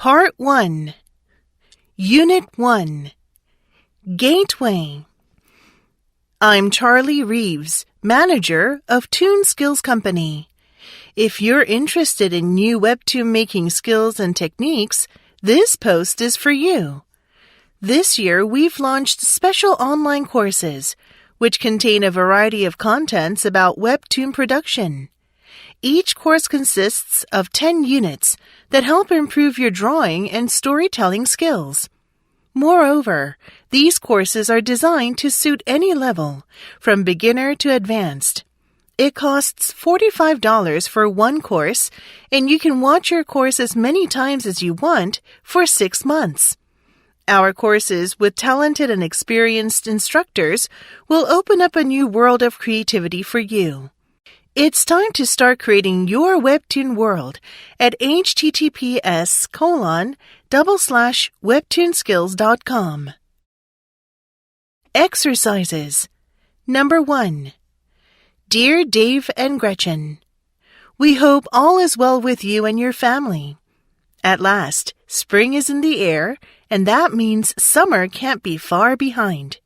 Part 1, Unit 1, Gateway. I'm Charlie Reeves, manager of Toon Skills Company. If you're interested in new webtoon making skills and techniques, this post is for you. This year, we've launched special online courses, which contain a variety of contents about webtoon production. Each course consists of 10 units that help improve your drawing and storytelling skills. Moreover, these courses are designed to suit any level, from beginner to advanced. It costs $45 for one course, and you can watch your course as many times as you want for 6 months. Our courses with talented and experienced instructors will open up a new world of creativity for you. It's time to start creating your webtoon world at https://webtoonskills.com. Exercises. Number 1. Dear Dave and Gretchen, we hope all is well with you and your family. At last, spring is in the air, and that means summer can't be far behind.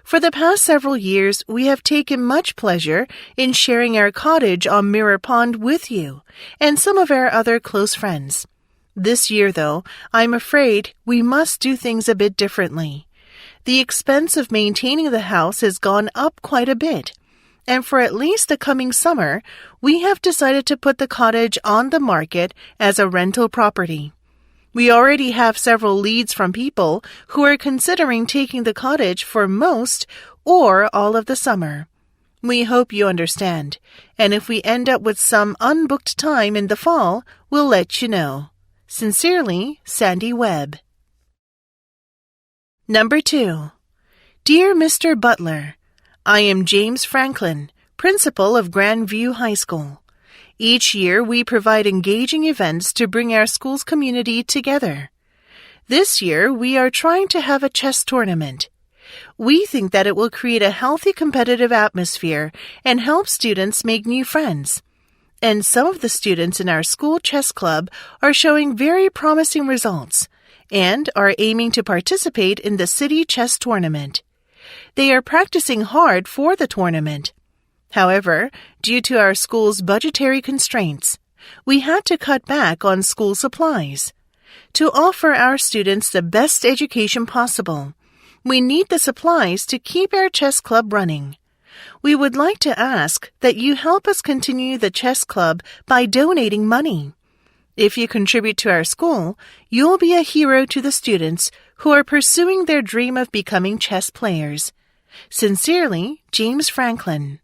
For the past several years, we have taken much pleasure in sharing our cottage on Mirror Pond with you and some of our other close friends. This year, though, I'm afraid we must do things a bit differently. The expense of maintaining the house has gone up quite a bit, and for at least the coming summer, we have decided to put the cottage on the market as a rental property. We already have several leads from people who are considering taking the cottage for most or all of the summer. We hope you understand, and if we end up with some unbooked time in the fall, we'll let you know. Sincerely, Sandy Webb. Number 2. Dear Mr. Butler, I am James Franklin, principal of Grandview High School. Each year, we provide engaging events to bring our school's community together. This year, we are trying to have a chess tournament. We think that it will create a healthy competitive atmosphere and help students make new friends. And some of the students in our school chess club are showing very promising results and are aiming to participate in the city chess tournament. They are practicing hard for the tournament. However, due to our school's budgetary constraints, we had to cut back on school supplies. To offer our students the best education possible, we need the supplies to keep our chess club running. We would like to ask that you help us continue the chess club by donating money. If you contribute to our school, you'll be a hero to the students who are pursuing their dream of becoming chess players. Sincerely, James Franklin.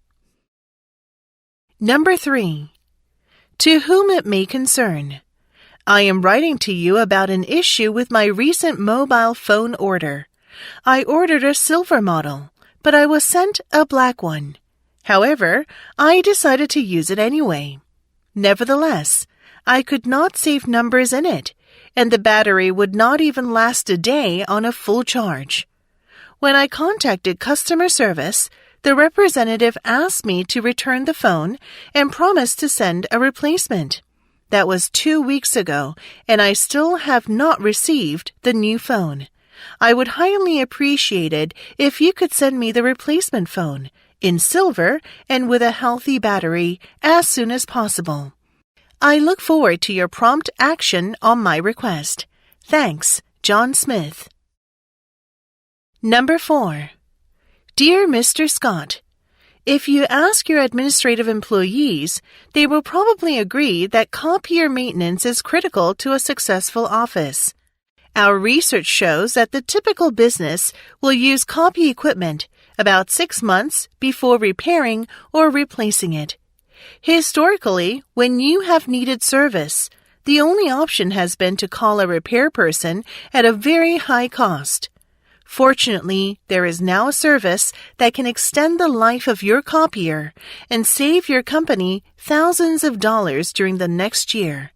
Number 3. To whom it may concern. I am writing to you about an issue with my recent mobile phone order. I ordered a silver model, but I was sent a black one. However, I decided to use it anyway. Nevertheless, I could not save numbers in it, and the battery would not even last a day on a full charge. When I contacted customer service, the representative asked me to return the phone and promised to send a replacement. That was 2 weeks ago, and I still have not received the new phone. I would highly appreciate it if you could send me the replacement phone, in silver and with a healthy battery, as soon as possible. I look forward to your prompt action on my request. Thanks, John Smith. Number 4. Dear Mr. Scott, if you ask your administrative employees, they will probably agree that copier maintenance is critical to a successful office. Our research shows that the typical business will use copy equipment about 6 months before repairing or replacing it. Historically, when you have needed service, the only option has been to call a repair person at a very high cost. Fortunately, there is now a service that can extend the life of your copier and save your company thousands of dollars during the next year.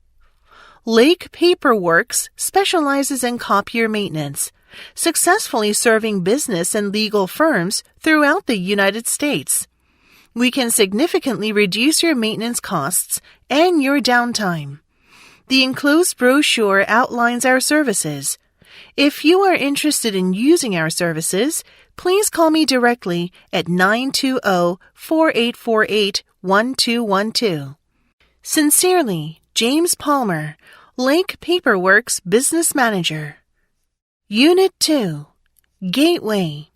Lake Paperworks specializes in copier maintenance, successfully serving business and legal firms throughout the United States. We can significantly reduce your maintenance costs and your downtime. The enclosed brochure outlines our services. If you are interested in using our services, please call me directly at 920-4848-1212. Sincerely, James Palmer, Lake Paperworks Business Manager. Unit 2, Gateway.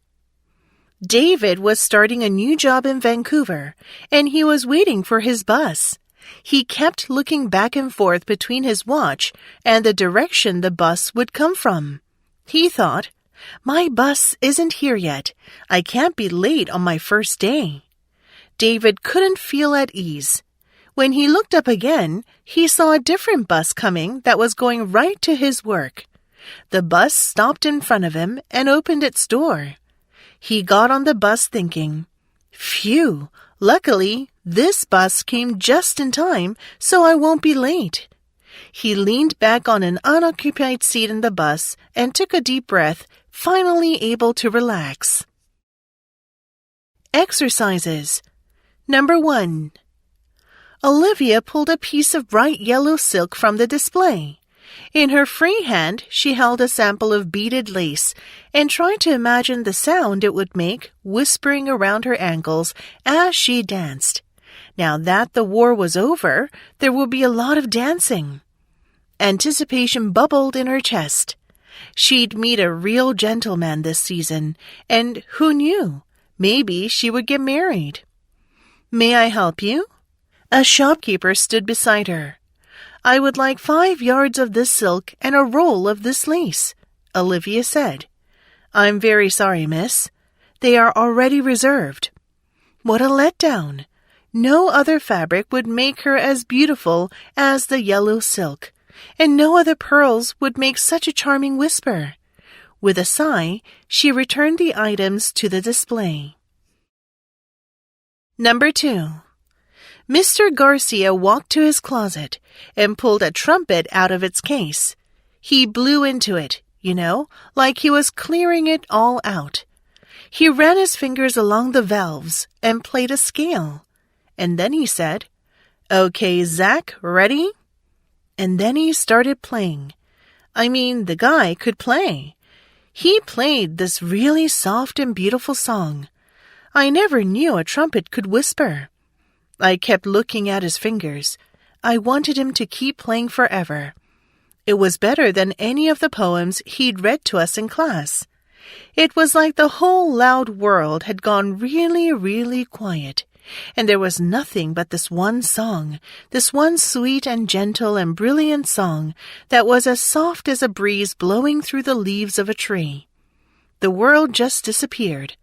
David was starting a new job in Vancouver, and he was waiting for his bus. He kept looking back and forth between his watch and the direction the bus would come from. He thought, "My bus isn't here yet. I can't be late on my first day." David couldn't feel at ease. When he looked up again, he saw a different bus coming that was going right to his work. The bus stopped in front of him and opened its door. He got on the bus thinking, "Phew, luckily, this bus came just in time, so I won't be late." He leaned back on an unoccupied seat in the bus and took a deep breath, finally able to relax. Exercises. Number 1. Olivia pulled a piece of bright yellow silk from the display. In her free hand, she held a sample of beaded lace and tried to imagine the sound it would make, whispering around her ankles as she danced. Now that the war was over, there would be a lot of dancing. Anticipation bubbled in her chest. She'd meet a real gentleman this season, and who knew, maybe she would get married. "May I help you?" A shopkeeper stood beside her. "I would like 5 yards of this silk and a roll of this lace," Olivia said. "I'm very sorry, miss. They are already reserved." What a letdown. No other fabric would make her as beautiful as the yellow silk, and no other pearls would make such a charming whisper. With a sigh, she returned the items to the display. Number 2. Mr. Garcia walked to his closet and pulled a trumpet out of its case. He blew into it, like he was clearing it all out. He ran his fingers along the valves and played a scale. And then he said, "Okay, Zach, ready?" And then he started playing. The guy could play. He played this really soft and beautiful song. I never knew a trumpet could whisper. I kept looking at his fingers. I wanted him to keep playing forever. It was better than any of the poems he'd read to us in class. It was like the whole loud world had gone really, really quiet, and there was nothing but this one song, this one sweet and gentle and brilliant song that was as soft as a breeze blowing through the leaves of a tree. The world just disappeared.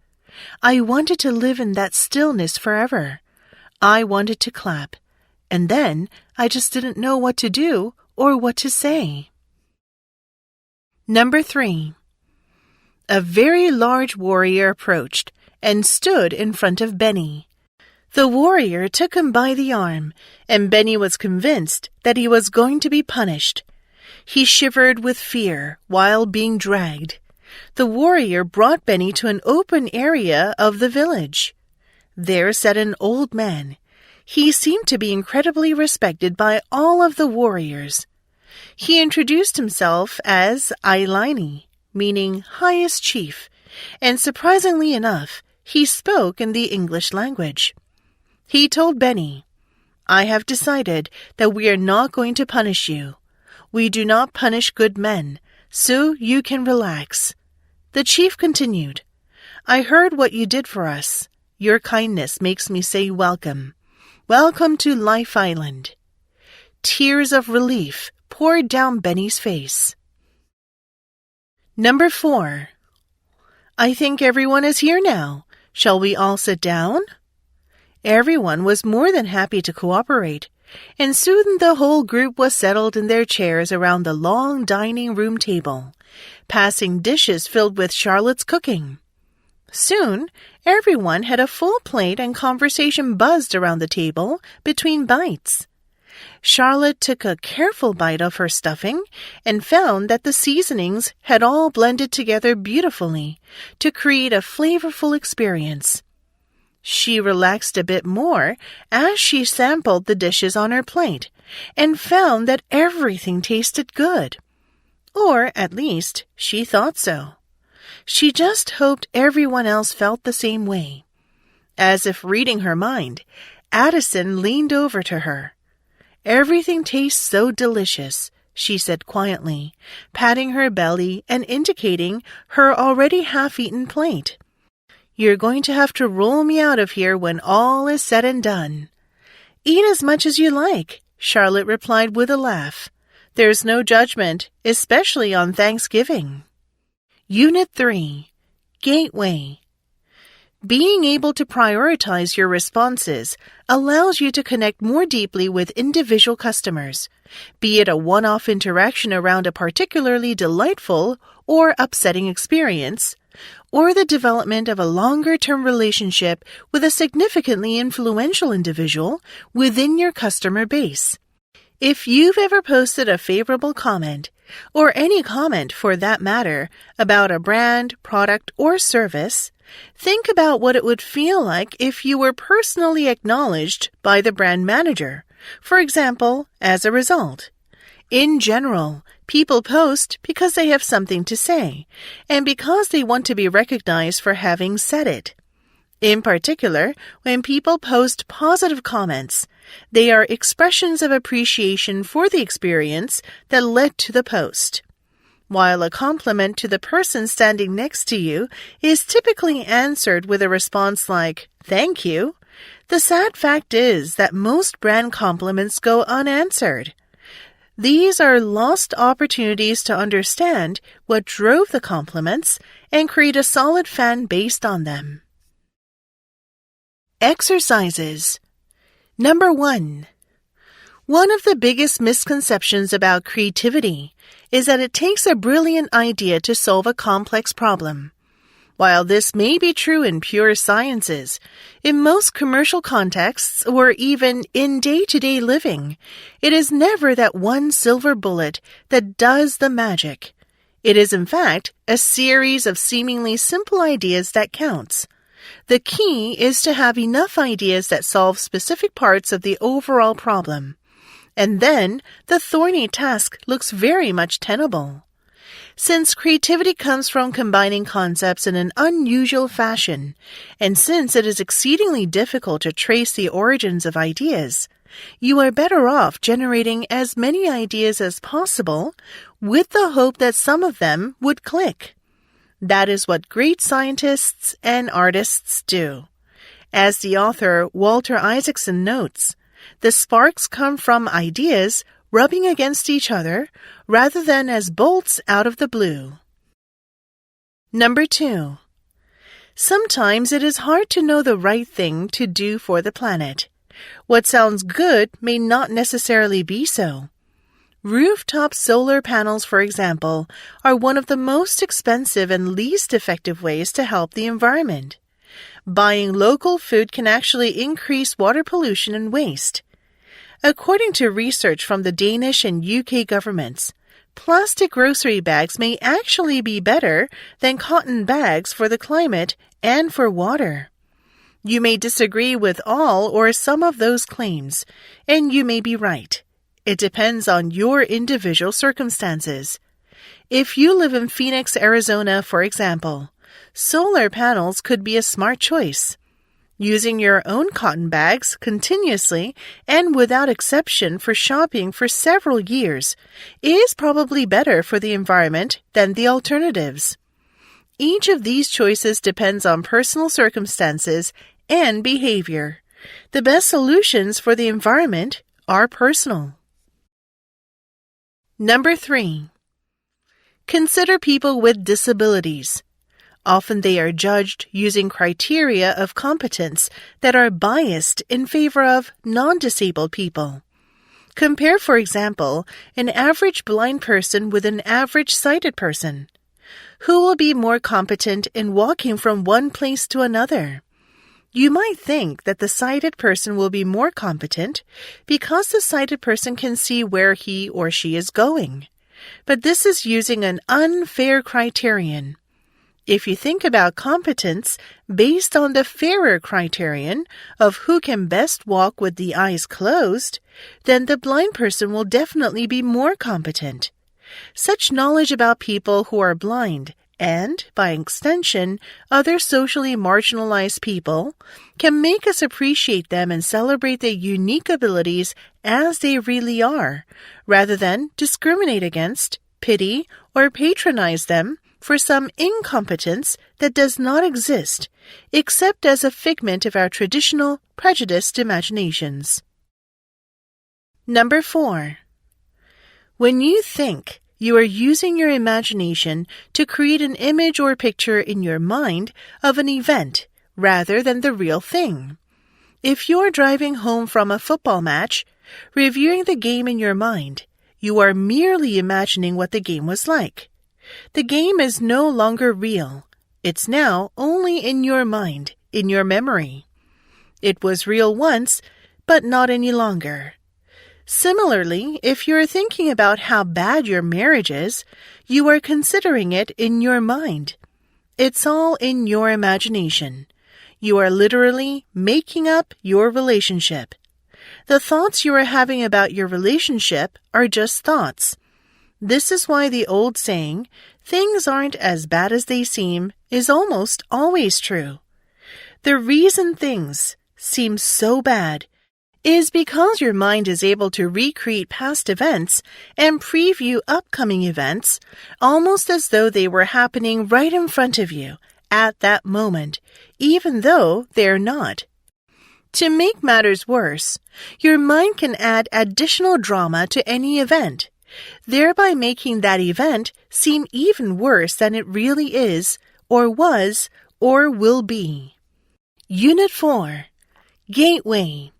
I wanted to live in that stillness forever. I wanted to clap, and then I just didn't know what to do or what to say. Number 3. A very large warrior approached and stood in front of Benny. The warrior took him by the arm, and Benny was convinced that he was going to be punished. He shivered with fear while being dragged. The warrior brought Benny to an open area of the village. There sat an old man. He seemed to be incredibly respected by all of the warriors. He introduced himself as Ailani, meaning highest chief, and surprisingly enough, he spoke in the English language. He told Benny, "I have decided that we are not going to punish you. We do not punish good men, so you can relax." The chief continued, "I heard what you did for us. Your kindness makes me say welcome. Welcome to Life Island." Tears of relief poured down Benny's face. Number 4. I think everyone is here now. Shall we all sit down? Everyone was more than happy to cooperate, and soon the whole group was settled in their chairs around the long dining room table, passing dishes filled with Charlotte's cooking. Soon, everyone had a full plate and conversation buzzed around the table between bites. Charlotte took a careful bite of her stuffing and found that the seasonings had all blended together beautifully to create a flavorful experience. She relaxed a bit more as she sampled the dishes on her plate and found that everything tasted good. Or, at least, she thought so. She just hoped everyone else felt the same way. As if reading her mind, Addison leaned over to her. "Everything tastes so delicious," she said quietly, patting her belly and indicating her already half-eaten plate. "You're going to have to roll me out of here when all is said and done." "Eat as much as you like," Charlotte replied with a laugh. "There's no judgment, especially on Thanksgiving." Unit 3. Gateway. Being able to prioritize your responses allows you to connect more deeply with individual customers, be it a one-off interaction around a particularly delightful or upsetting experience, or the development of a longer-term relationship with a significantly influential individual within your customer base. If you've ever posted a favorable comment, or any comment for that matter, about a brand, product, or service, think about what it would feel like if you were personally acknowledged by the brand manager, for example, as a result. In general, people post because they have something to say, and because they want to be recognized for having said it. In particular, when people post positive comments, they are expressions of appreciation for the experience that led to the post. While a compliment to the person standing next to you is typically answered with a response like, "Thank you," the sad fact is that most brand compliments go unanswered. These are lost opportunities to understand what drove the compliments and create a solid fan based on them. Exercises. Number 1. One of the biggest misconceptions about creativity is that it takes a brilliant idea to solve a complex problem. While this may be true in pure sciences, in most commercial contexts or even in day-to-day living, it is never that one silver bullet that does the magic. It is, in fact, a series of seemingly simple ideas that counts. The key is to have enough ideas that solve specific parts of the overall problem. And then the thorny task looks very much tenable. Since creativity comes from combining concepts in an unusual fashion, and since it is exceedingly difficult to trace the origins of ideas, you are better off generating as many ideas as possible with the hope that some of them would click. That is what great scientists and artists do. As the author Walter Isaacson notes, the sparks come from ideas rubbing against each other rather than as bolts out of the blue. Number 2. Sometimes it is hard to know the right thing to do for the planet. What sounds good may not necessarily be so. Rooftop solar panels, for example, are one of the most expensive and least effective ways to help the environment. Buying local food can actually increase water pollution and waste. According to research from the Danish and UK governments, plastic grocery bags may actually be better than cotton bags for the climate and for water. You may disagree with all or some of those claims, and you may be right. It depends on your individual circumstances. If you live in Phoenix, Arizona, for example, solar panels could be a smart choice. Using your own cotton bags continuously and without exception for shopping for several years is probably better for the environment than the alternatives. Each of these choices depends on personal circumstances and behavior. The best solutions for the environment are personal. Number 3. Consider people with disabilities. Often they are judged using criteria of competence that are biased in favor of non-disabled people. Compare, for example, an average blind person with an average sighted person. Who will be more competent in walking from one place to another? You might think that the sighted person will be more competent because the sighted person can see where he or she is going. But this is using an unfair criterion. If you think about competence based on the fairer criterion of who can best walk with the eyes closed, then the blind person will definitely be more competent. Such knowledge about people who are blind and, by extension, other socially marginalized people, can make us appreciate them and celebrate their unique abilities as they really are, rather than discriminate against, pity, or patronize them for some incompetence that does not exist, except as a figment of our traditional, prejudiced imaginations. Number 4. When you think, you are using your imagination to create an image or picture in your mind of an event rather than the real thing. If you are driving home from a football match, reviewing the game in your mind, you are merely imagining what the game was like. The game is no longer real. It's now only in your mind, in your memory. It was real once, but not any longer. Similarly, if you're thinking about how bad your marriage is, you are considering it in your mind. It's all in your imagination. You are literally making up your relationship. The thoughts you are having about your relationship are just thoughts. This is why the old saying, "Things aren't as bad as they seem," is almost always true. The reason things seem so bad is because your mind is able to recreate past events and preview upcoming events almost as though they were happening right in front of you at that moment, even though they're not. To make matters worse, your mind can add additional drama to any event, thereby making that event seem even worse than it really is, or was, or will be. Unit 4. Gateway.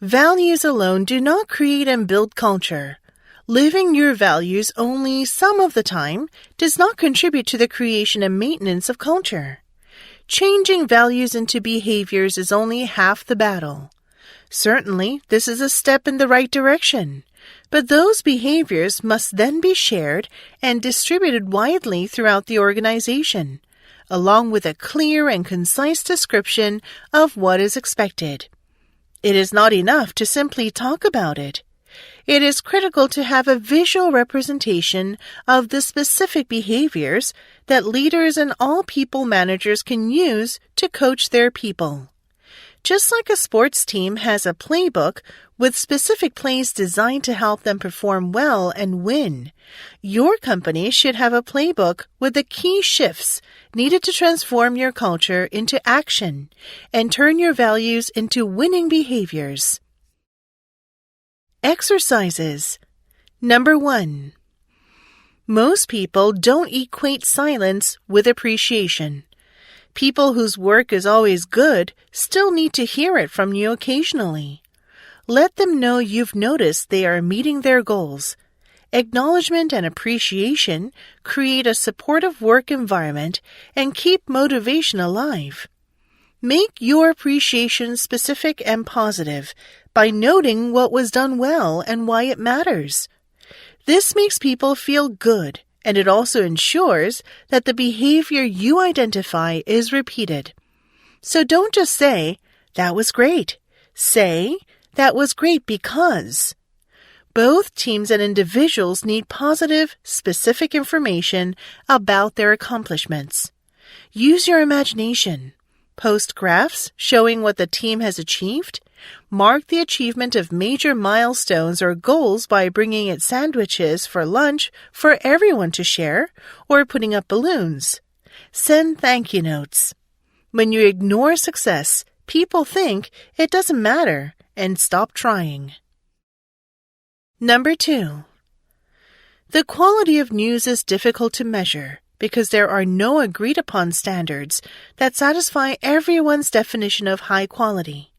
Values alone do not create and build culture. Living your values only some of the time does not contribute to the creation and maintenance of culture. Changing values into behaviors is only half the battle. Certainly, this is a step in the right direction, but those behaviors must then be shared and distributed widely throughout the organization, along with a clear and concise description of what is expected. It is not enough to simply talk about it. It is critical to have a visual representation of the specific behaviors that leaders and all people managers can use to coach their people. Just like a sports team has a playbook with specific plays designed to help them perform well and win, your company should have a playbook with the key shifts needed to transform your culture into action and turn your values into winning behaviors. Exercises. Number 1. Most people don't equate silence with appreciation. People whose work is always good still need to hear it from you occasionally. Let them know you've noticed they are meeting their goals. Acknowledgement and appreciation create a supportive work environment and keep motivation alive. Make your appreciation specific and positive by noting what was done well and why it matters. This makes people feel good, and it also ensures that the behavior you identify is repeated. So don't just say, "That was great." Say, "That was great because." Both teams and individuals need positive, specific information about their accomplishments. Use your imagination. Post graphs showing what the team has achieved. Mark the achievement of major milestones or goals by bringing it sandwiches for lunch for everyone to share or putting up balloons. Send thank you notes. When you ignore success, people think it doesn't matter and stop trying. Number 2. The quality of news is difficult to measure because there are no agreed-upon standards that satisfy everyone's definition of high quality.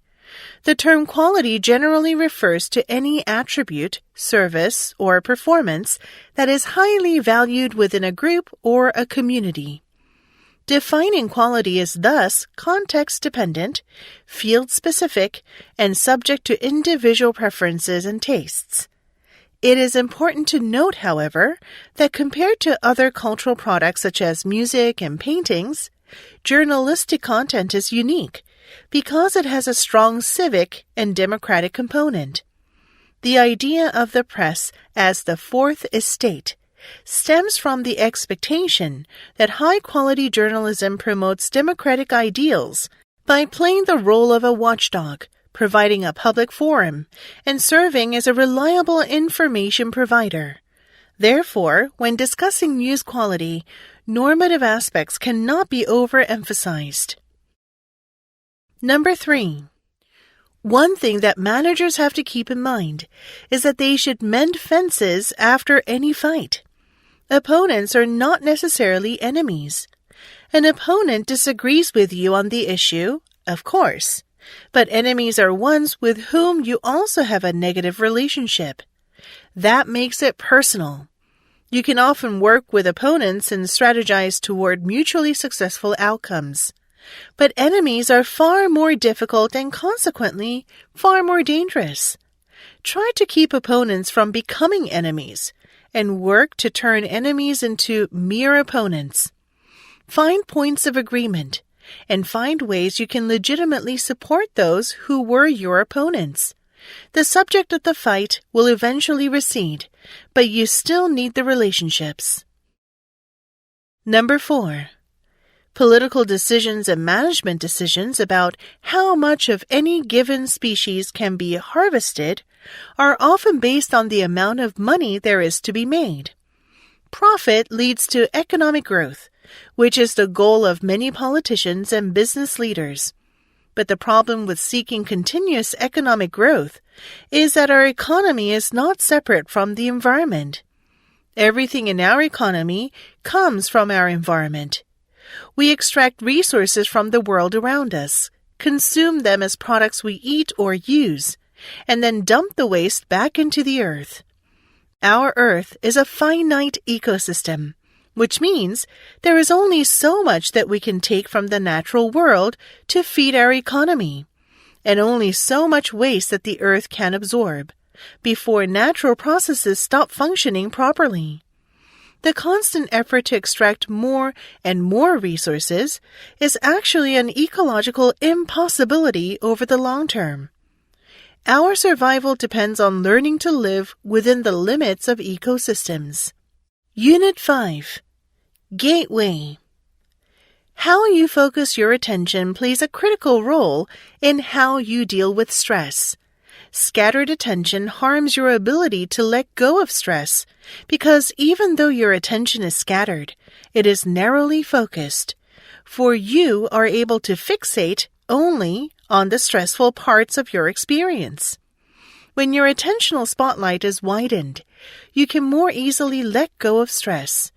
The term quality generally refers to any attribute, service, or performance that is highly valued within a group or a community. Defining quality is thus context-dependent, field-specific, and subject to individual preferences and tastes. It is important to note, however, that compared to other cultural products such as music and paintings, journalistic content is unique because it has a strong civic and democratic component. The idea of the press as the fourth estate stems from the expectation that high-quality journalism promotes democratic ideals by playing the role of a watchdog, providing a public forum, and serving as a reliable information provider. Therefore, when discussing news quality, normative aspects cannot be overemphasized. Number 3. One thing that managers have to keep in mind is that they should mend fences after any fight. Opponents are not necessarily enemies. An opponent disagrees with you on the issue, of course, but enemies are ones with whom you also have a negative relationship. That makes it personal. You can often work with opponents and strategize toward mutually successful outcomes. But enemies are far more difficult and consequently far more dangerous. Try to keep opponents from becoming enemies and work to turn enemies into mere opponents. Find points of agreement and find ways you can legitimately support those who were your opponents. The subject of the fight will eventually recede, but you still need the relationships. Number 4. Political decisions and management decisions about how much of any given species can be harvested are often based on the amount of money there is to be made. Profit leads to economic growth, which is the goal of many politicians and business leaders. But the problem with seeking continuous economic growth is that our economy is not separate from the environment. Everything in our economy comes from our environment. We extract resources from the world around us, consume them as products we eat or use, and then dump the waste back into the earth. Our earth is a finite ecosystem, which means there is only so much that we can take from the natural world to feed our economy, and only so much waste that the earth can absorb, before natural processes stop functioning properly. The constant effort to extract more and more resources is actually an ecological impossibility over the long term. Our survival depends on learning to live within the limits of ecosystems. Unit 5. Gateway. How you focus your attention plays a critical role in how you deal with stress. Scattered attention harms your ability to let go of stress because even though your attention is scattered, it is narrowly focused, for you are able to fixate only on the stressful parts of your experience. When your attentional spotlight is widened, you can more easily let go of stress.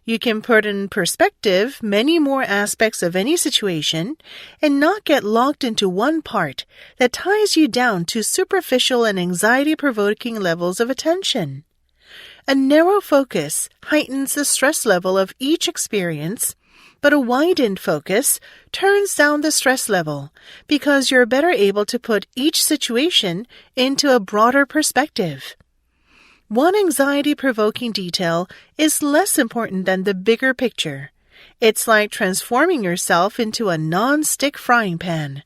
You can put in perspective many more aspects of any situation and not get locked into one part that ties you down to superficial and anxiety-provoking levels of attention. A narrow focus heightens the stress level of each experience, but a widened focus turns down the stress level because you're better able to put each situation into a broader perspective. One anxiety-provoking detail is less important than the bigger picture. It's like transforming yourself into a non-stick frying pan.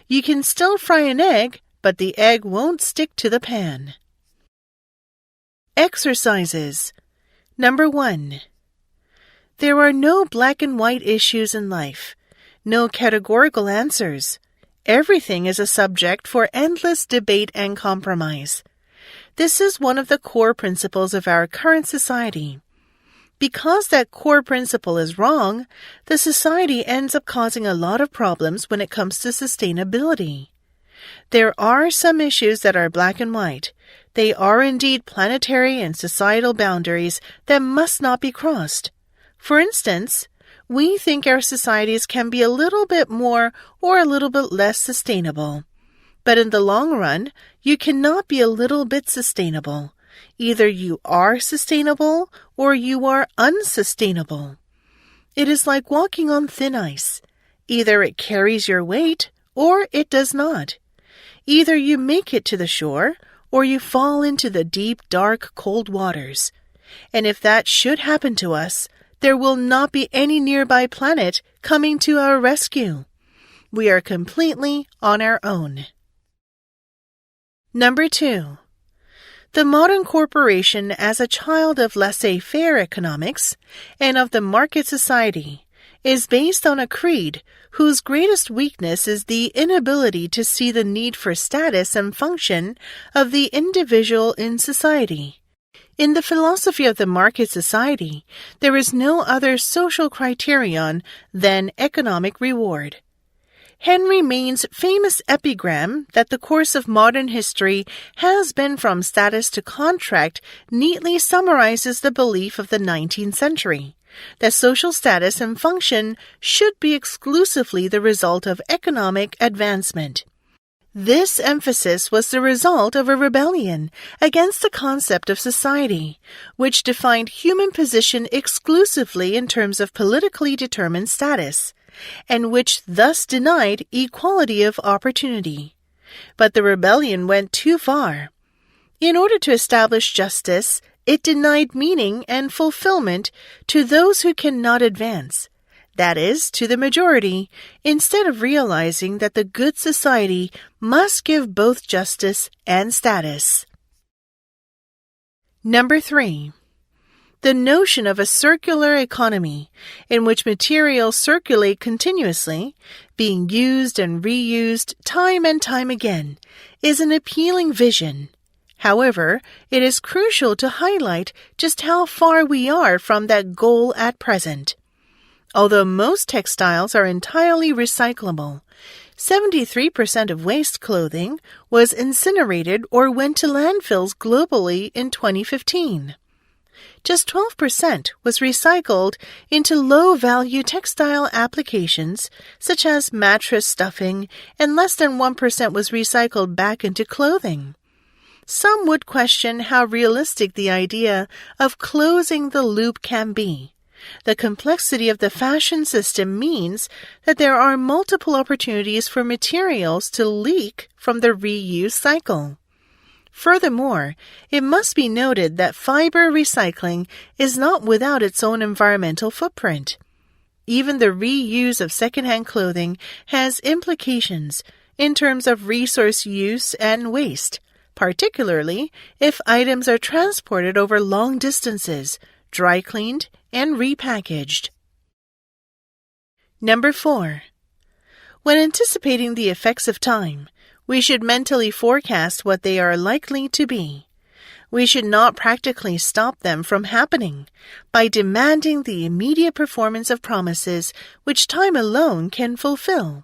You can still fry an egg, but the egg won't stick to the pan. Exercises. Number 1. There are no black and white issues in life, no categorical answers. Everything is a subject for endless debate and compromise. This is one of the core principles of our current society. Because that core principle is wrong, the society ends up causing a lot of problems when it comes to sustainability. There are some issues that are black and white. They are indeed planetary and societal boundaries that must not be crossed. For instance, we think our societies can be a little bit more or a little bit less sustainable. But in the long run, you cannot be a little bit sustainable. Either you are sustainable or you are unsustainable. It is like walking on thin ice. Either it carries your weight or it does not. Either you make it to the shore or you fall into the deep, dark, cold waters. And if that should happen to us, there will not be any nearby planet coming to our rescue. We are completely on our own. Number 2. The modern corporation as a child of laissez-faire economics and of the market society is based on a creed whose greatest weakness is the inability to see the need for status and function of the individual in society. In the philosophy of the market society, there is no other social criterion than economic reward. Henry Maine's famous epigram that the course of modern history has been from status to contract neatly summarizes the belief of the 19th century, that social status and function should be exclusively the result of economic advancement. This emphasis was the result of a rebellion against the concept of society, which defined human position exclusively in terms of politically determined status, and which thus denied equality of opportunity. But the rebellion went too far. In order to establish justice, it denied meaning and fulfillment to those who cannot advance, that is, to the majority, instead of realizing that the good society must give both justice and status. Number 3. The notion of a circular economy, in which materials circulate continuously, being used and reused time and time again, is an appealing vision. However, it is crucial to highlight just how far we are from that goal at present. Although most textiles are entirely recyclable, 73% of waste clothing was incinerated or went to landfills globally in 2015. Just 12% was recycled into low-value textile applications, such as mattress stuffing, and less than 1% was recycled back into clothing. Some would question how realistic the idea of closing the loop can be. The complexity of the fashion system means that there are multiple opportunities for materials to leak from the reuse cycle. Furthermore, it must be noted that fiber recycling is not without its own environmental footprint. Even the reuse of secondhand clothing has implications in terms of resource use and waste, particularly if items are transported over long distances, dry cleaned, and repackaged. Number 4. When anticipating the effects of time, we should mentally forecast what they are likely to be. We should not practically stop them from happening by demanding the immediate performance of promises which time alone can fulfill.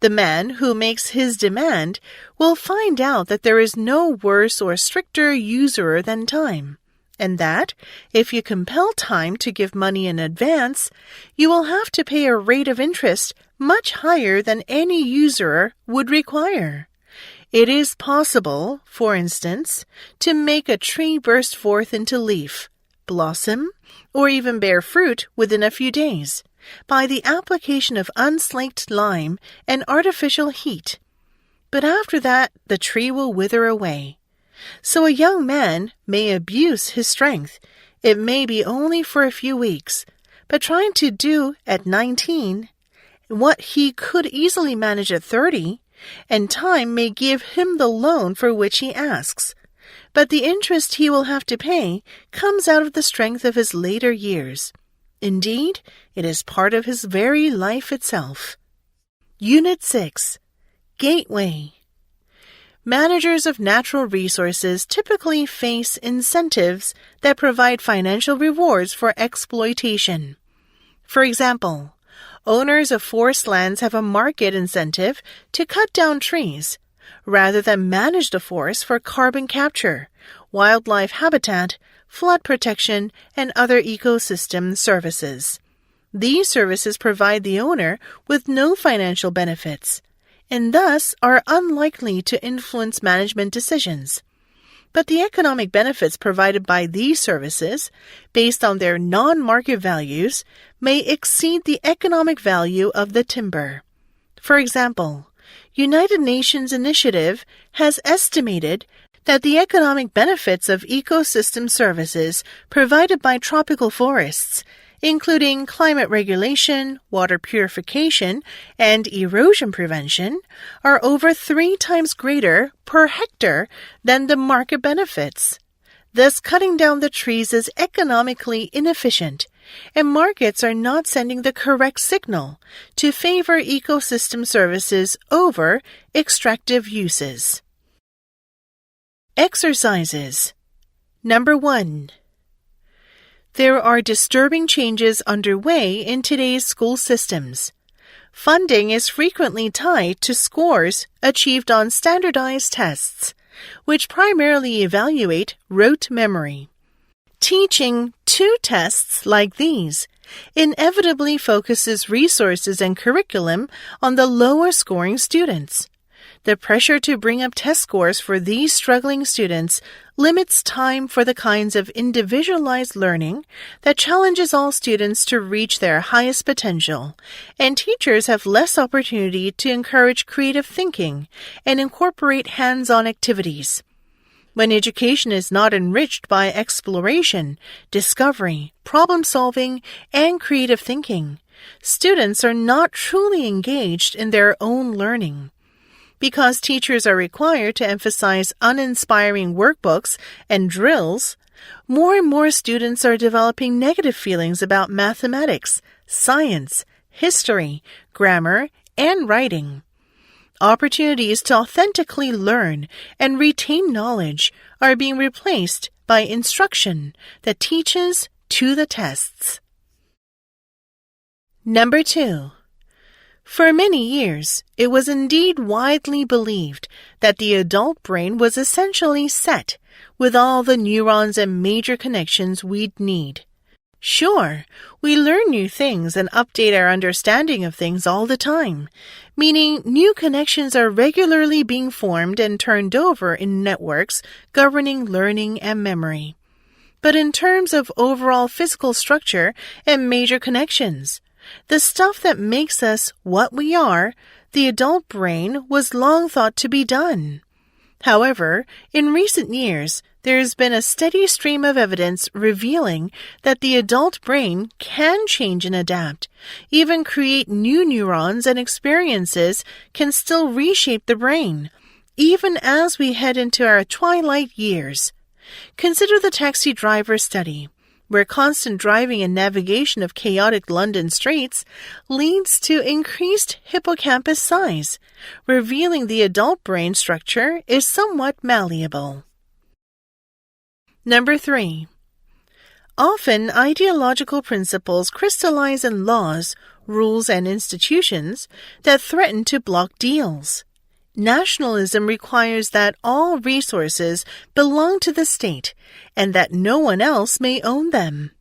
The man who makes his demand will find out that there is no worse or stricter usurer than time, and that, if you compel time to give money in advance, you will have to pay a rate of interest much higher than any usurer would require. It is possible, for instance, to make a tree burst forth into leaf, blossom, or even bear fruit within a few days by the application of unslaked lime and artificial heat. But after that, the tree will wither away. So a young man may abuse his strength. It may be only for a few weeks, but trying to do at 19 what he could easily manage at 30, and time may give him the loan for which he asks. But the interest he will have to pay comes out of the strength of his later years. Indeed, it is part of his very life itself. Unit 6. Gateway. Managers of natural resources typically face incentives that provide financial rewards for exploitation. For example, owners of forest lands have a market incentive to cut down trees, rather than manage the forest for carbon capture, wildlife habitat, flood protection, and other ecosystem services. These services provide the owner with no financial benefits, and thus are unlikely to influence management decisions. But the economic benefits provided by these services, based on their non-market values, may exceed the economic value of the timber. For example, United Nations Initiative has estimated that the economic benefits of ecosystem services provided by tropical forests, including climate regulation, water purification, and erosion prevention, are over 3 times greater per hectare than the market benefits. Thus, cutting down the trees is economically inefficient, and markets are not sending the correct signal to favor ecosystem services over extractive uses. Exercises. Number 1. There are disturbing changes underway in today's school systems. Funding is frequently tied to scores achieved on standardized tests, which primarily evaluate rote memory. Teaching 2 tests like these inevitably focuses resources and curriculum on the lower scoring students. The pressure to bring up test scores for these struggling students limits time for the kinds of individualized learning that challenges all students to reach their highest potential, and teachers have less opportunity to encourage creative thinking and incorporate hands-on activities. When education is not enriched by exploration, discovery, problem-solving, and creative thinking, students are not truly engaged in their own learning. Because teachers are required to emphasize uninspiring workbooks and drills, more and more students are developing negative feelings about mathematics, science, history, grammar, and writing. Opportunities to authentically learn and retain knowledge are being replaced by instruction that teaches to the tests. Number 2. For many years, it was indeed widely believed that the adult brain was essentially set with all the neurons and major connections we'd need. Sure, we learn new things and update our understanding of things all the time, meaning new connections are regularly being formed and turned over in networks governing learning and memory. But in terms of overall physical structure and major connections, the stuff that makes us what we are, the adult brain was long thought to be done. However, in recent years, there has been a steady stream of evidence revealing that the adult brain can change and adapt, even create new neurons, and experiences can still reshape the brain, even as we head into our twilight years. Consider the taxi driver study, where constant driving and navigation of chaotic London streets leads to increased hippocampus size, revealing the adult brain structure is somewhat malleable. Number 3. Often, ideological principles crystallize in laws, rules, and institutions that threaten to block deals. Nationalism requires that all resources belong to the state and that no one else may own them.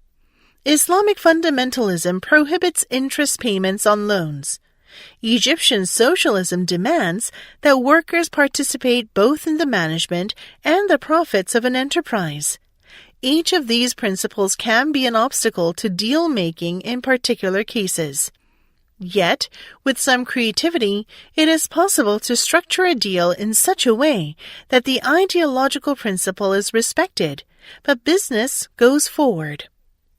Islamic fundamentalism prohibits interest payments on loans. Egyptian socialism demands that workers participate both in the management and the profits of an enterprise. Each of these principles can be an obstacle to deal-making in particular cases. Yet, with some creativity, it is possible to structure a deal in such a way that the ideological principle is respected, but business goes forward.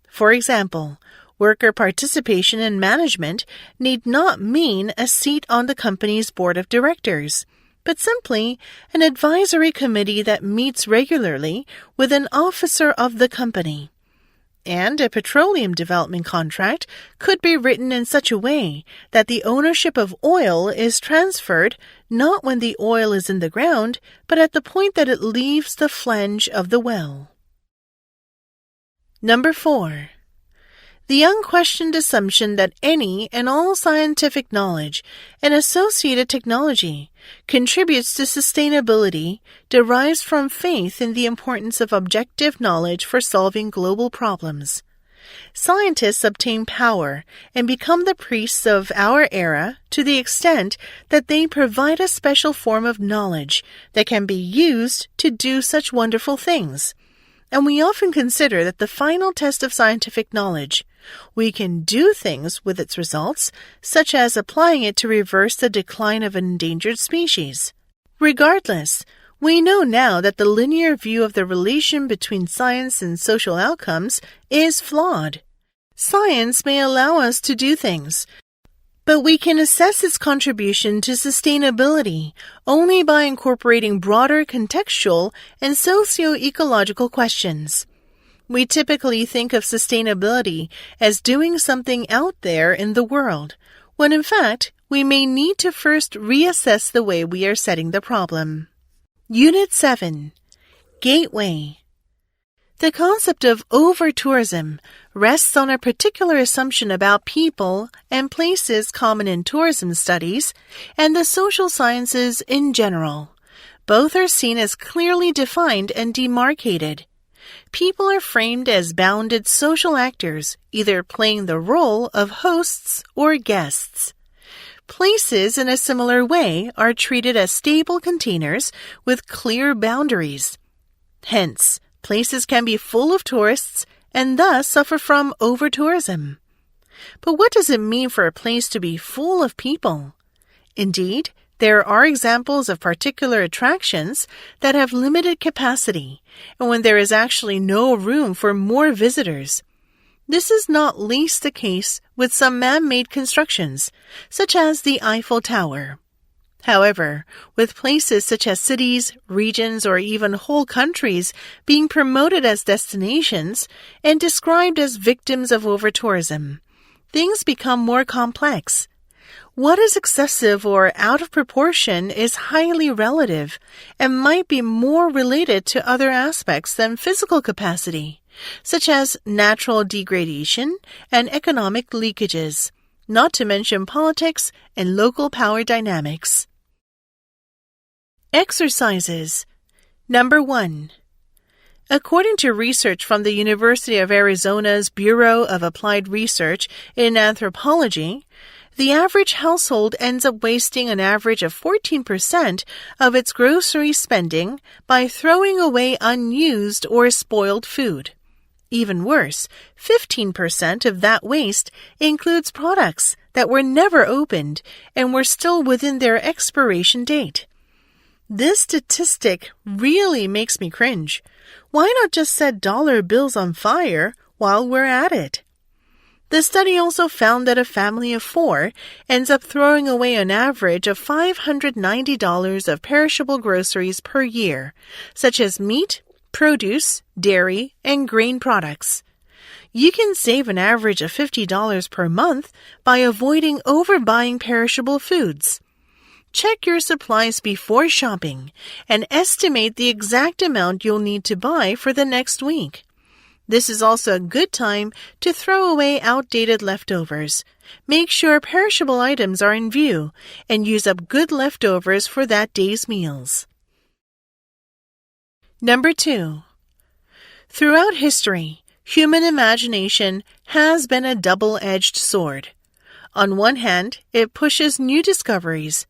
For example, worker participation in management need not mean a seat on the company's board of directors, but simply an advisory committee that meets regularly with an officer of the company. And a petroleum development contract could be written in such a way that the ownership of oil is transferred not when the oil is in the ground, but at the point that it leaves the flange of the well. Number 4. The unquestioned assumption that any and all scientific knowledge and associated technology contributes to sustainability derives from faith in the importance of objective knowledge for solving global problems. Scientists obtain power and become the priests of our era to the extent that they provide a special form of knowledge that can be used to do such wonderful things. And we often consider that the final test of scientific knowledge, we can do things with its results, such as applying it to reverse the decline of an endangered species. Regardless, We know now that the linear view of the relation between science and social outcomes is flawed. Science may allow us to do things, but we can assess its contribution to sustainability only by incorporating broader contextual and socio-ecological questions. We typically think of sustainability as doing something out there in the world, when in fact, we may need to first reassess the way we are setting the problem. Unit 7. Gateway. The concept of over-tourism rests on a particular assumption about people and places common in tourism studies and the social sciences in general. Both are seen as clearly defined and demarcated. People are framed as bounded social actors, either playing the role of hosts or guests. Places, in a similar way, are treated as stable containers with clear boundaries. Hence, places can be full of tourists and thus suffer from over-tourism. But what does it mean for a place to be full of people? Indeed, there are examples of particular attractions that have limited capacity, and when there is actually no room for more visitors. This is not least the case with some man-made constructions, such as the Eiffel Tower. However, with places such as cities, regions, or even whole countries being promoted as destinations and described as victims of over-tourism, things become more complex. What is excessive or out of proportion is highly relative and might be more related to other aspects than physical capacity, such as natural degradation and economic leakages, not to mention politics and local power dynamics. Exercises. Number 1. According to research from the University of Arizona's Bureau of Applied Research in Anthropology, the average household ends up wasting an average of 14% of its grocery spending by throwing away unused or spoiled food. Even worse, 15% of that waste includes products that were never opened and were still within their expiration date. This statistic really makes me cringe. Why not just set dollar bills on fire while we're at it? The study also found that a family of 4 ends up throwing away an average of $590 of perishable groceries per year, such as meat, produce, dairy, and grain products. You can save an average of $50 per month by avoiding overbuying perishable foods. Check your supplies before shopping and estimate the exact amount you'll need to buy for the next week. This is also a good time to throw away outdated leftovers. Make sure perishable items are in view and use up good leftovers for that day's meals. Number 2. Throughout history, human imagination has been a double-edged sword. On one hand, it pushes new discoveries,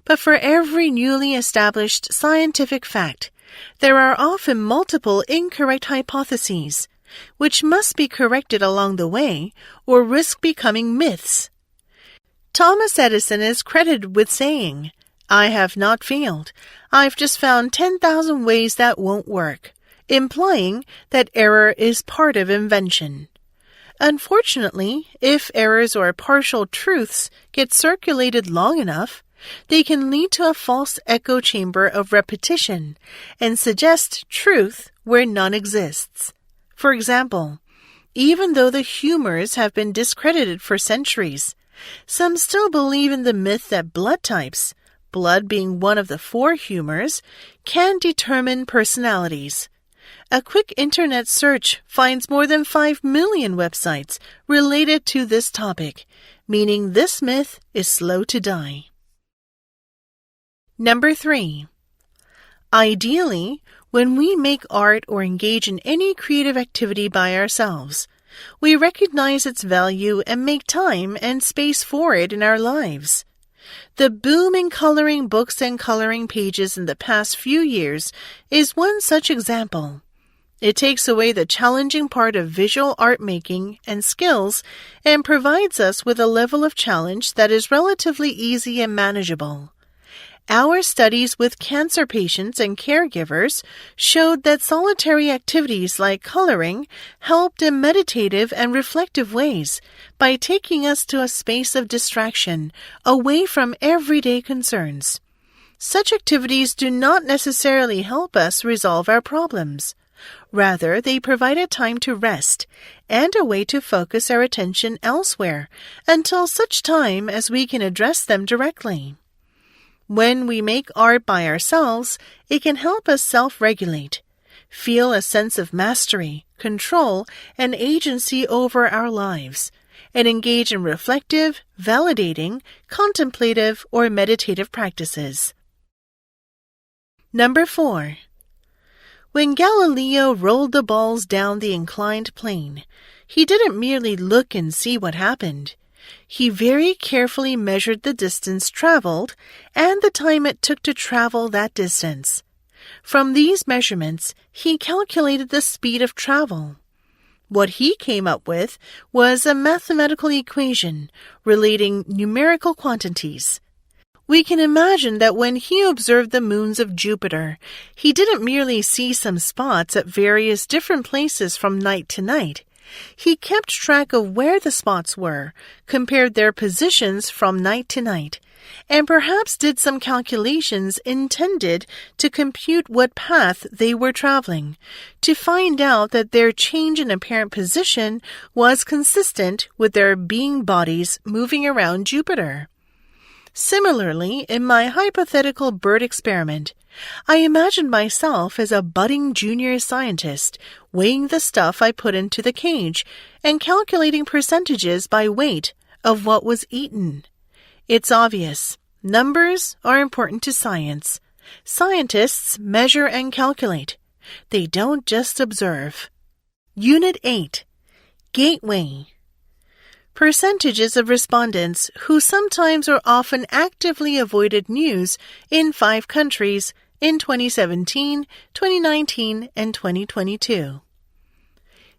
but for every newly established scientific fact, there are often multiple incorrect hypotheses, which must be corrected along the way or risk becoming myths. Thomas Edison is credited with saying, "I have not failed. I've just found 10,000 ways that won't work," implying that error is part of invention. Unfortunately, if errors or partial truths get circulated long enough, they can lead to a false echo chamber of repetition and suggest truth where none exists. For example, even though the humors have been discredited for centuries, some still believe in the myth that blood types, blood being one of the 4 humors, can determine personalities. A quick internet search finds more than 5 million websites related to this topic, meaning this myth is slow to die. Number 3. Ideally, when we make art or engage in any creative activity by ourselves, we recognize its value and make time and space for it in our lives. The boom in coloring books and coloring pages in the past few years is one such example. It takes away the challenging part of visual art making and skills and provides us with a level of challenge that is relatively easy and manageable. Our studies with cancer patients and caregivers showed that solitary activities like coloring helped in meditative and reflective ways by taking us to a space of distraction away from everyday concerns. Such activities do not necessarily help us resolve our problems. Rather, they provide a time to rest and a way to focus our attention elsewhere until such time as we can address them directly. When we make art by ourselves, it can help us self-regulate, feel a sense of mastery, control, and agency over our lives, and engage in reflective, validating, contemplative, or meditative practices. Number 4. When Galileo rolled the balls down the inclined plane, he didn't merely look and see what happened. He very carefully measured the distance traveled and the time it took to travel that distance. From these measurements, he calculated the speed of travel. What he came up with was a mathematical equation relating numerical quantities. We can imagine that when he observed the moons of Jupiter, he didn't merely see some spots at various different places from night to night. He kept track of where the spots were, compared their positions from night to night, and perhaps did some calculations intended to compute what path they were traveling, to find out that their change in apparent position was consistent with their being bodies moving around Jupiter. Similarly, in my hypothetical bird experiment, I imagined myself as a budding junior scientist, weighing the stuff I put into the cage and calculating percentages by weight of what was eaten. It's obvious. Numbers are important to science. Scientists measure and calculate. They don't just observe. Unit 8. Gateway. Percentages of respondents who sometimes or often actively avoided news in 5 countries in 2017, 2019, and 2022.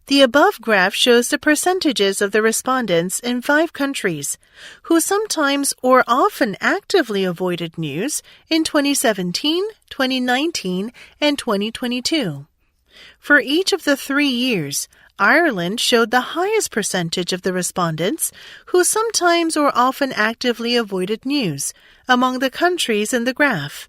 The above graph shows the percentages of the respondents in 5 countries who sometimes or often actively avoided news in 2017, 2019, and 2022. For each of the 3 years, Ireland showed the highest percentage of the respondents who sometimes or often actively avoided news among the countries in the graph.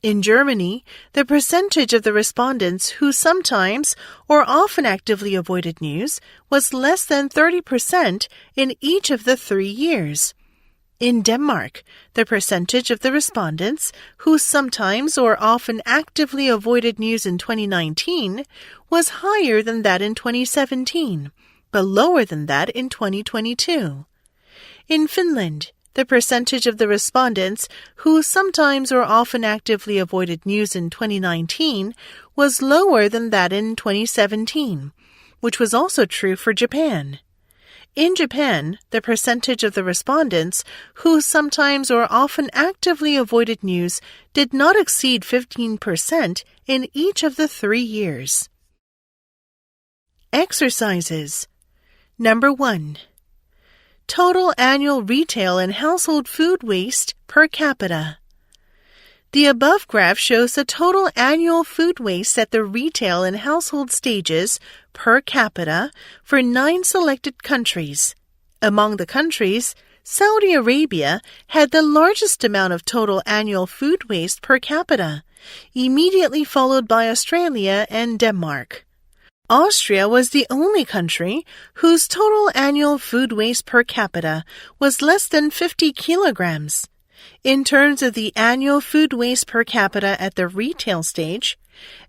In Germany, the percentage of the respondents who sometimes or often actively avoided news was less than 30% in each of the 3 years. In Denmark, the percentage of the respondents who sometimes or often actively avoided news in 2019 was higher than that in 2017, but lower than that in 2022. In Finland, the percentage of the respondents who sometimes or often actively avoided news in 2019 was lower than that in 2017, which was also true for Japan. In Japan, the percentage of the respondents who sometimes or often actively avoided news did not exceed 15% in each of the 3 years. Exercises. Number 1. Total annual retail and household food waste per capita. The above graph shows the total annual food waste at the retail and household stages per capita for 9 selected countries. Among the countries, Saudi Arabia had the largest amount of total annual food waste per capita, immediately followed by Australia and Denmark. Austria was the only country whose total annual food waste per capita was less than 50 kilograms. In terms of the annual food waste per capita at the retail stage,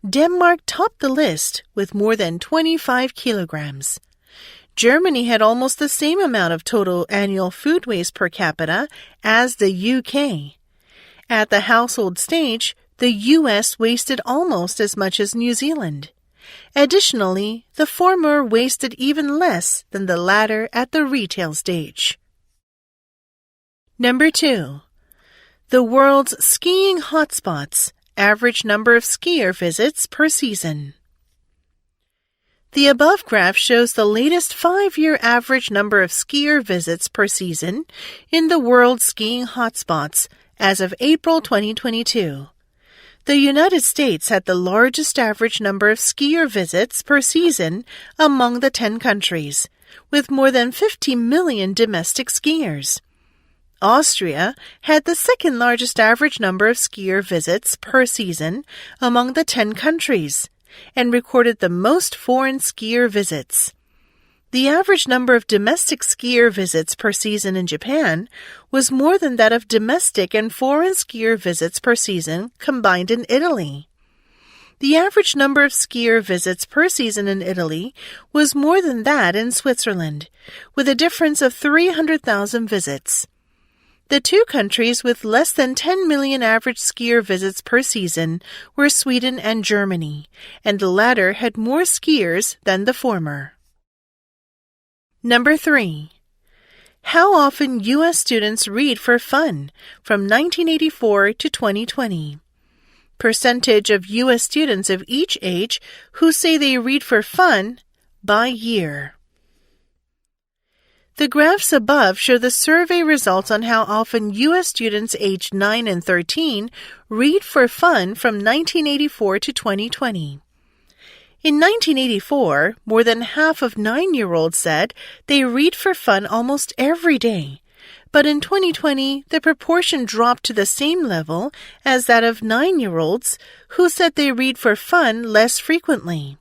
Denmark topped the list with more than 25 kilograms. Germany had almost the same amount of total annual food waste per capita as the UK. At the household stage, the US wasted almost as much as New Zealand. Additionally, the former wasted even less than the latter at the retail stage. Number 2. The world's skiing hotspots, average number of skier visits per season. The above graph shows the latest 5-year average number of skier visits per season in the world's skiing hotspots, as of April 2022. The United States had the largest average number of skier visits per season among the 10 countries, with more than 50 million domestic skiers. Austria had the second largest average number of skier visits per season among the 10 countries, and recorded the most foreign skier visits. The average number of domestic skier visits per season in Japan was more than that of domestic and foreign skier visits per season combined in Italy. The average number of skier visits per season in Italy was more than that in Switzerland, with a difference of 300,000 visits. The two countries with less than 10 million average skier visits per season were Sweden and Germany, and the latter had more skiers than the former. Number 3. How often U.S. students read for fun from 1984 to 2020. Percentage of U.S. students of each age who say they read for fun by year. The graphs above show the survey results on how often U.S. students aged 9 and 13 read for fun from 1984 to 2020. In 1984, more than half of 9-year-olds said they read for fun almost every day. But in 2020, the proportion dropped to the same level as that of 9-year-olds who said they read for fun less frequently.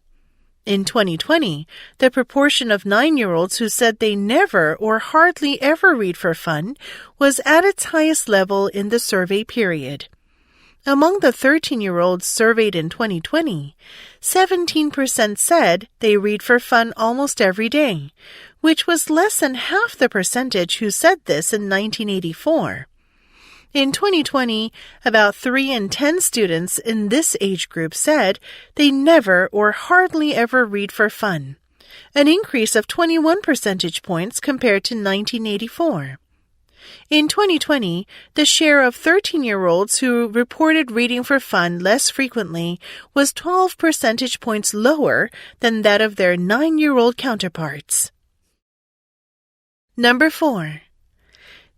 In 2020, the proportion of 9-year-olds who said they never or hardly ever read for fun was at its highest level in the survey period. Among the 13-year-olds surveyed in 2020, 17% said they read for fun almost every day, which was less than half the percentage who said this in 1984. In 2020, about 3 in 10 students in this age group said they never or hardly ever read for fun, an increase of 21 percentage points compared to 1984. In 2020, the share of 13-year-olds who reported reading for fun less frequently was 12 percentage points lower than that of their 9-year-old counterparts. Number 4.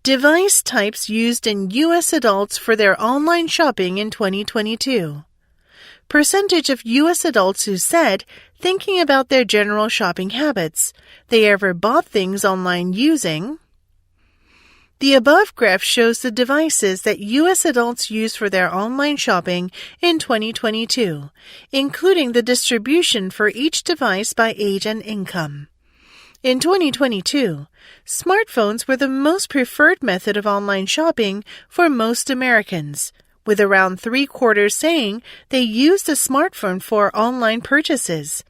Device types used in U.S. adults for their online shopping in 2022. Percentage of U.S. adults who said, thinking about their general shopping habits, they ever bought things online using. The above graph shows the devices that U.S. adults use for their online shopping in 2022, including the distribution for each device by age and income. In 2022, smartphones were the most preferred method of online shopping for most Americans, with around 3/4 saying they used a smartphone for online purchases.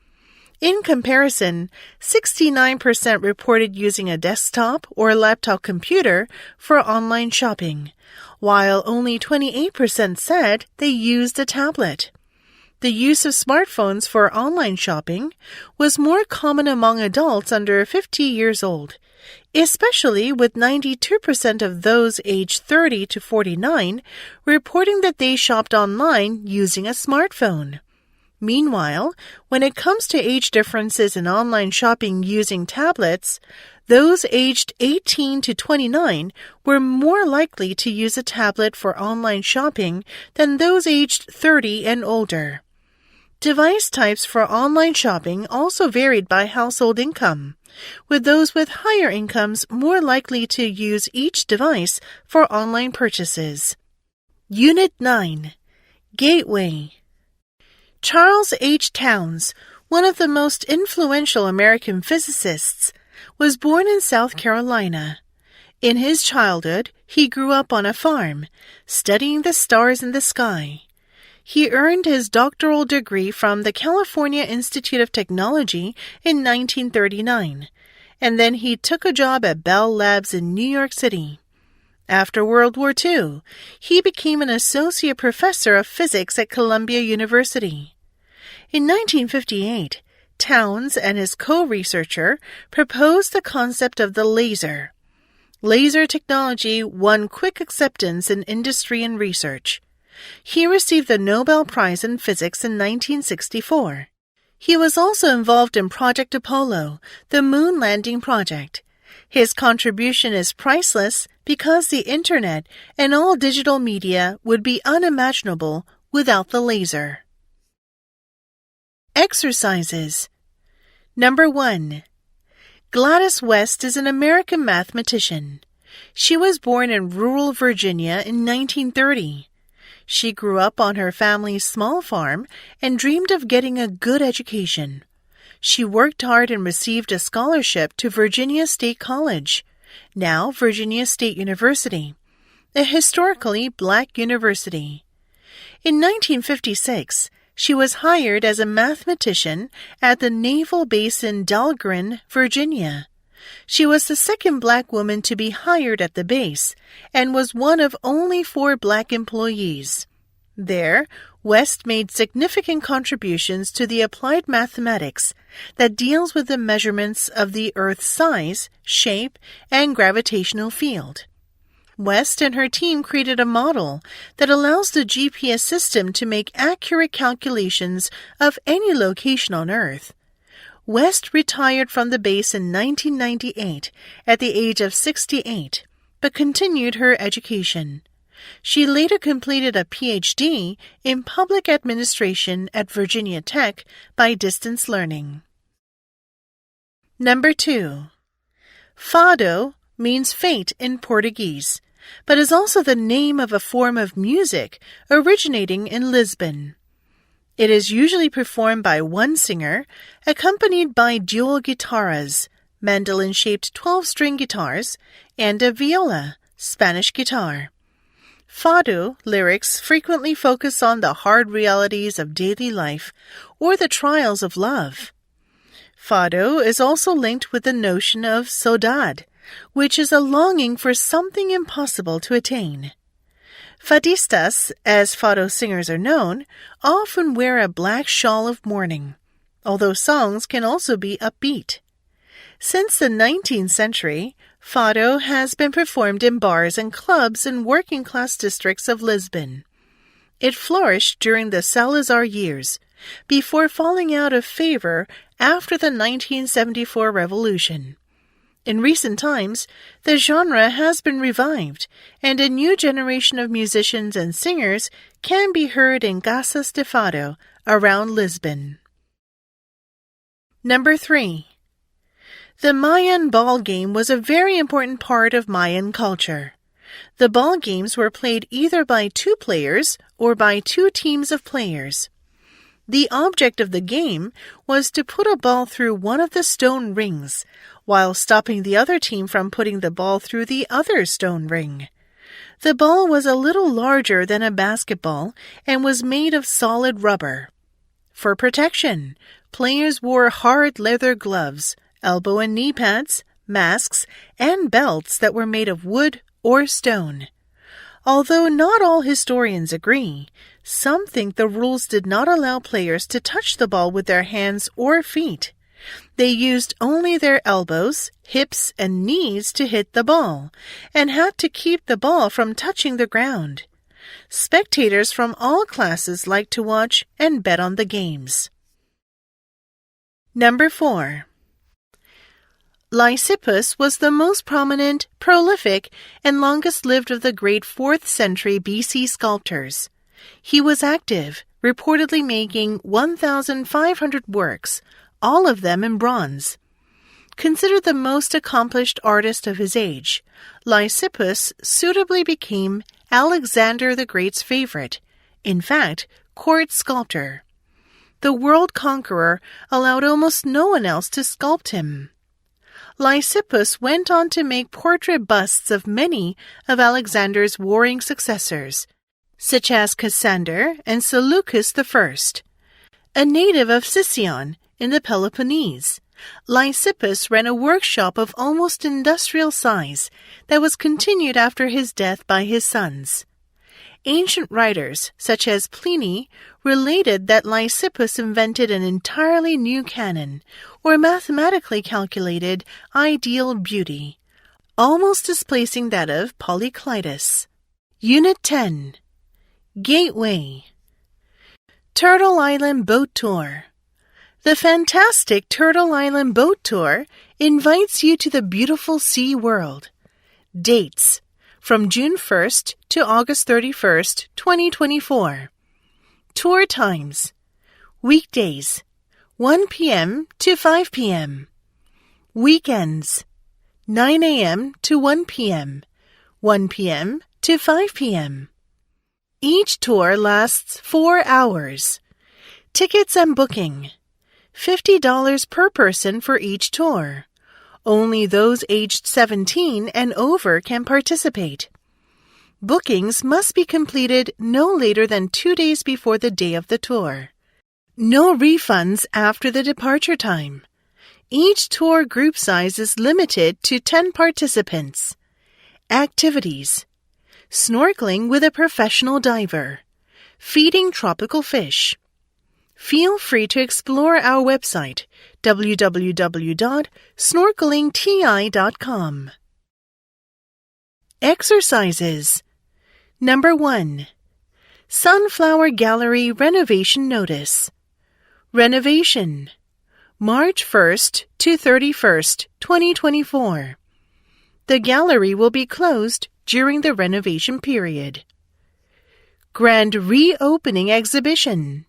In comparison, 69% reported using a desktop or laptop computer for online shopping, while only 28% said they used a tablet. The use of smartphones for online shopping was more common among adults under 50 years old, especially with 92% of those aged 30 to 49 reporting that they shopped online using a smartphone. Meanwhile, when it comes to age differences in online shopping using tablets, those aged 18 to 29 were more likely to use a tablet for online shopping than those aged 30 and older. Device types for online shopping also varied by household income, with those with higher incomes more likely to use each device for online purchases. Unit 9. Gateway. Charles H. Towns, one of the most influential American physicists, was born in South Carolina. In his childhood, he grew up on a farm, studying the stars in the sky. He earned his doctoral degree from the California Institute of Technology in 1939, and then he took a job at Bell Labs in New York City. After World War II, he became an associate professor of physics at Columbia University. In 1958, Towns and his co-researcher proposed the concept of the laser. Laser technology won quick acceptance in industry and research. He received the Nobel Prize in Physics in 1964. He was also involved in Project Apollo, the moon landing project. His contribution is priceless because the internet and all digital media would be unimaginable without the laser. Exercises. Number 1. Gladys West is an American mathematician. She was born in rural Virginia in 1930. She grew up on her family's small farm and dreamed of getting a good education. She worked hard and received a scholarship to Virginia State College, now Virginia State University, a historically black university. In 1956, she was hired as a mathematician at the naval base in Dahlgren, Virginia. She was the second black woman to be hired at the base and was one of only 4 black employees. There, West made significant contributions to the applied mathematics that deals with the measurements of the Earth's size, shape, and gravitational field. West and her team created a model that allows the GPS system to make accurate calculations of any location on Earth. West retired from the base in 1998 at the age of 68, but continued her education. She later completed a PhD in public administration at Virginia Tech by distance learning. Number 2. Fado means fate in Portuguese, but is also the name of a form of music originating in Lisbon. It is usually performed by one singer, accompanied by dual guitarras, mandolin-shaped 12-string guitars, and a viola, Spanish guitar. Fado lyrics frequently focus on the hard realities of daily life or the trials of love. Fado is also linked with the notion of saudade, which is a longing for something impossible to attain. Fadistas, as fado singers are known, often wear a black shawl of mourning, although songs can also be upbeat. Since the 19th century, fado has been performed in bars and clubs in working-class districts of Lisbon. It flourished during the Salazar years, before falling out of favor after the 1974 revolution. In recent times, the genre has been revived, and a new generation of musicians and singers can be heard in casas de fado around Lisbon. Number 3. The Mayan ball game was a very important part of Mayan culture. The ball games were played either by 2 players or by 2 teams of players. The object of the game was to put a ball through one of the stone rings, while stopping the other team from putting the ball through the other stone ring. The ball was a little larger than a basketball and was made of solid rubber. For protection, players wore hard leather gloves, elbow and knee pads, masks, and belts that were made of wood or stone. Although not all historians agree, some think the rules did not allow players to touch the ball with their hands or feet. They used only their elbows, hips, and knees to hit the ball, and had to keep the ball from touching the ground. Spectators from all classes liked to watch and bet on the games. Number 4. Lysippus was the most prominent, prolific, and longest-lived of the great 4th century BC sculptors. He was active, reportedly making 1,500 works, all of them in bronze. Considered the most accomplished artist of his age, Lysippus suitably became Alexander the Great's favorite, in fact, court sculptor. The world conqueror allowed almost no one else to sculpt him. Lysippus went on to make portrait busts of many of Alexander's warring successors, such as Cassander and Seleucus I. A native of Sicyon in the Peloponnese, Lysippus ran a workshop of almost industrial size that was continued after his death by his sons. Ancient writers, such as Pliny, related that Lysippus invented an entirely new canon, or mathematically calculated ideal beauty, almost displacing that of Polyclitus. Unit 10. Gateway. Turtle Island Boat Tour. The fantastic Turtle Island boat tour invites you to the beautiful sea world. Dates: from June 1st to August 31st, 2024. Tour times: weekdays, 1 p.m. to 5 p.m. Weekends, 9 a.m. to 1 p.m., 1 p.m. to 5 p.m. Each tour lasts 4 hours. Tickets and booking: $50 per person for each tour. Only those aged 17 and over can participate. Bookings must be completed no later than 2 days before the day of the tour. No refunds after the departure time. Each tour group size is limited to 10 participants. Activities: snorkeling with a professional diver, feeding tropical fish. Feel free to explore our website, www.snorkelingti.com. Exercises. Number 1. Sunflower Gallery Renovation Notice. Renovation: March 1st to 31st, 2024. The gallery will be closed during the renovation period. Grand Reopening Exhibition,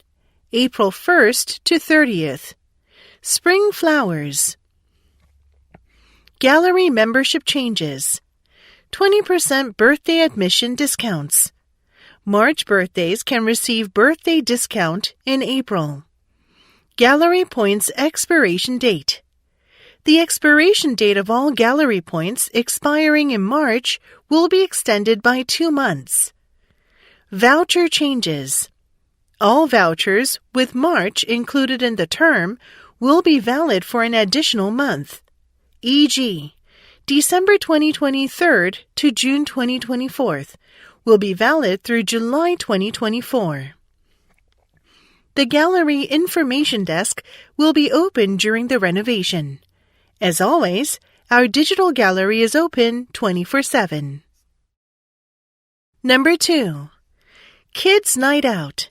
April 1st to 30th. Spring Flowers. Gallery membership changes. 20% birthday admission discounts. March birthdays can receive birthday discount in April. Gallery points expiration date. The expiration date of all gallery points expiring in March will be extended by 2 months. Voucher changes. All vouchers with March included in the term will be valid for an additional month, e.g., December 2023 to June 2024 will be valid through July 2024. The gallery information desk will be open during the renovation. As always, our digital gallery is open 24/7. Number 2. Kids Night Out.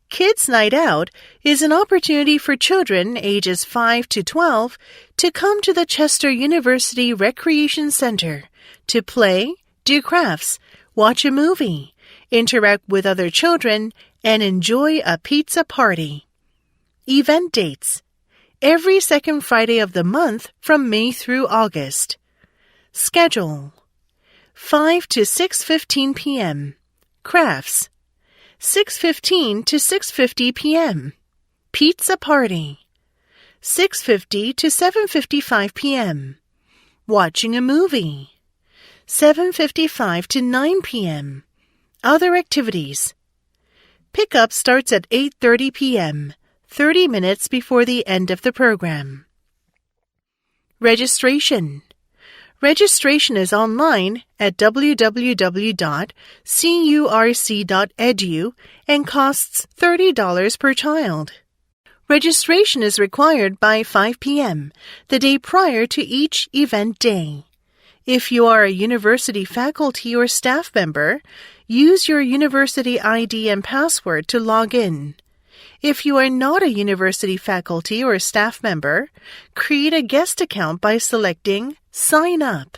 Kids Night Out is an opportunity for children ages 5 to 12 to come to the Chester University Recreation Center to play, do crafts, watch a movie, interact with other children, and enjoy a pizza party. Event dates: every second Friday of the month from May through August. Schedule: 5 to 6:15 p.m. Crafts: 6:15 to 6:50 p.m. Pizza party: 6:50 to 7:55 p.m. Watching a movie: 7:55 to 9 p.m. Other activities: pickup starts at 8:30 p.m., 30 minutes before the end of the program. Registration. Registration is online at www.curc.edu and costs $30 per child. Registration is required by 5 p.m., the day prior to each event day. If you are a university faculty or staff member, use your university ID and password to log in. If you are not a university faculty or staff member, create a guest account by selecting Sign Up.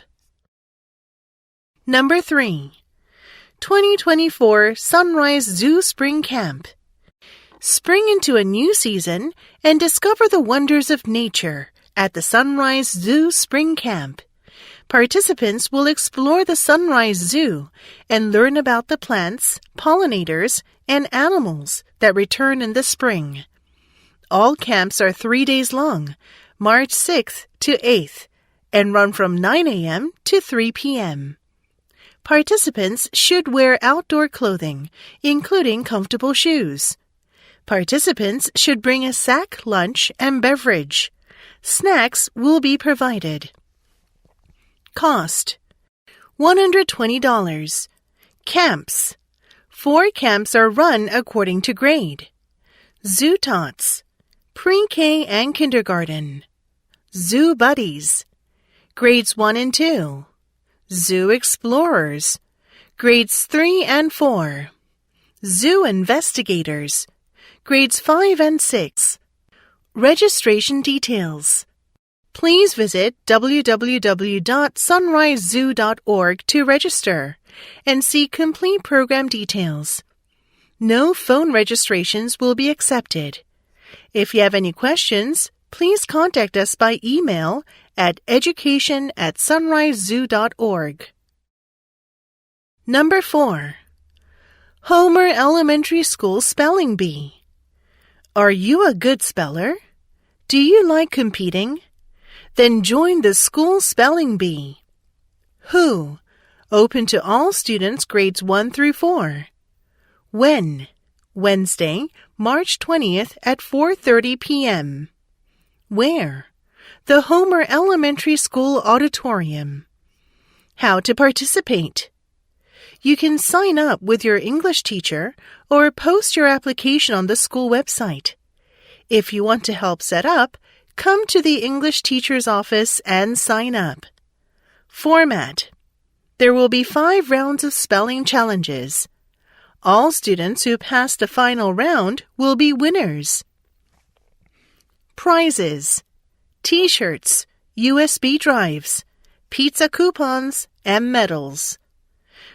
Number 3. 2024 Sunrise Zoo Spring Camp. Spring into a new season and discover the wonders of nature at the Sunrise Zoo Spring Camp. Participants will explore the Sunrise Zoo and learn about the plants, pollinators, and animals that return in the spring. All camps are 3 days long, March 6th to 8th, and run from 9 a.m. to 3 p.m. Participants should wear outdoor clothing, including comfortable shoes. Participants should bring a sack lunch and beverage. Snacks will be provided. Cost: $120. Camps: 4 camps are run according to grade. Zoo Tots, Pre-K and Kindergarten. Zoo Buddies, Grades 1 and 2. Zoo Explorers, Grades 3 and 4. Zoo Investigators, Grades 5 and 6. Registration details. Please visit www.sunrisezoo.org to register and see complete program details. No phone registrations will be accepted. If you have any questions, please contact us by email at education@sunrisezoo.org. Number 4. Homer Elementary School Spelling Bee. Are you a good speller? Do you like competing? Then join the school spelling bee. Who? Open to all students grades 1 through 4. When? Wednesday, March 20th at 4:30 p.m. Where? The Homer Elementary School Auditorium. How to participate? You can sign up with your English teacher or post your application on the school website. If you want to help set up, come to the English teacher's office and sign up. Format. There will be 5 rounds of spelling challenges. All students who pass the final round will be winners. Prizes. T-shirts, USB drives, pizza coupons, and medals.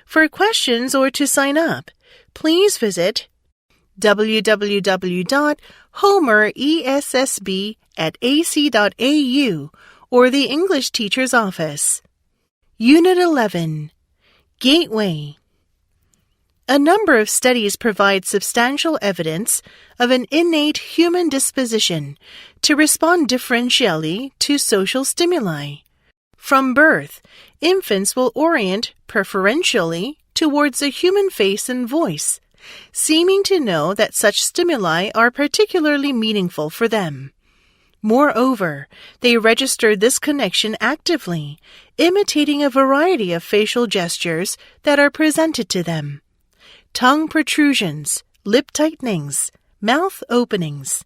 For questions or to sign up, please visit www.homeressb@ac.au or the English Teacher's Office. Unit 11. Gateway. A number of studies provide substantial evidence of an innate human disposition to respond differentially to social stimuli. From birth, infants will orient preferentially towards a human face and voice, seeming to know that such stimuli are particularly meaningful for them. Moreover, they register this connection actively, imitating a variety of facial gestures that are presented to them. Tongue protrusions, lip tightenings, mouth openings.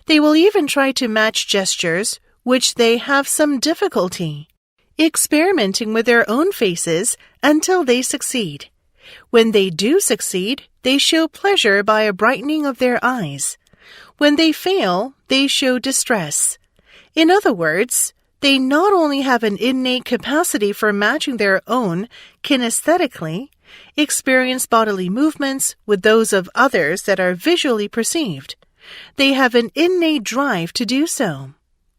They will even try to match gestures which they have some difficulty, experimenting with their own faces until they succeed. When they do succeed, they show pleasure by a brightening of their eyes. When they fail, they show distress. In other words, they not only have an innate capacity for matching their own kinesthetically, experience bodily movements with those of others that are visually perceived. They have an innate drive to do so.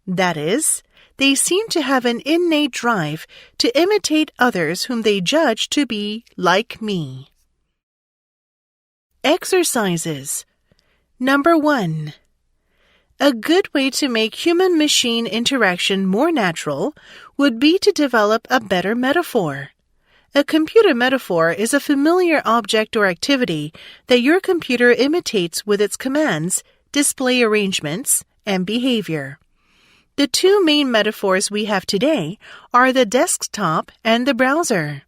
That is, they seem to have an innate drive to imitate others whom they judge to be like me. Exercises. Number 1. A good way to make human-machine interaction more natural would be to develop a better metaphor. A computer metaphor is a familiar object or activity that your computer imitates with its commands, display arrangements, and behavior. The 2 main metaphors we have today are the desktop and the browser.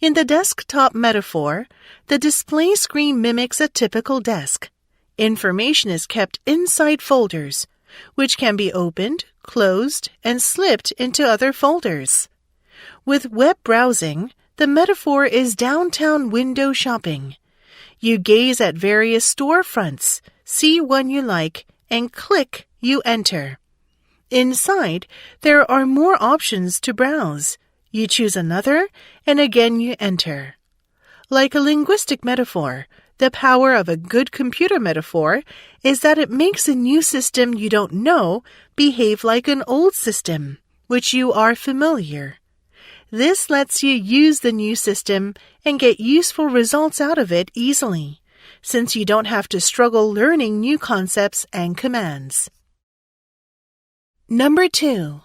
In the desktop metaphor, the display screen mimics a typical desk. Information is kept inside folders, which can be opened, closed, and slipped into other folders. With web browsing, the metaphor is downtown window shopping. You gaze at various storefronts, see one you like, and click, you enter. Inside, there are more options to browse. You choose another, and again you enter. Like a linguistic metaphor, the power of a good computer metaphor is that it makes a new system you don't know behave like an old system, which you are familiar. This lets you use the new system and get useful results out of it easily, since you don't have to struggle learning new concepts and commands. Number 2.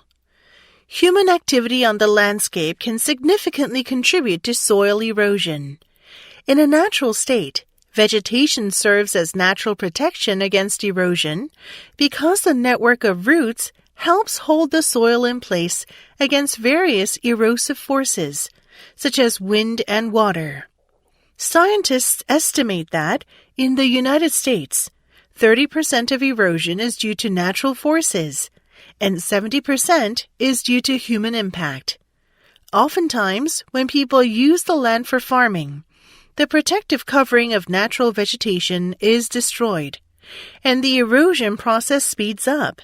Human activity on the landscape can significantly contribute to soil erosion. In a natural state, vegetation serves as natural protection against erosion because the network of roots helps hold the soil in place against various erosive forces, such as wind and water. Scientists estimate that, in the United States, 30% of erosion is due to natural forces, and 70% is due to human impact. Oftentimes, when people use the land for farming, the protective covering of natural vegetation is destroyed, and the erosion process speeds up.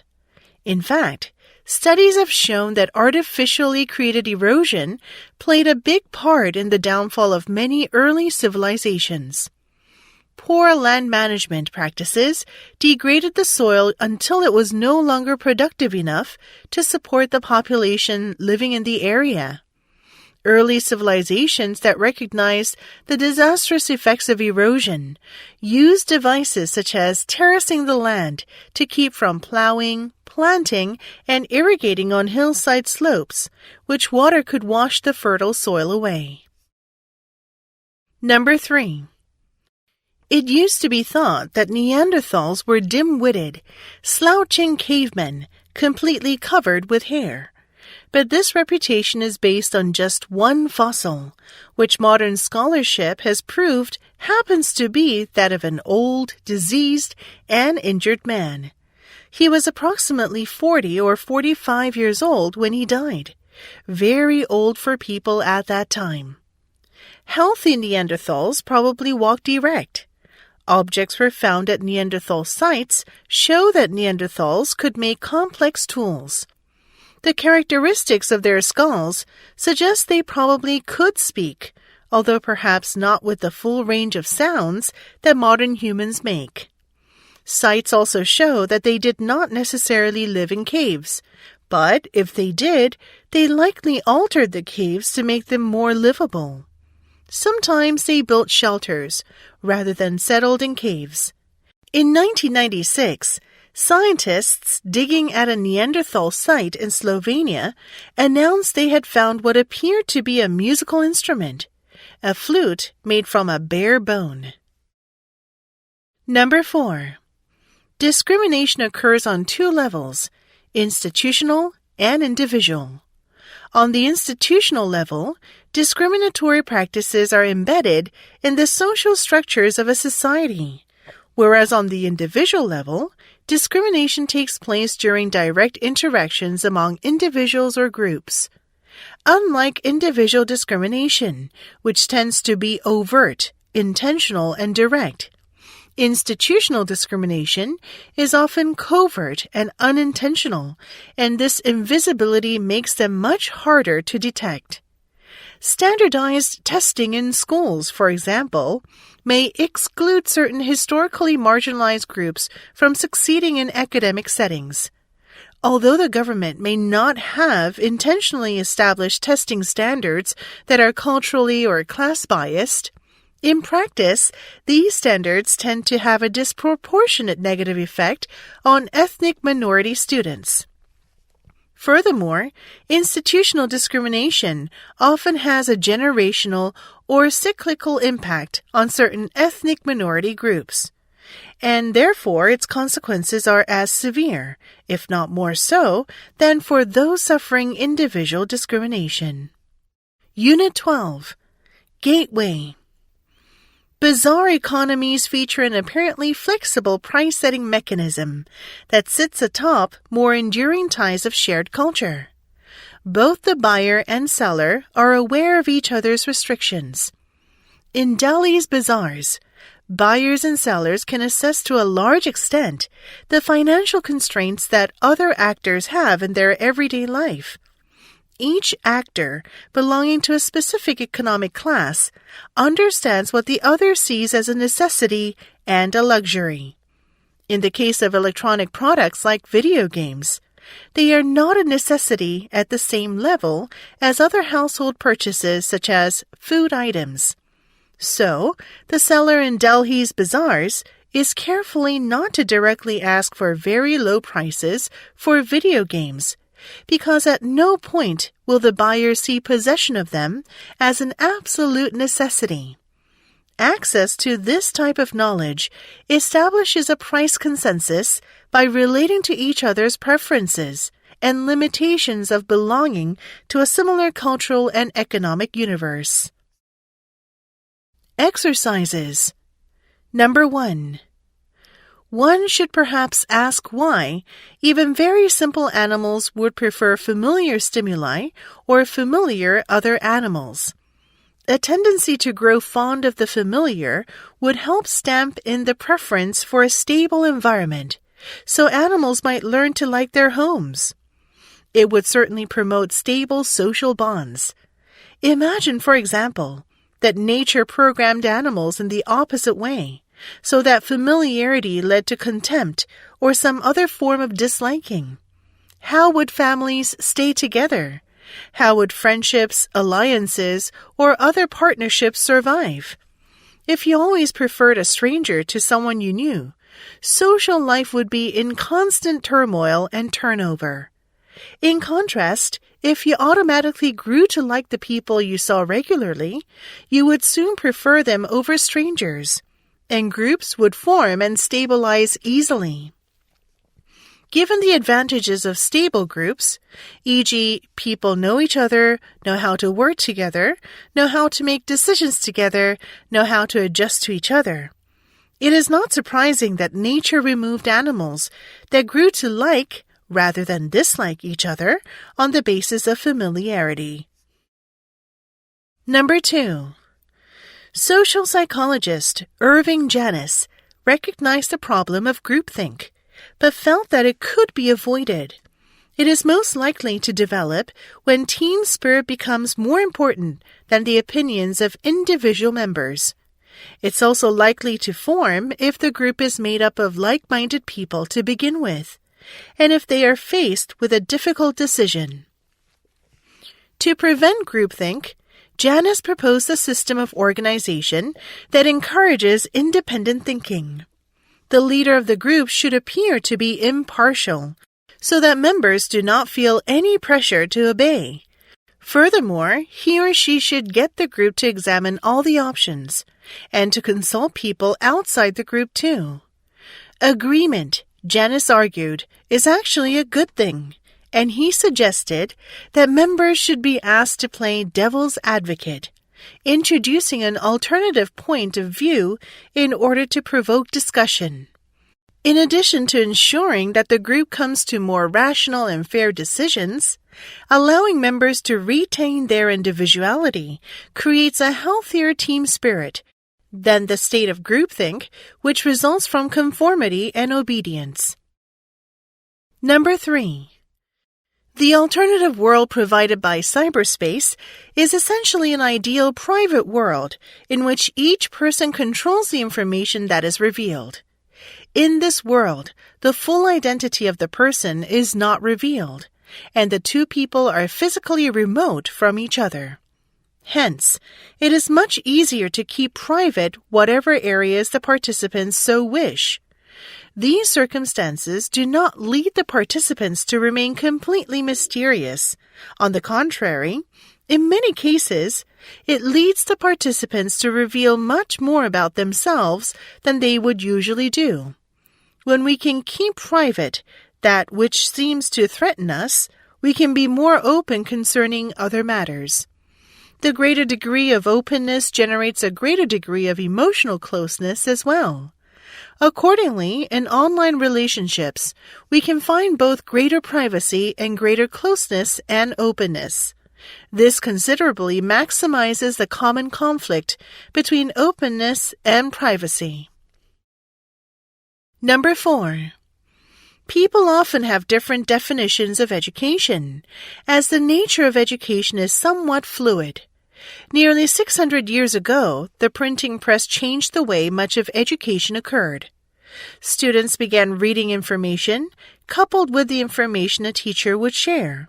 In fact, studies have shown that artificially created erosion played a big part in the downfall of many early civilizations. Poor land management practices degraded the soil until it was no longer productive enough to support the population living in the area. Early civilizations that recognized the disastrous effects of erosion used devices such as terracing the land to keep from plowing, planting, and irrigating on hillside slopes, which water could wash the fertile soil away. Number 3. It used to be thought that Neanderthals were dim-witted, slouching cavemen, completely covered with hair. But this reputation is based on just one fossil, which modern scholarship has proved happens to be that of an old, diseased, and injured man. He was approximately 40 or 45 years old when he died, very old for people at that time. Healthy Neanderthals probably walked erect. Objects were found at Neanderthal sites show that Neanderthals could make complex tools. The characteristics of their skulls suggest they probably could speak, although perhaps not with the full range of sounds that modern humans make. Sites also show that they did not necessarily live in caves, but if they did, they likely altered the caves to make them more livable. Sometimes they built shelters rather than settled in caves. In 1996, scientists digging at a Neanderthal site in Slovenia announced they had found what appeared to be a musical instrument, a flute made from a bare bone. Number 4. Discrimination occurs on two levels, institutional and individual. On the institutional level, discriminatory practices are embedded in the social structures of a society, whereas on the individual level, discrimination takes place during direct interactions among individuals or groups. Unlike individual discrimination, which tends to be overt, intentional, and direct, institutional discrimination is often covert and unintentional, and this invisibility makes them much harder to detect. Standardized testing in schools, for example, may exclude certain historically marginalized groups from succeeding in academic settings. Although the government may not have intentionally established testing standards that are culturally or class-biased, in practice, these standards tend to have a disproportionate negative effect on ethnic minority students. Furthermore, institutional discrimination often has a generational or cyclical impact on certain ethnic minority groups, and therefore its consequences are as severe, if not more so, than for those suffering individual discrimination. Unit 12. Gateway. Bizarre economies feature an apparently flexible price-setting mechanism that sits atop more enduring ties of shared culture. Both the buyer and seller are aware of each other's restrictions. In Delhi's bazaars, buyers and sellers can assess to a large extent the financial constraints that other actors have in their everyday life. Each actor, belonging to a specific economic class, understands what the other sees as a necessity and a luxury. In the case of electronic products like video games, they are not a necessity at the same level as other household purchases such as food items. So, the seller in Delhi's bazaars is carefully not to directly ask for very low prices for video games, because at no point will the buyer see possession of them as an absolute necessity. Access to this type of knowledge establishes a price consensus by relating to each other's preferences and limitations of belonging to a similar cultural and economic universe. Exercises. Number 1. One should perhaps ask why even very simple animals would prefer familiar stimuli or familiar other animals. a tendency to grow fond of the familiar would help stamp in the preference for a stable environment, so animals might learn to like their homes. It would certainly promote stable social bonds. Imagine, for example, that nature programmed animals in the opposite way, so that familiarity led to contempt or some other form of disliking. How would families stay together? How would friendships, alliances, or other partnerships survive? If you always preferred a stranger to someone you knew, social life would be in constant turmoil and turnover. In contrast, if you automatically grew to like the people you saw regularly, you would soon prefer them over strangers, and groups would form and stabilize easily. Given the advantages of stable groups, e.g., people know each other, know how to work together, know how to make decisions together, know how to adjust to each other, it is not surprising that nature removed animals that grew to like rather than dislike each other on the basis of familiarity. Number 2. Social psychologist Irving Janis recognized the problem of groupthink, but felt that it could be avoided. It is most likely to develop when team spirit becomes more important than the opinions of individual members. It's also likely to form if the group is made up of like-minded people to begin with, and if they are faced with a difficult decision. To prevent groupthink, Janis proposed a system of organization that encourages independent thinking. The leader of the group should appear to be impartial, so that members do not feel any pressure to obey. Furthermore, he or she should get the group to examine all the options, and to consult people outside the group too. Agreement, Janis argued, is actually a good thing, and he suggested that members should be asked to play devil's advocate, introducing an alternative point of view in order to provoke discussion. In addition to ensuring that the group comes to more rational and fair decisions, allowing members to retain their individuality creates a healthier team spirit than the state of groupthink, which results from conformity and obedience. Number 3. The alternative world provided by cyberspace is essentially an ideal private world in which each person controls the information that is revealed. In this world, the full identity of the person is not revealed, and the two people are physically remote from each other. Hence, it is much easier to keep private whatever areas the participants so wish. These circumstances do not lead the participants to remain completely mysterious. On the contrary, in many cases, it leads the participants to reveal much more about themselves than they would usually do. When we can keep private that which seems to threaten us, we can be more open concerning other matters. The greater degree of openness generates a greater degree of emotional closeness as well. Accordingly, in online relationships, we can find both greater privacy and greater closeness and openness. This considerably maximizes the common conflict between openness and privacy. Number 4. People often have different definitions of education, as the nature of education is somewhat fluid. Nearly 600 years ago, the printing press changed the way much of education occurred. Students began reading information, coupled with the information a teacher would share.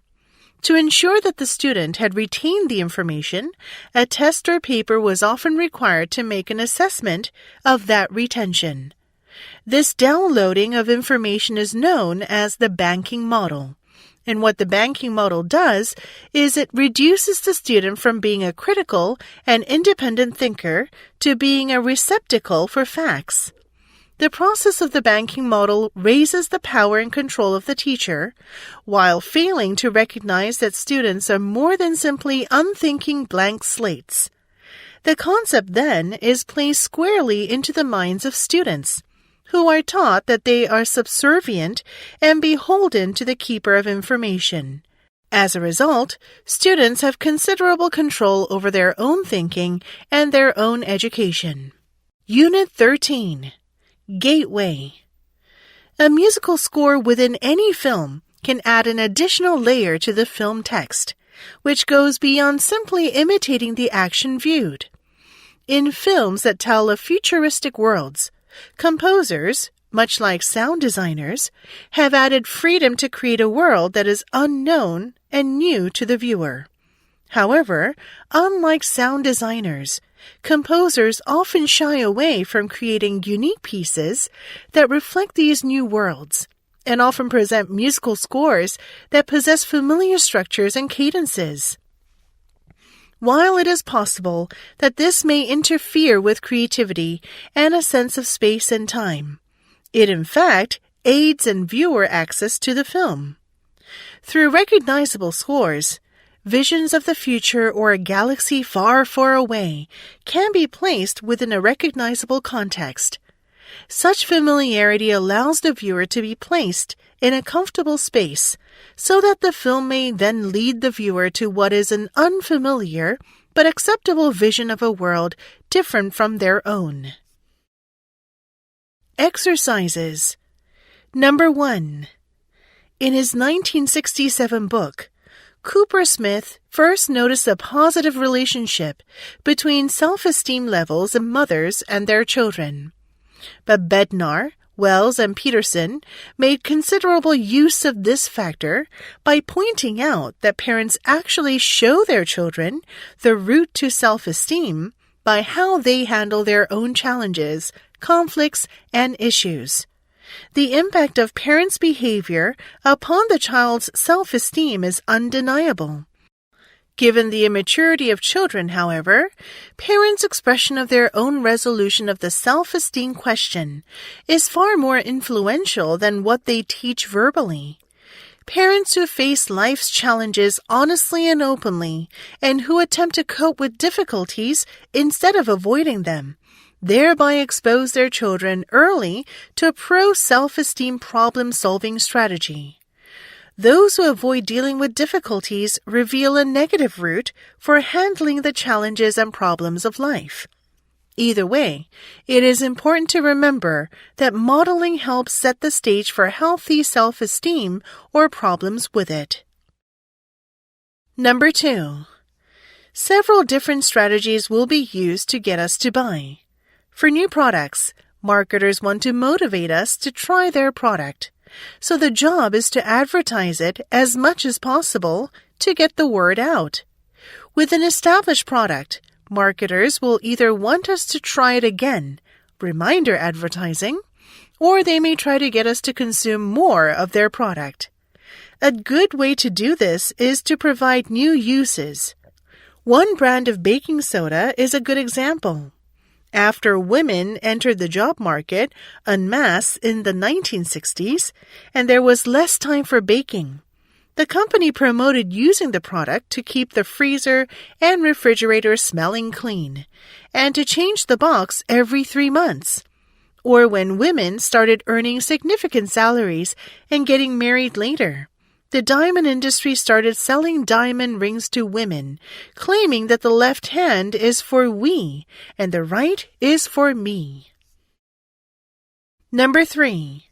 To ensure that the student had retained the information, a test or paper was often required to make an assessment of that retention. This downloading of information is known as the banking model. And what the banking model does is it reduces the student from being a critical and independent thinker to being a receptacle for facts. The process of the banking model raises the power and control of the teacher, while failing to recognize that students are more than simply unthinking blank slates. The concept then is placed squarely into the minds of students, who are taught that they are subservient and beholden to the keeper of information. As a result, students have considerable control over their own thinking and their own education. Unit 13. Gateway. A musical score within any film can add an additional layer to the film text, which goes beyond simply imitating the action viewed. In films that tell of futuristic worlds, composers, much like sound designers, have added freedom to create a world that is unknown and new to the viewer. However, unlike sound designers, composers often shy away from creating unique pieces that reflect these new worlds, and often present musical scores that possess familiar structures and cadences. While it is possible that this may interfere with creativity and a sense of space and time, it in fact aids in viewer access to the film. Through recognizable scores, visions of the future or a galaxy far, far away can be placed within a recognizable context. Such familiarity allows the viewer to be placed in a comfortable space so that the film may then lead the viewer to what is an unfamiliar but acceptable vision of a world different from their own. Exercises. Number 1. In his 1967 book, Cooper Smith first noticed a positive relationship between self-esteem levels in mothers and their children. But Bednar, Wells, and Peterson made considerable use of this factor by pointing out that parents actually show their children the route to self-esteem by how they handle their own challenges, conflicts, and issues. The impact of parents' behavior upon the child's self-esteem is undeniable. Given the immaturity of children, however, parents' expression of their own resolution of the self-esteem question is far more influential than what they teach verbally. Parents who face life's challenges honestly and openly, and who attempt to cope with difficulties instead of avoiding them, thereby expose their children early to a pro-self-esteem problem-solving strategy. Those who avoid dealing with difficulties reveal a negative route for handling the challenges and problems of life. Either way, it is important to remember that modeling helps set the stage for healthy self-esteem or problems with it. Number 2. Several different strategies will be used to get us to buy. For new products, marketers want to motivate us to try their product. So the job is to advertise it as much as possible to get the word out. With an established product, marketers will either want us to try it again, reminder advertising, or they may try to get us to consume more of their product. A good way to do this is to provide new uses. One brand of baking soda is a good example. After women entered the job market en masse in the 1960s, and there was less time for baking, the company promoted using the product to keep the freezer and refrigerator smelling clean, and to change the box every 3 months. Or when women started earning significant salaries and getting married later, the diamond industry started selling diamond rings to women, claiming that the left hand is for we and the right is for me. Number 3.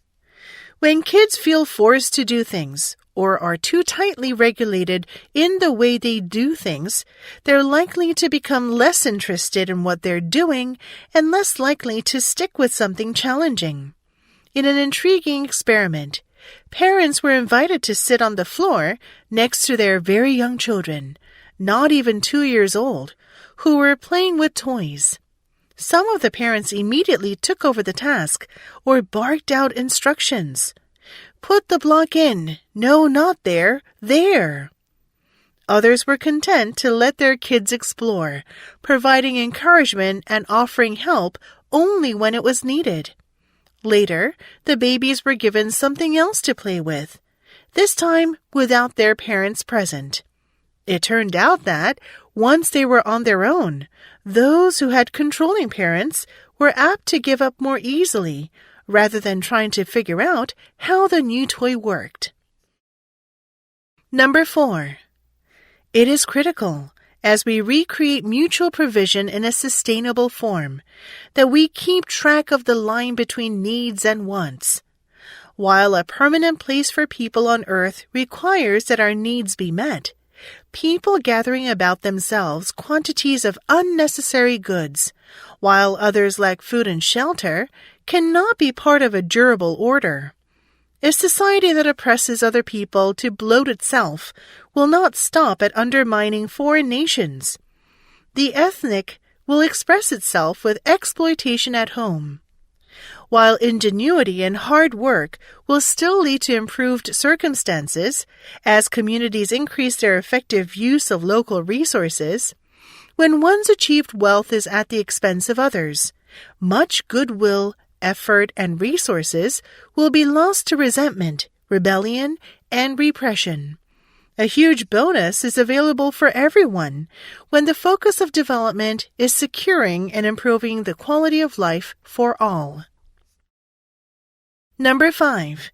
When kids feel forced to do things or are too tightly regulated in the way they do things, they're likely to become less interested in what they're doing and less likely to stick with something challenging. In an intriguing experiment, parents were invited to sit on the floor next to their very young children, not even 2 years old, who were playing with toys. Some of the parents immediately took over the task or barked out instructions. Put the block in. No, not there. There. Others were content to let their kids explore, providing encouragement and offering help only when it was needed. Later, the babies were given something else to play with, this time without their parents present. It turned out that, once they were on their own, those who had controlling parents were apt to give up more easily, rather than trying to figure out how the new toy worked. Number 4. It is critical, as we recreate mutual provision in a sustainable form, that we keep track of the line between needs and wants. While a permanent place for people on earth requires that our needs be met, people gathering about themselves quantities of unnecessary goods, while others lack food and shelter, cannot be part of a durable order. A society that oppresses other people to bloat itself will not stop at undermining foreign nations. The ethnic will express itself with exploitation at home. While ingenuity and hard work will still lead to improved circumstances as communities increase their effective use of local resources, when one's achieved wealth is at the expense of others, much goodwill, effort, and resources will be lost to resentment, rebellion, and repression. A huge bonus is available for everyone when the focus of development is securing and improving the quality of life for all. Number 5.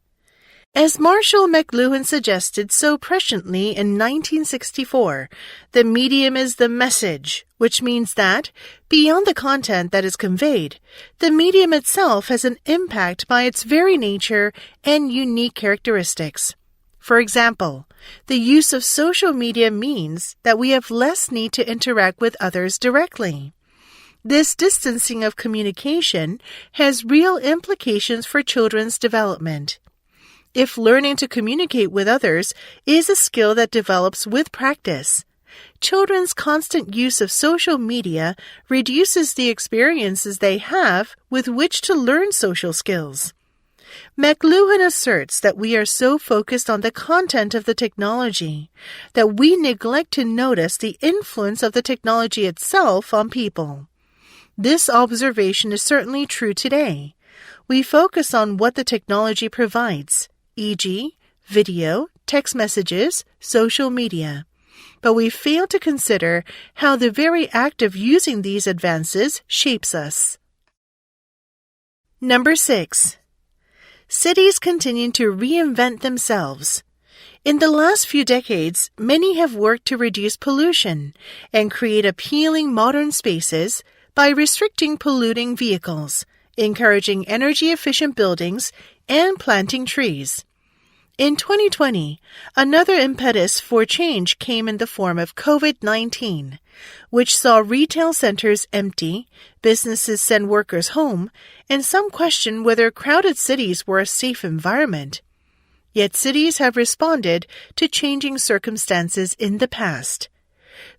As Marshall McLuhan suggested so presciently in 1964, the medium is the message, which means that, beyond the content that is conveyed, the medium itself has an impact by its very nature and unique characteristics. For example, the use of social media means that we have less need to interact with others directly. This distancing of communication has real implications for children's development. If learning to communicate with others is a skill that develops with practice, children's constant use of social media reduces the experiences they have with which to learn social skills. McLuhan asserts that we are so focused on the content of the technology that we neglect to notice the influence of the technology itself on people. This observation is certainly true today. We focus on what the technology provides, e.g., video, text messages, social media. But we fail to consider how the very act of using these advances shapes us. Number 6. Cities continue to reinvent themselves. In the last few decades, many have worked to reduce pollution and create appealing modern spaces by restricting polluting vehicles, encouraging energy-efficient buildings, and planting trees. In 2020, another impetus for change came in the form of COVID-19, which saw retail centers empty, businesses send workers home, and some question whether crowded cities were a safe environment. Yet cities have responded to changing circumstances in the past.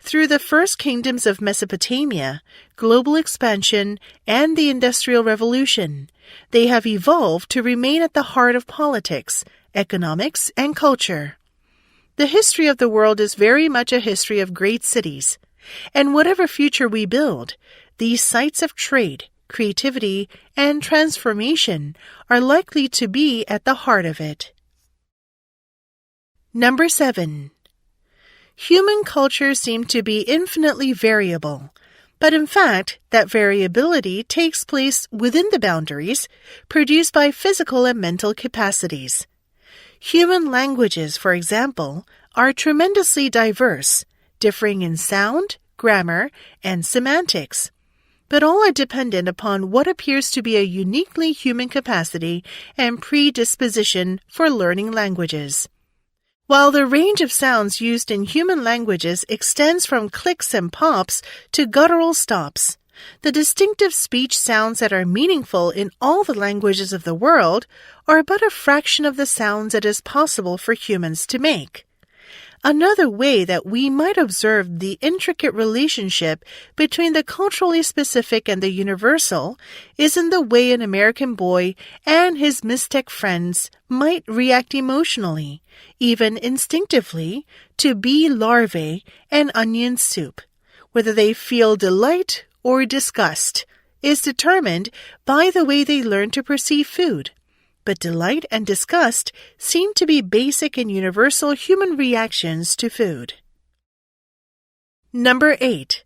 Through the first kingdoms of Mesopotamia, global expansion, and the Industrial Revolution, they have evolved to remain at the heart of politics, economics, and culture. The history of the world is very much a history of great cities, and whatever future we build, these sites of trade, creativity, and transformation are likely to be at the heart of it. Number 7. Human cultures seem to be infinitely variable, but in fact, that variability takes place within the boundaries produced by physical and mental capacities. Human languages, for example, are tremendously diverse, differing in sound, grammar, and semantics, but all are dependent upon what appears to be a uniquely human capacity and predisposition for learning languages. While the range of sounds used in human languages extends from clicks and pops to guttural stops, the distinctive speech sounds that are meaningful in all the languages of the world are but a fraction of the sounds it is possible for humans to make. Another way that we might observe the intricate relationship between the culturally specific and the universal is in the way an American boy and his Mixtec friends might react emotionally, even instinctively, to bee larvae and onion soup. Whether they feel delight or disgust is determined by the way they learn to perceive food. But delight and disgust seem to be basic and universal human reactions to food. Number 8.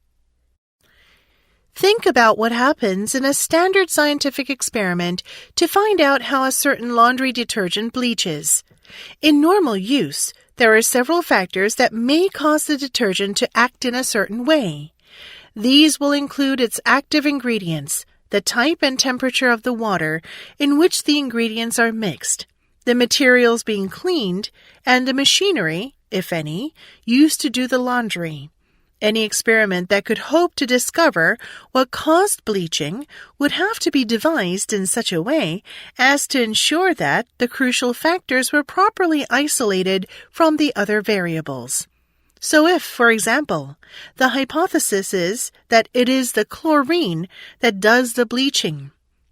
Think about what happens in a standard scientific experiment to find out how a certain laundry detergent bleaches. In normal use, There are several factors that may cause the detergent to act in a certain way. These will include its active ingredients, the type and temperature of the water in which the ingredients are mixed, the materials being cleaned, and the machinery, if any, used to do the laundry. Any experiment that could hope to discover what caused bleaching would have to be devised in such a way as to ensure that the crucial factors were properly isolated from the other variables. So if, for example, the hypothesis is that it is the chlorine that does the bleaching,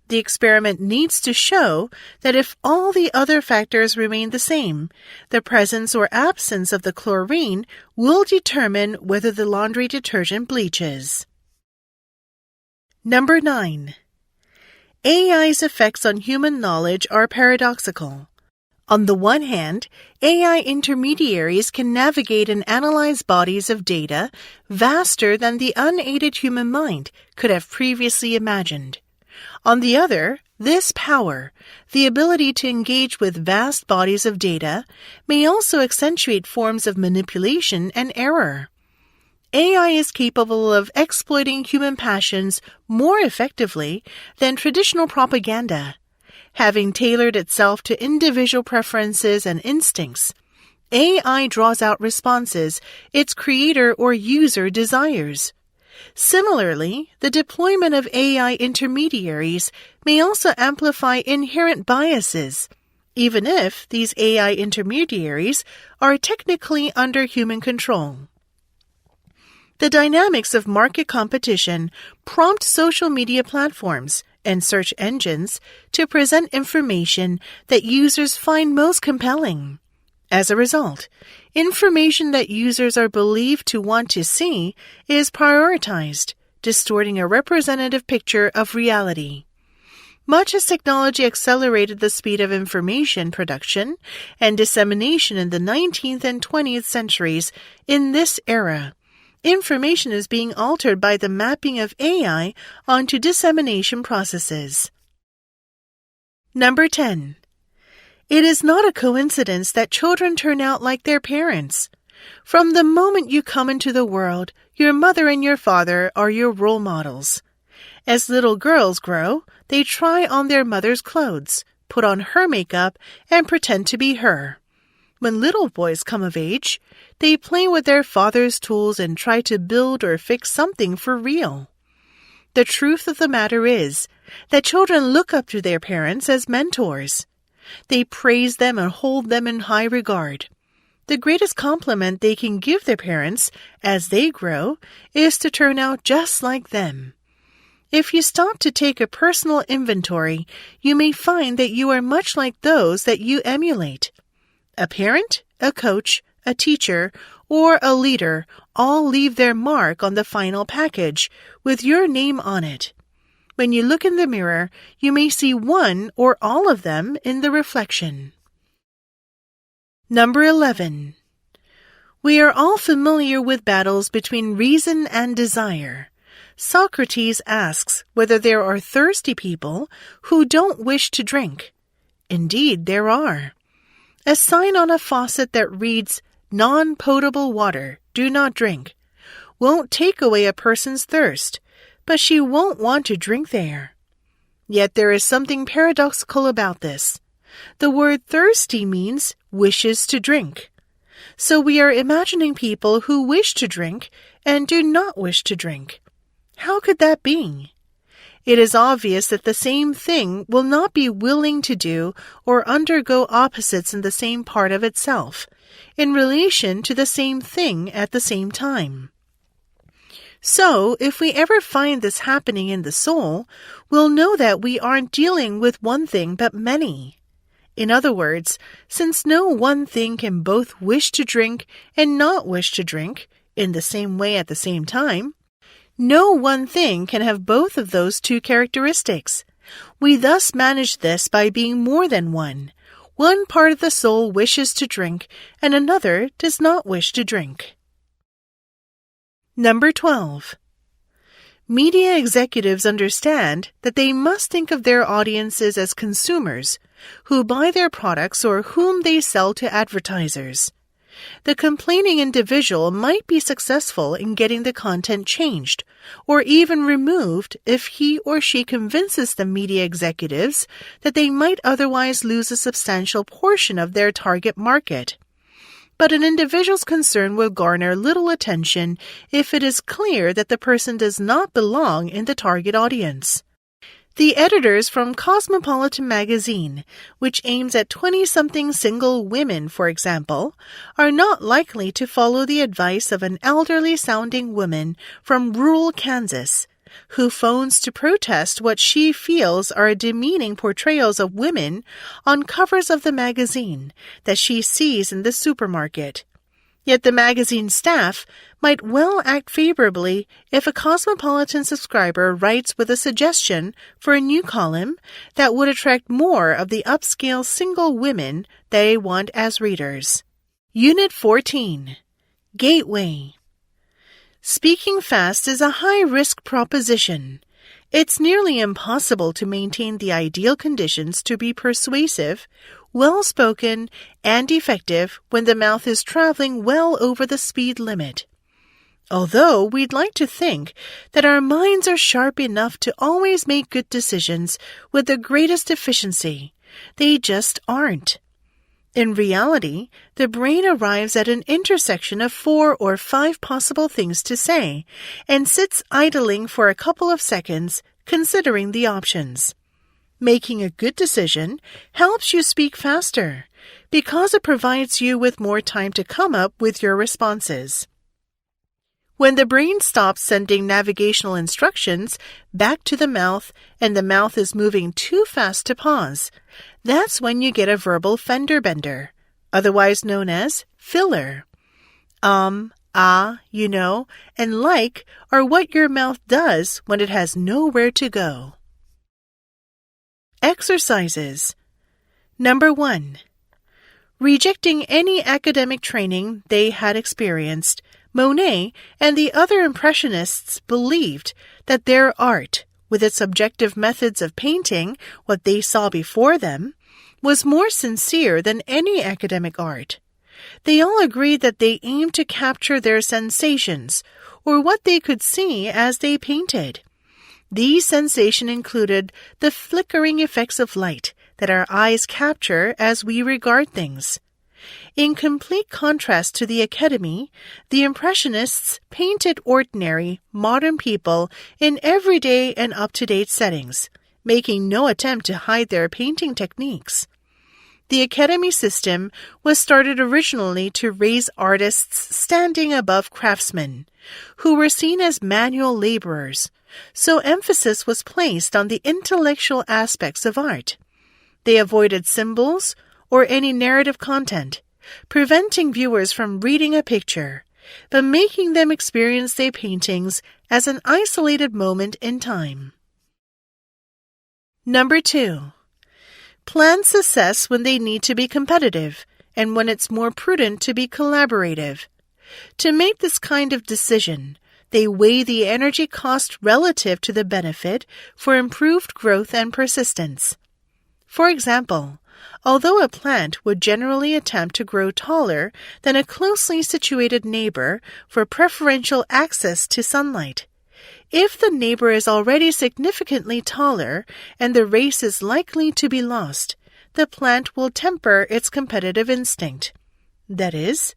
the experiment needs to show that if all the other factors remain the same, the presence or absence of the chlorine will determine whether the laundry detergent bleaches. Number 9. AI's effects on human knowledge are paradoxical. On the one hand, AI intermediaries can navigate and analyze bodies of data vaster than the unaided human mind could have previously imagined. On the other, this power, the ability to engage with vast bodies of data, may also accentuate forms of manipulation and error. AI is capable of exploiting human passions more effectively than traditional propaganda. Having tailored itself to individual preferences and instincts, AI draws out responses its creator or user desires. Similarly, the deployment of AI intermediaries may also amplify inherent biases, even if these AI intermediaries are technically under human control. The dynamics of market competition prompt social media platforms and search engines to present information that users find most compelling. As a result, information that users are believed to want to see is prioritized, distorting a representative picture of reality. Much as technology accelerated the speed of information production and dissemination in the 19th and 20th centuries, in this era, information is being altered by the mapping of AI onto dissemination processes. Number 10. It is not a coincidence that children turn out like their parents. From the moment you come into the world, your mother and your father are your role models. As little girls grow, they try on their mother's clothes, put on her makeup, and pretend to be her. When little boys come of age, they play with their father's tools and try to build or fix something for real. The truth of the matter is that children look up to their parents as mentors. They praise them and hold them in high regard. The greatest compliment they can give their parents as they grow is to turn out just like them. If you stop to take a personal inventory, you may find that you are much like those that you emulate. A parent, a coach, a teacher, or a leader all leave their mark on the final package with your name on it. When you look in the mirror, you may see one or all of them in the reflection. Number 11. We are all familiar with battles between reason and desire. Socrates asks whether there are thirsty people who don't wish to drink. Indeed, there are. A sign on a faucet that reads, "Non-potable water, do not drink," won't take away a person's thirst, but she won't want to drink there. Yet there is something paradoxical about this. The word thirsty means wishes to drink. So we are imagining people who wish to drink and do not wish to drink. How could that be? It is obvious that the same thing will not be willing to do or undergo opposites in the same part of itself, in relation to the same thing at the same time. So, if we ever find this happening in the soul, we'll know that we aren't dealing with one thing but many. In other words, since no one thing can both wish to drink and not wish to drink in the same way at the same time, no one thing can have both of those two characteristics. We thus manage this by being more than one. One part of the soul wishes to drink and another does not wish to drink. Number 12. Media executives understand that they must think of their audiences as consumers who buy their products or whom they sell to advertisers. The complaining individual might be successful in getting the content changed, or even removed if he or she convinces the media executives that they might otherwise lose a substantial portion of their target market. But an individual's concern will garner little attention if it is clear that the person does not belong in the target audience. The editors from Cosmopolitan magazine, which aims at 20-something single women, for example, are not likely to follow the advice of an elderly-sounding woman from rural Kansas, who phones to protest what she feels are demeaning portrayals of women on covers of the magazine that she sees in the supermarket. Yet the magazine staff might well act favorably if a Cosmopolitan subscriber writes with a suggestion for a new column that would attract more of the upscale single women they want as readers. Unit 14. Gateway. Speaking fast is a high-risk proposition. It's nearly impossible to maintain the ideal conditions to be persuasive, well-spoken, and effective when the mouth is traveling well over the speed limit. Although we'd like to think that our minds are sharp enough to always make good decisions with the greatest efficiency, they just aren't. In reality, the brain arrives at an intersection of 4 or 5 possible things to say and sits idling for a couple of seconds, considering the options. Making a good decision helps you speak faster because it provides you with more time to come up with your responses. When the brain stops sending navigational instructions back to the mouth and the mouth is moving too fast to pause, that's when you get a verbal fender bender, otherwise known as filler. You know, and like are what your mouth does when it has nowhere to go. Exercises. Number 1. Rejecting any academic training they had experienced, Monet and the other Impressionists believed that their art, with its objective methods of painting what they saw before them, was more sincere than any academic art. They all agreed that they aimed to capture their sensations, or what they could see as they painted. These sensations included the flickering effects of light that our eyes capture as we regard things. In complete contrast to the Academy, the Impressionists painted ordinary, modern people in everyday and up-to-date settings, making no attempt to hide their painting techniques. The Academy system was started originally to raise artists standing above craftsmen, who were seen as manual laborers, so emphasis was placed on the intellectual aspects of art. They avoided symbols or any narrative content, preventing viewers from reading a picture, but making them experience their paintings as an isolated moment in time. Number 2. Plan success when they need to be competitive and when it's more prudent to be collaborative. To make this kind of decision, they weigh the energy cost relative to the benefit for improved growth and persistence. For example, although a plant would generally attempt to grow taller than a closely situated neighbor for preferential access to sunlight, if the neighbor is already significantly taller and the race is likely to be lost, the plant will temper its competitive instinct. That is,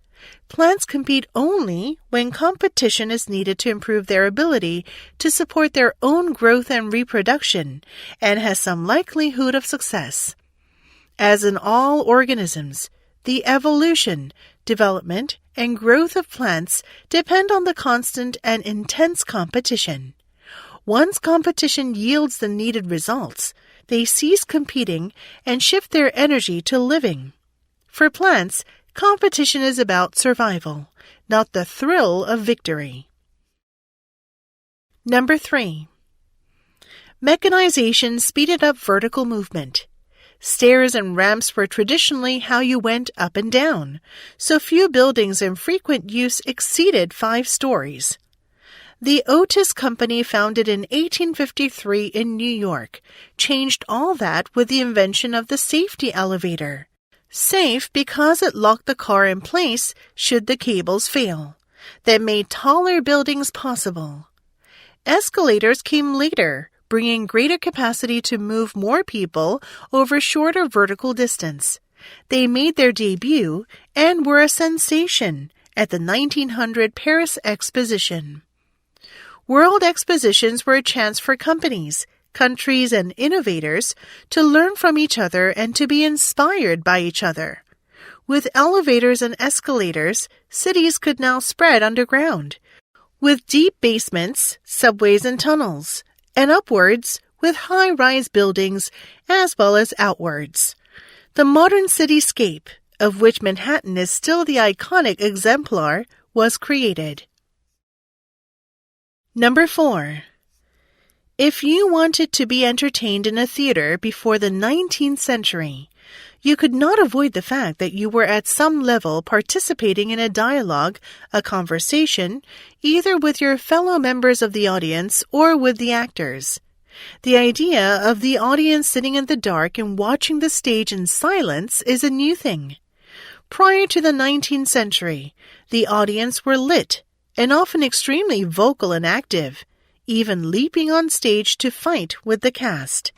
plants compete only when competition is needed to improve their ability to support their own growth and reproduction and has some likelihood of success. As in all organisms, the evolution, development, and growth of plants depend on the constant and intense competition. Once competition yields the needed results, they cease competing and shift their energy to living. For plants, competition is about survival, not the thrill of victory. Number 3. Mechanization speeded up vertical movement. Stairs and ramps were traditionally how you went up and down, so few buildings in frequent use exceeded 5 stories. The Otis Company, founded in 1853 in New York, changed all that with the invention of the safety elevator. Safe because it locked the car in place should the cables fail, that made taller buildings possible. Escalators came later, bringing greater capacity to move more people over shorter vertical distance. They made their debut and were a sensation at the 1900 Paris Exposition. World expositions were a chance for companies, countries, and innovators to learn from each other and to be inspired by each other. With elevators and escalators, cities could now spread underground, with deep basements, subways, and tunnels, and upwards with high-rise buildings as well as outwards. The modern cityscape, of which Manhattan is still the iconic exemplar, was created. Number 4. If you wanted to be entertained in a theater before the 19th century, you could not avoid the fact that you were at some level participating in a dialogue, a conversation, either with your fellow members of the audience or with the actors. The idea of the audience sitting in the dark and watching the stage in silence is a new thing. Prior to the 19th century, the audience were lit and often extremely vocal and active, even leaping on stage to fight with the cast.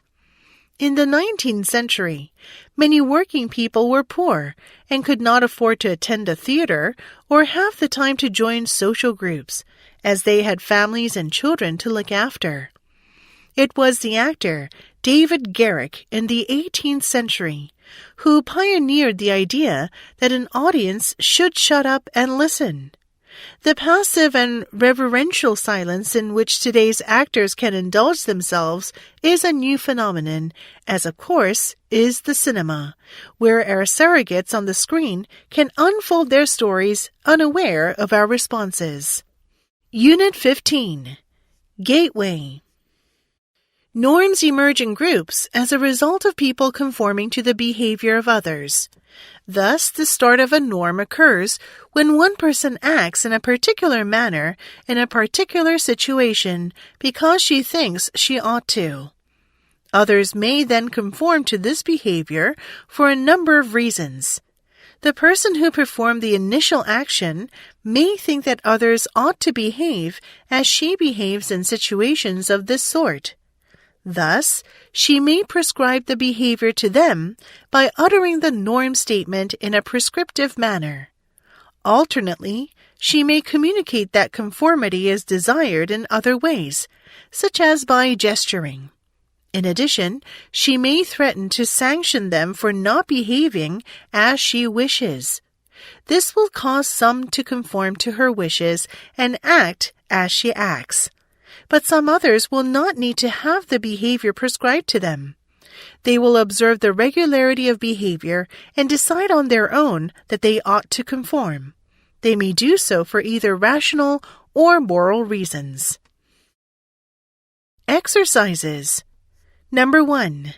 In the 19th century, many working people were poor and could not afford to attend a theater or have the time to join social groups, as they had families and children to look after. It was the actor David Garrick in the 18th century who pioneered the idea that an audience should shut up and listen. The passive and reverential silence in which today's actors can indulge themselves is a new phenomenon, as of course is the cinema, where our surrogates on the screen can unfold their stories unaware of our responses. Unit 15. Gateway. Norms emerge in groups as a result of people conforming to the behavior of others. Thus, the start of a norm occurs when one person acts in a particular manner in a particular situation because she thinks she ought to. Others may then conform to this behavior for a number of reasons. The person who performed the initial action may think that others ought to behave as she behaves in situations of this sort. Thus, she may prescribe the behavior to them by uttering the norm statement in a prescriptive manner. Alternately, she may communicate that conformity is desired in other ways, such as by gesturing. In addition, she may threaten to sanction them for not behaving as she wishes. This will cause some to conform to her wishes and act as she acts. But some others will not need to have the behavior prescribed to them. They will observe the regularity of behavior and decide on their own that they ought to conform. They may do so for either rational or moral reasons. Exercises. Number 1.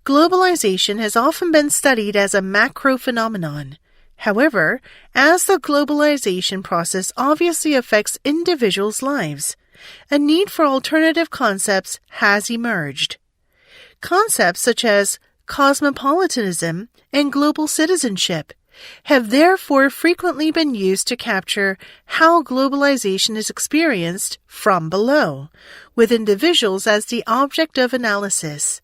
Globalization has often been studied as a macro phenomenon. However, as the globalization process obviously affects individuals' lives, a need for alternative concepts has emerged. Concepts such as cosmopolitanism and global citizenship have therefore frequently been used to capture how globalization is experienced from below, with individuals as the object of analysis.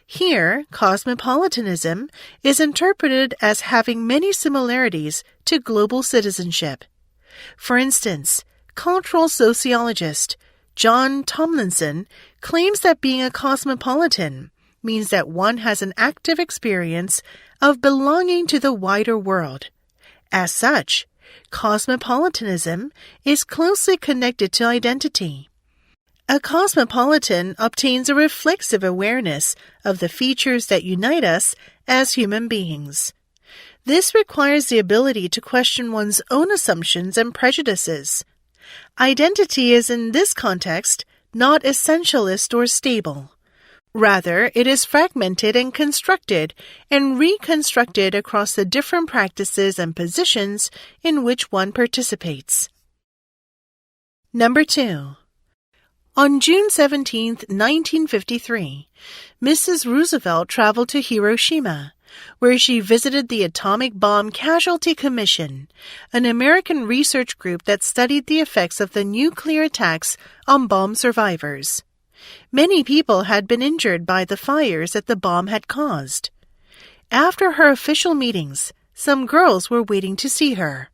Here, cosmopolitanism is interpreted as having many similarities to global citizenship. For instance, cultural sociologist John Tomlinson claims that being a cosmopolitan means that one has an active experience of belonging to the wider world. As such, cosmopolitanism is closely connected to identity. A cosmopolitan obtains a reflexive awareness of the features that unite us as human beings. This requires the ability to question one's own assumptions and prejudices. Identity is in this context not essentialist or stable. Rather, it is fragmented and constructed and reconstructed across the different practices and positions in which one participates. Number 2. On June 17, 1953, Mrs. Roosevelt traveled to Hiroshima, where she visited the Atomic Bomb Casualty Commission, an American research group that studied the effects of the nuclear attacks on bomb survivors. Many people had been injured by the fires that the bomb had caused. After her official meetings, some girls were waiting to see her.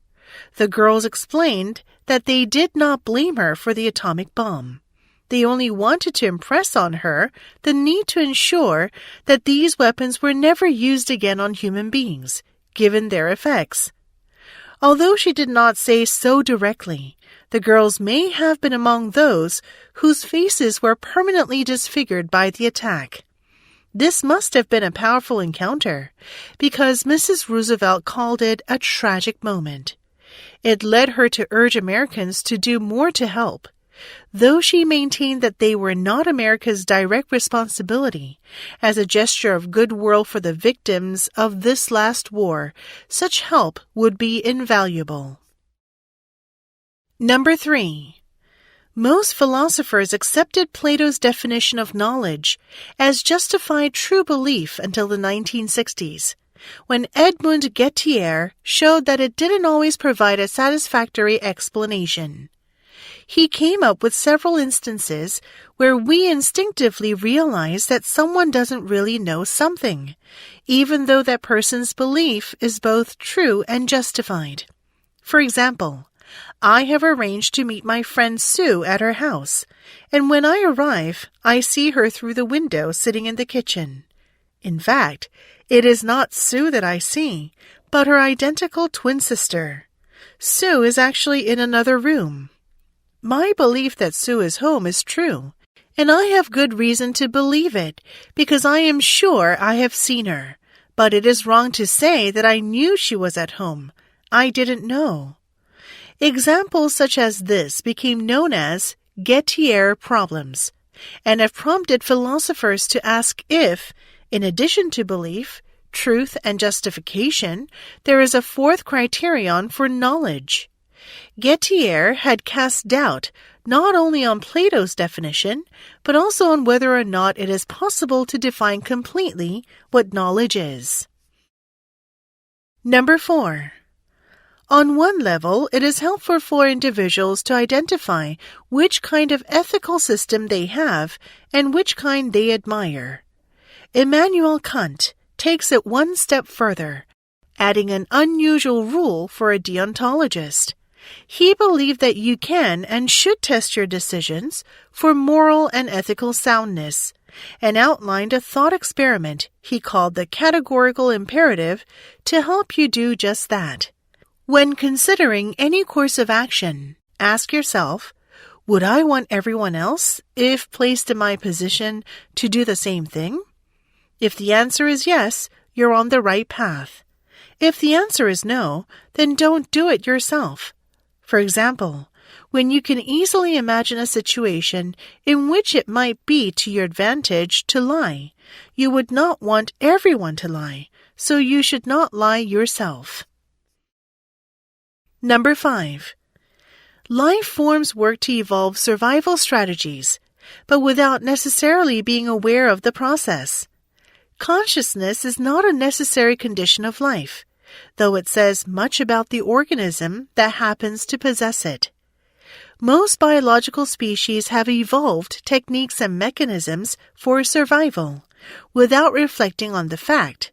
The girls explained that they did not blame her for the atomic bomb. They only wanted to impress on her the need to ensure that these weapons were never used again on human beings, given their effects. Although she did not say so directly, the girls may have been among those whose faces were permanently disfigured by the attack. This must have been a powerful encounter, because Mrs. Roosevelt called it a tragic moment. It led her to urge Americans to do more to help. Though she maintained that they were not America's direct responsibility, as a gesture of goodwill for the victims of this last war, such help would be invaluable. Number 3. Most philosophers accepted Plato's definition of knowledge as justified true belief until the 1960s, when Edmund Gettier showed that it didn't always provide a satisfactory explanation. He came up with several instances where we instinctively realize that someone doesn't really know something, even though that person's belief is both true and justified. For example, I have arranged to meet my friend Sue at her house, and when I arrive, I see her through the window sitting in the kitchen. In fact, it is not Sue that I see, but her identical twin sister. Sue is actually in another room. My belief that Sue is home is true, and I have good reason to believe it because I am sure I have seen her. But it is wrong to say that I knew she was at home. I didn't know. Examples such as this became known as Gettier problems, and have prompted philosophers to ask if, in addition to belief, truth, and justification, there is a fourth criterion for knowledge. Gettier had cast doubt not only on Plato's definition, but also on whether or not it is possible to define completely what knowledge is. Number 4. On one level, it is helpful for individuals to identify which kind of ethical system they have and which kind they admire. Immanuel Kant takes it one step further, adding an unusual rule for a deontologist. He believed that you can and should test your decisions for moral and ethical soundness, and outlined a thought experiment he called the categorical imperative to help you do just that. When considering any course of action, ask yourself, would I want everyone else, if placed in my position, to do the same thing? If the answer is yes, you're on the right path. If the answer is no, then don't do it yourself. For example, when you can easily imagine a situation in which it might be to your advantage to lie, you would not want everyone to lie, so you should not lie yourself. Number 5. Life forms work to evolve survival strategies, but without necessarily being aware of the process. Consciousness is not a necessary condition of life, though it says much about the organism that happens to possess it. Most biological species have evolved techniques and mechanisms for survival without reflecting on the fact,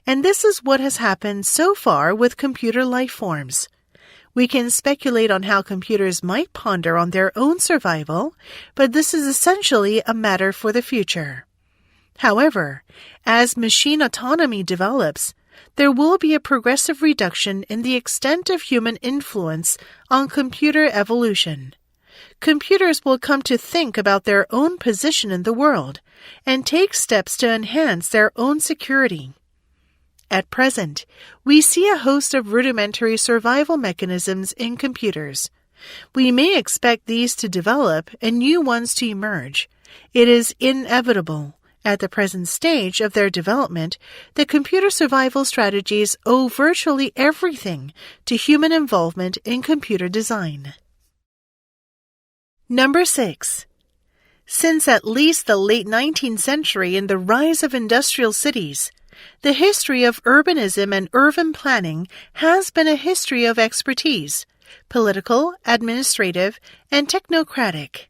and this is what has happened so far with computer life forms. We can speculate on how computers might ponder on their own survival, but this is essentially a matter for the future. However, as machine autonomy develops, there will be a progressive reduction in the extent of human influence on computer evolution. Computers will come to think about their own position in the world and take steps to enhance their own security. At present, we see a host of rudimentary survival mechanisms in computers. We may expect these to develop and new ones to emerge. It is inevitable. At the present stage of their development, the computer survival strategies owe virtually everything to human involvement in computer design. Number 6. Since at least the late 19th century and the rise of industrial cities, The history of urbanism and urban planning has been a history of expertise, political, administrative, and technocratic.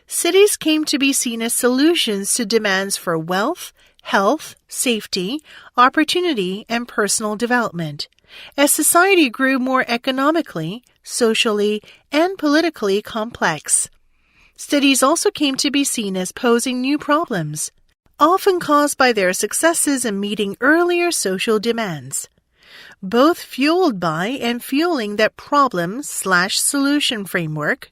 Cities came to be seen as solutions to demands for wealth, health, safety, opportunity, and personal development, as society grew more economically, socially, and politically complex. Cities also came to be seen as posing new problems, often caused by their successes in meeting earlier social demands, both fueled by and fueling that problem/solution framework.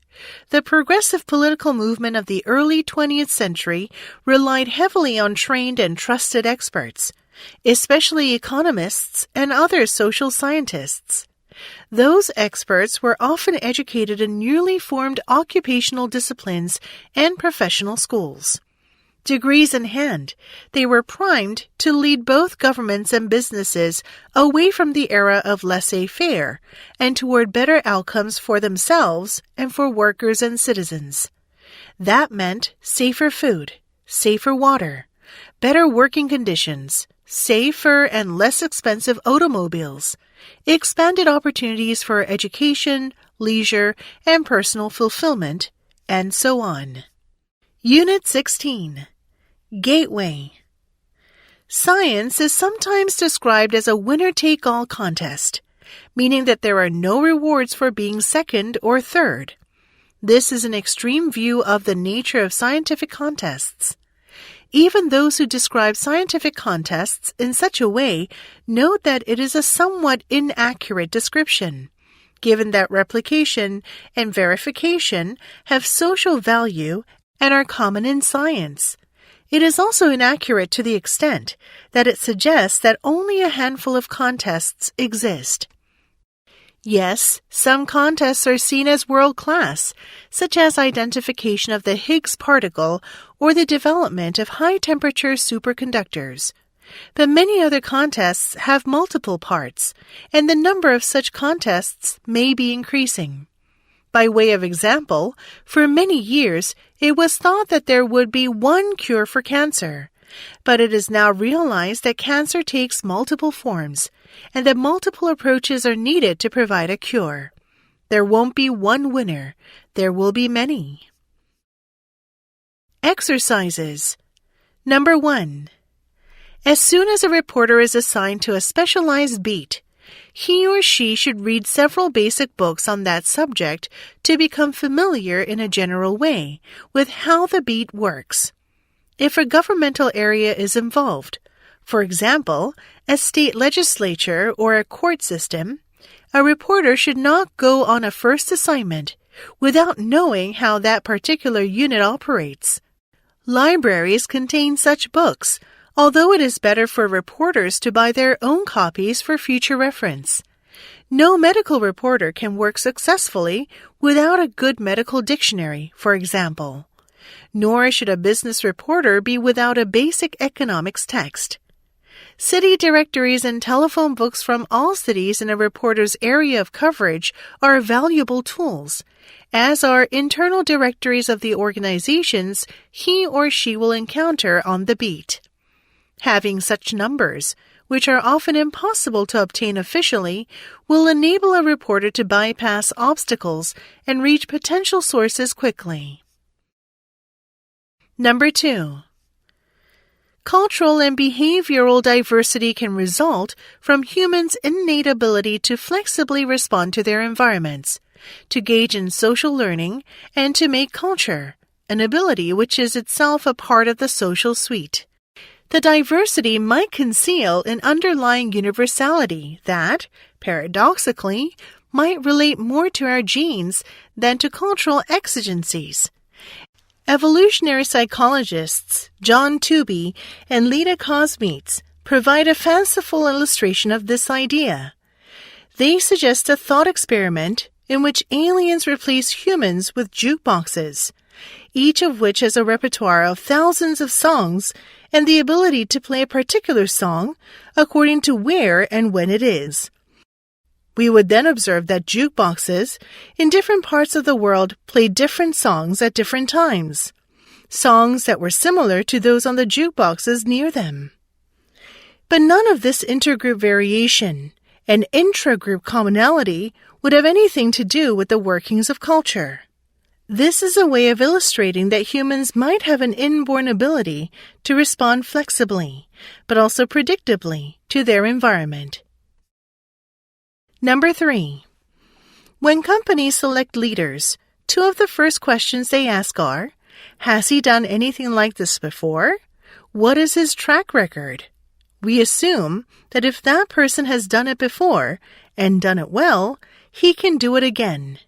The progressive political movement of the early 20th century relied heavily on trained and trusted experts, especially economists and other social scientists. Those experts were often educated in newly formed occupational disciplines and professional schools. Degrees in hand, they were primed to lead both governments and businesses away from the era of laissez-faire and toward better outcomes for themselves and for workers and citizens. That meant safer food, safer water, better working conditions, safer and less expensive automobiles, expanded opportunities for education, leisure, and personal fulfillment, and so on. Unit 16. Gateway. Science is sometimes described as a winner-take-all contest, meaning that there are no rewards for being second or third. This is an extreme view of the nature of scientific contests. Even those who describe scientific contests in such a way note that it is a somewhat inaccurate description, given that replication and verification have social value and are common in science. It is also inaccurate to the extent that it suggests that only a handful of contests exist. Yes, some contests are seen as world-class, such as identification of the Higgs particle or the development of high-temperature superconductors. But many other contests have multiple parts, and the number of such contests may be increasing. By way of example, for many years, it was thought that there would be one cure for cancer. But it is now realized that cancer takes multiple forms, and that multiple approaches are needed to provide a cure. There won't be one winner. There will be many. Exercises. Number 1. As soon as a reporter is assigned to a specialized beat, he or she should read several basic books on that subject to become familiar in a general way with how the beat works. If a governmental area is involved, for example, a state legislature or a court system, a reporter should not go on a first assignment without knowing how that particular unit operates. Libraries contain such books, although it is better for reporters to buy their own copies for future reference. No medical reporter can work successfully without a good medical dictionary, for example. Nor should a business reporter be without a basic economics text. City directories and telephone books from all cities in a reporter's area of coverage are valuable tools, as are internal directories of the organizations he or she will encounter on the beat. Having such numbers, which are often impossible to obtain officially, will enable a reporter to bypass obstacles and reach potential sources quickly. Number 2. Cultural and behavioral diversity can result from humans' innate ability to flexibly respond to their environments, to gauge in social learning, and to make culture, an ability which is itself a part of the social suite. The diversity might conceal an underlying universality that, paradoxically, might relate more to our genes than to cultural exigencies. Evolutionary psychologists John Tooby and Leda Kosmeets provide a fanciful illustration of this idea. They suggest a thought experiment in which aliens replace humans with jukeboxes, each of which has a repertoire of thousands of songs and the ability to play a particular song according to where and when it is. We would then observe that jukeboxes in different parts of the world play different songs at different times, songs that were similar to those on the jukeboxes near them. But none of this intergroup variation and intragroup commonality would have anything to do with the workings of culture. This is a way of illustrating that humans might have an inborn ability to respond flexibly, but also predictably, to their environment. Number 3. When companies select leaders, two of the first questions they ask are, has he done anything like this before? What is his track record? We assume that if that person has done it before and done it well, he can do it again.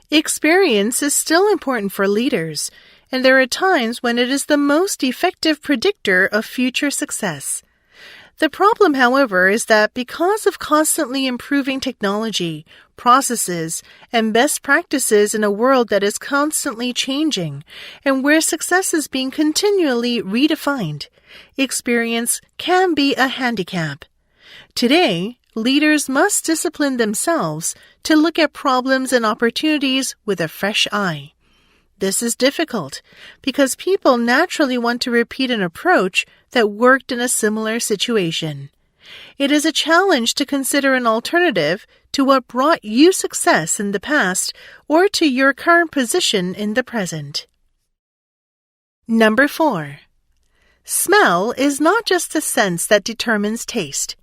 Experience is still important for leaders, and there are times when it is the most effective predictor of future success. The problem, however, is that because of constantly improving technology, processes, and best practices in a world that is constantly changing, and where success is being continually redefined, experience can be a handicap. Today, leaders must discipline themselves to look at problems and opportunities with a fresh eye. This is difficult because people naturally want to repeat an approach that worked in a similar situation. It is a challenge to consider an alternative to what brought you success in the past or to your current position in the present. Number 4. Smell is not just a sense that determines taste.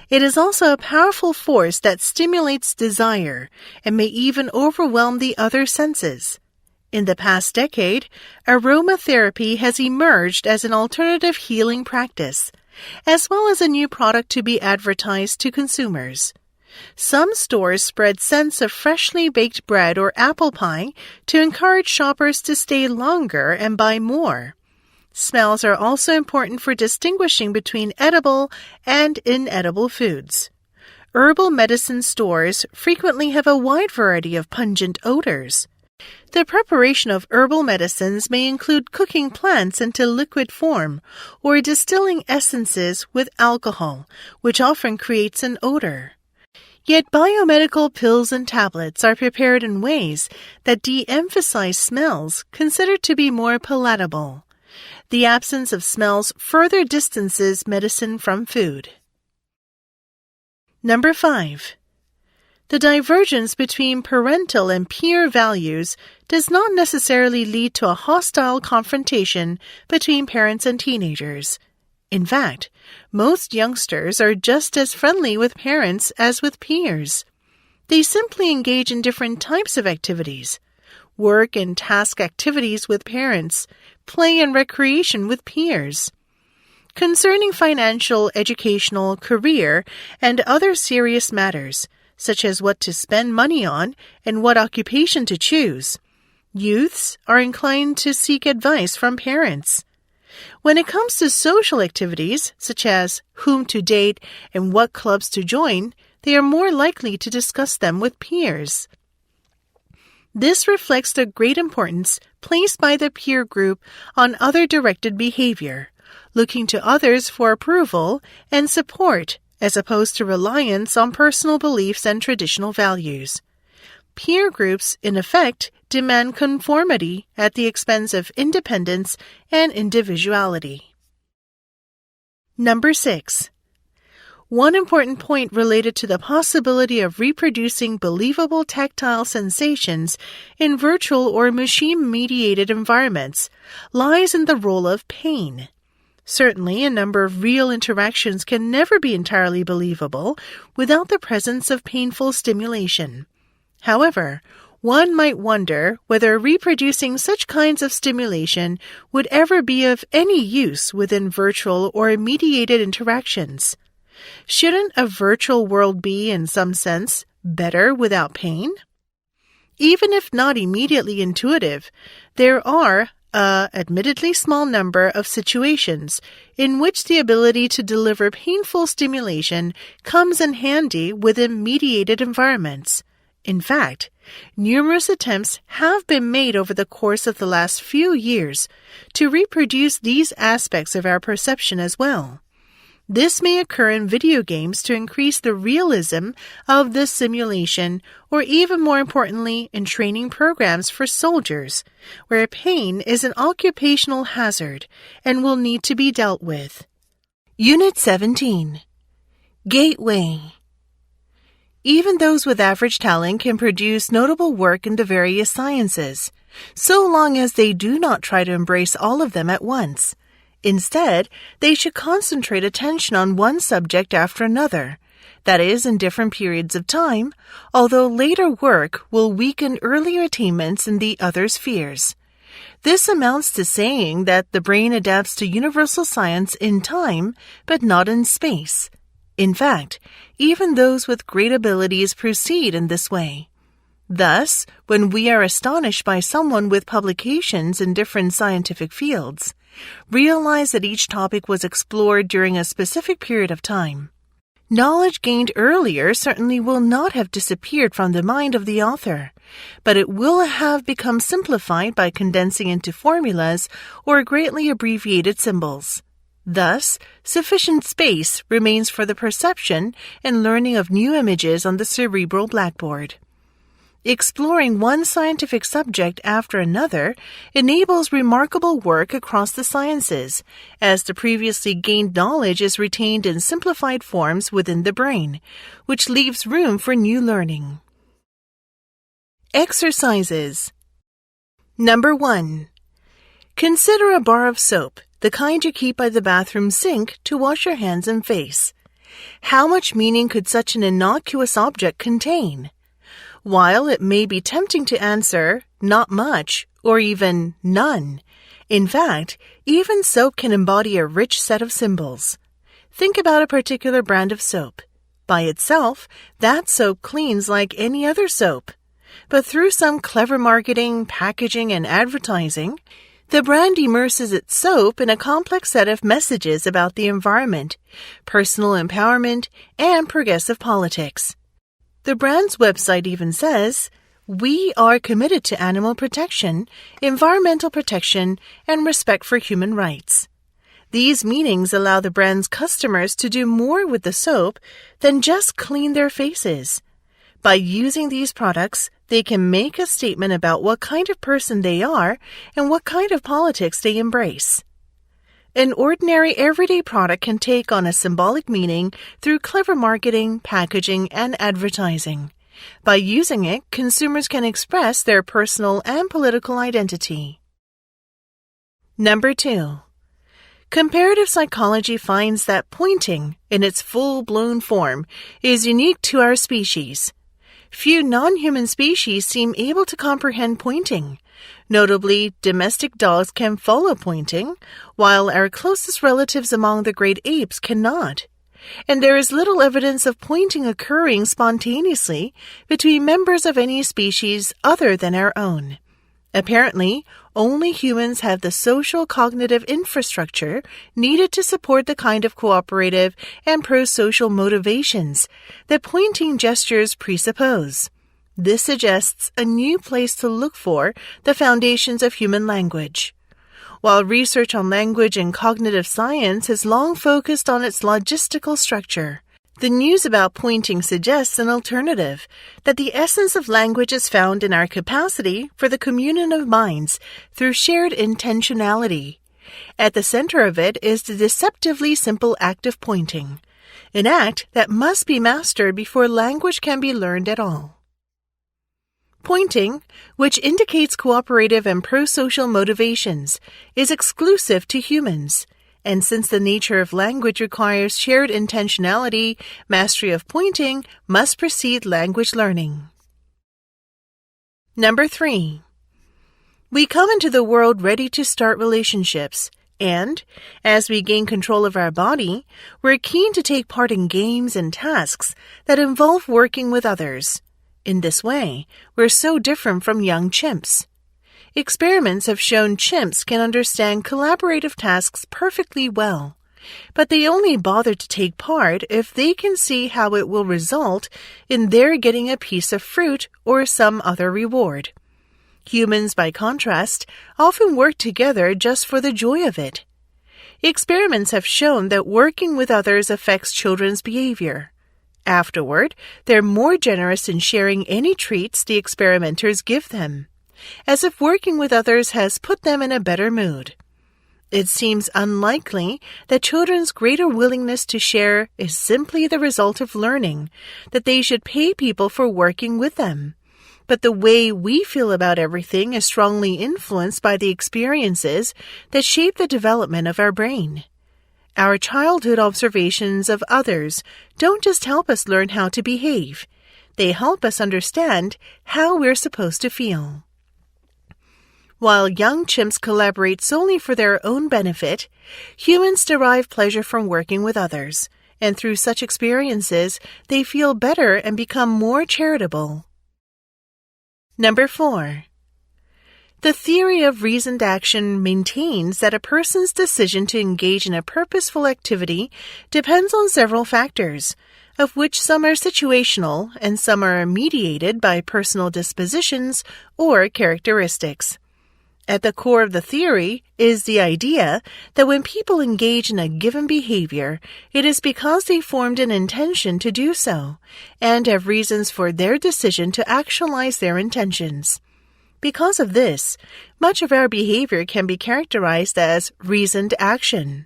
It is also a powerful force that stimulates desire and may even overwhelm the other senses. In the past decade, aromatherapy has emerged as an alternative healing practice, as well as a new product to be advertised to consumers. Some stores spread scents of freshly baked bread or apple pie to encourage shoppers to stay longer and buy more. Smells are also important for distinguishing between edible and inedible foods. Herbal medicine stores frequently have a wide variety of pungent odors. The preparation of herbal medicines may include cooking plants into liquid form or distilling essences with alcohol, which often creates an odor. Yet biomedical pills and tablets are prepared in ways that de-emphasize smells considered to be more palatable. The absence of smells further distances medicine from food. Number 5. The divergence between parental and peer values does not necessarily lead to a hostile confrontation between parents and teenagers. In fact, most youngsters are just as friendly with parents as with peers. They simply engage in different types of activities: work and task activities with parents, play and recreation with peers. Concerning financial, educational, career, and other serious matters, such as what to spend money on and what occupation to choose, youths are inclined to seek advice from parents. When it comes to social activities, such as whom to date and what clubs to join, they are more likely to discuss them with peers. This reflects the great importance placed by the peer group on other-directed behavior, looking to others for approval and support as opposed to reliance on personal beliefs and traditional values. Peer groups, in effect, demand conformity at the expense of independence and individuality. Number 6. One important point related to the possibility of reproducing believable tactile sensations in virtual or machine-mediated environments lies in the role of pain. Certainly, a number of real interactions can never be entirely believable without the presence of painful stimulation. However, one might wonder whether reproducing such kinds of stimulation would ever be of any use within virtual or mediated interactions. Shouldn't a virtual world be, in some sense, better without pain? Even if not immediately intuitive, there are a admittedly small number of situations in which the ability to deliver painful stimulation comes in handy within mediated environments. In fact, numerous attempts have been made over the course of the last few years to reproduce these aspects of our perception as well. This may occur in video games to increase the realism of the simulation, or even more importantly, in training programs for soldiers, where pain is an occupational hazard and will need to be dealt with. Unit 17. Gateway. Even those with average talent can produce notable work in the various sciences, so long as they do not try to embrace all of them at once. Instead, they should concentrate attention on one subject after another, that is, in different periods of time, although later work will weaken earlier attainments in the other spheres. This amounts to saying that the brain adapts to universal science in time, but not in space. In fact, even those with great abilities proceed in this way. Thus, when we are astonished by someone with publications in different scientific fields, realize that each topic was explored during a specific period of time. Knowledge gained earlier certainly will not have disappeared from the mind of the author, but it will have become simplified by condensing into formulas or greatly abbreviated symbols. Thus, sufficient space remains for the perception and learning of new images on the cerebral blackboard. Exploring one scientific subject after another enables remarkable work across the sciences, as the previously gained knowledge is retained in simplified forms within the brain, which leaves room for new learning. Exercises. Number 1. Consider a bar of soap, the kind you keep by the bathroom sink to wash your hands and face. How much meaning could such an innocuous object contain? While it may be tempting to answer, not much, or even none, in fact, even soap can embody a rich set of symbols. Think about a particular brand of soap. By itself, that soap cleans like any other soap. But through some clever marketing, packaging, and advertising, the brand immerses its soap in a complex set of messages about the environment, personal empowerment, and progressive politics. The brand's website even says, "We are committed to animal protection, environmental protection, and respect for human rights." These meanings allow the brand's customers to do more with the soap than just clean their faces. By using these products, they can make a statement about what kind of person they are and what kind of politics they embrace. An ordinary everyday product can take on a symbolic meaning through clever marketing, packaging, and advertising. By using it, consumers can express their personal and political identity. Number 2. Comparative psychology finds that pointing, in its full-blown form, is unique to our species. Few non-human species seem able to comprehend pointing. Notably, domestic dogs can follow pointing, while our closest relatives among the great apes cannot. And there is little evidence of pointing occurring spontaneously between members of any species other than our own. Apparently, only humans have the social cognitive infrastructure needed to support the kind of cooperative and pro-social motivations that pointing gestures presuppose. This suggests a new place to look for the foundations of human language. While research on language and cognitive science has long focused on its logistical structure, the news about pointing suggests an alternative, that the essence of language is found in our capacity for the communion of minds through shared intentionality. At the center of it is the deceptively simple act of pointing, an act that must be mastered before language can be learned at all. Pointing, which indicates cooperative and pro-social motivations, is exclusive to humans. And since the nature of language requires shared intentionality, mastery of pointing must precede language learning. Number 3. We come into the world ready to start relationships, and, as we gain control of our body, we're keen to take part in games and tasks that involve working with others. In this way, we're so different from young chimps. Experiments have shown chimps can understand collaborative tasks perfectly well, but they only bother to take part if they can see how it will result in their getting a piece of fruit or some other reward. Humans, by contrast, often work together just for the joy of it. Experiments have shown that working with others affects children's behavior. Afterward, they're more generous in sharing any treats the experimenters give them, as if working with others has put them in a better mood. It seems unlikely that children's greater willingness to share is simply the result of learning that they should pay people for working with them. But the way we feel about everything is strongly influenced by the experiences that shape the development of our brain. Our childhood observations of others don't just help us learn how to behave. They help us understand how we're supposed to feel. While young chimps collaborate solely for their own benefit, humans derive pleasure from working with others, and through such experiences, they feel better and become more charitable. Number 4. The theory of reasoned action maintains that a person's decision to engage in a purposeful activity depends on several factors, of which some are situational and some are mediated by personal dispositions or characteristics. At the core of the theory is the idea that when people engage in a given behavior, it is because they formed an intention to do so, and have reasons for their decision to actualize their intentions. Because of this, much of our behavior can be characterized as reasoned action.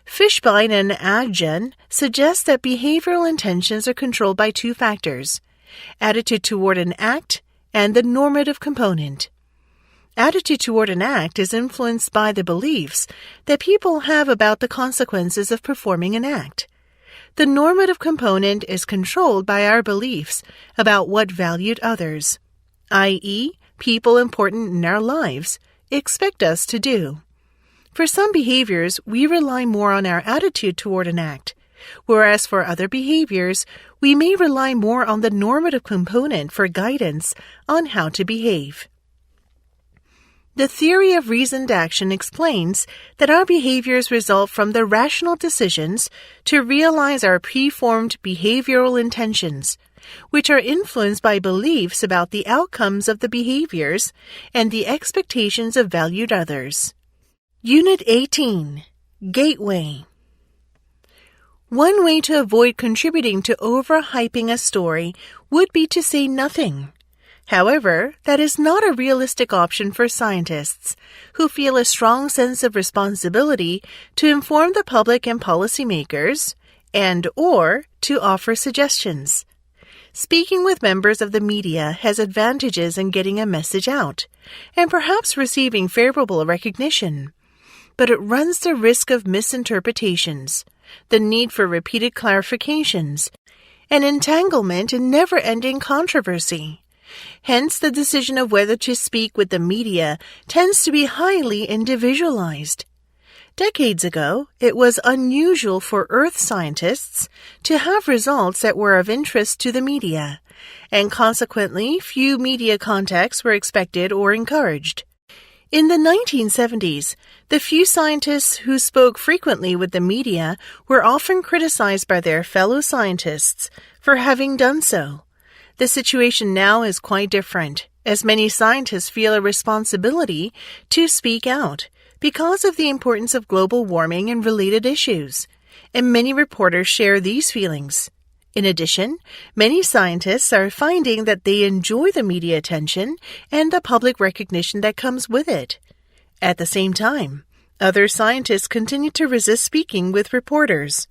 Fishbein and Agjen suggest that behavioral intentions are controlled by two factors: attitude toward an act and the normative component. Attitude toward an act is influenced by the beliefs that people have about the consequences of performing an act. The normative component is controlled by our beliefs about what valued others, i.e., people important in our lives, expect us to do. For some behaviors, we rely more on our attitude toward an act, whereas for other behaviors, we may rely more on the normative component for guidance on how to behave. The theory of reasoned action explains that our behaviors result from the rational decisions to realize our preformed behavioral intentions, which are influenced by beliefs about the outcomes of the behaviors and the expectations of valued others. Unit 18. Gateway. One way to avoid contributing to overhyping a story would be to say nothing. However, that is not a realistic option for scientists, who feel a strong sense of responsibility to inform the public and policymakers, and/or to offer suggestions. Speaking with members of the media has advantages in getting a message out, and perhaps receiving favorable recognition. But it runs the risk of misinterpretations, the need for repeated clarifications, and entanglement in never-ending controversy. Hence, the decision of whether to speak with the media tends to be highly individualized. Decades ago, it was unusual for Earth scientists to have results that were of interest to the media, and consequently, few media contacts were expected or encouraged. In the 1970s, the few scientists who spoke frequently with the media were often criticized by their fellow scientists for having done so. The situation now is quite different, as many scientists feel a responsibility to speak out because of the importance of global warming and related issues, and many reporters share these feelings. In addition, many scientists are finding that they enjoy the media attention and the public recognition that comes with it. At the same time, other scientists continue to resist speaking with reporters,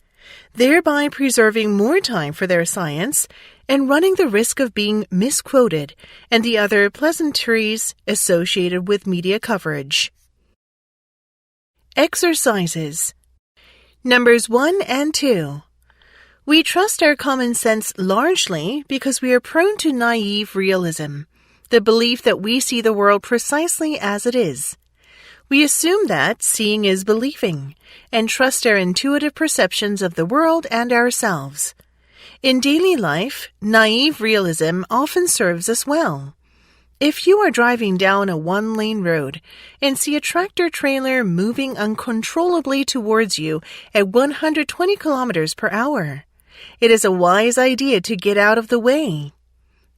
thereby preserving more time for their science and running the risk of being misquoted and the other pleasantries associated with media coverage. Exercises. Numbers 1 and 2. We trust our common sense largely because we are prone to naive realism, the belief that we see the world precisely as it is. We assume that seeing is believing, and trust our intuitive perceptions of the world and ourselves. In daily life, naive realism often serves us well. If you are driving down a one-lane road and see a tractor-trailer moving uncontrollably towards you at 120 kilometers per hour, it is a wise idea to get out of the way.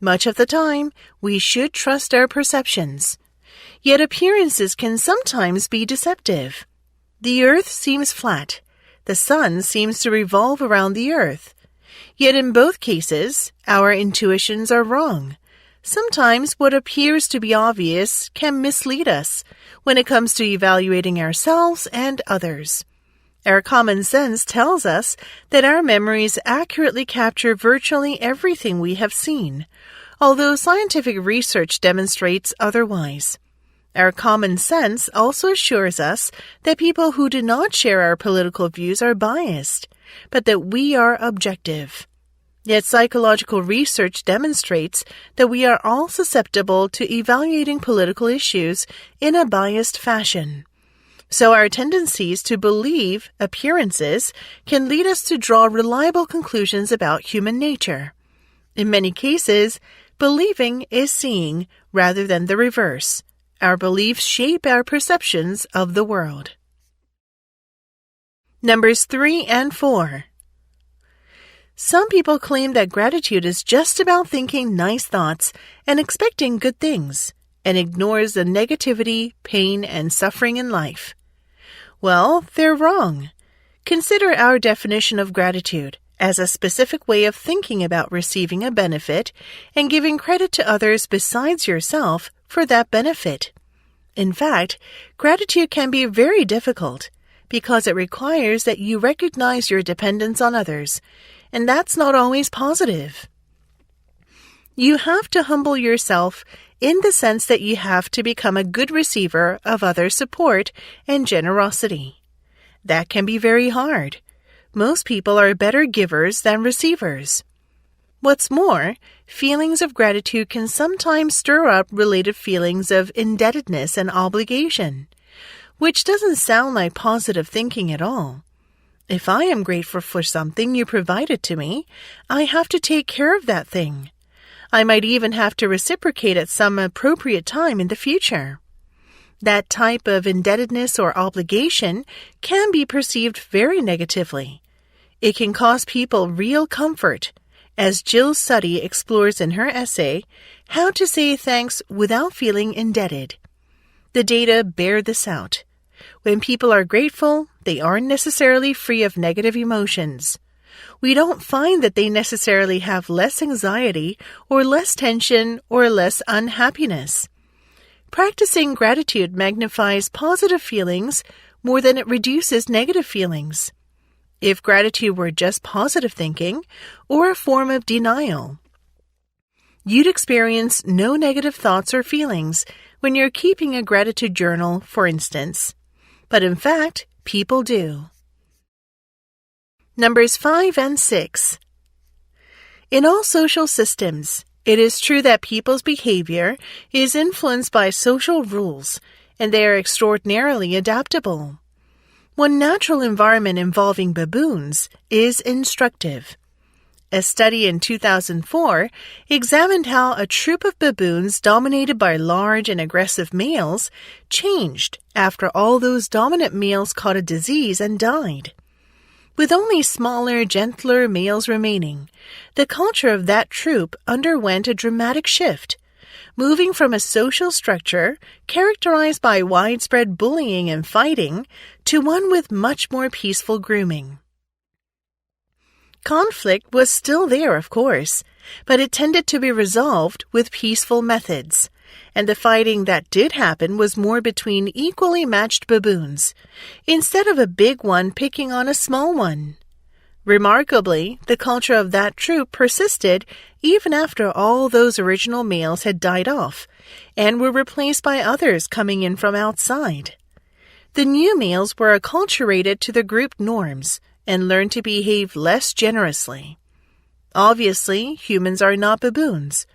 Much of the time, we should trust our perceptions. Yet appearances can sometimes be deceptive. The earth seems flat. The sun seems to revolve around the earth. Yet in both cases, our intuitions are wrong. Sometimes what appears to be obvious can mislead us when it comes to evaluating ourselves and others. Our common sense tells us that our memories accurately capture virtually everything we have seen, although scientific research demonstrates otherwise. Our common sense also assures us that people who do not share our political views are biased, but that we are objective. Yet psychological research demonstrates that we are all susceptible to evaluating political issues in a biased fashion. So our tendencies to believe appearances can lead us to draw reliable conclusions about human nature. In many cases, believing is seeing rather than the reverse. Our beliefs shape our perceptions of the world. Numbers 3 and 4. Some people claim that gratitude is just about thinking nice thoughts and expecting good things, and ignores the negativity, pain, and suffering in life. Well, they're wrong. Consider our definition of gratitude as a specific way of thinking about receiving a benefit and giving credit to others besides yourself for that benefit. In fact, gratitude can be very difficult because it requires that you recognize your dependence on others, and that's not always positive. You have to humble yourself in the sense that you have to become a good receiver of other support and generosity. That can be very hard. Most people are better givers than receivers. What's more, feelings of gratitude can sometimes stir up related feelings of indebtedness and obligation, which doesn't sound like positive thinking at all. If I am grateful for something you provided to me, I have to take care of that thing. I might even have to reciprocate at some appropriate time in the future. That type of indebtedness or obligation can be perceived very negatively. It can cause people real comfort, as Jill Suddy explores in her essay, How to Say Thanks Without Feeling Indebted. The data bear this out. When people are grateful, they aren't necessarily free of negative emotions. We don't find that they necessarily have less anxiety or less tension or less unhappiness. Practicing gratitude magnifies positive feelings more than it reduces negative feelings. If gratitude were just positive thinking or a form of denial, you'd experience no negative thoughts or feelings when you're keeping a gratitude journal, for instance. But in fact, people do. Numbers 5 and 6. In all social systems, it is true that people's behavior is influenced by social rules, and they are extraordinarily adaptable. One natural environment involving baboons is instructive. A study in 2004 examined how a troop of baboons dominated by large and aggressive males changed after all those dominant males caught a disease and died. With only smaller, gentler males remaining, the culture of that troop underwent a dramatic shift, moving from a social structure characterized by widespread bullying and fighting to one with much more peaceful grooming. Conflict was still there, of course, but it tended to be resolved with peaceful methods, and the fighting that did happen was more between equally matched baboons, instead of a big one picking on a small one. Remarkably, the culture of that troop persisted even after all those original males had died off and were replaced by others coming in from outside. The new males were acculturated to the group norms and learned to behave less generously. Obviously, humans are not baboons,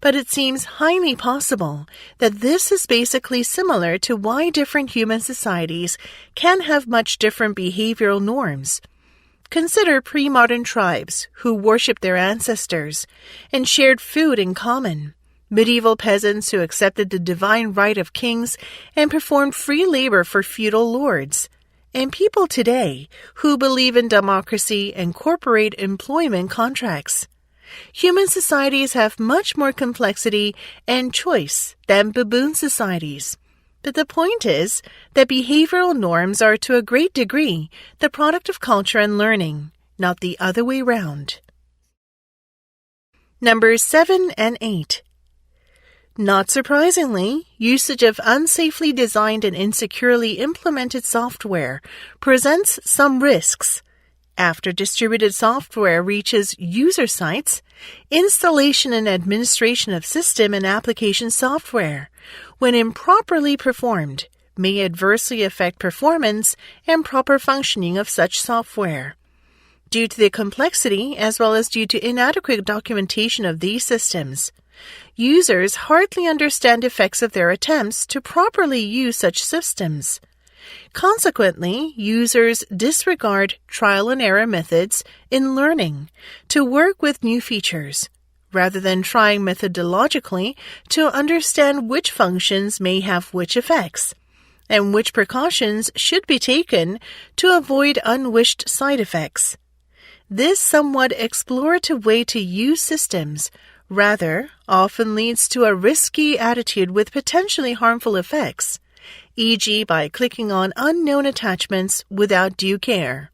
but it seems highly possible that this is basically similar to why different human societies can have much different behavioral norms. Consider pre-modern tribes who worshipped their ancestors and shared food in common, medieval peasants who accepted the divine right of kings and performed free labor for feudal lords, and people today who believe in democracy and corporate employment contracts. Human societies have much more complexity and choice than baboon societies. But the point is that behavioral norms are to a great degree the product of culture and learning, not the other way round. Numbers 7 and 8. Not surprisingly, usage of unsafely designed and insecurely implemented software presents some risks. After distributed software reaches user sites, installation and administration of system and application software, when improperly performed, may adversely affect performance and proper functioning of such software. Due to the complexity as well as due to inadequate documentation of these systems, users hardly understand effects of their attempts to properly use such systems. Consequently, users disregard trial and error methods in learning to work with new features, rather than trying methodologically to understand which functions may have which effects, and which precautions should be taken to avoid unwished side effects. This somewhat explorative way to use systems rather often leads to a risky attitude with potentially harmful effects, e.g. by clicking on unknown attachments without due care.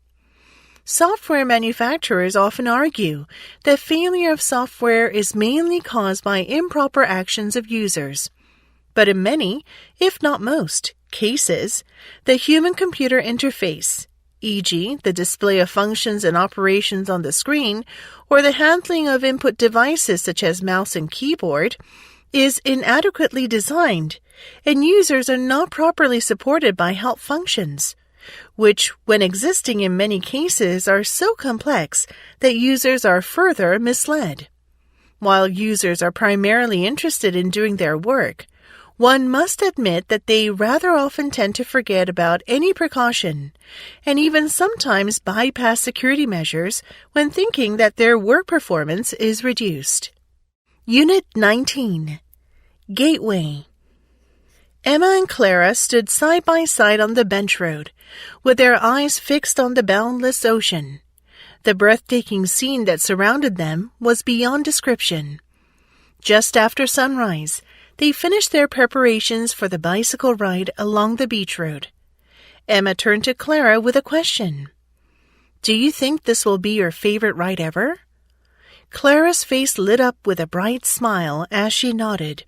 Software manufacturers often argue that failure of software is mainly caused by improper actions of users. But in many, if not most, cases, the human-computer interface, e.g., the display of functions and operations on the screen, or the handling of input devices such as mouse and keyboard, is inadequately designed, and users are not properly supported by help functions, which, when existing in many cases, are so complex that users are further misled. While users are primarily interested in doing their work, one must admit that they rather often tend to forget about any precaution, and even sometimes bypass security measures when thinking that their work performance is reduced. Unit 19. Gateway. Emma and Clara stood side by side on the bench road, with their eyes fixed on the boundless ocean. The breathtaking scene that surrounded them was beyond description. Just after sunrise, they finished their preparations for the bicycle ride along the beach road. Emma turned to Clara with a question. "Do you think this will be your favorite ride ever?" Clara's face lit up with a bright smile as she nodded.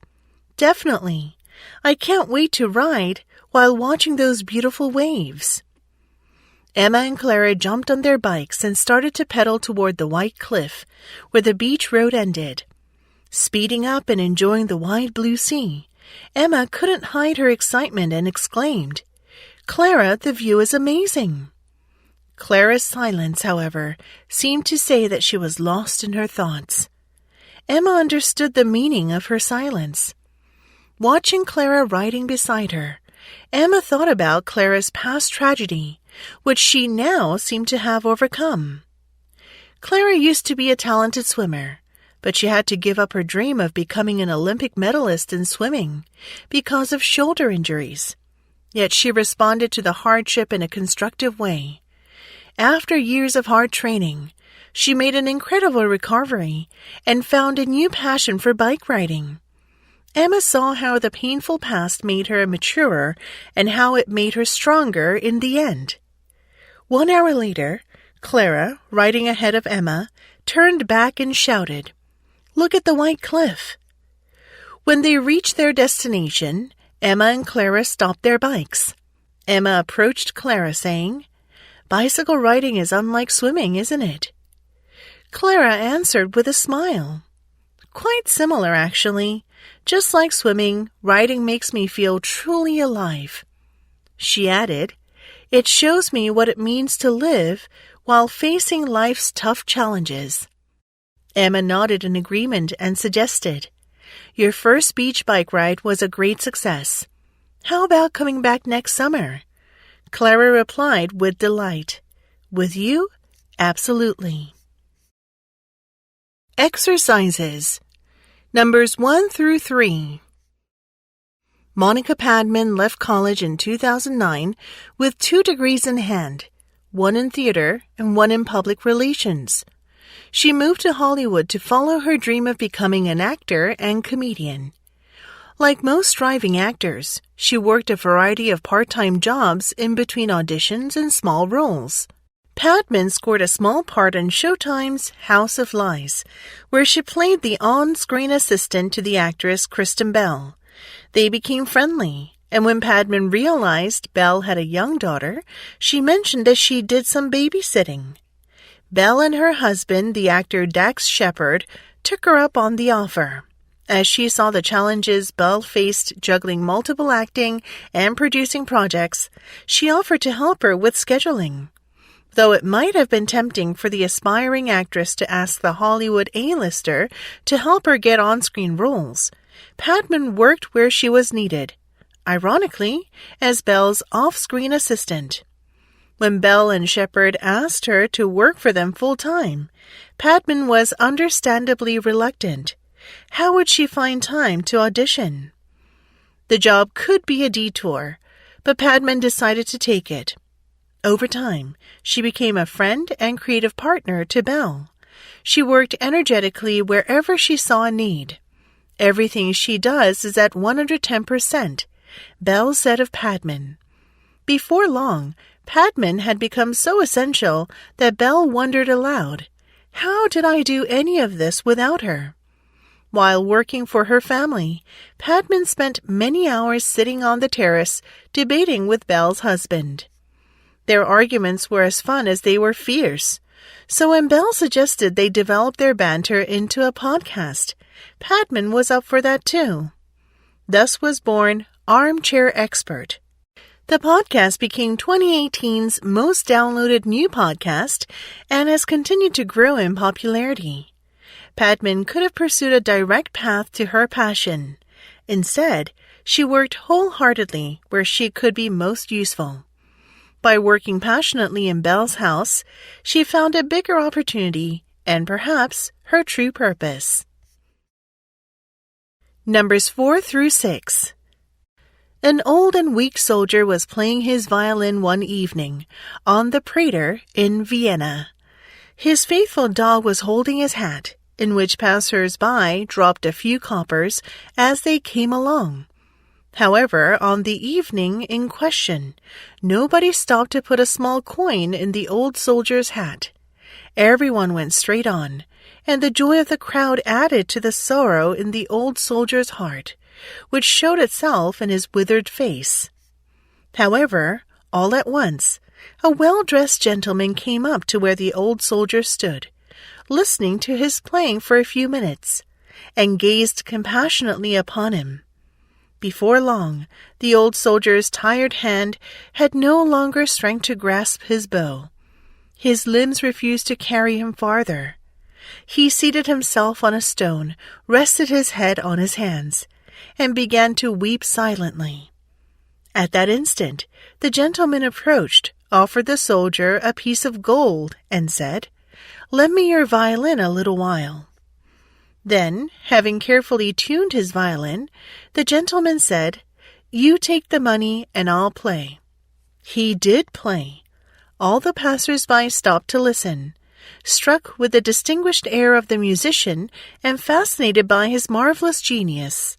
"Definitely. I can't wait to ride while watching those beautiful waves." Emma and Clara jumped on their bikes and started to pedal toward the white cliff where the beach road ended. Speeding up and enjoying the wide blue sea, Emma couldn't hide her excitement and exclaimed, "Clara, the view is amazing." Clara's silence, however, seemed to say that she was lost in her thoughts. Emma understood the meaning of her silence. Watching Clara riding beside her, Emma thought about Clara's past tragedy, which she now seemed to have overcome. Clara used to be a talented swimmer, but she had to give up her dream of becoming an Olympic medalist in swimming because of shoulder injuries. Yet she responded to the hardship in a constructive way. After years of hard training, she made an incredible recovery and found a new passion for bike riding. Emma saw how the painful past made her maturer and how it made her stronger in the end. 1 hour later, Clara, riding ahead of Emma, turned back and shouted, "Look at the white cliff." When they reached their destination, Emma and Clara stopped their bikes. Emma approached Clara saying, "Bicycle riding is unlike swimming, isn't it?" Clara answered with a smile. "Quite similar, actually. Just like swimming, riding makes me feel truly alive." She added, "It shows me what it means to live while facing life's tough challenges." Emma nodded in agreement and suggested, "Your first beach bike ride was a great success. How about coming back next summer?" Clara replied with delight, "With you? Absolutely." Exercises. Numbers 1 through 3. Monica Padman left college in 2009 with 2 degrees in hand, 1 in theater and 1 in public relations. She moved to Hollywood to follow her dream of becoming an actor and comedian. Like most striving actors, she worked a variety of part-time jobs in between auditions and small roles. Padman scored a small part on Showtime's House of Lies, where she played the on-screen assistant to the actress Kristen Bell. They became friendly, and when Padman realized Belle had a young daughter, she mentioned that she did some babysitting. Belle and her husband, the actor Dax Shepard, took her up on the offer. As she saw the challenges Belle faced juggling multiple acting and producing projects, she offered to help her with scheduling. Though it might have been tempting for the aspiring actress to ask the Hollywood A-lister to help her get on-screen roles, Padman worked where she was needed, ironically, as Belle's off-screen assistant. When Belle and Shepard asked her to work for them full-time, Padman was understandably reluctant. How would she find time to audition? The job could be a detour, but Padman decided to take it. Over time, she became a friend and creative partner to Belle. She worked energetically wherever she saw a need. Everything she does is at 110%, Belle said of Padman. Before long, Padman had become so essential that Belle wondered aloud, how did I do any of this without her? While working for her family, Padman spent many hours sitting on the terrace debating with Belle's husband. Their arguments were as fun as they were fierce. So when Belle suggested they develop their banter into a podcast, Padman was up for that too. Thus was born Armchair Expert. The podcast became 2018's most downloaded new podcast and has continued to grow in popularity. Padman could have pursued a direct path to her passion. Instead, she worked wholeheartedly where she could be most useful. By working passionately in Belle's house, she found a bigger opportunity and perhaps her true purpose. Numbers 4 through 6. An old and weak soldier was playing his violin one evening on the Prater in Vienna. His faithful dog was holding his hat, in which passers-by dropped a few coppers as they came along. However, on the evening in question, nobody stopped to put a small coin in the old soldier's hat. Everyone went straight on, and the joy of the crowd added to the sorrow in the old soldier's heart, which showed itself in his withered face. However, all at once, a well-dressed gentleman came up to where the old soldier stood, listening to his playing for a few minutes, and gazed compassionately upon him. Before long, the old soldier's tired hand had no longer strength to grasp his bow. His limbs refused to carry him farther. He seated himself on a stone, rested his head on his hands, and began to weep silently. At that instant, the gentleman approached, offered the soldier a piece of gold, and said, "Lend me your violin a little while." Then, having carefully tuned his violin, the gentleman said, "You take the money and I'll play." He did play. All the passers-by stopped to listen, struck with the distinguished air of the musician and fascinated by his marvelous genius.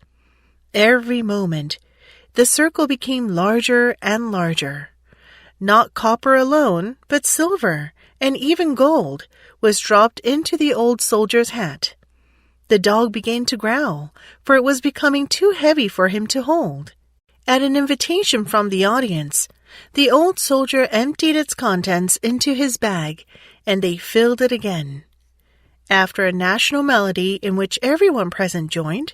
Every moment, the circle became larger and larger. Not copper alone, but silver, and even gold, was dropped into the old soldier's hat. The dog began to growl, for it was becoming too heavy for him to hold. At an invitation from the audience, the old soldier emptied its contents into his bag, and they filled it again. After a national melody in which everyone present joined,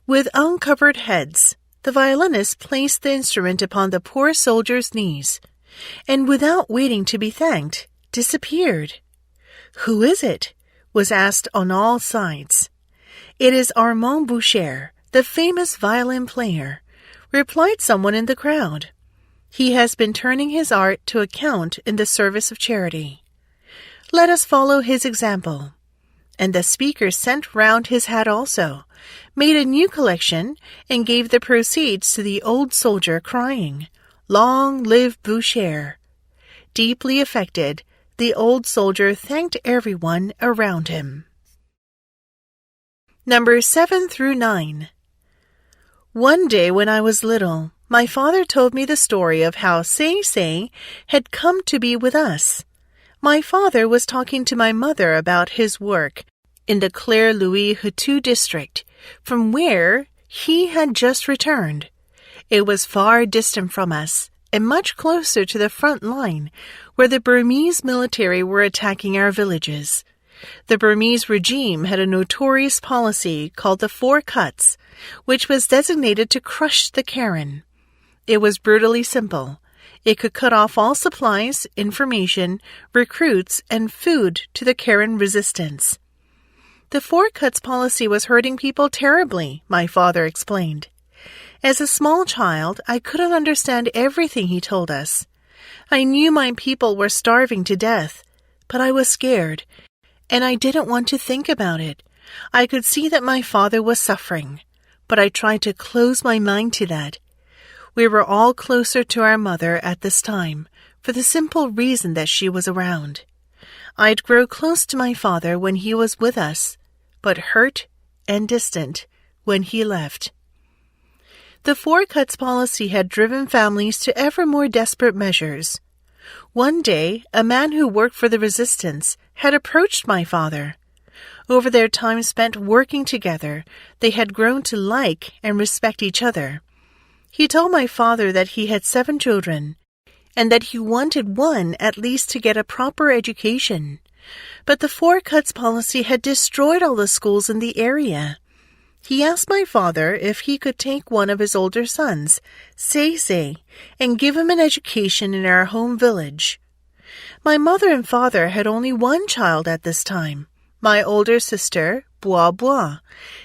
with uncovered heads, the violinist placed the instrument upon the poor soldier's knees, and without waiting to be thanked, disappeared. "Who is it?" was asked on all sides. "It is Armand Boucher, the famous violin player," replied someone in the crowd. "He has been turning his art to account in the service of charity. Let us follow his example." And the speaker sent round his hat also, made a new collection, and gave the proceeds to the old soldier, crying, "Long live Boucher!" Deeply affected, the old soldier thanked everyone around him. Numbers 7 through 9. One day when I was little, my father told me the story of how Say had come to be with us. My father was talking to my mother about his work in the Claire-Louis-Houtou district, from where he had just returned. It was far distant from us, and much closer to the front line, where the Burmese military were attacking our villages. The Burmese regime had a notorious policy called the Four Cuts, which was designated to crush the Karen. It was brutally simple. It could cut off all supplies, information, recruits, and food to the Karen resistance. The Four Cuts policy was hurting people terribly, my father explained. As a small child, I couldn't understand everything he told us. I knew my people were starving to death, but I was scared, and I didn't want to think about it. I could see that my father was suffering, but I tried to close my mind to that. We were all closer to our mother at this time, for the simple reason that she was around. I'd grow close to my father when he was with us, but hurt and distant when he left. The Four Cuts policy had driven families to ever more desperate measures. One day, a man who worked for the resistance had approached my father. Over their time spent working together, they had grown to like and respect each other. He told my father that he had 7 children, and that he wanted one at least to get a proper education. But the Four Cuts policy had destroyed all the schools in the area. He asked my father if he could take one of his older sons, Sei, and give him an education in our home village. My mother and father had only one child at this time, my older sister, Bois,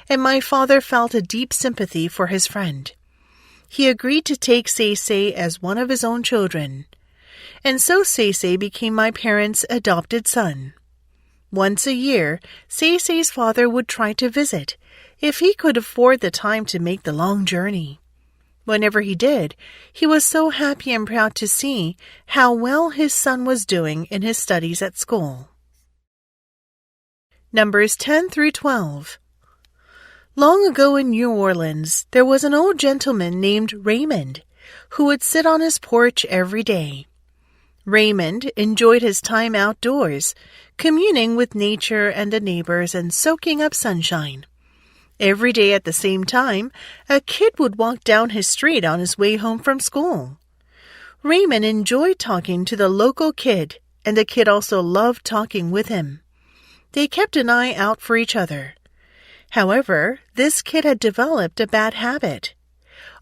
and my father felt a deep sympathy for his friend. He agreed to take Sei as one of his own children, and so Sei became my parents' adopted son. Once a year, Sei's father would try to visit, if he could afford the time to make the long journey. Whenever he did, he was so happy and proud to see how well his son was doing in his studies at school. Numbers 10 through 12. Long ago in New Orleans, there was an old gentleman named Raymond, who would sit on his porch every day. Raymond enjoyed his time outdoors, communing with nature and the neighbors and soaking up sunshine. Every day at the same time, a kid would walk down his street on his way home from school. Raymond enjoyed talking to the local kid, and the kid also loved talking with him. They kept an eye out for each other. However, this kid had developed a bad habit.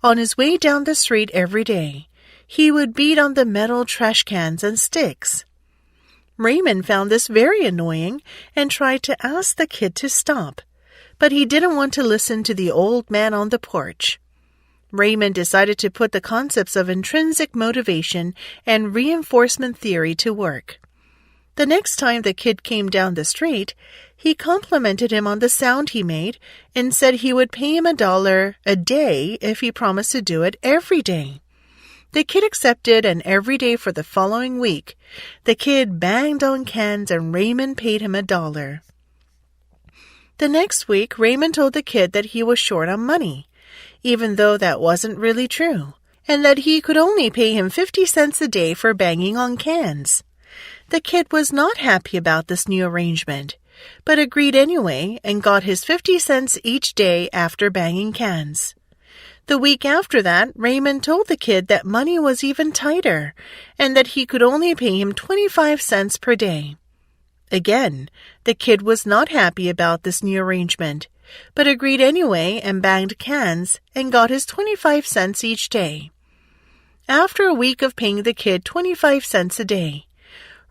On his way down the street every day, he would beat on the metal trash cans and sticks. Raymond found this very annoying and tried to ask the kid to stop, but he didn't want to listen to the old man on the porch. Raymond decided to put the concepts of intrinsic motivation and reinforcement theory to work. The next time the kid came down the street, he complimented him on the sound he made and said he would pay him $1 a day if he promised to do it every day. The kid accepted, and every day for the following week, the kid banged on cans and Raymond paid him $1. The next week, Raymond told the kid that he was short on money, even though that wasn't really true, and that he could only pay him 50 cents a day for banging on cans. The kid was not happy about this new arrangement, but agreed anyway and got his 50 cents each day after banging cans. The week after that, Raymond told the kid that money was even tighter and that he could only pay him 25 cents per day. Again, the kid was not happy about this new arrangement, but agreed anyway and banged cans and got his 25 cents each day. After a week of paying the kid 25 cents a day,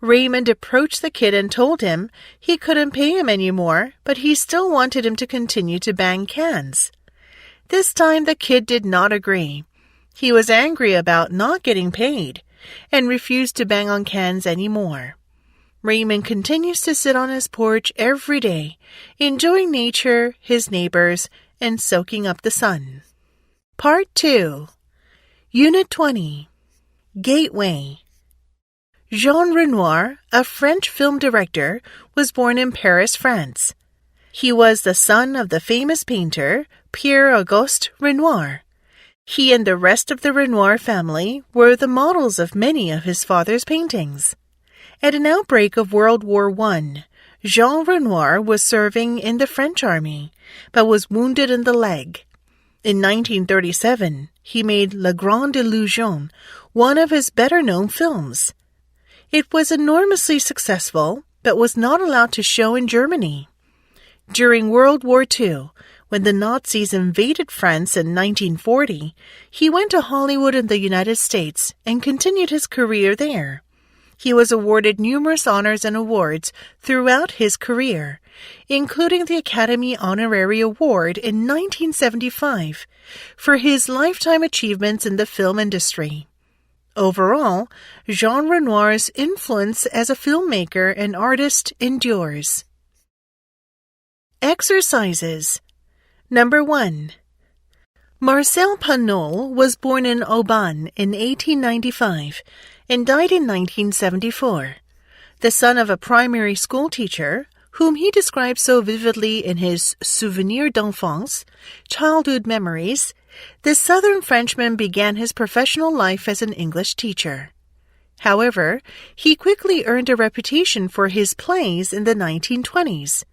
Raymond approached the kid and told him he couldn't pay him anymore, but he still wanted him to continue to bang cans. This time the kid did not agree. He was angry about not getting paid and refused to bang on cans anymore. Raymond continues to sit on his porch every day, enjoying nature, his neighbors, and soaking up the sun. Part 2. Unit 20. Gateway. Jean Renoir, a French film director, was born in Paris, France. He was the son of the famous painter Pierre-Auguste Renoir. He and the rest of the Renoir family were the models of many of his father's paintings. At an outbreak of World War I, Jean Renoir was serving in the French army, but was wounded in the leg. In 1937, he made La Grande Illusion, one of his better-known films. It was enormously successful, but was not allowed to show in Germany. During World War II, when the Nazis invaded France in 1940, he went to Hollywood in the United States and continued his career there. He was awarded numerous honors and awards throughout his career, including the Academy Honorary Award in 1975 for his lifetime achievements in the film industry. Overall, Jean Renoir's influence as a filmmaker and artist endures. Exercises. Number 1. Marcel Pagnol was born in Auban in 1895 and died in 1974. The son of a primary school teacher, whom he describes so vividly in his Souvenirs d'enfance, Childhood Memories, the Southern Frenchman began his professional life as an English teacher. However, he quickly earned a reputation for his plays in the 1920s.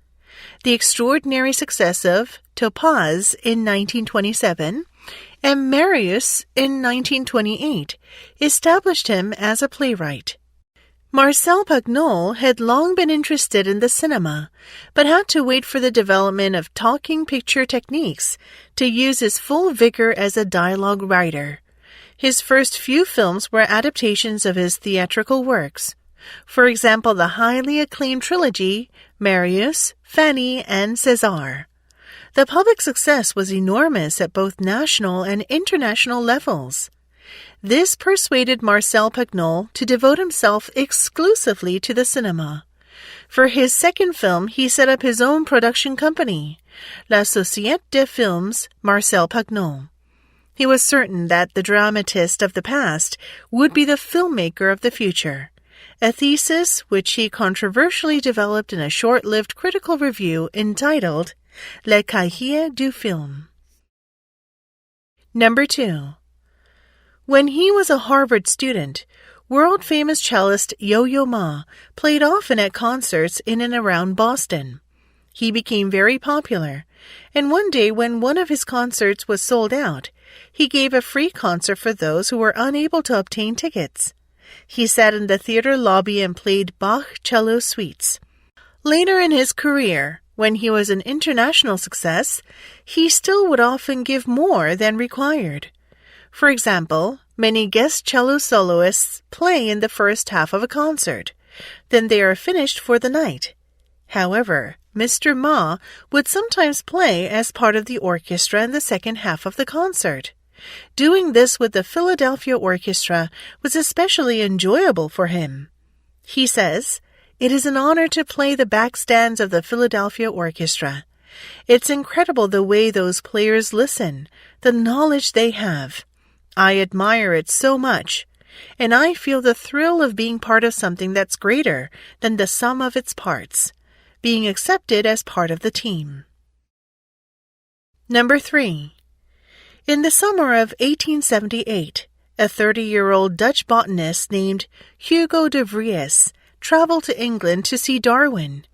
The extraordinary success of Topaz in 1927 and Marius in 1928 established him as a playwright. Marcel Pagnol had long been interested in the cinema, but had to wait for the development of talking picture techniques to use his full vigor as a dialogue writer. His first few films were adaptations of his theatrical works. For example, the highly acclaimed trilogy, Marius, Fanny, and César. The public success was enormous at both national and international levels. This persuaded Marcel Pagnol to devote himself exclusively to the cinema. For his second film, he set up his own production company, La Société de Films Marcel Pagnol. He was certain that the dramatist of the past would be the filmmaker of the future, a thesis which he controversially developed in a short-lived critical review entitled Le Cahier du Film. Number 2. When he was a Harvard student, world-famous cellist Yo-Yo Ma played often at concerts in and around Boston. He became very popular, and one day when one of his concerts was sold out, he gave a free concert for those who were unable to obtain tickets. He sat in the theater lobby and played Bach cello suites. Later in his career, when he was an international success, he still would often give more than required. For example, many guest cello soloists play in the first half of a concert. Then they are finished for the night. However, Mr. Ma would sometimes play as part of the orchestra in the second half of the concert. Doing this with the Philadelphia Orchestra was especially enjoyable for him. He says, "It is an honor to play the back stands of the Philadelphia Orchestra. It's incredible the way those players listen, the knowledge they have. I admire it so much, and I feel the thrill of being part of something that's greater than the sum of its parts, being accepted as part of the team." Number 3. In the summer of 1878, a 30-year-old Dutch botanist named Hugo de Vries traveled to England to see Darwin.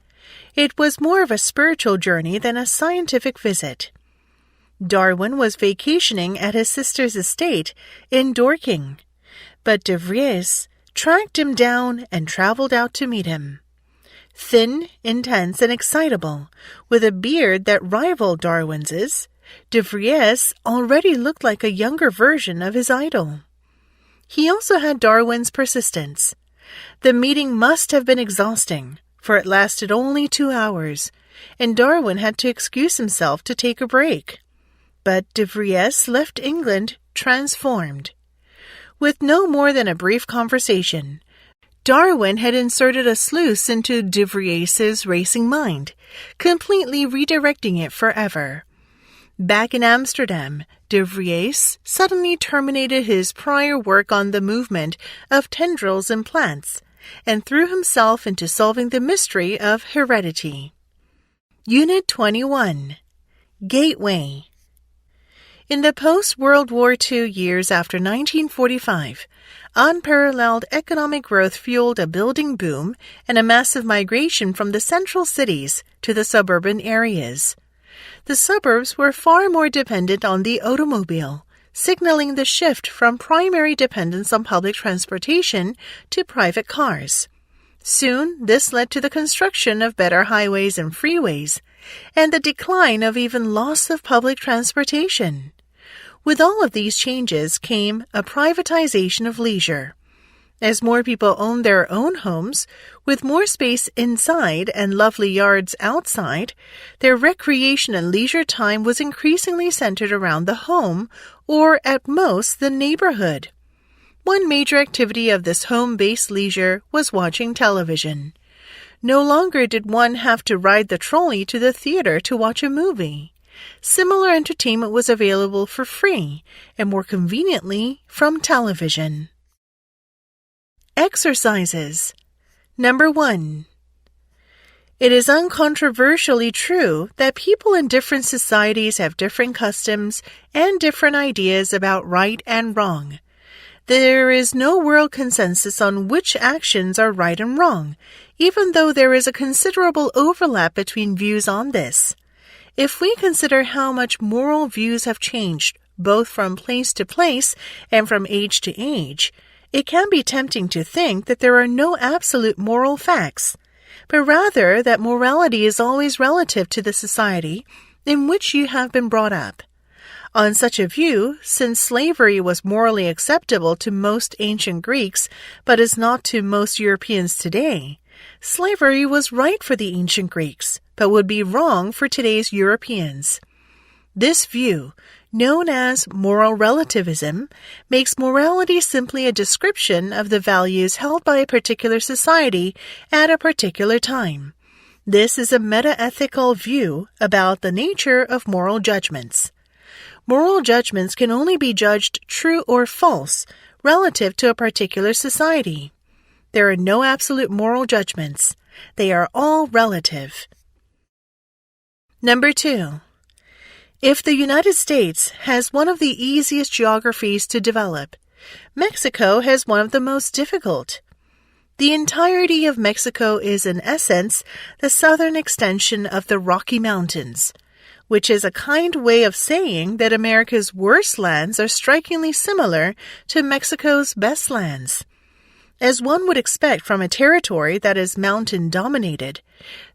It was more of a spiritual journey than a scientific visit. Darwin was vacationing at his sister's estate in Dorking, but de Vries tracked him down and traveled out to meet him. Thin, intense, and excitable, with a beard that rivaled Darwin's, de Vries already looked like a younger version of his idol. He also had Darwin's persistence. The meeting must have been exhausting, for it lasted only 2 hours, and Darwin had to excuse himself to take a break. But de Vries left England transformed. With no more than a brief conversation, Darwin had inserted a sluice into de Vries's racing mind, completely redirecting it forever. Back in Amsterdam, de Vries suddenly terminated his prior work on the movement of tendrils in plants and threw himself into solving the mystery of heredity. Unit 21. Gateway. In the post-World War II years after 1945, unparalleled economic growth fueled a building boom and a massive migration from the central cities to the suburban areas. The suburbs were far more dependent on the automobile, signaling the shift from primary dependence on public transportation to private cars. Soon, this led to the construction of better highways and freeways, and the decline of even loss of public transportation. With all of these changes came a privatization of leisure. As more people owned their own homes, with more space inside and lovely yards outside, their recreation and leisure time was increasingly centered around the home, or at most the neighborhood. One major activity of this home-based leisure was watching television. No longer did one have to ride the trolley to the theater to watch a movie. Similar entertainment was available for free and more conveniently from television. Exercises. Number 1. It is uncontroversially true that people in different societies have different customs and different ideas about right and wrong. There is no world consensus on which actions are right and wrong, even though there is a considerable overlap between views on this. If we consider how much moral views have changed, both from place to place and from age to age, it can be tempting to think that there are no absolute moral facts, but rather that morality is always relative to the society in which you have been brought up. On such a view, since slavery was morally acceptable to most ancient Greeks, but is not to most Europeans today, slavery was right for the ancient Greeks, but would be wrong for today's Europeans. This view, known as moral relativism, makes morality simply a description of the values held by a particular society at a particular time. This is a meta-ethical view about the nature of moral judgments. Moral judgments can only be judged true or false relative to a particular society. There are no absolute moral judgments. They are all relative. Number 2. If the United States has one of the easiest geographies to develop, Mexico has one of the most difficult. The entirety of Mexico is, in essence, the southern extension of the Rocky Mountains, which is a kind way of saying that America's worst lands are strikingly similar to Mexico's best lands. As one would expect from a territory that is mountain-dominated,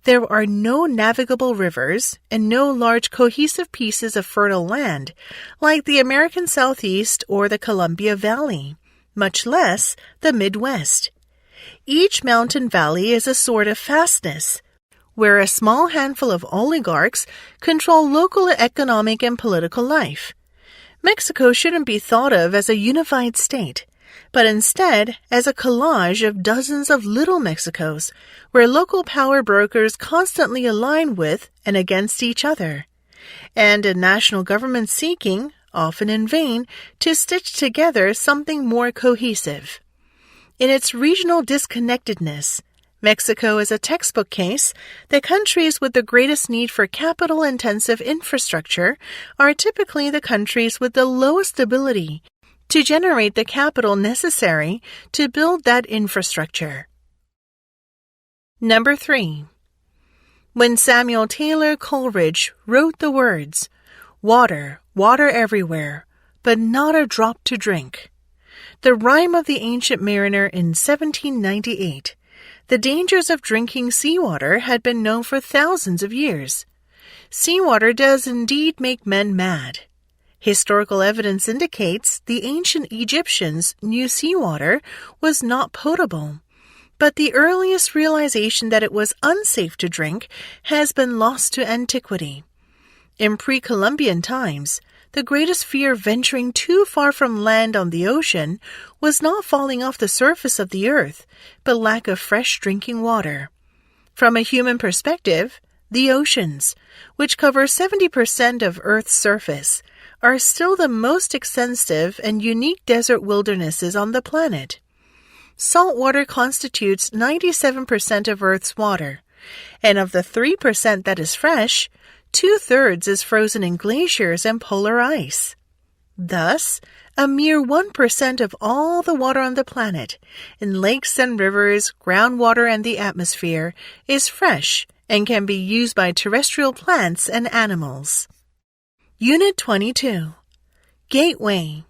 there are no navigable rivers and no large cohesive pieces of fertile land like the American Southeast or the Columbia Valley, much less the Midwest. Each mountain valley is a sort of fastness, where a small handful of oligarchs control local economic and political life. Mexico shouldn't be thought of as a unified state, but instead as a collage of dozens of little Mexicos, where local power brokers constantly align with and against each other, and a national government seeking, often in vain, to stitch together something more cohesive. In its regional disconnectedness, Mexico is a textbook case that countries with the greatest need for capital-intensive infrastructure are typically the countries with the lowest ability to generate the capital necessary to build that infrastructure. Number 3. When Samuel Taylor Coleridge wrote the words, "Water, water everywhere, but not a drop to drink," the rhyme of the Ancient Mariner in 1798, the dangers of drinking seawater had been known for thousands of years. Seawater does indeed make men mad. Historical evidence indicates the ancient Egyptians knew seawater was not potable, but the earliest realization that it was unsafe to drink has been lost to antiquity. In pre-Columbian times, the greatest fear of venturing too far from land on the ocean was not falling off the surface of the earth, but lack of fresh drinking water. From a human perspective, the oceans, which cover 70% of Earth's surface, are still the most extensive and unique desert wildernesses on the planet. Salt water constitutes 97% of Earth's water, and of the 3% that is fresh, 2/3 is frozen in glaciers and polar ice. Thus, a mere 1% of all the water on the planet, in lakes and rivers, groundwater and the atmosphere, is fresh and can be used by terrestrial plants and animals. Unit 22. Gateway.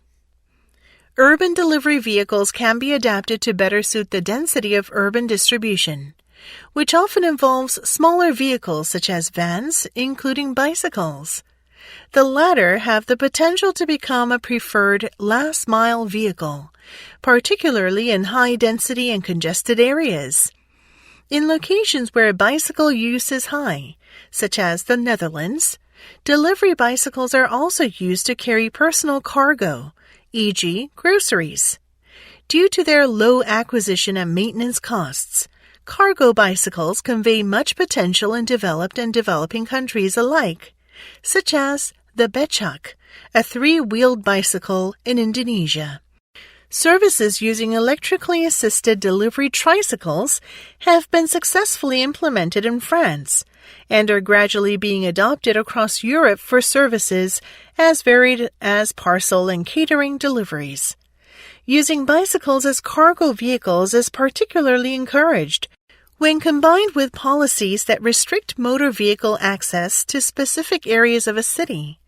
Urban delivery vehicles can be adapted to better suit the density of urban distribution, which often involves smaller vehicles such as vans, including bicycles. The latter have the potential to become a preferred last-mile vehicle, particularly in high-density and congested areas. In locations where bicycle use is high, such as the Netherlands, delivery bicycles are also used to carry personal cargo, e.g., groceries. Due to their low acquisition and maintenance costs, cargo bicycles convey much potential in developed and developing countries alike, such as the becak, a three-wheeled bicycle in Indonesia. Services using electrically assisted delivery tricycles have been successfully implemented in France and are gradually being adopted across Europe for services as varied as parcel and catering deliveries. Using bicycles as cargo vehicles is particularly encouraged when combined with policies that restrict motor vehicle access to specific areas of a city,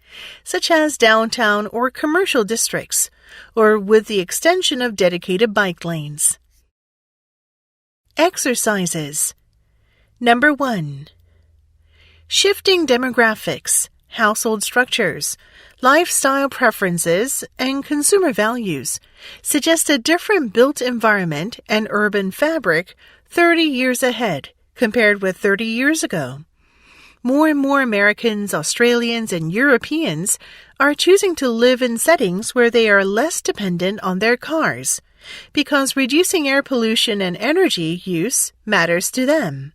such as downtown or commercial districts, or with the extension of dedicated bike lanes. Exercises. Number 1. Shifting demographics, household structures, lifestyle preferences, and consumer values suggest a different built environment and urban fabric 30 years ahead compared with 30 years ago. More and more Americans, Australians, and Europeans are choosing to live in settings where they are less dependent on their cars, because reducing air pollution and energy use matters to them.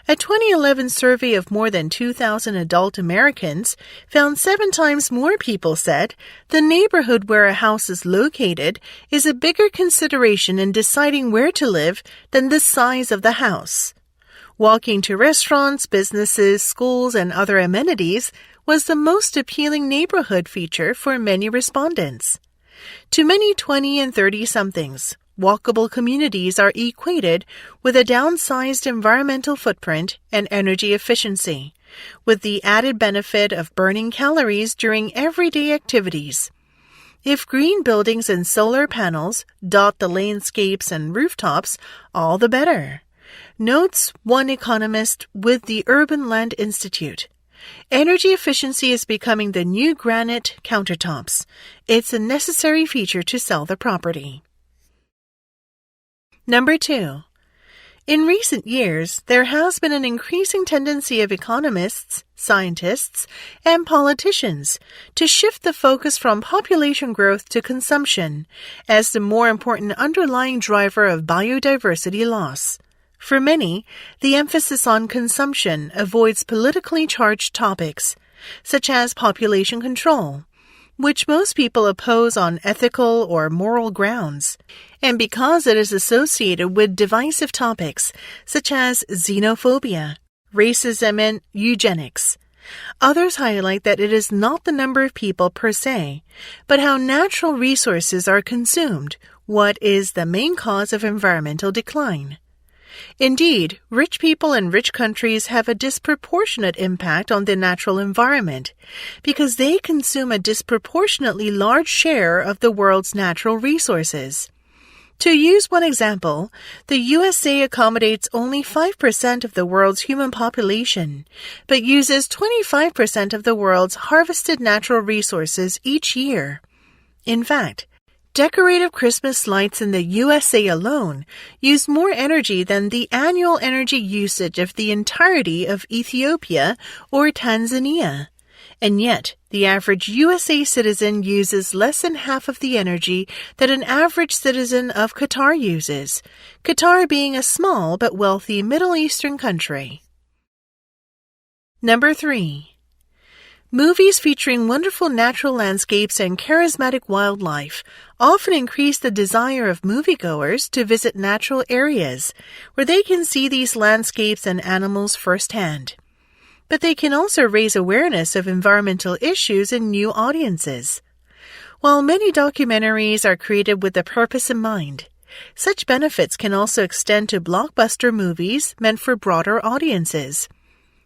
A 2011 survey of more than 2,000 adult Americans found 7 times more people said the neighborhood where a house is located is a bigger consideration in deciding where to live than the size of the house. Walking to restaurants, businesses, schools, and other amenities was the most appealing neighborhood feature for many respondents. To many 20 and 30-somethings, walkable communities are equated with a downsized environmental footprint and energy efficiency, with the added benefit of burning calories during everyday activities. If green buildings and solar panels dot the landscapes and rooftops, all the better. Notes one economist with the Urban Land Institute. Energy efficiency is becoming the new granite countertops. It's a necessary feature to sell the property. Number 2. In recent years, there has been an increasing tendency of economists, scientists, and politicians to shift the focus from population growth to consumption as the more important underlying driver of biodiversity loss. For many, the emphasis on consumption avoids politically charged topics, such as population control, which most people oppose on ethical or moral grounds, and because it is associated with divisive topics such as xenophobia, racism, and eugenics. Others highlight that it is not the number of people per se, but how natural resources are consumed, what is the main cause of environmental decline. Indeed, rich people in rich countries have a disproportionate impact on the natural environment because they consume a disproportionately large share of the world's natural resources. To use one example, the USA accommodates only 5% of the world's human population, but uses 25% of the world's harvested natural resources each year. In fact, decorative Christmas lights in the USA alone use more energy than the annual energy usage of the entirety of Ethiopia or Tanzania. And yet, the average USA citizen uses less than half of the energy that an average citizen of Qatar uses, Qatar being a small but wealthy Middle Eastern country. Number 3. Movies featuring wonderful natural landscapes and charismatic wildlife often increase the desire of moviegoers to visit natural areas where they can see these landscapes and animals firsthand. But they can also raise awareness of environmental issues in new audiences. While many documentaries are created with the purpose in mind, such benefits can also extend to blockbuster movies meant for broader audiences.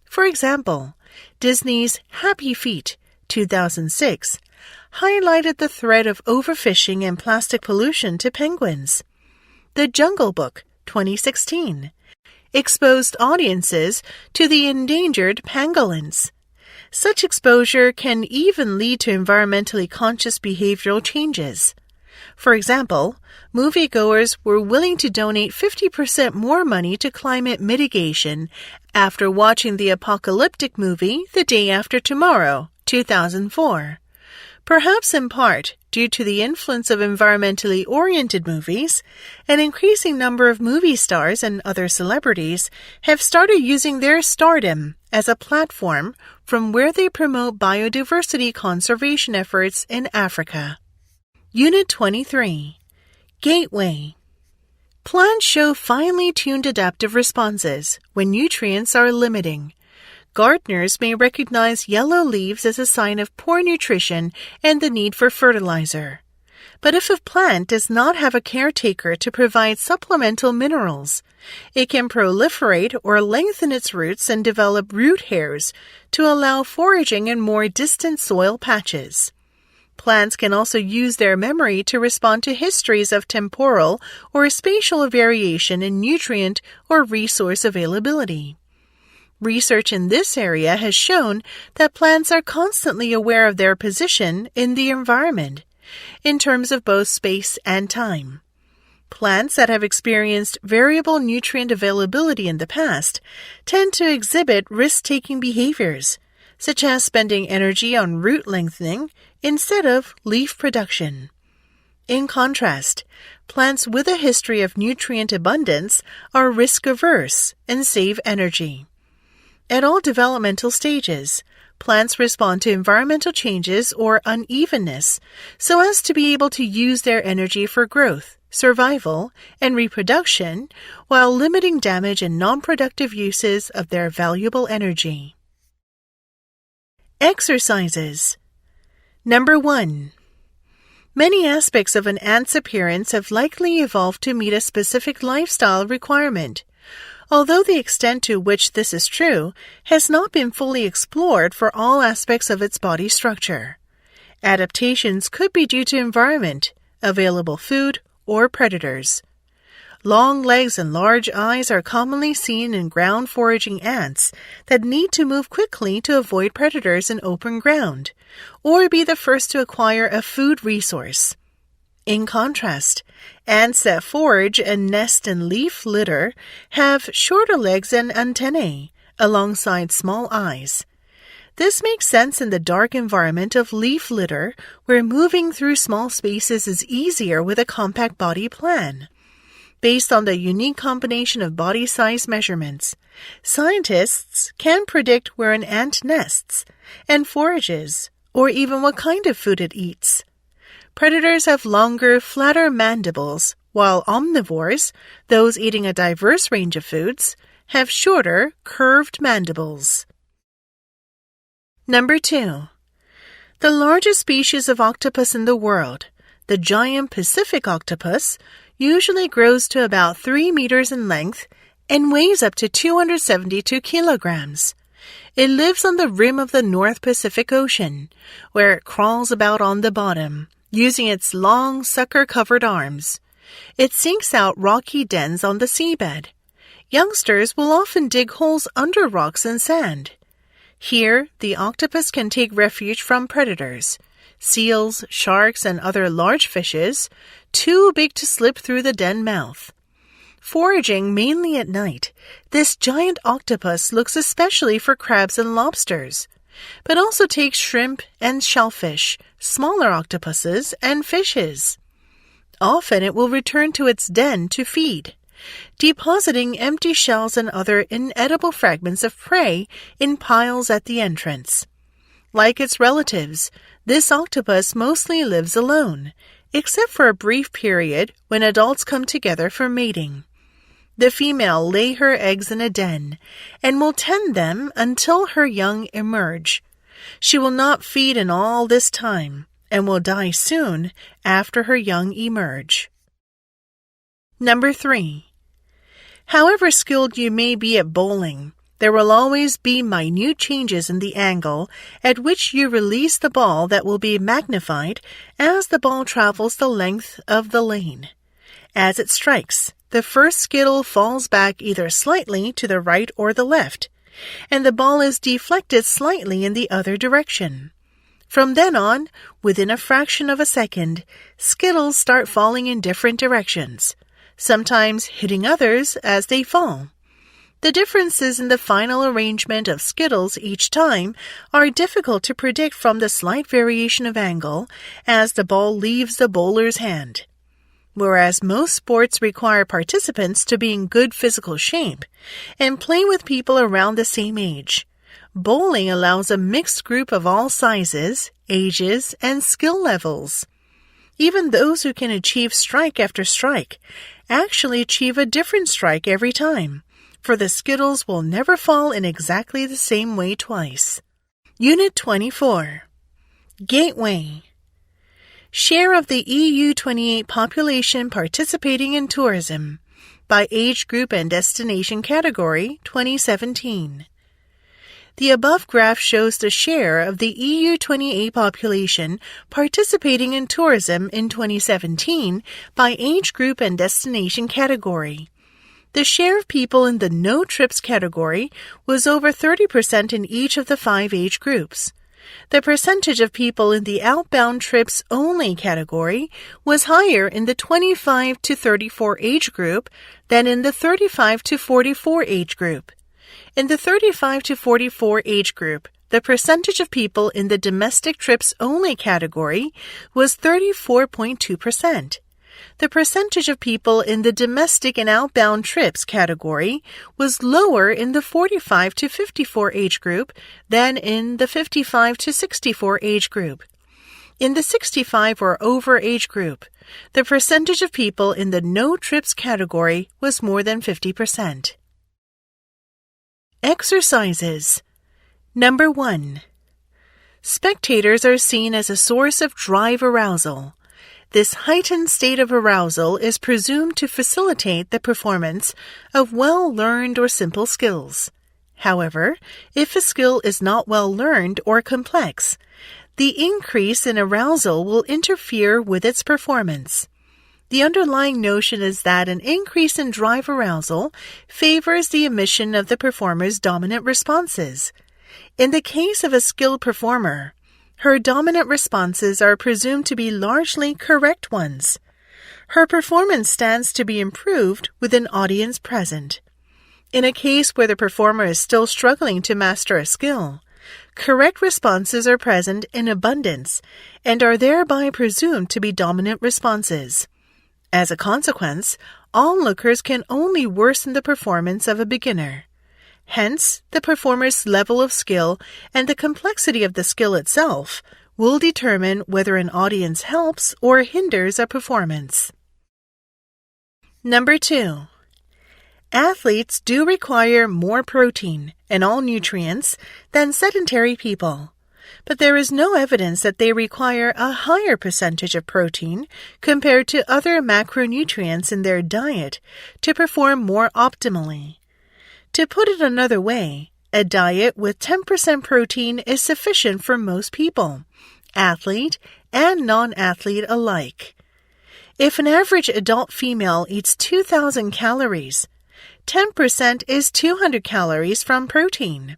For example, Disney's Happy Feet, 2006, highlighted the threat of overfishing and plastic pollution to penguins. The Jungle Book, 2016, exposed audiences to the endangered pangolins. Such exposure can even lead to environmentally conscious behavioral changes. For example, moviegoers were willing to donate 50% more money to climate mitigation after watching the apocalyptic movie The Day After Tomorrow, 2004. Perhaps in part due to the influence of environmentally oriented movies, an increasing number of movie stars and other celebrities have started using their stardom as a platform from where they promote biodiversity conservation efforts in Africa. Unit 23. Gateway. Plants show finely tuned adaptive responses when nutrients are limiting. Gardeners may recognize yellow leaves as a sign of poor nutrition and the need for fertilizer. But if a plant does not have a caretaker to provide supplemental minerals, it can proliferate or lengthen its roots and develop root hairs to allow foraging in more distant soil patches. Plants can also use their memory to respond to histories of temporal or spatial variation in nutrient or resource availability. Research in this area has shown that plants are constantly aware of their position in the environment, in terms of both space and time. Plants that have experienced variable nutrient availability in the past tend to exhibit risk-taking behaviors, such as spending energy on root lengthening instead of leaf production. In contrast, plants with a history of nutrient abundance are risk-averse and save energy. At all developmental stages, plants respond to environmental changes or unevenness so as to be able to use their energy for growth, survival, and reproduction while limiting damage and non-productive uses of their valuable energy. Exercises. Number 1. Many aspects of an ant's appearance have likely evolved to meet a specific lifestyle requirement, although the extent to which this is true has not been fully explored for all aspects of its body structure. Adaptations could be due to environment, available food, or predators. Long legs and large eyes are commonly seen in ground foraging ants that need to move quickly to avoid predators in open ground, or be the first to acquire a food resource. In contrast, ants that forage and nest in leaf litter have shorter legs and antennae, alongside small eyes. This makes sense in the dark environment of leaf litter, where moving through small spaces is easier with a compact body plan. Based on the unique combination of body size measurements, scientists can predict where an ant nests and forages, or even what kind of food it eats. Predators have longer, flatter mandibles, while omnivores, those eating a diverse range of foods, have shorter, curved mandibles. Number 2. The largest species of octopus in the world, the giant Pacific octopus, usually grows to about 3 meters in length and weighs up to 272 kilograms. It lives on the rim of the North Pacific Ocean, where it crawls about on the bottom, using its long, sucker-covered arms. It seeks out rocky dens on the seabed. Youngsters will often dig holes under rocks and sand. Here, the octopus can take refuge from predators, seals, sharks, and other large fishes, too big to slip through the den mouth. Foraging mainly at night, this giant octopus looks especially for crabs and lobsters, but also takes shrimp and shellfish, smaller octopuses, and fishes. Often it will return to its den to feed, depositing empty shells and other inedible fragments of prey in piles at the entrance. Like its relatives, this octopus mostly lives alone, except for a brief period when adults come together for mating. The female lay her eggs in a den and will tend them until her young emerge. She will not feed in all this time, and will die soon after her young emerge. Number 3. However skilled you may be at bowling, there will always be minute changes in the angle at which you release the ball that will be magnified as the ball travels the length of the lane. As it strikes, the first skittle falls back either slightly to the right or the left, and the ball is deflected slightly in the other direction. From then on, within a fraction of a second, skittles start falling in different directions, sometimes hitting others as they fall. The differences in the final arrangement of skittles each time are difficult to predict from the slight variation of angle as the ball leaves the bowler's hand. Whereas most sports require participants to be in good physical shape and play with people around the same age, bowling allows a mixed group of all sizes, ages, and skill levels. Even those who can achieve strike after strike actually achieve a different strike every time, for the skittles will never fall in exactly the same way twice. Unit 24. Gateway. Share of the EU28 population participating in tourism by age group and destination category 2017. The above graph shows the share of the EU28 population participating in tourism in 2017 by age group and destination category. The share of people in the no trips category was over 30% in each of the 5 age groups. The percentage of people in the outbound trips only category was higher in the 25 to 34 age group than in the 35 to 44 age group. In the 35 to 44 age group, the percentage of people in the domestic trips only category was 34.2%. The percentage of people in the domestic and outbound trips category was lower in the 45 to 54 age group than in the 55 to 64 age group. In the 65 or over age group, the percentage of people in the no trips category was more than 50%. Exercises. Number 1. Spectators are seen as a source of drive arousal. This heightened state of arousal is presumed to facilitate the performance of well-learned or simple skills. However, if a skill is not well-learned or complex, the increase in arousal will interfere with its performance. The underlying notion is that an increase in drive arousal favors the emission of the performer's dominant responses. In the case of a skilled performer, her dominant responses are presumed to be largely correct ones. Her performance stands to be improved with an audience present. In a case where the performer is still struggling to master a skill, correct responses are present in abundance and are thereby presumed to be dominant responses. As a consequence, onlookers can only worsen the performance of a beginner. Hence, the performer's level of skill and the complexity of the skill itself will determine whether an audience helps or hinders a performance. Number 2. Athletes do require more protein and all nutrients than sedentary people, but there is no evidence that they require a higher percentage of protein compared to other macronutrients in their diet to perform more optimally. To put it another way, a diet with 10% protein is sufficient for most people, athlete and non-athlete alike. If an average adult female eats 2,000 calories, 10% is 200 calories from protein.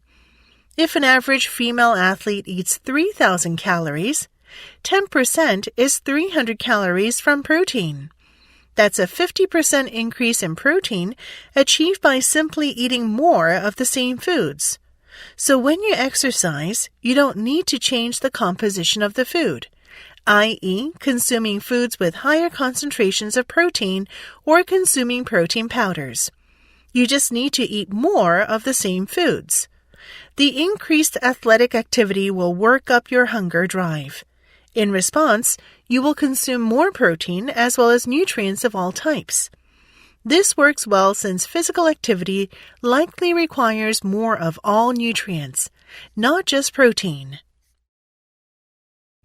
If an average female athlete eats 3,000 calories, 10% is 300 calories from protein. That's a 50% increase in protein achieved by simply eating more of the same foods. So when you exercise, you don't need to change the composition of the food, i.e., consuming foods with higher concentrations of protein or consuming protein powders. You just need to eat more of the same foods. The increased athletic activity will work up your hunger drive. In response, you will consume more protein as well as nutrients of all types. This works well since physical activity likely requires more of all nutrients, not just protein.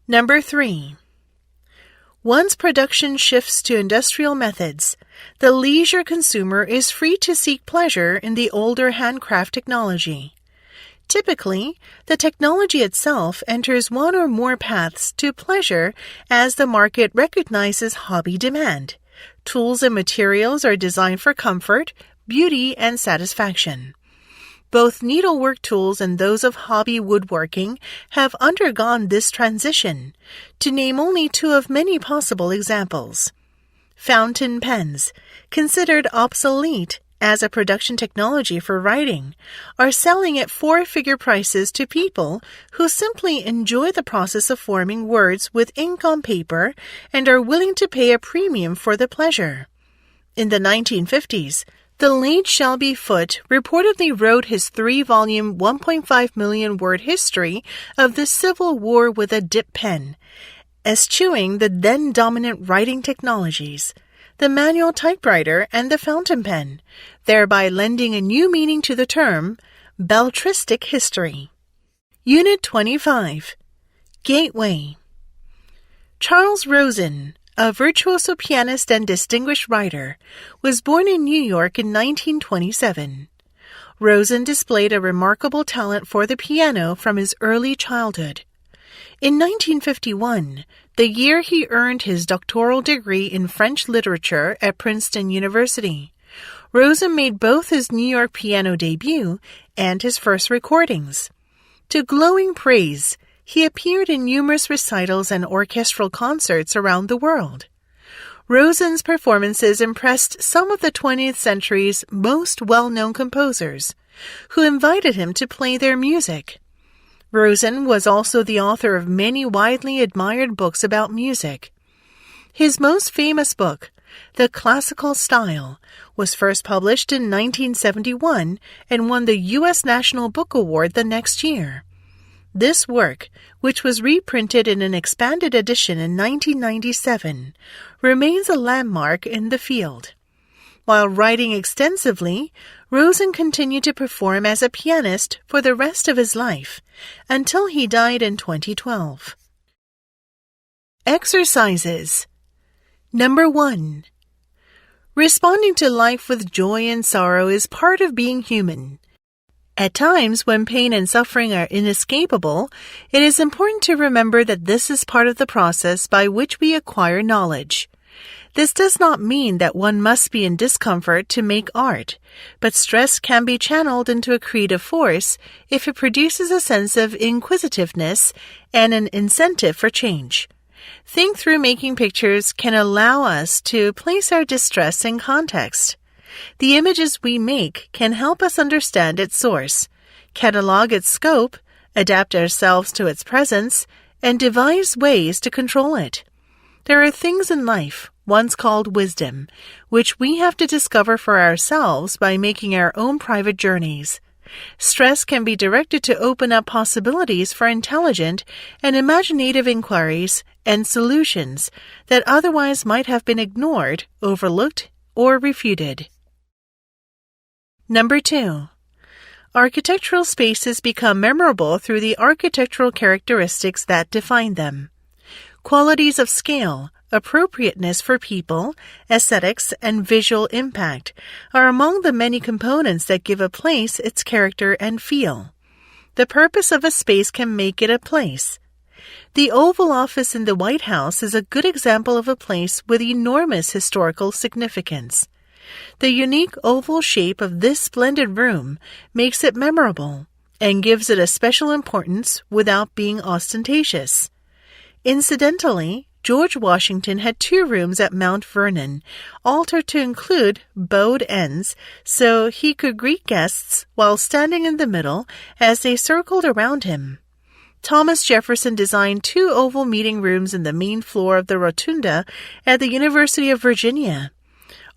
Number 3. Once production shifts to industrial methods, the leisure consumer is free to seek pleasure in the older handcraft technology. Typically, the technology itself enters one or more paths to pleasure as the market recognizes hobby demand. Tools and materials are designed for comfort, beauty, and satisfaction. Both needlework tools and those of hobby woodworking have undergone this transition, to name only two of many possible examples. Fountain pens, considered obsolete as a production technology for writing, are selling at four-figure prices to people who simply enjoy the process of forming words with ink on paper and are willing to pay a premium for the pleasure. In the 1950s, the late Shelby Foote reportedly wrote his 3-volume, 1.5 million word history of the Civil War with a dip pen, eschewing the then dominant writing technologies, the manual typewriter and the fountain pen, thereby lending a new meaning to the term belletristic history. Unit 25. Gateway. Charles Rosen, a virtuoso pianist and distinguished writer, was born in New York in 1927. Rosen displayed a remarkable talent for the piano from his early childhood. In 1951, the year he earned his doctoral degree in French literature at Princeton University, Rosen made both his New York piano debut and his first recordings. To glowing praise, he appeared in numerous recitals and orchestral concerts around the world. Rosen's performances impressed some of the 20th century's most well-known composers, who invited him to play their music. Rosen was also the author of many widely admired books about music. His most famous book, The Classical Style, was first published in 1971 and won the U.S. National Book Award the next year. This work, which was reprinted in an expanded edition in 1997, remains a landmark in the field. While writing extensively, Rosen continued to perform as a pianist for the rest of his life, until he died in 2012. Exercises. Number 1. Responding to life with joy and sorrow is part of being human. At times, when pain and suffering are inescapable, it is important to remember that this is part of the process by which we acquire knowledge. This does not mean that one must be in discomfort to make art, but stress can be channeled into a creative force if it produces a sense of inquisitiveness and an incentive for change. Think through making pictures can allow us to place our distress in context. The images we make can help us understand its source, catalog its scope, adapt ourselves to its presence, and devise ways to control it. There are things in life, once called wisdom, which we have to discover for ourselves by making our own private journeys. Stress can be directed to open up possibilities for intelligent and imaginative inquiries and solutions that otherwise might have been ignored, overlooked, or refuted. Number 2. Architectural spaces become memorable through the architectural characteristics that define them. Qualities of scale, appropriateness for people, aesthetics, and visual impact are among the many components that give a place its character and feel. The purpose of a space can make it a place. The Oval Office in the White House is a good example of a place with enormous historical significance. The unique oval shape of this splendid room makes it memorable and gives it a special importance without being ostentatious. Incidentally, George Washington had 2 rooms at Mount Vernon, altered to include bowed ends so he could greet guests while standing in the middle as they circled around him. Thomas Jefferson designed 2 oval meeting rooms in the main floor of the rotunda at the University of Virginia.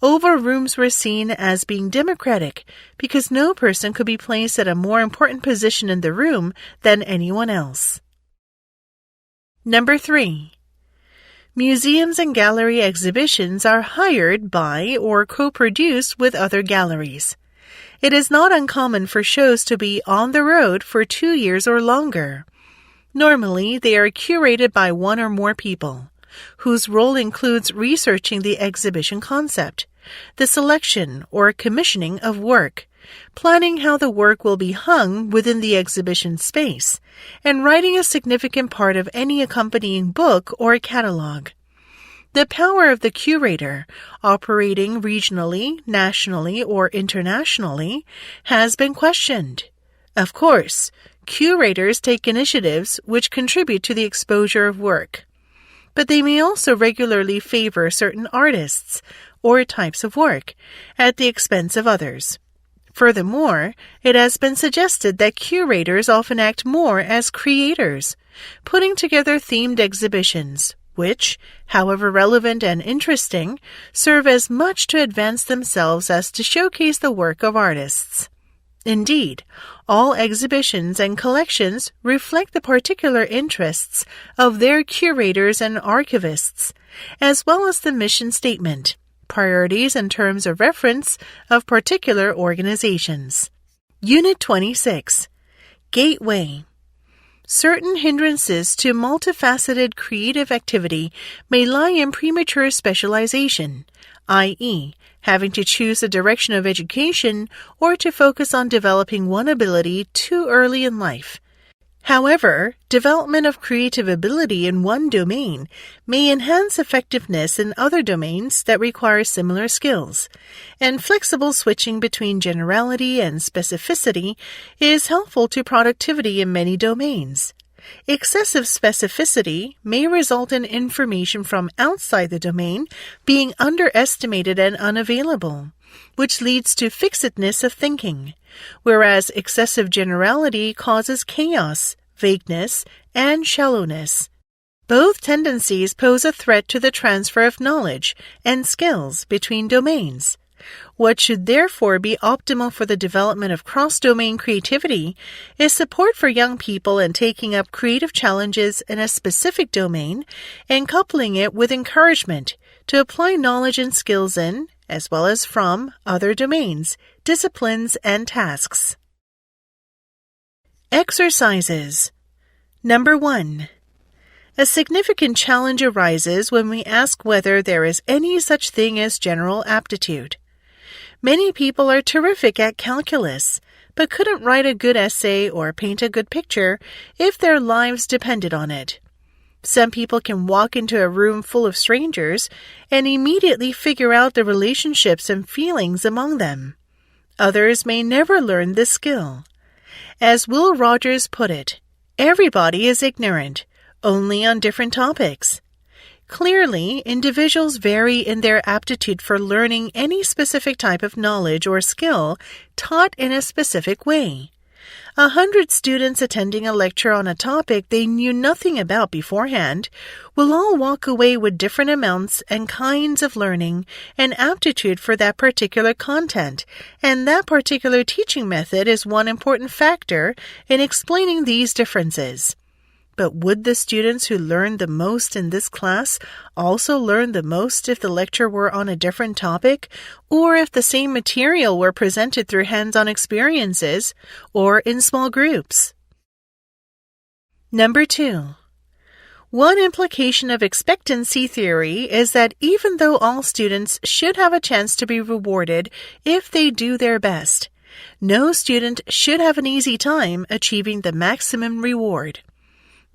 Oval rooms were seen as being democratic because no person could be placed at a more important position in the room than anyone else. Number 3. Museums and gallery exhibitions are hired by or co-produced with other galleries. It is not uncommon for shows to be on the road for 2 years or longer. Normally, they are curated by one or more people. whose role includes researching the exhibition concept, the selection or commissioning of work, planning how the work will be hung within the exhibition space, and writing a significant part of any accompanying book or catalog. The power of the curator, operating regionally, nationally, or internationally, has been questioned. Of course, curators take initiatives which contribute to the exposure of work, but they may also regularly favor certain artists or types of work at the expense of others. Furthermore, it has been suggested that curators often act more as creators, putting together themed exhibitions, which, however relevant and interesting, serve as much to advance themselves as to showcase the work of artists. Indeed, all exhibitions and collections reflect the particular interests of their curators and archivists, as well as the mission statement, priorities and terms of reference of particular organizations. Unit 26. Gateway. Certain hindrances to multifaceted creative activity may lie in premature specialization, i.e., having to choose a direction of education or to focus on developing one ability too early in life. However, development of creative ability in one domain may enhance effectiveness in other domains that require similar skills, and flexible switching between generality and specificity is helpful to productivity in many domains. Excessive specificity may result in information from outside the domain being underestimated and unavailable, which leads to fixedness of thinking, whereas excessive generality causes chaos, vagueness, and shallowness. Both tendencies pose a threat to the transfer of knowledge and skills between domains. What should therefore be optimal for the development of cross-domain creativity is support for young people in taking up creative challenges in a specific domain and coupling it with encouragement to apply knowledge and skills in, as well as from, other domains, disciplines, and tasks. Exercises. Number 1. A significant challenge arises when we ask whether there is any such thing as general aptitude. Many people are terrific at calculus, but couldn't write a good essay or paint a good picture if their lives depended on it. Some people can walk into a room full of strangers and immediately figure out the relationships and feelings among them. Others may never learn this skill. As Will Rogers put it, everybody is ignorant, only on different topics. Clearly, individuals vary in their aptitude for learning any specific type of knowledge or skill taught in a specific way. 100 students attending a lecture on a topic they knew nothing about beforehand will all walk away with different amounts and kinds of learning and aptitude for that particular content, and that particular teaching method is one important factor in explaining these differences. But would the students who learned the most in this class also learn the most if the lecture were on a different topic, or if the same material were presented through hands-on experiences, or in small groups? Number 2. One implication of expectancy theory is that even though all students should have a chance to be rewarded if they do their best, no student should have an easy time achieving the maximum reward.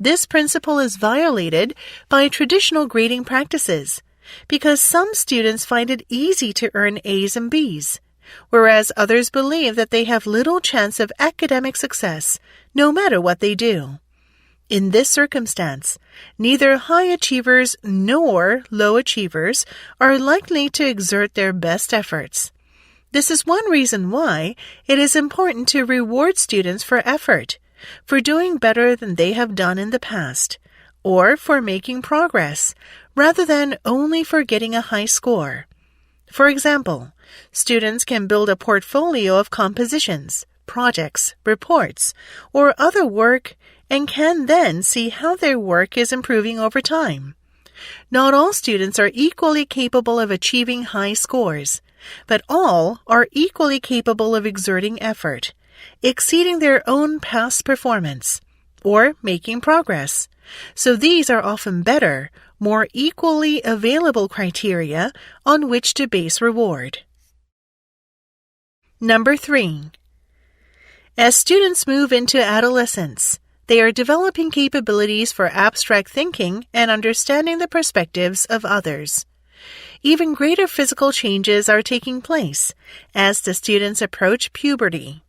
This principle is violated by traditional grading practices because some students find it easy to earn A's and B's, whereas others believe that they have little chance of academic success no matter what they do. In this circumstance, neither high achievers nor low achievers are likely to exert their best efforts. This is one reason why it is important to reward students for effort, for doing better than they have done in the past, or for making progress, rather than only for getting a high score. For example, students can build a portfolio of compositions, projects, reports, or other work and can then see how their work is improving over time. Not all students are equally capable of achieving high scores, but all are equally capable of exerting effort, exceeding their own past performance, or making progress. So these are often better more equally available criteria on which to base reward. Number 3. As students move into adolescence, they are developing capabilities for abstract thinking and understanding the perspectives of others. Even greater physical changes are taking place as the students approach puberty.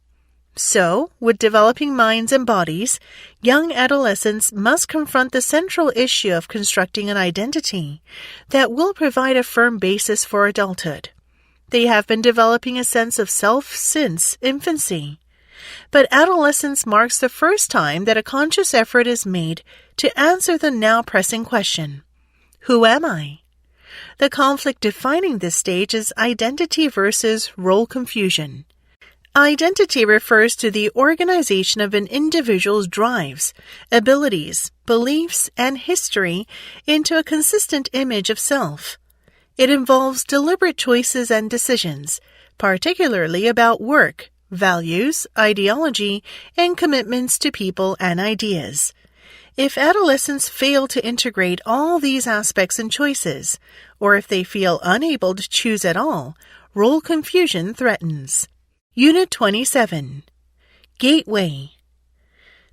So, with developing minds and bodies, young adolescents must confront the central issue of constructing an identity that will provide a firm basis for adulthood. They have been developing a sense of self since infancy. But adolescence marks the first time that a conscious effort is made to answer the now pressing question, who am I? The conflict defining this stage is identity versus role confusion. Identity refers to the organization of an individual's drives, abilities, beliefs, and history into a consistent image of self. It involves deliberate choices and decisions, particularly about work, values, ideology, and commitments to people and ideas. If adolescents fail to integrate all these aspects and choices, or if they feel unable to choose at all, role confusion threatens. Unit 27. Gateway.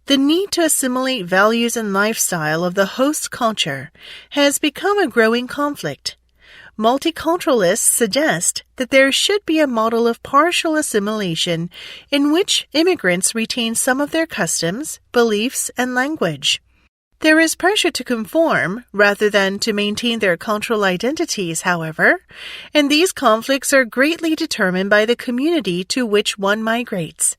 The need to assimilate values and lifestyle of the host culture has become a growing conflict. Multiculturalists suggest that there should be a model of partial assimilation in which immigrants retain some of their customs, beliefs, and language. There is pressure to conform rather than to maintain their cultural identities, however, and these conflicts are greatly determined by the community to which one migrates.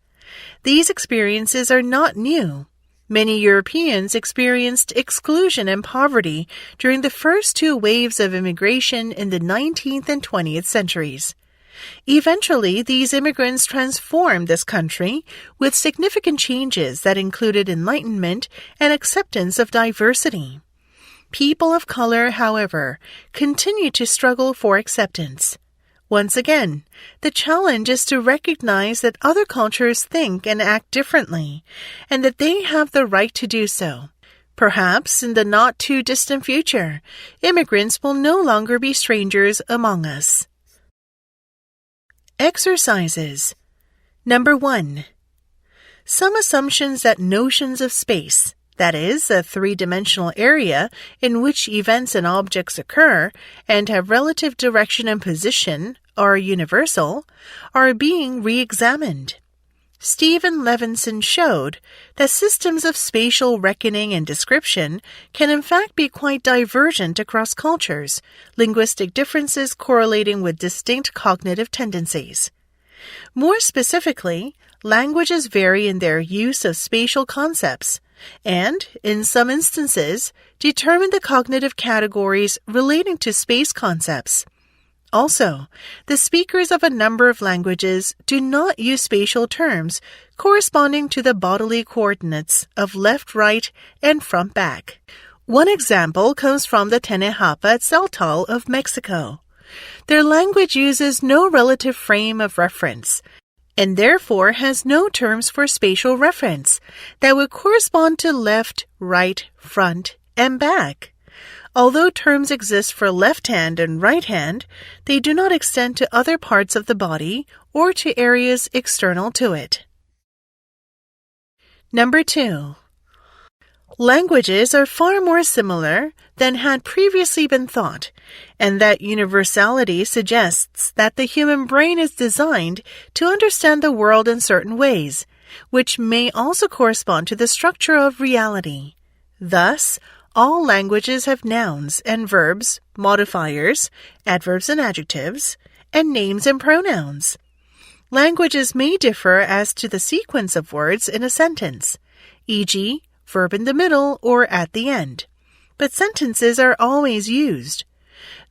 These experiences are not new. Many Europeans experienced exclusion and poverty during the first two waves of immigration in the 19th and 20th centuries. Eventually, these immigrants transformed this country with significant changes that included enlightenment and acceptance of diversity. People of color, however, continue to struggle for acceptance. Once again, the challenge is to recognize that other cultures think and act differently, and that they have the right to do so. Perhaps in the not-too-distant future, immigrants will no longer be strangers among us. Exercises. Number 1. Some assumptions that notions of space, that is, a three-dimensional area in which events and objects occur and have relative direction and position, are universal, are being re-examined. Stephen Levinson showed that systems of spatial reckoning and description can in fact be quite divergent across cultures, linguistic differences correlating with distinct cognitive tendencies. More specifically, languages vary in their use of spatial concepts, and, in some instances, determine the cognitive categories relating to space concepts. Also, the speakers of a number of languages do not use spatial terms corresponding to the bodily coordinates of left, right, and front, back. One example comes from the Tenejapa-Tzeltal of Mexico. Their language uses no relative frame of reference, and therefore has no terms for spatial reference that would correspond to left, right, front, and back. Although terms exist for left hand and right hand, they do not extend to other parts of the body or to areas external to it. Number 2. Languages are far more similar than had previously been thought, and that universality suggests that the human brain is designed to understand the world in certain ways, which may also correspond to the structure of reality. Thus, all languages have nouns and verbs, modifiers, adverbs and adjectives, and names and pronouns. Languages may differ as to the sequence of words in a sentence, e.g., verb in the middle or at the end, but sentences are always used.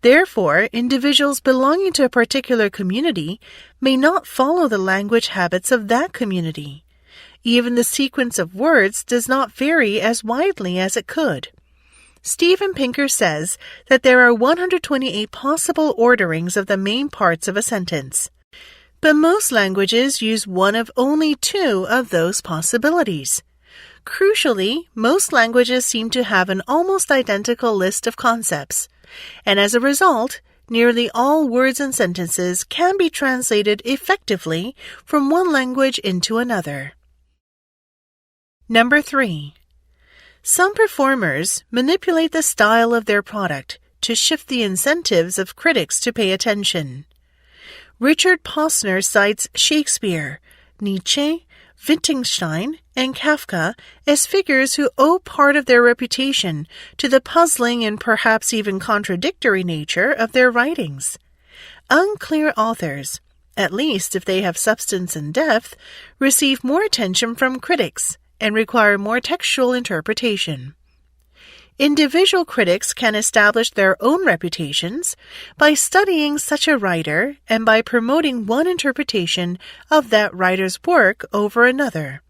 Therefore, individuals belonging to a particular community may not follow the language habits of that community. Even the sequence of words does not vary as widely as it could. Steven Pinker says that there are 128 possible orderings of the main parts of a sentence, but most languages use one of only two of those possibilities. Crucially, most languages seem to have an almost identical list of concepts, and as a result, nearly all words and sentences can be translated effectively from one language into another. Number 3. Some performers manipulate the style of their product to shift the incentives of critics to pay attention. Richard Posner cites Shakespeare, Nietzsche, Wittgenstein, and Kafka as figures who owe part of their reputation to the puzzling and perhaps even contradictory nature of their writings. Unclear authors, at least if they have substance and depth, receive more attention from critics and require more textual interpretation. Individual critics can establish their own reputations by studying such a writer and by promoting one interpretation of that writer's work over another.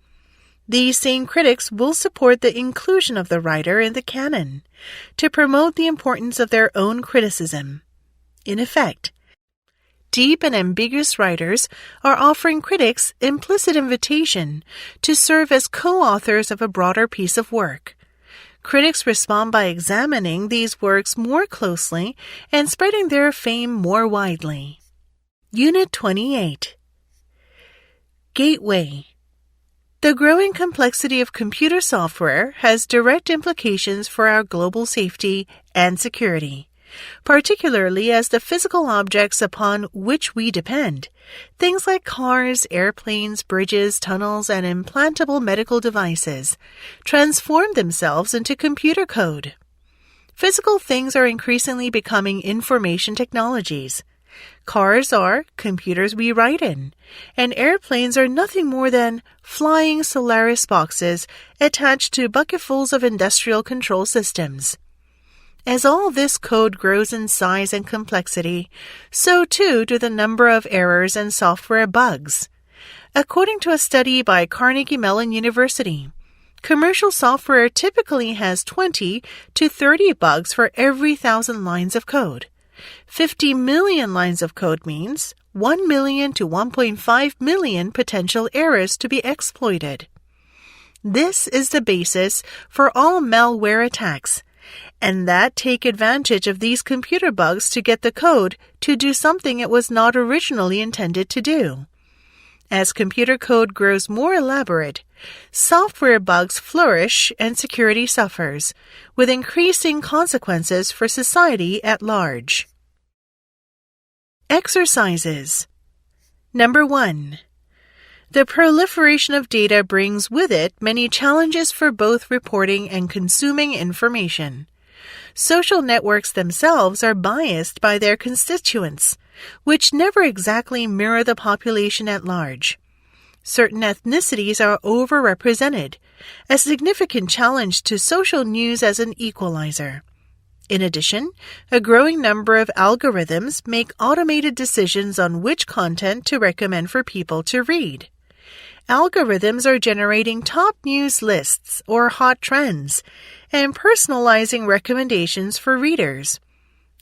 These same critics will support the inclusion of the writer in the canon to promote the importance of their own criticism. In effect, deep and ambiguous writers are offering critics implicit invitation to serve as co-authors of a broader piece of work. Critics respond by examining these works more closely and spreading their fame more widely. Unit 28. Gateway. The growing complexity of computer software has direct implications for our global safety and security, particularly as the physical objects upon which we depend, things like cars, airplanes, bridges, tunnels, and implantable medical devices, transform themselves into computer code. Physical things are increasingly becoming information technologies. Cars are computers we write in, and airplanes are nothing more than flying Solaris boxes attached to bucketfuls of industrial control systems. As all this code grows in size and complexity, so too do the number of errors and software bugs. According to a study by Carnegie Mellon University, commercial software typically has 20 to 30 bugs for every 1,000 lines of code. 50 million lines of code means 1 million to 1.5 million potential errors to be exploited. This is the basis for all malware attacks, and that take advantage of these computer bugs to get the code to do something it was not originally intended to do. As computer code grows more elaborate, software bugs flourish and security suffers, with increasing consequences for society at large. Exercises. Number 1. The proliferation of data brings with it many challenges for both reporting and consuming information. Social networks themselves are biased by their constituents, which never exactly mirror the population at large. Certain ethnicities are overrepresented, a significant challenge to social news as an equalizer. In addition, a growing number of algorithms make automated decisions on which content to recommend for people to read. Algorithms are generating top news lists or hot trends and personalizing recommendations for readers.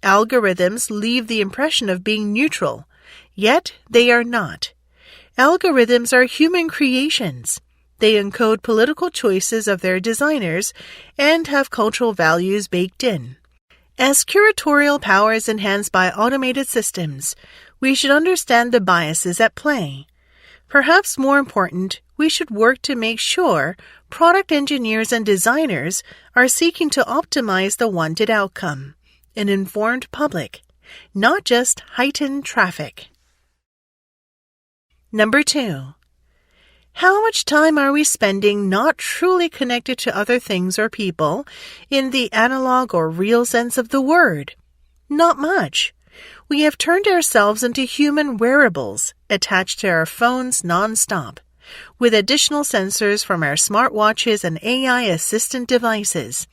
Algorithms leave the impression of being neutral, yet they are not. Algorithms are human creations. They encode political choices of their designers and have cultural values baked in. As curatorial power is enhanced by automated systems, we should understand the biases at play. Perhaps more important, we should work to make sure product engineers and designers are seeking to optimize the wanted outcome, an informed public, not just heightened traffic. Number 2. How much time are we spending not truly connected to other things or people in the analog or real sense of the word? Not much. We have turned ourselves into human wearables attached to our phones nonstop, with additional sensors from our smartwatches and AI assistant devices,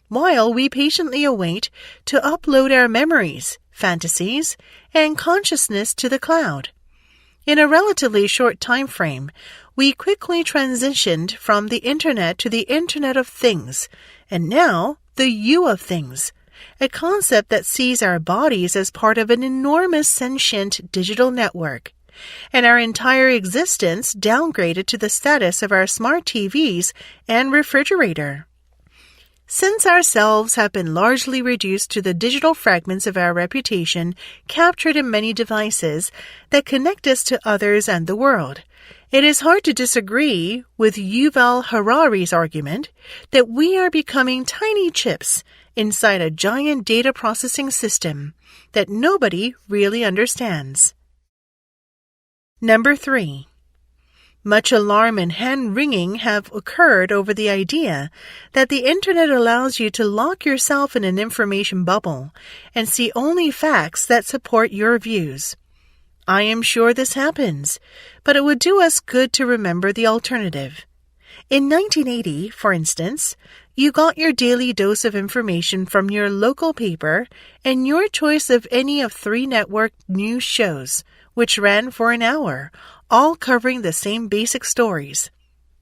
while we patiently await to upload our memories, fantasies, and consciousness to the cloud. In a relatively short time frame, we quickly transitioned from the Internet to the Internet of Things, and now the You of Things, a concept that sees our bodies as part of an enormous sentient digital network, and our entire existence downgraded to the status of our smart TVs and refrigerator. Since ourselves have been largely reduced to the digital fragments of our reputation captured in many devices that connect us to others and the world, it is hard to disagree with Yuval Harari's argument that we are becoming tiny chips inside a giant data processing system that nobody really understands. Number 3. Much alarm and hand-wringing have occurred over the idea that the Internet allows you to lock yourself in an information bubble and see only facts that support your views. I am sure this happens, but it would do us good to remember the alternative. In 1980, for instance, you got your daily dose of information from your local paper and your choice of any of 3 network news shows, which ran for an hour, all covering the same basic stories.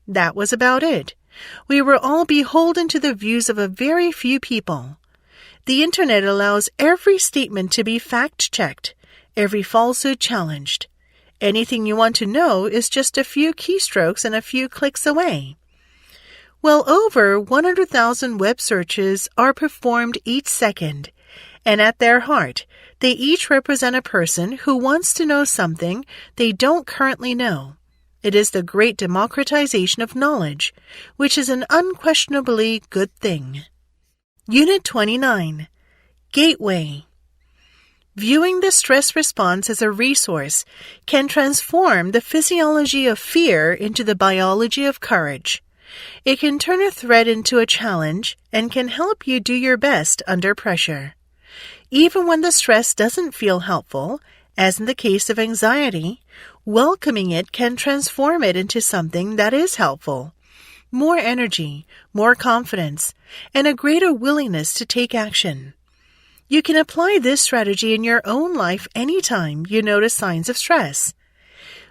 That was about it. We were all beholden to the views of a very few people. The Internet allows every statement to be fact-checked, every falsehood challenged. Anything you want to know is just a few keystrokes and a few clicks away. Well over 100,000 web searches are performed each second, and at their heart, they each represent a person who wants to know something they don't currently know. It is the great democratization of knowledge, which is an unquestionably good thing. Unit 29. Gateway. Viewing the stress response as a resource can transform the physiology of fear into the biology of courage. It can turn a threat into a challenge and can help you do your best under pressure. Even when the stress doesn't feel helpful, as in the case of anxiety, welcoming it can transform it into something that is helpful. More energy, more confidence, and a greater willingness to take action. You can apply this strategy in your own life anytime you notice signs of stress.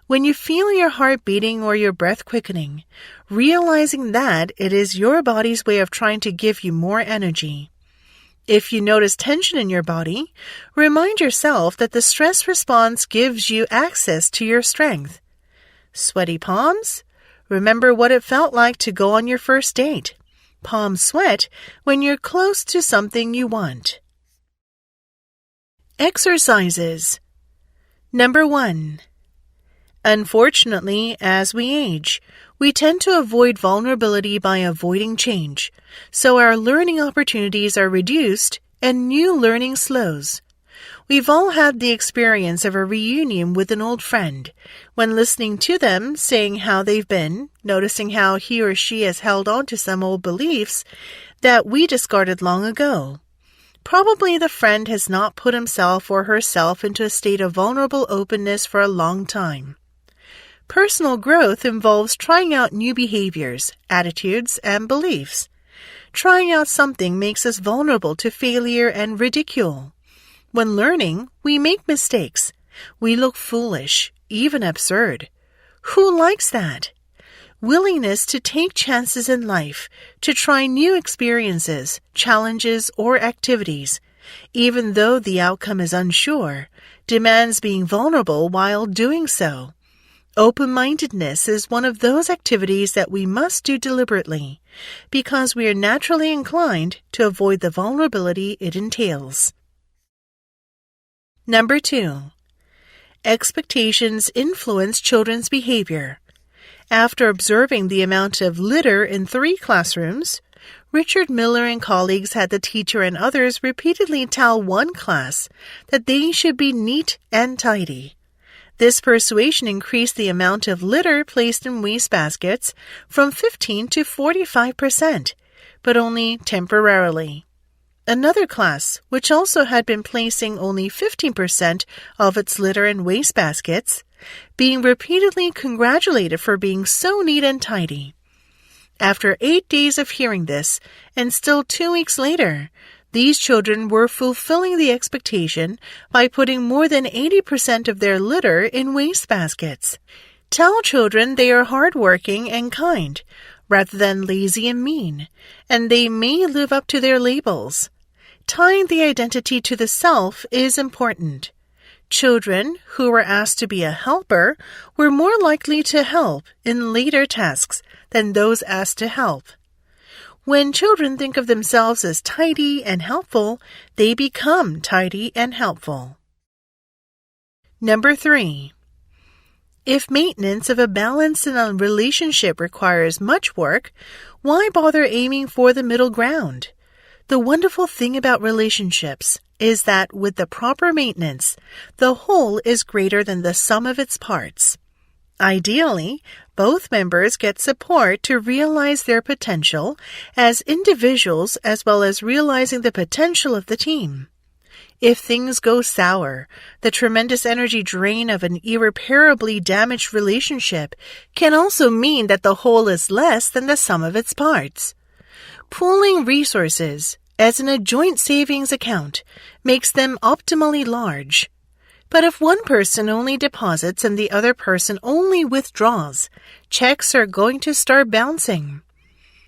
When you feel your heart beating or your breath quickening, realizing that it is your body's way of trying to give you more energy. If you notice tension in your body, remind yourself that the stress response gives you access to your strength. Sweaty palms? Remember what it felt like to go on your first date. Palms sweat when you're close to something you want. Exercises. Number 1. Unfortunately, as we age, we tend to avoid vulnerability by avoiding change, so our learning opportunities are reduced and new learning slows. We've all had the experience of a reunion with an old friend, when listening to them saying how they've been, noticing how he or she has held on to some old beliefs that we discarded long ago. Probably the friend has not put himself or herself into a state of vulnerable openness for a long time. Personal growth involves trying out new behaviors, attitudes, and beliefs. Trying out something makes us vulnerable to failure and ridicule. When learning, we make mistakes. We look foolish, even absurd. Who likes that? Willingness to take chances in life, to try new experiences, challenges, or activities, even though the outcome is unsure, demands being vulnerable while doing so. Open-mindedness is one of those activities that we must do deliberately, because we are naturally inclined to avoid the vulnerability it entails. Number 2. Expectations influence children's behavior. After observing the amount of litter in 3 classrooms, Richard Miller and colleagues had the teacher and others repeatedly tell one class that they should be neat and tidy. This persuasion increased the amount of litter placed in wastebaskets from 15 to 45%, but only temporarily. Another class, which also had been placing only 15% of its litter in wastebaskets, being repeatedly congratulated for being so neat and tidy. After 8 days of hearing this, and still 2 weeks later, these children were fulfilling the expectation by putting more than 80% of their litter in wastebaskets. Tell children they are hardworking and kind, rather than lazy and mean, and they may live up to their labels. Tying the identity to the self is important. Children who were asked to be a helper were more likely to help in later tasks than those asked to help. When children think of themselves as tidy and helpful, they become tidy and helpful. Number 3. If maintenance of a balance in a relationship requires much work, why bother aiming for the middle ground? The wonderful thing about relationships is that with the proper maintenance, the whole is greater than the sum of its parts. Ideally, both members get support to realize their potential as individuals as well as realizing the potential of the team. If things go sour, the tremendous energy drain of an irreparably damaged relationship can also mean that the whole is less than the sum of its parts. Pooling resources, as in a joint savings account, makes them optimally large. But if one person only deposits and the other person only withdraws, checks are going to start bouncing.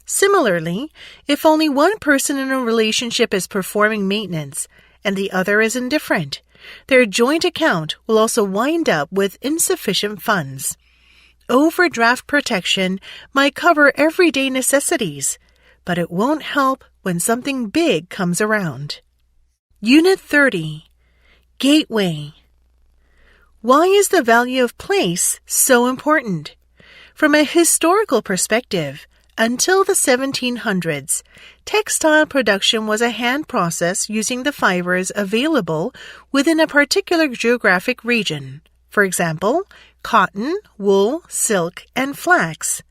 Similarly, if only one person in a relationship is performing maintenance and the other is indifferent, their joint account will also wind up with insufficient funds. Overdraft protection might cover everyday necessities, but it won't help when something big comes around. Unit 30. Gateway. Why is the value of place so important? From a historical perspective, until the 1700s, textile production was a hand process using the fibers available within a particular geographic region. For example, cotton, wool, silk, and flax.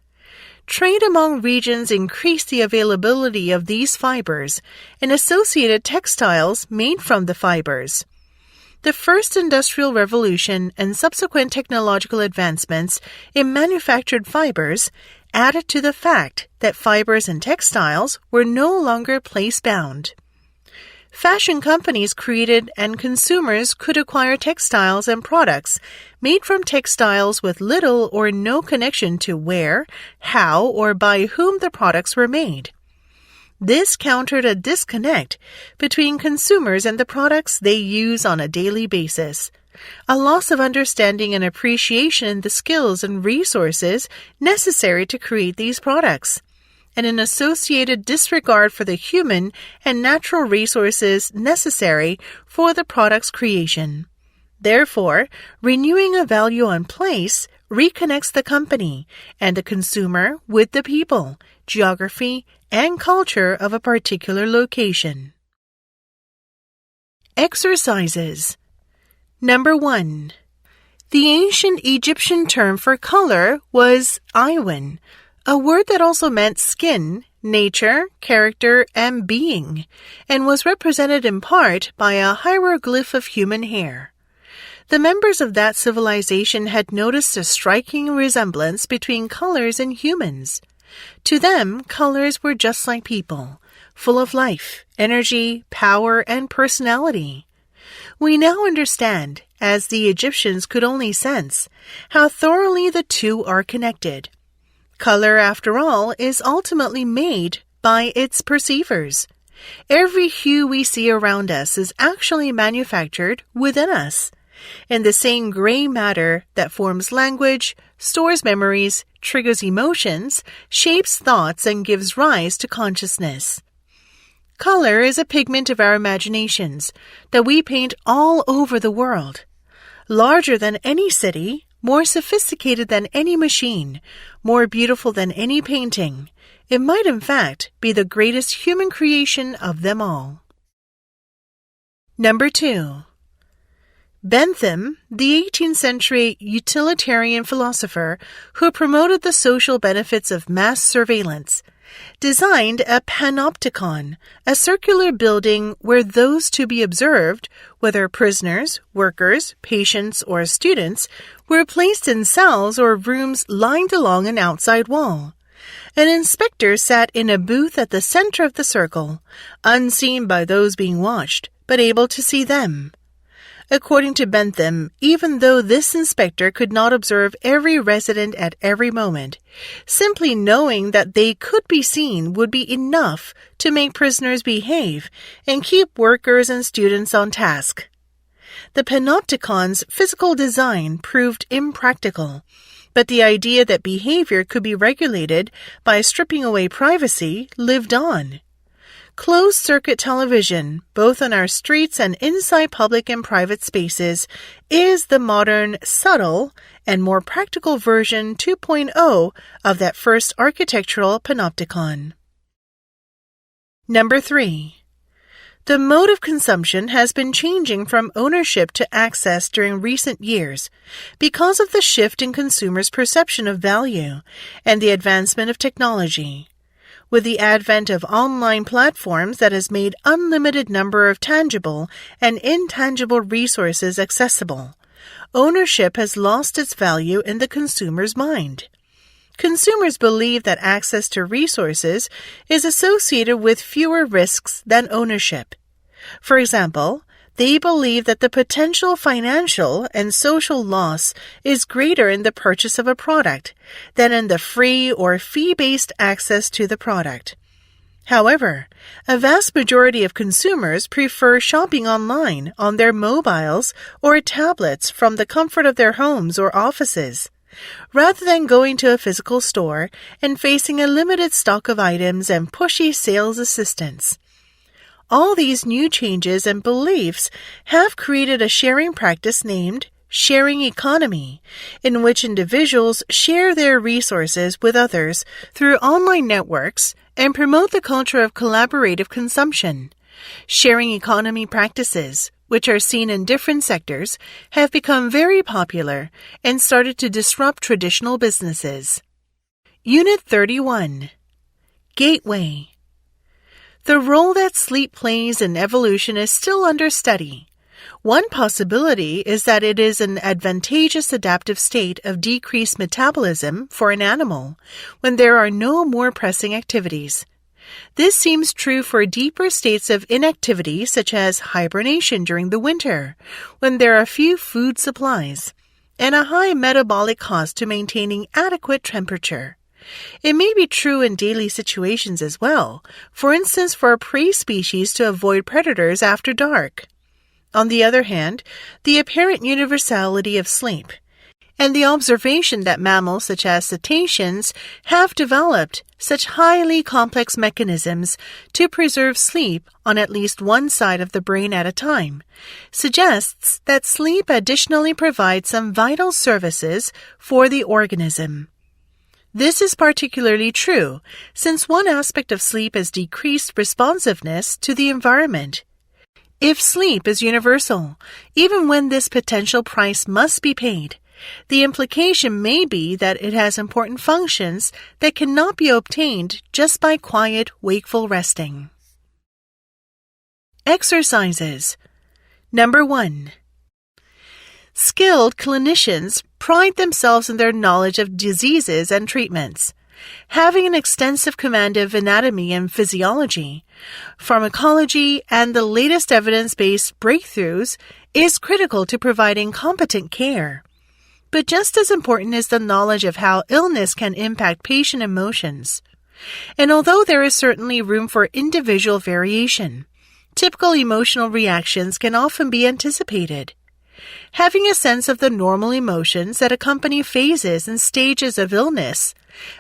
Trade among regions increased the availability of these fibers and associated textiles made from the fibers. The first industrial revolution and subsequent technological advancements in manufactured fibers added to the fact that fibers and textiles were no longer place-bound. Fashion companies created and consumers could acquire textiles and products made from textiles with little or no connection to where, how, or by whom the products were made. This countered a disconnect between consumers and the products they use on a daily basis, a loss of understanding and appreciation in the skills and resources necessary to create these products, and an associated disregard for the human and natural resources necessary for the product's creation. Therefore, renewing a value on place reconnects the company and the consumer with the people, geography, and culture of a particular location. Exercises. Number 1. The ancient Egyptian term for color was Iwan, a word that also meant skin, nature, character, and being, and was represented in part by a hieroglyph of human hair. The members of that civilization had noticed a striking resemblance between colors and humans. To them, colors were just like people, full of life, energy, power, and personality. We now understand, as the Egyptians could only sense, how thoroughly the two are connected. Color, after all, is ultimately made by its perceivers. Every hue we see around us is actually manufactured within us. And the same gray matter that forms language, stores memories, triggers emotions, shapes thoughts, and gives rise to consciousness. Color is a pigment of our imaginations that we paint all over the world. Larger than any city, more sophisticated than any machine, more beautiful than any painting, it might in fact be the greatest human creation of them all. Number 2. Bentham, the 18th century utilitarian philosopher who promoted the social benefits of mass surveillance, designed a panopticon, a circular building where those to be observed, whether prisoners, workers, patients, or students, were placed in cells or rooms lined along an outside wall. An inspector sat in a booth at the center of the circle, unseen by those being watched, but able to see them. According to Bentham, even though this inspector could not observe every resident at every moment, simply knowing that they could be seen would be enough to make prisoners behave and keep workers and students on task. The panopticon's physical design proved impractical, but the idea that behavior could be regulated by stripping away privacy lived on. Closed-circuit television, both on our streets and inside public and private spaces, is the modern, subtle, and more practical version 2.0 of that first architectural panopticon. Number 3. The mode of consumption has been changing from ownership to access during recent years because of the shift in consumers' perception of value and the advancement of technology. With the advent of online platforms that has made unlimited number of tangible and intangible resources accessible, ownership has lost its value in the consumer's mind. Consumers believe that access to resources is associated with fewer risks than ownership. For example, they believe that the potential financial and social loss is greater in the purchase of a product than in the free or fee-based access to the product. However, a vast majority of consumers prefer shopping online on their mobiles or tablets from the comfort of their homes or offices, rather than going to a physical store and facing a limited stock of items and pushy sales assistants. All these new changes and beliefs have created a sharing practice named sharing economy, in which individuals share their resources with others through online networks and promote the culture of collaborative consumption. Sharing economy practices, which are seen in different sectors, have become very popular and started to disrupt traditional businesses. Unit 31. Gateway. The role that sleep plays in evolution is still under study. One possibility is that it is an advantageous adaptive state of decreased metabolism for an animal when there are no more pressing activities. This seems true for deeper states of inactivity such as hibernation during the winter, when there are few food supplies, and a high metabolic cost to maintaining adequate temperature. It may be true in daily situations as well, for instance for a prey species to avoid predators after dark. On the other hand, the apparent universality of sleep, and the observation that mammals such as cetaceans have developed such highly complex mechanisms to preserve sleep on at least one side of the brain at a time, suggests that sleep additionally provides some vital services for the organism. This is particularly true since one aspect of sleep is decreased responsiveness to the environment. If sleep is universal, even when this potential price must be paid, the implication may be that it has important functions that cannot be obtained just by quiet, wakeful resting. Exercises. Number 1. Skilled clinicians pride themselves in their knowledge of diseases and treatments. Having an extensive command of anatomy and physiology, pharmacology, and the latest evidence-based breakthroughs is critical to providing competent care. But just as important is the knowledge of how illness can impact patient emotions. And although there is certainly room for individual variation, typical emotional reactions can often be anticipated. Having a sense of the normal emotions that accompany phases and stages of illness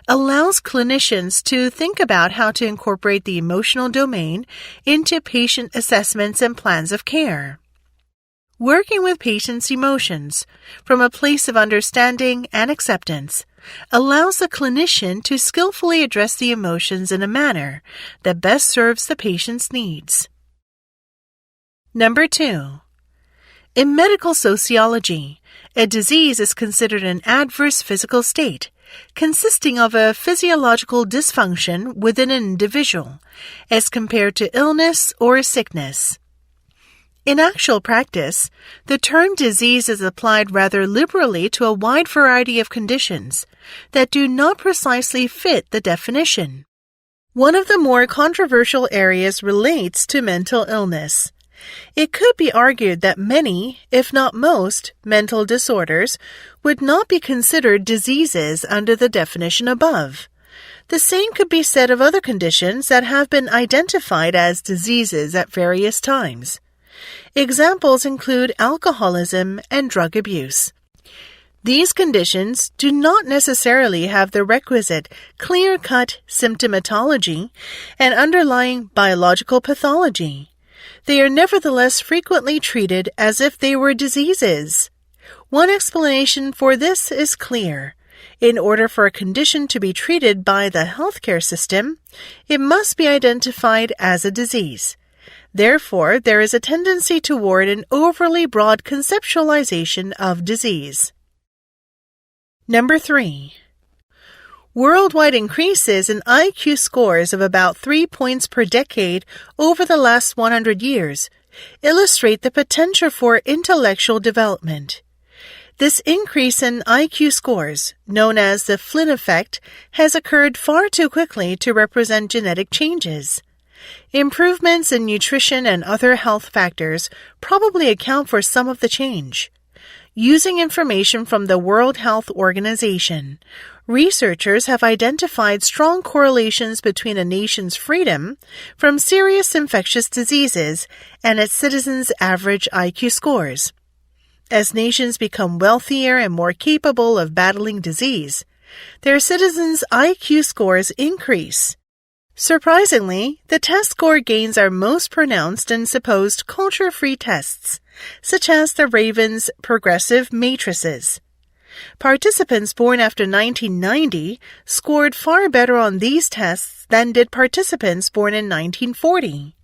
allows clinicians to think about how to incorporate the emotional domain into patient assessments and plans of care. Working with patients' emotions from a place of understanding and acceptance allows the clinician to skillfully address the emotions in a manner that best serves the patient's needs. Number 2. In medical sociology, a disease is considered an adverse physical state, consisting of a physiological dysfunction within an individual, as compared to illness or sickness. In actual practice, the term disease is applied rather liberally to a wide variety of conditions that do not precisely fit the definition. One of the more controversial areas relates to mental illness. It could be argued that many, if not most, mental disorders would not be considered diseases under the definition above. The same could be said of other conditions that have been identified as diseases at various times. Examples include alcoholism and drug abuse. These conditions do not necessarily have the requisite clear-cut symptomatology and underlying biological pathology. They are nevertheless frequently treated as if they were diseases. One explanation for this is clear. In order for a condition to be treated by the healthcare system, it must be identified as a disease. Therefore, there is a tendency toward an overly broad conceptualization of disease. Number 3. Worldwide increases in IQ scores of about 3 points per decade over the last 100 years illustrate the potential for intellectual development. This increase in IQ scores, known as the Flynn effect, has occurred far too quickly to represent genetic changes. Improvements in nutrition and other health factors probably account for some of the change. Using information from the World Health Organization, researchers have identified strong correlations between a nation's freedom from serious infectious diseases and its citizens' average IQ scores. As nations become wealthier and more capable of battling disease, their citizens' IQ scores increase. Surprisingly, the test score gains are most pronounced in supposed culture-free tests, such as the Raven's progressive matrices. Participants born after 1990 scored far better on these tests than did participants born in 1940.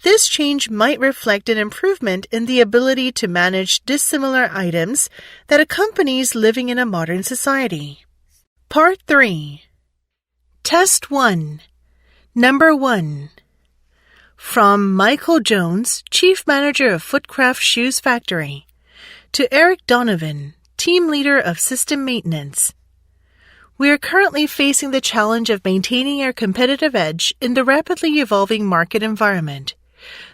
This change might reflect an improvement in the ability to manage dissimilar items that accompanies living in a modern society. Part 3. Test 1. Number 1. From Michael Jones, Chief Manager of Footcraft Shoes Factory, to Eric Donovan, Team Leader of System Maintenance. We are currently facing the challenge of maintaining our competitive edge in the rapidly evolving market environment.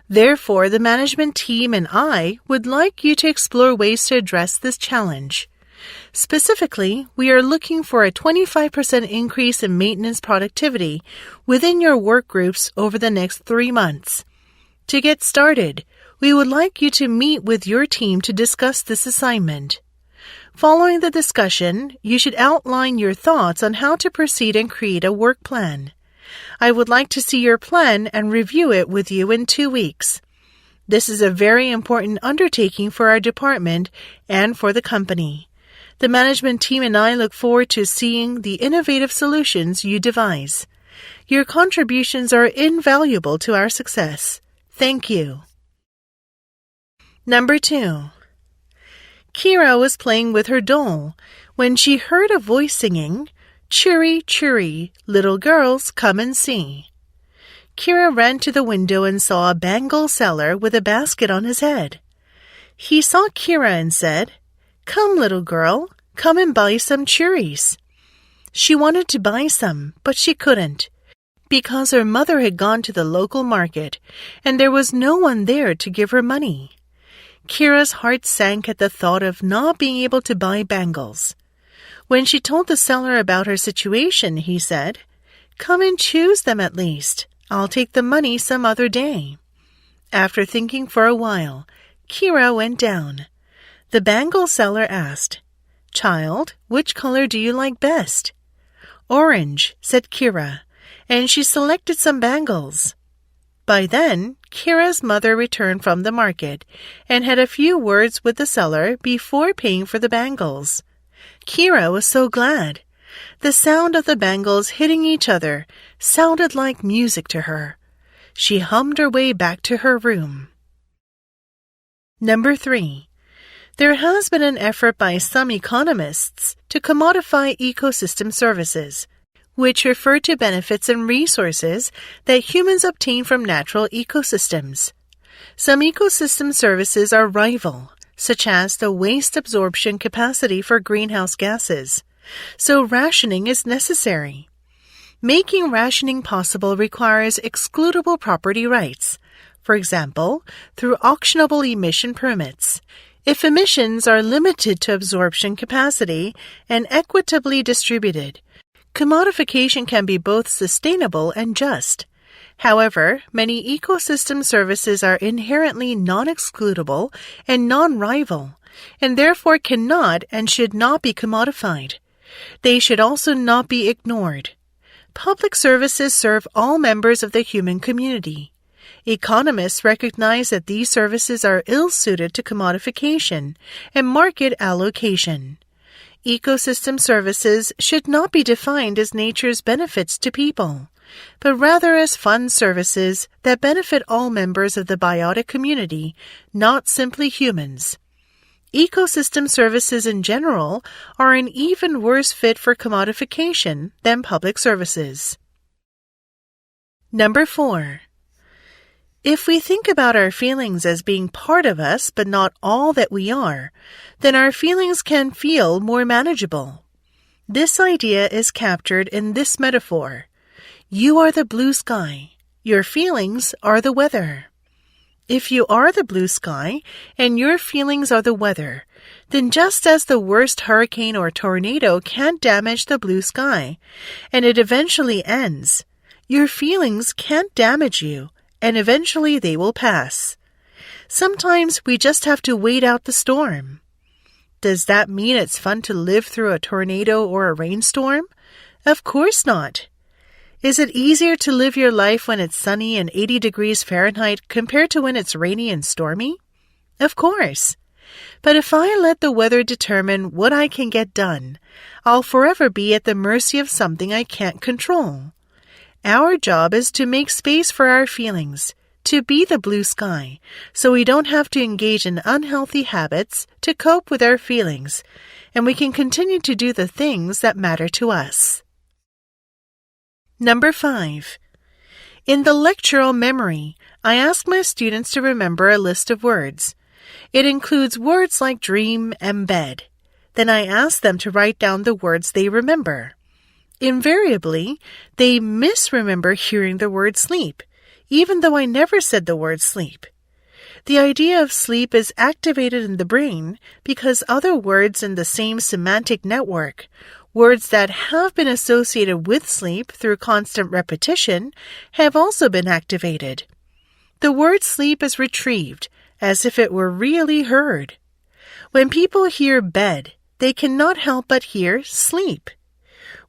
Therefore, the management team and I would like you to explore ways to address this challenge. Specifically, we are looking for a 25% increase in maintenance productivity within your work groups over the next 3 months. To get started, we would like you to meet with your team to discuss this assignment. Following the discussion, you should outline your thoughts on how to proceed and create a work plan. I would like to see your plan and review it with you in 2 weeks. This is a very important undertaking for our department and for the company. The management team and I look forward to seeing the innovative solutions you devise. Your contributions are invaluable to our success. Thank you. Number 2. Kira was playing with her doll when she heard a voice singing, "Chirry, chirry, little girls, come and see." Kira ran to the window and saw a bangle seller with a basket on his head. He saw Kira and said, "Come, little girl, come and buy some cherries." She wanted to buy some, but she couldn't, because her mother had gone to the local market, and there was no one there to give her money. Kira's heart sank at the thought of not being able to buy bangles. When she told the seller about her situation, he said, "Come and choose them at least. I'll take the money some other day." After thinking for a while, Kira went down. The bangle seller asked, "Child, which color do you like best?" "Orange," said Kira, and she selected some bangles. By then, Kira's mother returned from the market and had a few words with the seller before paying for the bangles. Kira was so glad. The sound of the bangles hitting each other sounded like music to her. She hummed her way back to her room. Number 3. There has been an effort by some economists to commodify ecosystem services, which refer to benefits and resources that humans obtain from natural ecosystems. Some ecosystem services are rival, such as the waste absorption capacity for greenhouse gases, so rationing is necessary. Making rationing possible requires excludable property rights, for example, through auctionable emission permits. If emissions are limited to absorption capacity and equitably distributed, commodification can be both sustainable and just. However, many ecosystem services are inherently non-excludable and non-rival, and therefore cannot and should not be commodified. They should also not be ignored. Public services serve all members of the human community. Economists recognize that these services are ill-suited to commodification and market allocation. Ecosystem services should not be defined as nature's benefits to people, but rather as fund services that benefit all members of the biotic community, not simply humans. Ecosystem services in general are an even worse fit for commodification than public services. Number 4. If we think about our feelings as being part of us but not all that we are, then our feelings can feel more manageable. This idea is captured in this metaphor. You are the blue sky. Your feelings are the weather. If you are the blue sky and your feelings are the weather, then just as the worst hurricane or tornado can't damage the blue sky, and it eventually ends, your feelings can't damage you, and eventually they will pass. Sometimes we just have to wait out the storm. Does that mean it's fun to live through a tornado or a rainstorm? Of course not. Is it easier to live your life when it's sunny and 80 degrees Fahrenheit compared to when it's rainy and stormy? Of course. But if I let the weather determine what I can get done, I'll forever be at the mercy of something I can't control. Our job is to make space for our feelings, to be the blue sky, so we don't have to engage in unhealthy habits to cope with our feelings, and we can continue to do the things that matter to us. Number 5. In the lectural memory, I ask my students to remember a list of words. It includes words like dream and bed. Then I ask them to write down the words they remember. Invariably, they misremember hearing the word sleep, even though I never said the word sleep. The idea of sleep is activated in the brain because other words in the same semantic network, words that have been associated with sleep through constant repetition, have also been activated. The word sleep is retrieved as if it were really heard. When people hear bed, they cannot help but hear sleep.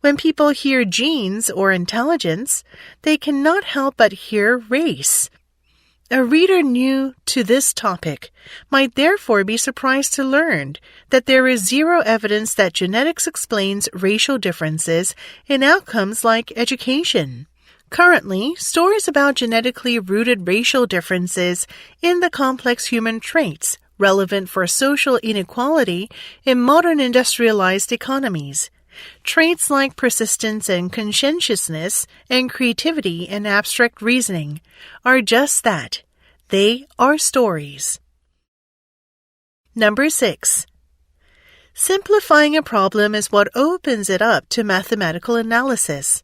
When people hear genes or intelligence, they cannot help but hear race. A reader new to this topic might therefore be surprised to learn that there is zero evidence that genetics explains racial differences in outcomes like education. Currently, stories about genetically rooted racial differences in the complex human traits relevant for social inequality in modern industrialized economies. Traits like persistence and conscientiousness and creativity and abstract reasoning are just that. They are stories. Number 6. Simplifying a problem is what opens it up to mathematical analysis.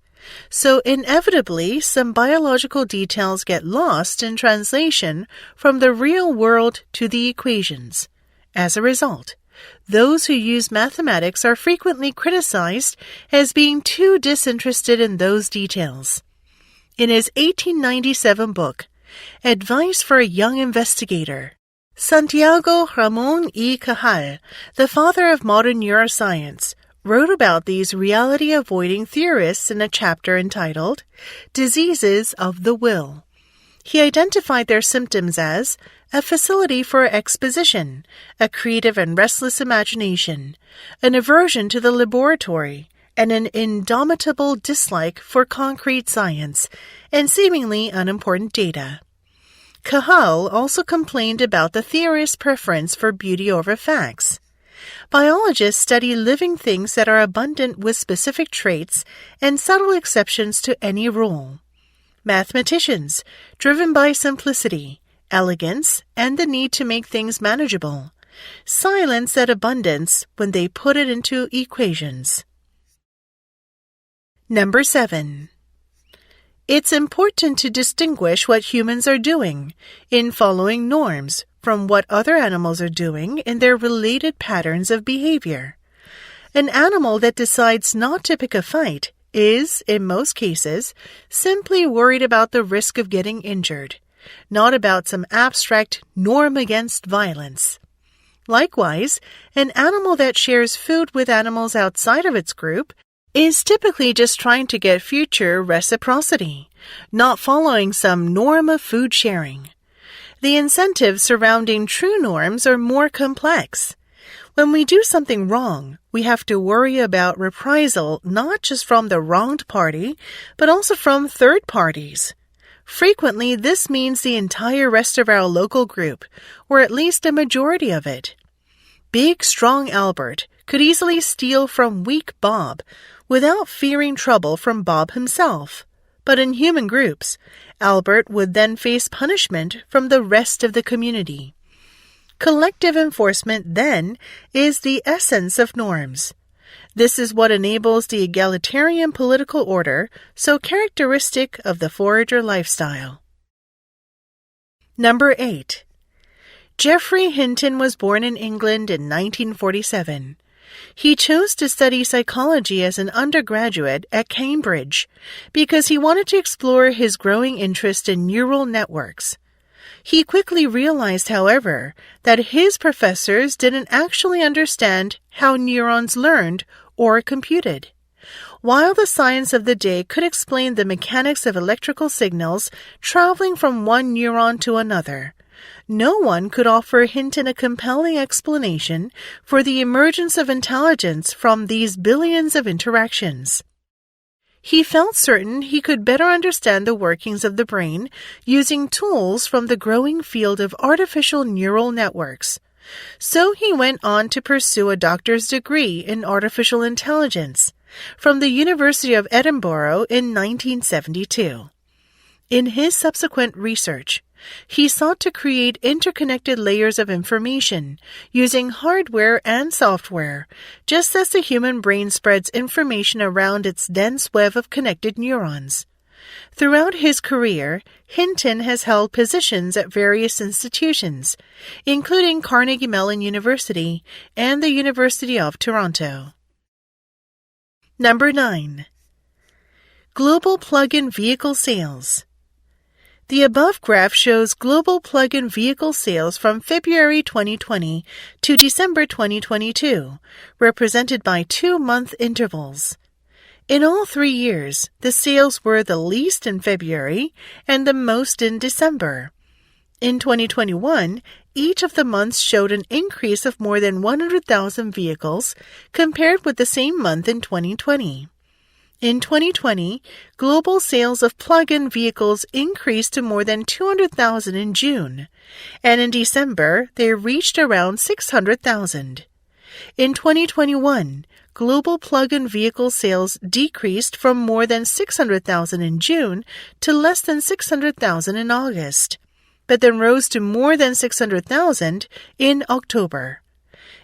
So inevitably, some biological details get lost in translation from the real world to the equations. As a result, those who use mathematics are frequently criticized as being too disinterested in those details. In his 1897 book, Advice for a Young Investigator, Santiago Ramón y Cajal, the father of modern neuroscience, wrote about these reality-avoiding theorists in a chapter entitled Diseases of the Will. He identified their symptoms as a facility for exposition, a creative and restless imagination, an aversion to the laboratory, and an indomitable dislike for concrete science and seemingly unimportant data. Cajal also complained about the theorist's preference for beauty over facts. Biologists study living things that are abundant with specific traits and subtle exceptions to any rule. Mathematicians, driven by simplicity, elegance, and the need to make things manageable, silence that abundance when they put it into equations. Number 7. It's important to distinguish what humans are doing in following norms from what other animals are doing in their related patterns of behavior. An animal that decides not to pick a fight is, in most cases, simply worried about the risk of getting injured, not about some abstract norm against violence. Likewise, an animal that shares food with animals outside of its group is typically just trying to get future reciprocity, not following some norm of food sharing. The incentives surrounding true norms are more complex. When we do something wrong, we have to worry about reprisal not just from the wronged party, but also from third parties. Frequently, this means the entire rest of our local group, or at least a majority of it. Big, strong Albert could easily steal from weak Bob without fearing trouble from Bob himself. But in human groups, Albert would then face punishment from the rest of the community. Collective enforcement, then, is the essence of norms. This is what enables the egalitarian political order so characteristic of the forager lifestyle. Number 8. Geoffrey Hinton was born in England in 1947. He chose to study psychology as an undergraduate at Cambridge because he wanted to explore his growing interest in neural networks. He quickly realized, however, that his professors didn't actually understand how neurons learned or computed. While the science of the day could explain the mechanics of electrical signals traveling from one neuron to another, no one could offer Hinton a compelling explanation for the emergence of intelligence from these billions of interactions. He felt certain he could better understand the workings of the brain using tools from the growing field of artificial neural networks. So he went on to pursue a doctor's degree in artificial intelligence from the University of Edinburgh in 1972. In his subsequent research, he sought to create interconnected layers of information using hardware and software, just as the human brain spreads information around its dense web of connected neurons. Throughout his career, Hinton has held positions at various institutions, including Carnegie Mellon University and the University of Toronto. Number 9. Global plug-in vehicle sales. The above graph shows global plug-in vehicle sales from February 2020 to December 2022, represented by 2-month intervals. In all 3 years, the sales were the least in February and the most in December. In 2021, each of the months showed an increase of more than 100,000 vehicles compared with the same month in 2020. In 2020, global sales of plug-in vehicles increased to more than 200,000 in June, and in December, they reached around 600,000. In 2021, global plug-in vehicle sales decreased from more than 600,000 in June to less than 600,000 in August, but then rose to more than 600,000 in October.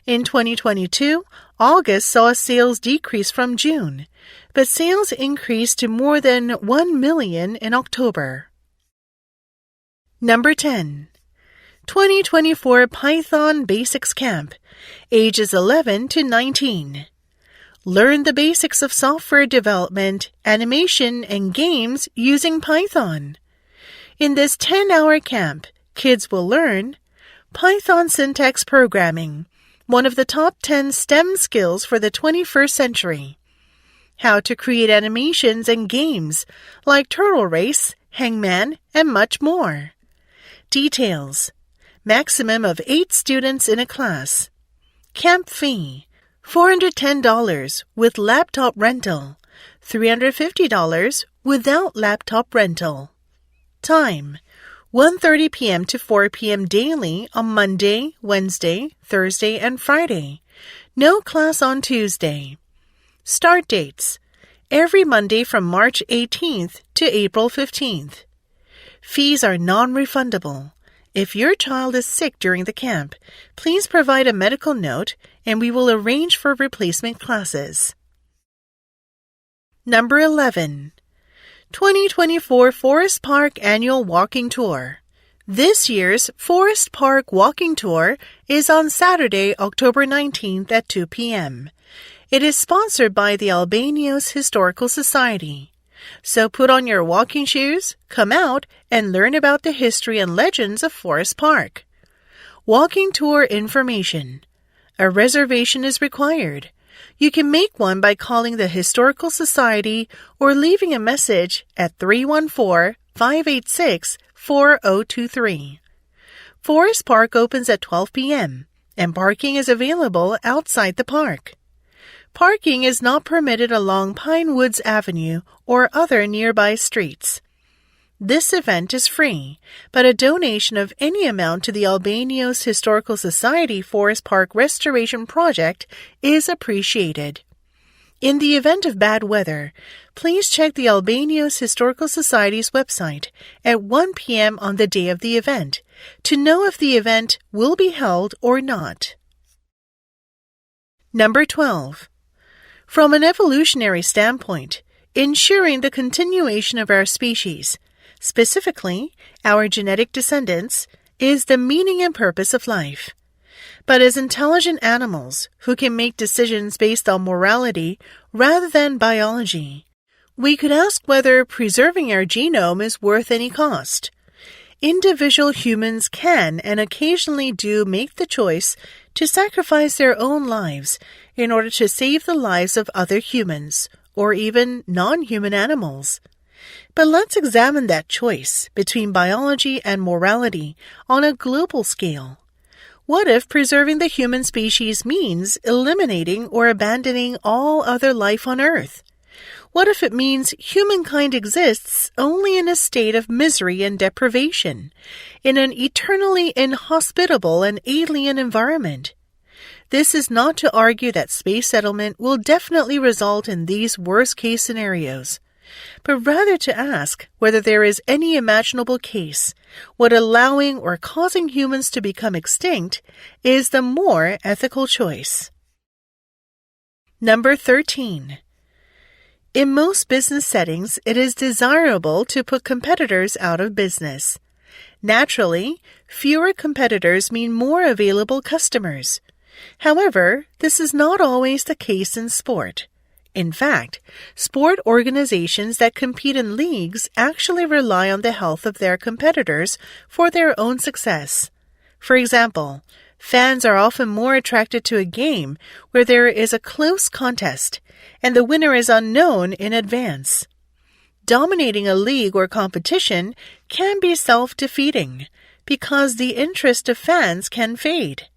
In 2022, August saw sales decrease from June, but sales increased to more than 1 million in October. Number 10. 2024 Python Basics Camp, ages 11 to 19. Learn the basics of software development, animation, and games using Python. In this 10-hour camp, kids will learn Python syntax programming, one of the top 10 STEM skills for the 21st century. How to create animations and games like Turtle Race, Hangman, and much more. Details. Maximum of 8 students in a class. Camp fee, $410 with laptop rental, $350 without laptop rental. Time, 1:30 p.m. to 4 p.m. daily on Monday, Wednesday, Thursday, and Friday. No class on Tuesday. Start dates, every Monday from March 18th to April 15th. Fees are non-refundable. If your child is sick during the camp, please provide a medical note and we will arrange for replacement classes. Number 11. 2024 Forest Park Annual Walking Tour. This year's Forest Park Walking Tour is on Saturday, October 19th at 2 p.m. It is sponsored by the Albanios Historical Society. So put on your walking shoes, come out, and learn about the history and legends of Forest Park. Walking tour information. A reservation is required. You can make one by calling the Historical Society or leaving a message at 314-586-4023. Forest Park opens at 12 p.m., and parking is available outside the park. Parking is not permitted along Pine Woods Avenue or other nearby streets. This event is free, but a donation of any amount to the Albanios Historical Society Forest Park Restoration Project is appreciated. In the event of bad weather, please check the Albanios Historical Society's website at 1 p.m. on the day of the event to know if the event will be held or not. Number 12. From an evolutionary standpoint, ensuring the continuation of our species, specifically our genetic descendants, is the meaning and purpose of life. But as intelligent animals who can make decisions based on morality rather than biology, we could ask whether preserving our genome is worth any cost. Individual humans can and occasionally do make the choice to sacrifice their own lives in order to save the lives of other humans, or even non-human animals. But let's examine that choice between biology and morality on a global scale. What if preserving the human species means eliminating or abandoning all other life on Earth? What if it means humankind exists only in a state of misery and deprivation, in an eternally inhospitable and alien environment? This is not to argue that space settlement will definitely result in these worst-case scenarios, but rather to ask whether there is any imaginable case when allowing or causing humans to become extinct is the more ethical choice. Number 13. In most business settings, it is desirable to put competitors out of business. Naturally, fewer competitors mean more available customers. However, this is not always the case in sport. In fact, sport organizations that compete in leagues actually rely on the health of their competitors for their own success. For example, fans are often more attracted to a game where there is a close contest and the winner is unknown in advance. Dominating a league or competition can be self-defeating because the interest of fans can fade.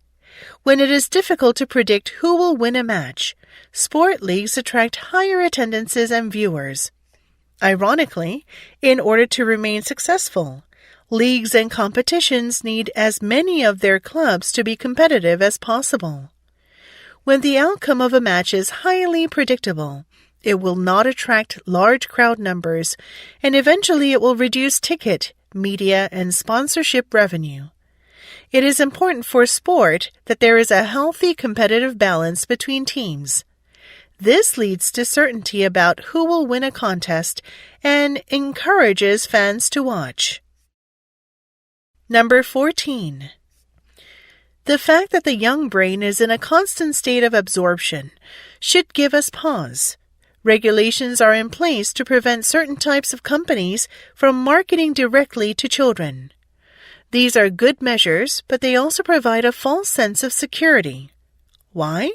When it is difficult to predict who will win a match, sport leagues attract higher attendances and viewers. Ironically, in order to remain successful, leagues and competitions need as many of their clubs to be competitive as possible. When the outcome of a match is highly predictable, it will not attract large crowd numbers, and eventually it will reduce ticket, media, and sponsorship revenue. It is important for sport that there is a healthy competitive balance between teams. This leads to certainty about who will win a contest and encourages fans to watch. Number 14. The fact that the young brain is in a constant state of absorption should give us pause. Regulations are in place to prevent certain types of companies from marketing directly to children. These are good measures, but they also provide a false sense of security. Why?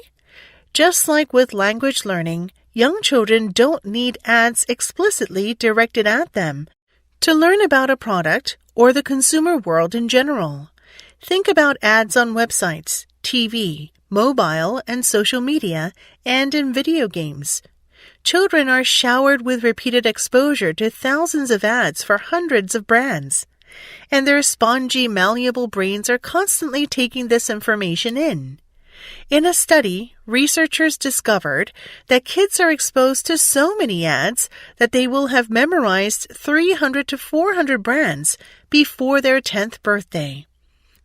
Just like with language learning, young children don't need ads explicitly directed at them to learn about a product or the consumer world in general. Think about ads on websites, TV, mobile, and social media, and in video games. Children are showered with repeated exposure to thousands of ads for hundreds of brands, and their spongy, malleable brains are constantly taking this information in. In a study, researchers discovered that kids are exposed to so many ads that they will have memorized 300 to 400 brands before their 10th birthday.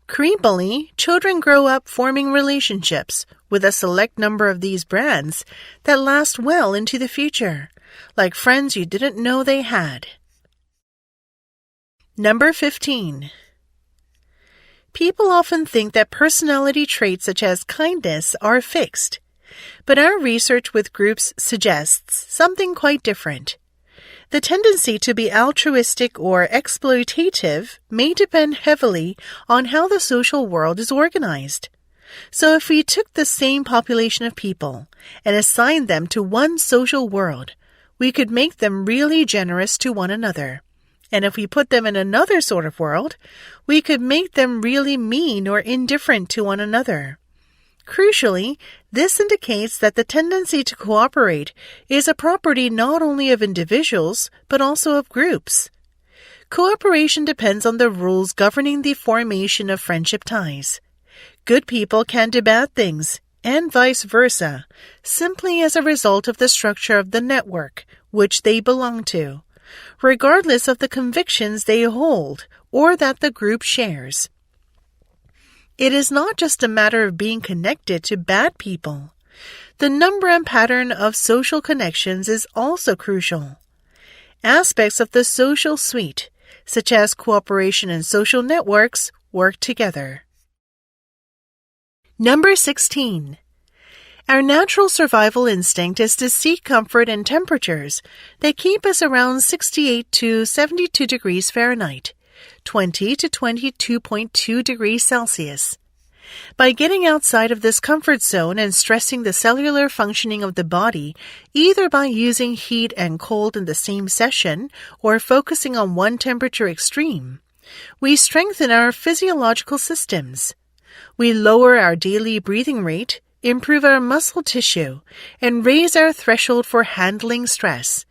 Creepily, children grow up forming relationships with a select number of these brands that last well into the future, like friends you didn't know they had. Number 15. People often think that personality traits such as kindness are fixed. But our research with groups suggests something quite different. The tendency to be altruistic or exploitative may depend heavily on how the social world is organized. So if we took the same population of people and assigned them to one social world, we could make them really generous to one another. And if we put them in another sort of world, we could make them really mean or indifferent to one another. Crucially, this indicates that the tendency to cooperate is a property not only of individuals, but also of groups. Cooperation depends on the rules governing the formation of friendship ties. Good people can do bad things, and vice versa, simply as a result of the structure of the network which they belong to, regardless of the convictions they hold or that the group shares. It is not just a matter of being connected to bad people. The number and pattern of social connections is also crucial. Aspects of the social suite, such as cooperation and social networks, work together. Number 16. Our natural survival instinct is to seek comfort in temperatures that keep us around 68 to 72 degrees Fahrenheit, 20 to 22.2 degrees Celsius. By getting outside of this comfort zone and stressing the cellular functioning of the body, either by using heat and cold in the same session or focusing on one temperature extreme, we strengthen our physiological systems. We lower our daily breathing rate, improve our muscle tissue, and raise our threshold for handling stress.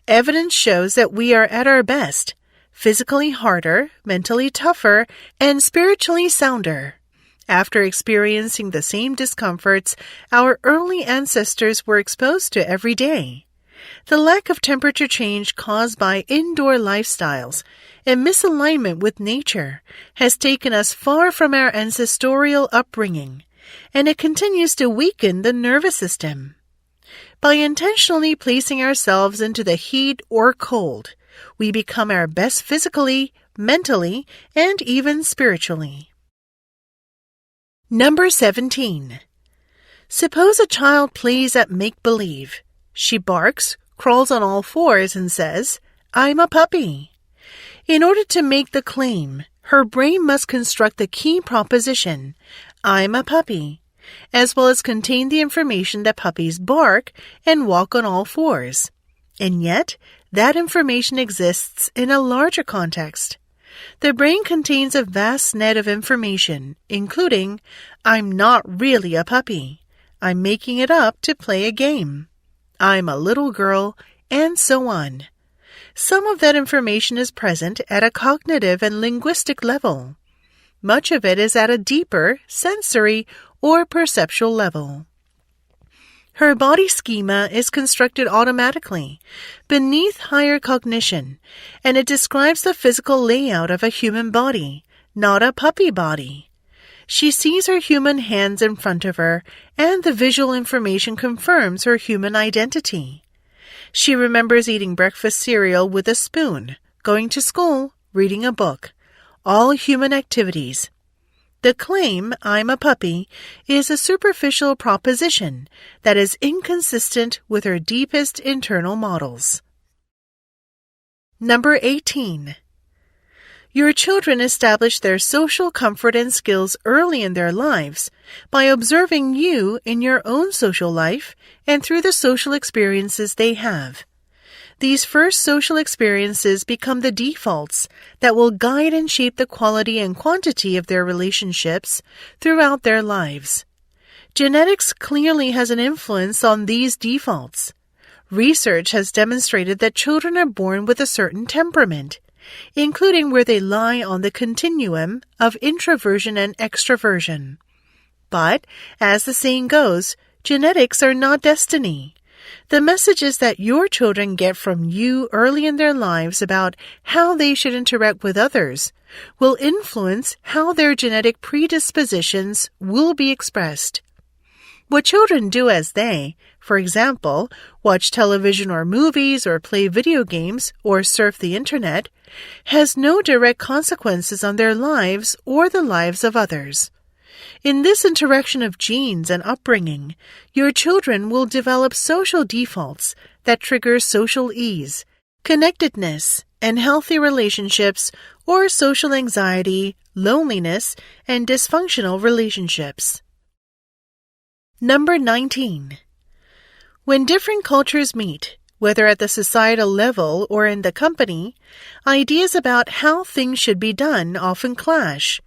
Evidence shows that we are at our best, physically harder, mentally tougher, and spiritually sounder. After experiencing the same discomforts our early ancestors were exposed to every day. The lack of temperature change caused by indoor lifestyles and misalignment with nature has taken us far from our ancestral upbringing, and it continues to weaken the nervous system. By intentionally placing ourselves into the heat or cold, we become our best physically, mentally, and even spiritually. Number 17. Suppose a child plays at make-believe. She barks, crawls on all fours, and says, "I'm a puppy." In order to make the claim, her brain must construct the key proposition, "I'm a puppy," as well as contain the information that puppies bark and walk on all fours. And yet, that information exists in a larger context. The brain contains a vast net of information, including, "I'm not really a puppy," "I'm making it up to play a game," "I'm a little girl," and so on. Some of that information is present at a cognitive and linguistic level. Much of it is at a deeper, sensory, or perceptual level. Her body schema is constructed automatically, beneath higher cognition, and it describes the physical layout of a human body, not a puppy body. She sees her human hands in front of her, and the visual information confirms her human identity. She remembers eating breakfast cereal with a spoon, going to school, reading a book, all human activities. The claim, "I'm a puppy," is a superficial proposition that is inconsistent with her deepest internal models. Number 18. Your children establish their social comfort and skills early in their lives by observing you in your own social life and through the social experiences they have. These first social experiences become the defaults that will guide and shape the quality and quantity of their relationships throughout their lives. Genetics clearly has an influence on these defaults. Research has demonstrated that children are born with a certain temperament, including where they lie on the continuum of introversion and extroversion. But, as the saying goes, genetics are not destiny. The messages that your children get from you early in their lives about how they should interact with others will influence how their genetic predispositions will be expressed. What children do as they, for example, watch television or movies or play video games or surf the internet, has no direct consequences on their lives or the lives of others. In this interaction of genes and upbringing, your children will develop social defaults that trigger social ease, connectedness, and healthy relationships, or social anxiety, loneliness, and dysfunctional relationships. Number 19. When different cultures meet, whether at the societal level or in the company, ideas about how things should be done often clash.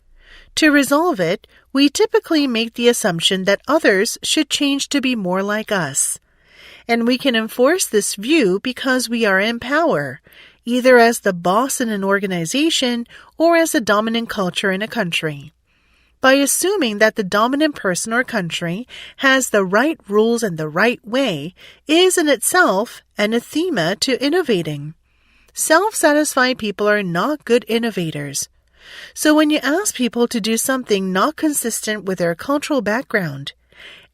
To resolve it, we typically make the assumption that others should change to be more like us. And we can enforce this view because we are in power, either as the boss in an organization or as a dominant culture in a country. By assuming that the dominant person or country has the right rules and the right way is in itself anathema to innovating. Self-satisfied people are not good innovators. So when you ask people to do something not consistent with their cultural background,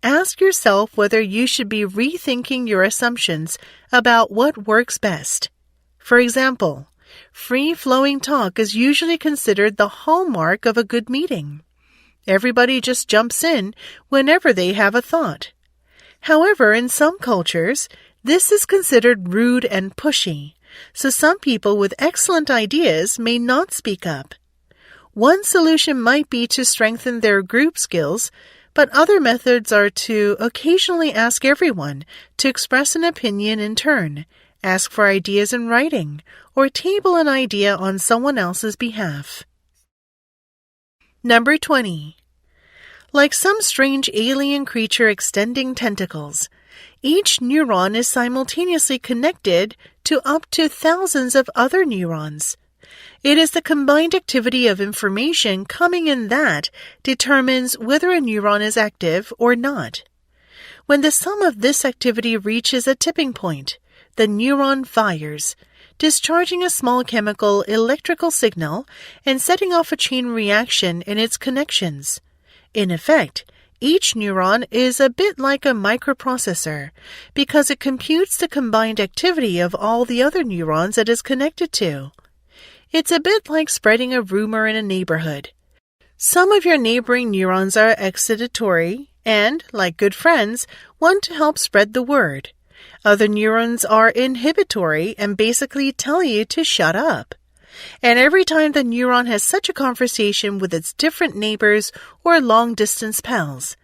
ask yourself whether you should be rethinking your assumptions about what works best. For example, free-flowing talk is usually considered the hallmark of a good meeting. Everybody just jumps in whenever they have a thought. However, in some cultures, this is considered rude and pushy, so some people with excellent ideas may not speak up. One solution might be to strengthen their group skills, but other methods are to occasionally ask everyone to express an opinion in turn, ask for ideas in writing, or table an idea on someone else's behalf. Number 20. Like some strange alien creature extending tentacles, each neuron is simultaneously connected to up to thousands of other neurons. It is the combined activity of information coming in that determines whether a neuron is active or not. When the sum of this activity reaches a tipping point, the neuron fires, discharging a small chemical electrical signal and setting off a chain reaction in its connections. In effect, each neuron is a bit like a microprocessor because it computes the combined activity of all the other neurons it is connected to. It's a bit like spreading a rumor in a neighborhood. Some of your neighboring neurons are excitatory and, like good friends, want to help spread the word. Other neurons are inhibitory and basically tell you to shut up. And every time the neuron has such a conversation with its different neighbors or long-distance pals,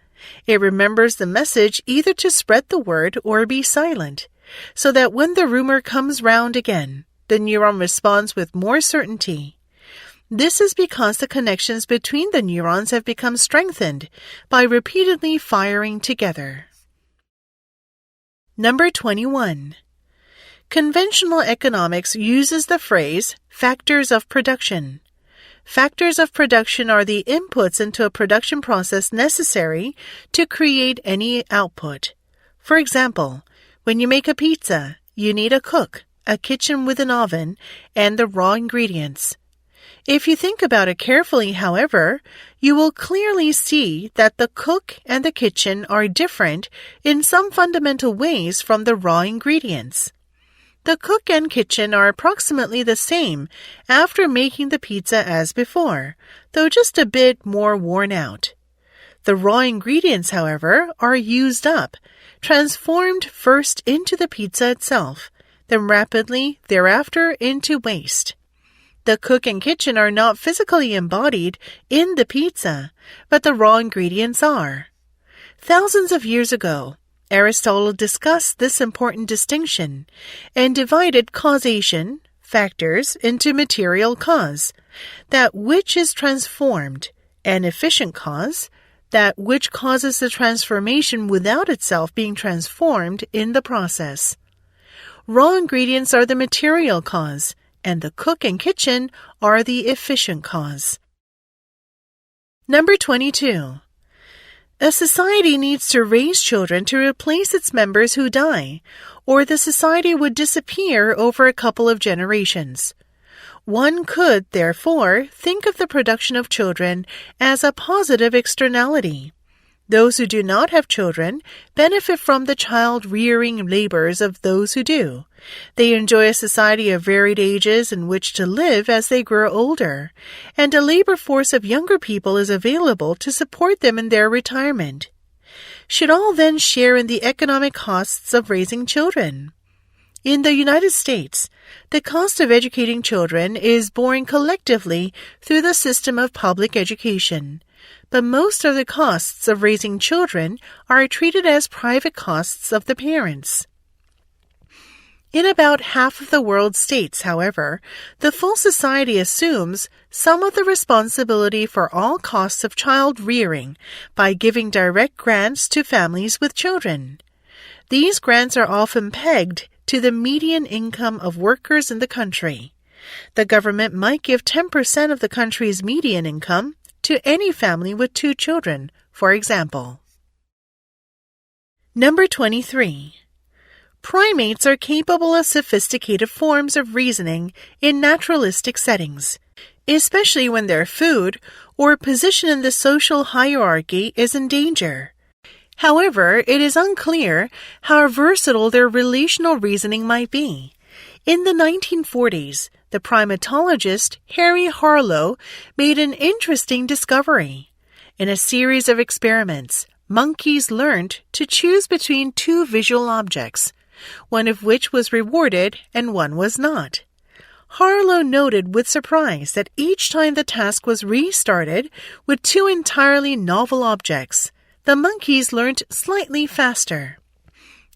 it remembers the message either to spread the word or be silent, so that when the rumor comes round again, the neuron responds with more certainty. This is because the connections between the neurons have become strengthened by repeatedly firing together. Number 21. Conventional economics uses the phrase factors of production. Factors of production are the inputs into a production process necessary to create any output. For example, when you make a pizza, you need a cook, a kitchen with an oven, and the raw ingredients. If you think about it carefully, however, you will clearly see that the cook and the kitchen are different in some fundamental ways from the raw ingredients. The cook and kitchen are approximately the same after making the pizza as before, though just a bit more worn out. The raw ingredients, however, are used up, transformed first into the pizza itself, then rapidly thereafter into waste. The cook and kitchen are not physically embodied in the pizza, but the raw ingredients are. Thousands of years ago, Aristotle discussed this important distinction and divided causation, factors, into material cause, that which is transformed, and efficient cause, that which causes the transformation without itself being transformed in the process. Raw ingredients are the material cause, and the cook and kitchen are the efficient cause. Number 22. A society needs to raise children to replace its members who die, or the society would disappear over a couple of generations. One could, therefore, think of the production of children as a positive externality. Those who do not have children benefit from the child-rearing labors of those who do. They enjoy a society of varied ages in which to live as they grow older, and a labor force of younger people is available to support them in their retirement. Should all then share in the economic costs of raising children? In the United States, the cost of educating children is borne collectively through the system of public education, but most of the costs of raising children are treated as private costs of the parents. In about half of the world's states, however, the full society assumes some of the responsibility for all costs of child rearing by giving direct grants to families with children. These grants are often pegged to the median income of workers in the country. The government might give 10% of the country's median income to any family with 2 children, for example. Number 23. Primates are capable of sophisticated forms of reasoning in naturalistic settings, especially when their food or position in the social hierarchy is in danger. However, it is unclear how versatile their relational reasoning might be. In the 1940s, the primatologist Harry Harlow made an interesting discovery. In a series of experiments, monkeys learned to choose between 2 visual objects, one of which was rewarded and one was not. Harlow noted with surprise that each time the task was restarted with 2 entirely novel objects, the monkeys learned slightly faster.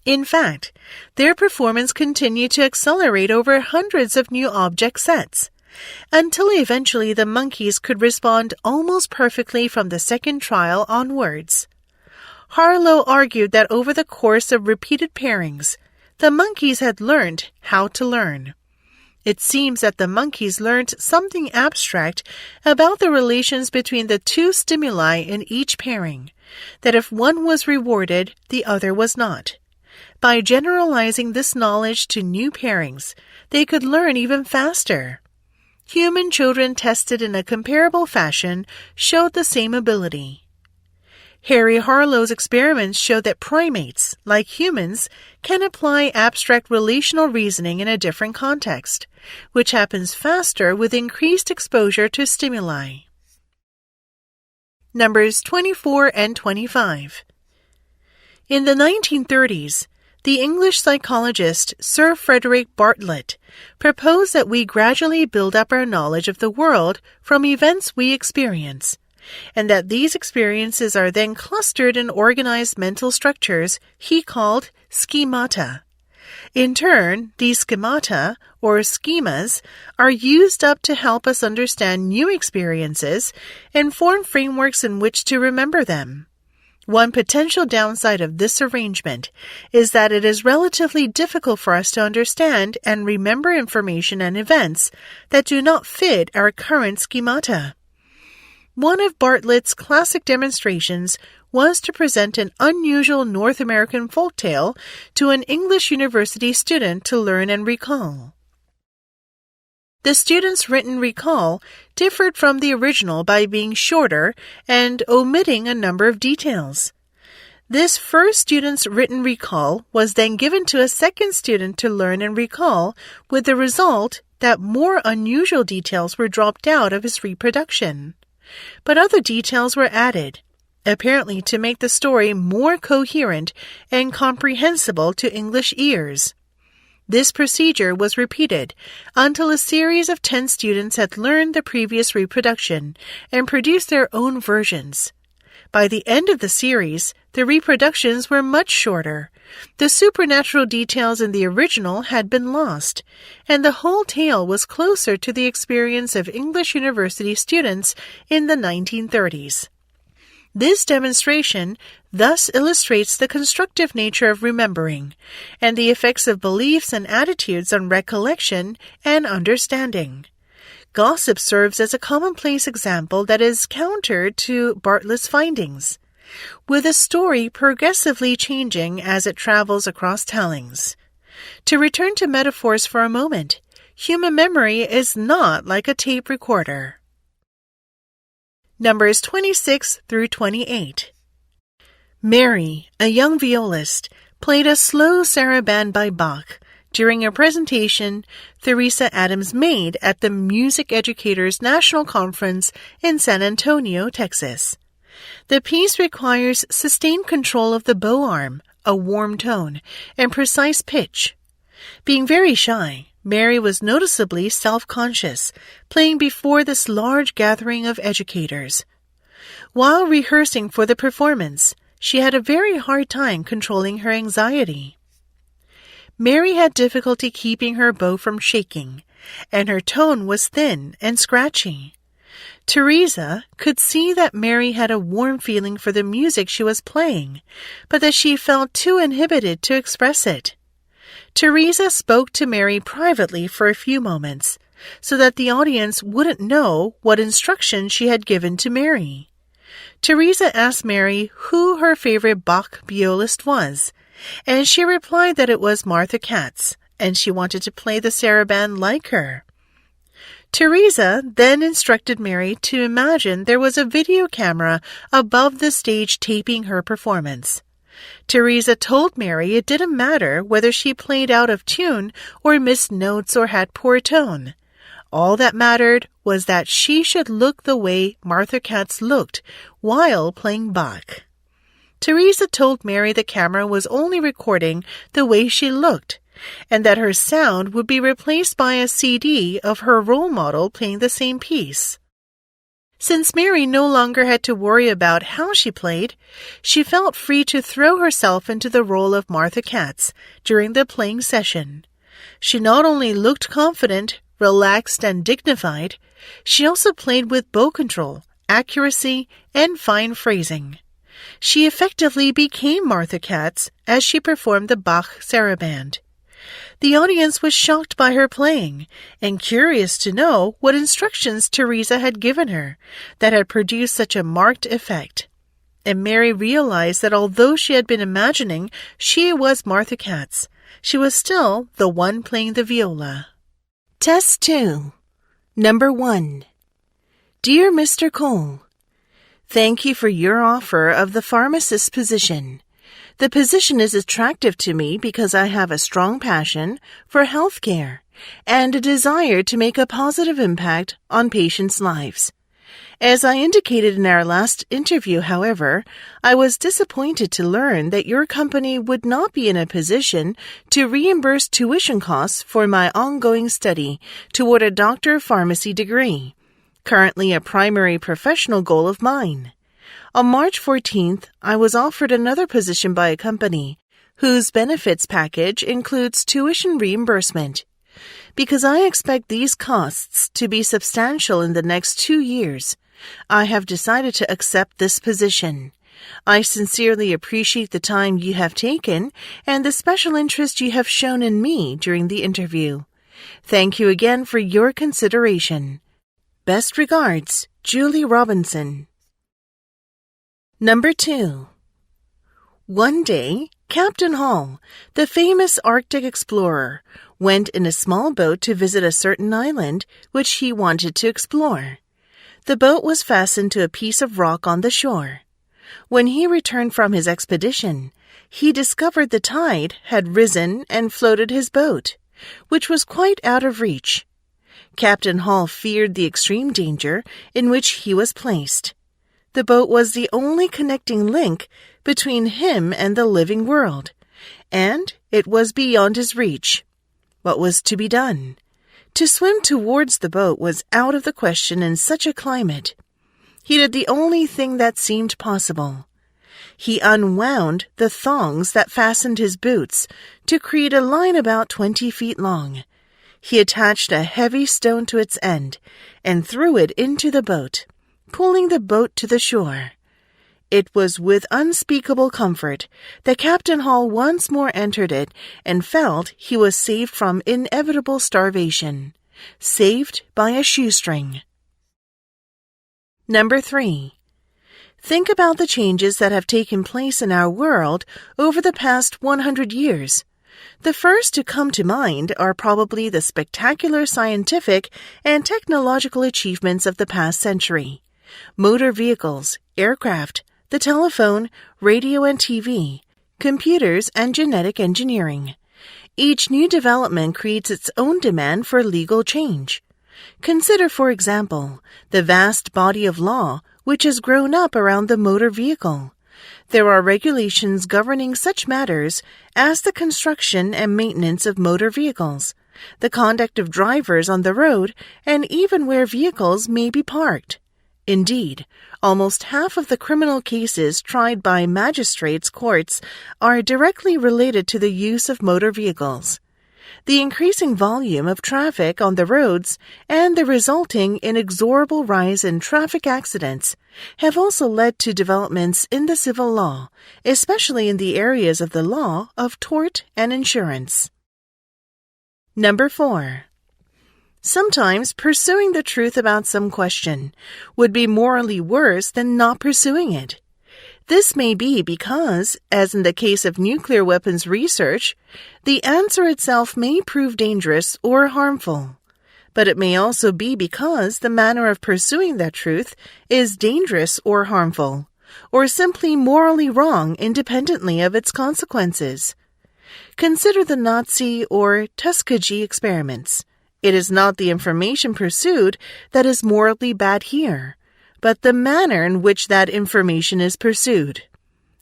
In fact, their performance continued to accelerate over hundreds of new object sets, until eventually the monkeys could respond almost perfectly from the second trial onwards. Harlow argued that over the course of repeated pairings, the monkeys had learned how to learn. It seems that the monkeys learned something abstract about the relations between the 2 stimuli in each pairing, that if one was rewarded, the other was not. By generalizing this knowledge to new pairings, they could learn even faster. Human children tested in a comparable fashion showed the same ability. Harry Harlow's experiments show that primates, like humans, can apply abstract relational reasoning in a different context, which happens faster with increased exposure to stimuli. Numbers 24 and 25. In the 1930s, the English psychologist Sir Frederick Bartlett proposed that we gradually build up our knowledge of the world from events we experience, and that these experiences are then clustered in organized mental structures he called schemata. In turn, these schemata, or schemas, are used up to help us understand new experiences and form frameworks in which to remember them. One potential downside of this arrangement is that it is relatively difficult for us to understand and remember information and events that do not fit our current schemata. One of Bartlett's classic demonstrations was to present an unusual North American folktale to an English university student to learn and recall. The student's written recall differed from the original by being shorter and omitting a number of details. This first student's written recall was then given to a second student to learn and recall, with the result that more unusual details were dropped out of his reproduction. But other details were added, apparently to make the story more coherent and comprehensible to English ears. This procedure was repeated until a series of 10 students had learned the previous reproduction and produced their own versions. By the end of the series, the reproductions were much shorter. The supernatural details in the original had been lost, and the whole tale was closer to the experience of English university students in the 1930s. This demonstration thus illustrates the constructive nature of remembering and the effects of beliefs and attitudes on recollection and understanding. Gossip serves as a commonplace example that is counter to Bartlett's findings, with a story progressively changing as it travels across tellings. To return to metaphors for a moment, human memory is not like a tape recorder. Numbers 26 through 28. Mary, a young violist, played a slow saraband by Bach during a presentation Theresa Adams made at the Music Educators National Conference in San Antonio, Texas. The piece requires sustained control of the bow arm, a warm tone, and precise pitch. Being very shy, Mary was noticeably self-conscious, playing before this large gathering of educators. While rehearsing for the performance, she had a very hard time controlling her anxiety. Mary had difficulty keeping her bow from shaking, and her tone was thin and scratchy. Theresa could see that Mary had a warm feeling for the music she was playing, but that she felt too inhibited to express it. Theresa spoke to Mary privately for a few moments, so that the audience wouldn't know what instructions she had given to Mary. Theresa asked Mary who her favorite Bach violist was, and she replied that it was Martha Katz, and she wanted to play the saraband like her. Theresa then instructed Mary to imagine there was a video camera above the stage taping her performance. Theresa told Mary it didn't matter whether she played out of tune or missed notes or had poor tone. All that mattered was that she should look the way Martha Katz looked while playing Bach. Theresa told Mary the camera was only recording the way she looked, and that her sound would be replaced by a CD of her role model playing the same piece. Since Mary no longer had to worry about how she played, she felt free to throw herself into the role of Martha Katz during the playing session. She not only looked confident, relaxed, and dignified, she also played with bow control, accuracy, and fine phrasing. She effectively became Martha Katz as she performed the Bach saraband. The audience was shocked by her playing and curious to know what instructions Theresa had given her that had produced such a marked effect. And Mary realized that although she had been imagining she was Martha Katz, she was still the one playing the viola. Test 2. Number 1. Dear Mr. Cole, thank you for your offer of the pharmacist position. The position is attractive to me because I have a strong passion for healthcare and a desire to make a positive impact on patients' lives. As I indicated in our last interview, however, I was disappointed to learn that your company would not be in a position to reimburse tuition costs for my ongoing study toward a doctor of pharmacy degree, currently a primary professional goal of mine. On March 14th, I was offered another position by a company whose benefits package includes tuition reimbursement. Because I expect these costs to be substantial in the next 2 years, I have decided to accept this position. I sincerely appreciate the time you have taken and the special interest you have shown in me during the interview. Thank you again for your consideration. Best regards, Julie Robinson. Number 2. One day, Captain Hall, the famous Arctic explorer, went in a small boat to visit a certain island which he wanted to explore. The boat was fastened to a piece of rock on the shore. When he returned from his expedition, he discovered the tide had risen and floated his boat, which was quite out of reach. Captain Hall feared the extreme danger in which he was placed. The boat was the only connecting link between him and the living world, and it was beyond his reach. What was to be done? To swim towards the boat was out of the question in such a climate. He did the only thing that seemed possible. He unwound the thongs that fastened his boots to create a line about 20 feet long. He attached a heavy stone to its end and threw it into the boat, pulling the boat to the shore. It was with unspeakable comfort that Captain Hall once more entered it and felt he was saved from inevitable starvation, saved by a shoestring. Number 3. Think about the changes that have taken place in our world over the past 100 years. The first to come to mind are probably the spectacular scientific and technological achievements of the past century. Motor vehicles, aircraft, the telephone, radio and TV, computers, and genetic engineering. Each new development creates its own demand for legal change. Consider, for example, the vast body of law which has grown up around the motor vehicle. There are regulations governing such matters as the construction and maintenance of motor vehicles, the conduct of drivers on the road, and even where vehicles may be parked. Indeed, almost half of the criminal cases tried by magistrates' courts are directly related to the use of motor vehicles. The increasing volume of traffic on the roads and the resulting inexorable rise in traffic accidents have also led to developments in the civil law, especially in the areas of the law of tort and insurance. Number 4. Sometimes pursuing the truth about some question would be morally worse than not pursuing it. This may be because, as in the case of nuclear weapons research, the answer itself may prove dangerous or harmful. But it may also be because the manner of pursuing that truth is dangerous or harmful, or simply morally wrong independently of its consequences. Consider the Nazi or Tuskegee experiments. It is not the information pursued that is morally bad here, but the manner in which that information is pursued.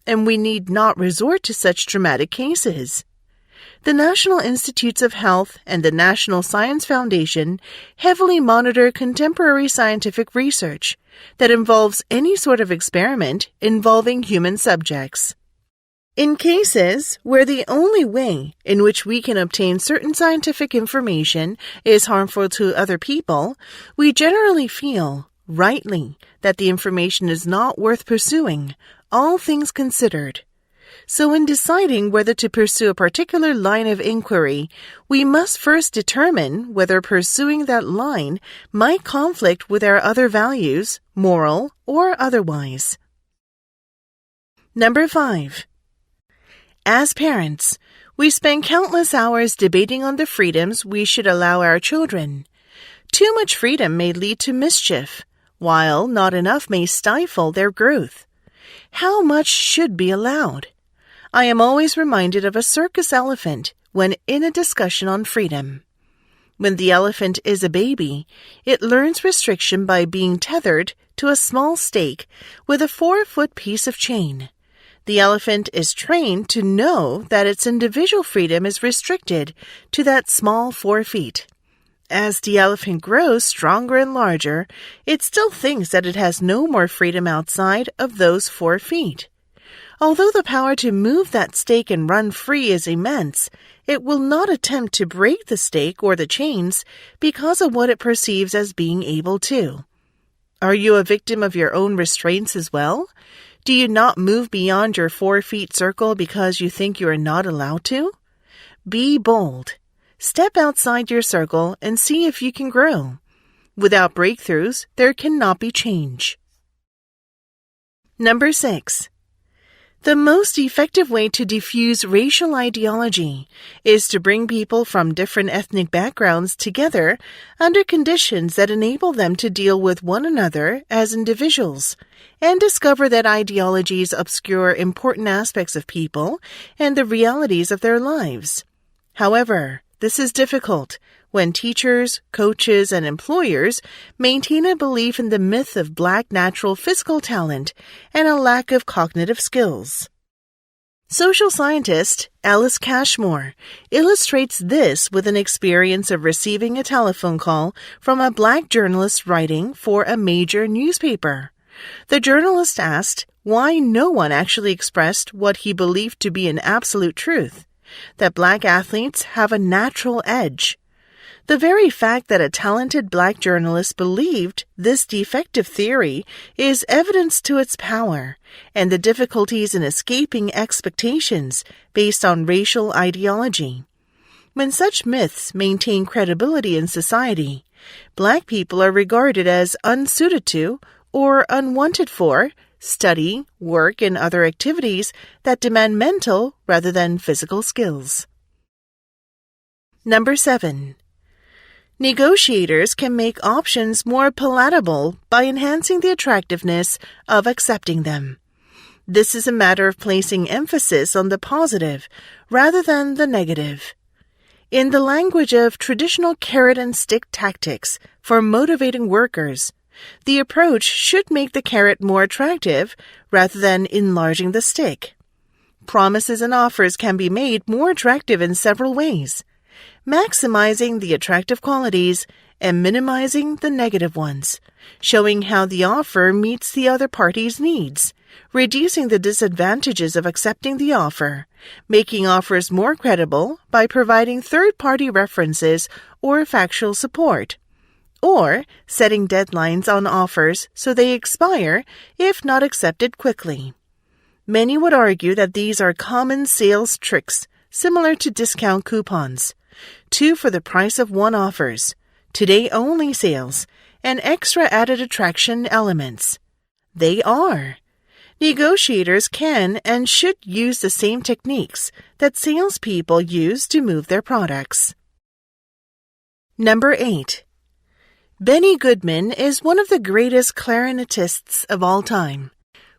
And we need not resort to such dramatic cases. The National Institutes of Health and the National Science Foundation heavily monitor contemporary scientific research that involves any sort of experiment involving human subjects. In cases where the only way in which we can obtain certain scientific information is harmful to other people, we generally feel, rightly, that the information is not worth pursuing, all things considered. So in deciding whether to pursue a particular line of inquiry, we must first determine whether pursuing that line might conflict with our other values, moral or otherwise. Number 5. As parents, we spend countless hours debating on the freedoms we should allow our children. Too much freedom may lead to mischief, while not enough may stifle their growth. How much should be allowed? I am always reminded of a circus elephant when in a discussion on freedom. When the elephant is a baby, it learns restriction by being tethered to a small stake with a 4-foot piece of chain. The elephant is trained to know that its individual freedom is restricted to that small 4 feet. As the elephant grows stronger and larger, it still thinks that it has no more freedom outside of those 4 feet. Although the power to move that stake and run free is immense, it will not attempt to break the stake or the chains because of what it perceives as being able to. Are you a victim of your own restraints as well? Do you not move beyond your 4 feet circle because you think you are not allowed to? Be bold. Step outside your circle and see if you can grow. Without breakthroughs, there cannot be change. Number 6. The most effective way to diffuse racial ideology is to bring people from different ethnic backgrounds together under conditions that enable them to deal with one another as individuals and discover that ideologies obscure important aspects of people and the realities of their lives. However, this is difficult when teachers, coaches, and employers maintain a belief in the myth of Black natural physical talent and a lack of cognitive skills. Social scientist Alice Cashmore illustrates this with an experience of receiving a telephone call from a Black journalist writing for a major newspaper. The journalist asked why no one actually expressed what he believed to be an absolute truth, that Black athletes have a natural edge. The very fact that a talented Black journalist believed this defective theory is evidence to its power and the difficulties in escaping expectations based on racial ideology. When such myths maintain credibility in society, Black people are regarded as unsuited to or unwanted for study, work, and other activities that demand mental rather than physical skills. Number 7. Negotiators can make options more palatable by enhancing the attractiveness of accepting them. This is a matter of placing emphasis on the positive rather than the negative. In the language of traditional carrot-and-stick tactics for motivating workers, the approach should make the carrot more attractive rather than enlarging the stick. Promises and offers can be made more attractive in several ways, maximizing the attractive qualities and minimizing the negative ones, showing how the offer meets the other party's needs, reducing the disadvantages of accepting the offer, making offers more credible by providing third-party references or factual support, or setting deadlines on offers so they expire if not accepted quickly. Many would argue that these are common sales tricks similar to discount coupons, 2 for the price of 1 offers, today-only sales, and extra added attraction elements. They are. Negotiators can and should use the same techniques that salespeople use to move their products. Number 8. Benny Goodman is one of the greatest clarinetists of all time.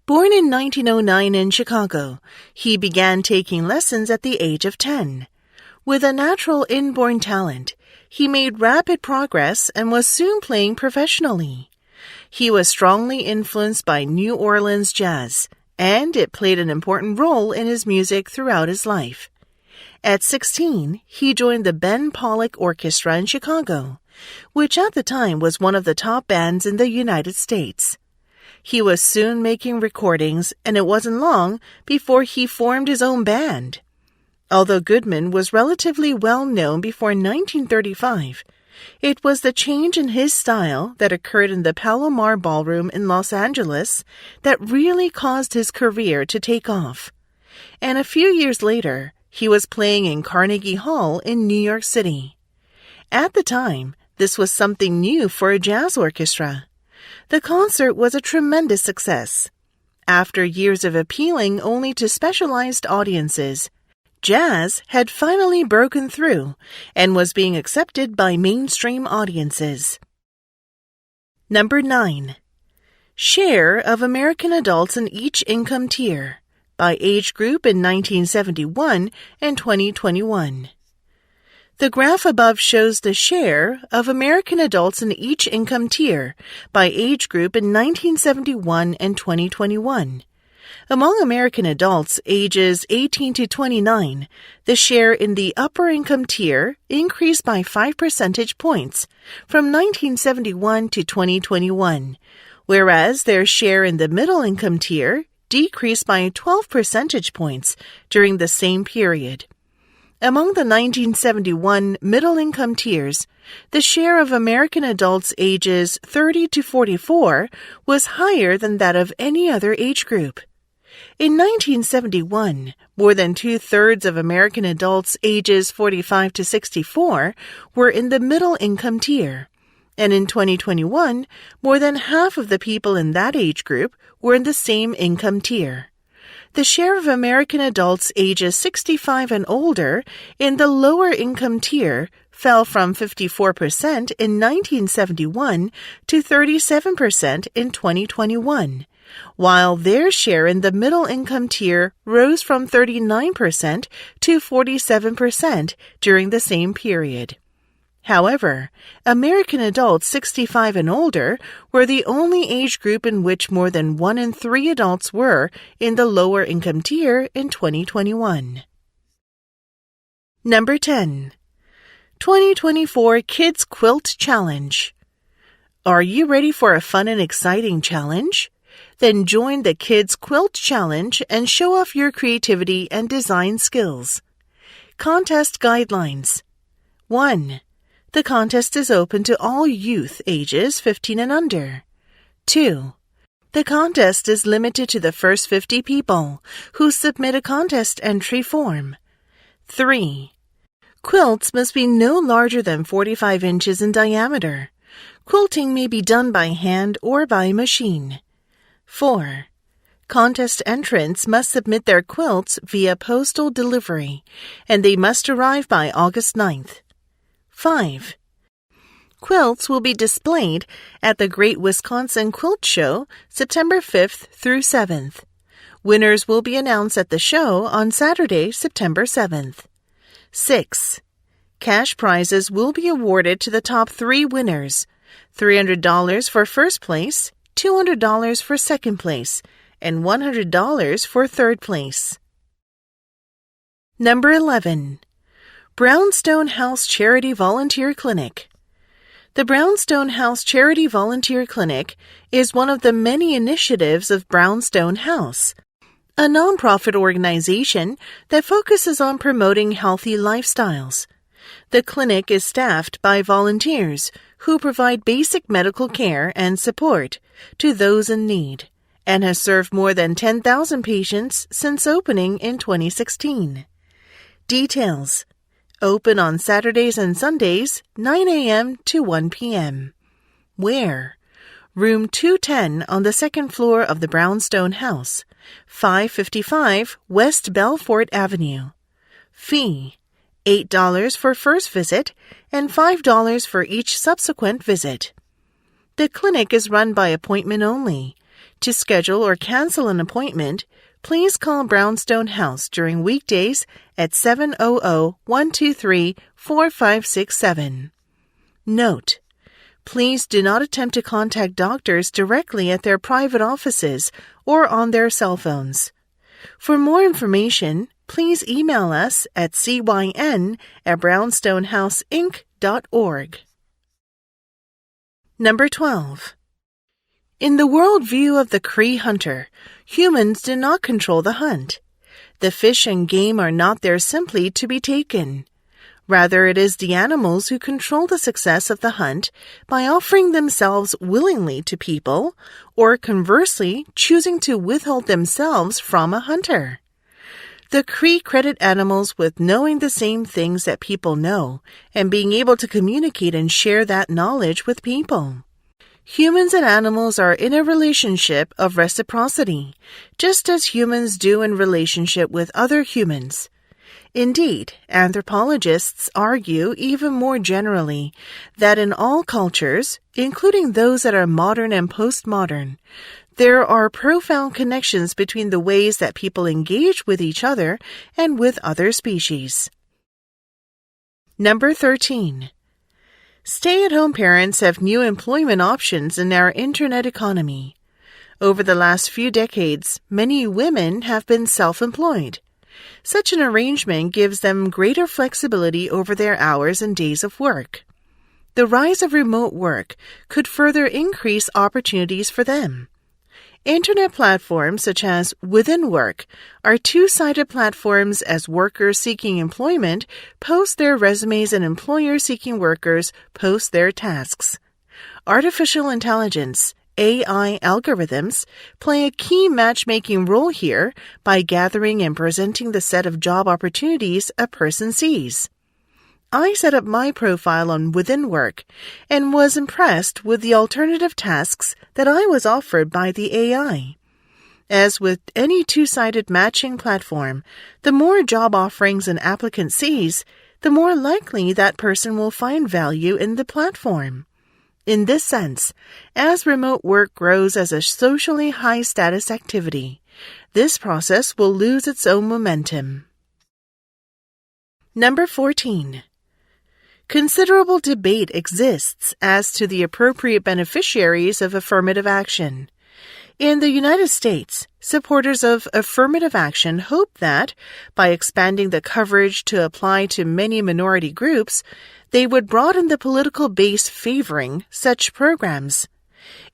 Born in 1909 in Chicago, he began taking lessons at the age of 10. With a natural inborn talent, he made rapid progress and was soon playing professionally. He was strongly influenced by New Orleans jazz, and it played an important role in his music throughout his life. At 16, he joined the Ben Pollock Orchestra in Chicago, which at the time was one of the top bands in the United States. He was soon making recordings, and it wasn't long before he formed his own band. Although Goodman was relatively well known before 1935, it was the change in his style that occurred in the Palomar Ballroom in Los Angeles that really caused his career to take off. And a few years later, he was playing in Carnegie Hall in New York City. At the time, this was something new for a jazz orchestra. The concert was a tremendous success. After years of appealing only to specialized audiences, jazz had finally broken through and was being accepted by mainstream audiences. Number 9. Share of American adults in each income tier by age group in 1971 and 2021. The graph above shows the share of American adults in each income tier by age group in 1971 and 2021. Among American adults ages 18 to 29, the share in the upper income tier increased by 5 percentage points from 1971 to 2021, whereas their share in the middle income tier decreased by 12 percentage points during the same period. Among the 1971 middle-income tiers, the share of American adults ages 30 to 44 was higher than that of any other age group. In 1971, more than 2/3 of American adults ages 45 to 64 were in the middle-income tier, and in 2021, more than half of the people in that age group were in the same income tier. The share of American adults ages 65 and older in the lower income tier fell from 54% in 1971 to 37% in 2021, while their share in the middle income tier rose from 39% to 47% during the same period. However, American adults 65 and older were the only age group in which more than 1 in 3 adults were in the lower income tier in 2021. Number 10. 2024 Kids Quilt Challenge. Are you ready for a fun and exciting challenge? Then join the Kids Quilt Challenge and show off your creativity and design skills. Contest guidelines. 1. The contest is open to all youth ages 15 and under. 2. The contest is limited to the first 50 people who submit a contest entry form. 3. Quilts must be no larger than 45 inches in diameter. Quilting may be done by hand or by machine. 4. Contest entrants must submit their quilts via postal delivery, and they must arrive by August 9th. 5. Quilts will be displayed at the Great Wisconsin Quilt Show September 5th through 7th. Winners will be announced at the show on Saturday, September 7th. 6. Cash prizes will be awarded to the top 3 winners. $300 for first place, $200 for second place, and $100 for third place. Number 11. Brownstone House Charity Volunteer Clinic. The Brownstone House Charity Volunteer Clinic is one of the many initiatives of Brownstone House, a nonprofit organization that focuses on promoting healthy lifestyles. The clinic is staffed by volunteers who provide basic medical care and support to those in need, and has served more than 10,000 patients since opening in 2016. Details: open on Saturdays and Sundays, 9 a.m. to 1 p.m. Where? Room 210 on the second floor of the Brownstone House, 555 West Belfort Avenue. Fee: $8 for first visit and $5 for each subsequent visit. The clinic is run by appointment only. To schedule or cancel an appointment, please call Brownstone House during weekdays at 700-123-4567. Note: please do not attempt to contact doctors directly at their private offices or on their cell phones. For more information, please email us at cyn@brownstonehouseinc.org. Number 12. In the worldview of the Cree hunter, humans do not control the hunt. The fish and game are not there simply to be taken. Rather, it is the animals who control the success of the hunt by offering themselves willingly to people, or conversely, choosing to withhold themselves from a hunter. The Cree credit animals with knowing the same things that people know and being able to communicate and share that knowledge with people. Humans and animals are in a relationship of reciprocity, just as humans do in relationship with other humans. Indeed, anthropologists argue even more generally that in all cultures, including those that are modern and postmodern, there are profound connections between the ways that people engage with each other and with other species. Number 13. Stay-at-home parents have new employment options in our internet economy. Over the last few decades, many women have been self-employed. Such an arrangement gives them greater flexibility over their hours and days of work. The rise of remote work could further increase opportunities for them. Internet platforms such as Within Work are two-sided platforms as workers seeking employment post their resumes and employers seeking workers post their tasks. Artificial intelligence, AI algorithms, play a key matchmaking role here by gathering and presenting the set of job opportunities a person sees. I set up my profile on Within Work and was impressed with the alternative tasks that I was offered by the AI. As with any two-sided matching platform, the more job offerings an applicant sees, the more likely that person will find value in the platform. In this sense, as remote work grows as a socially high-status activity, this process will lose its own momentum. Number 14. Considerable debate exists as to the appropriate beneficiaries of affirmative action. In the United States, supporters of affirmative action hope that, by expanding the coverage to apply to many minority groups, they would broaden the political base favoring such programs.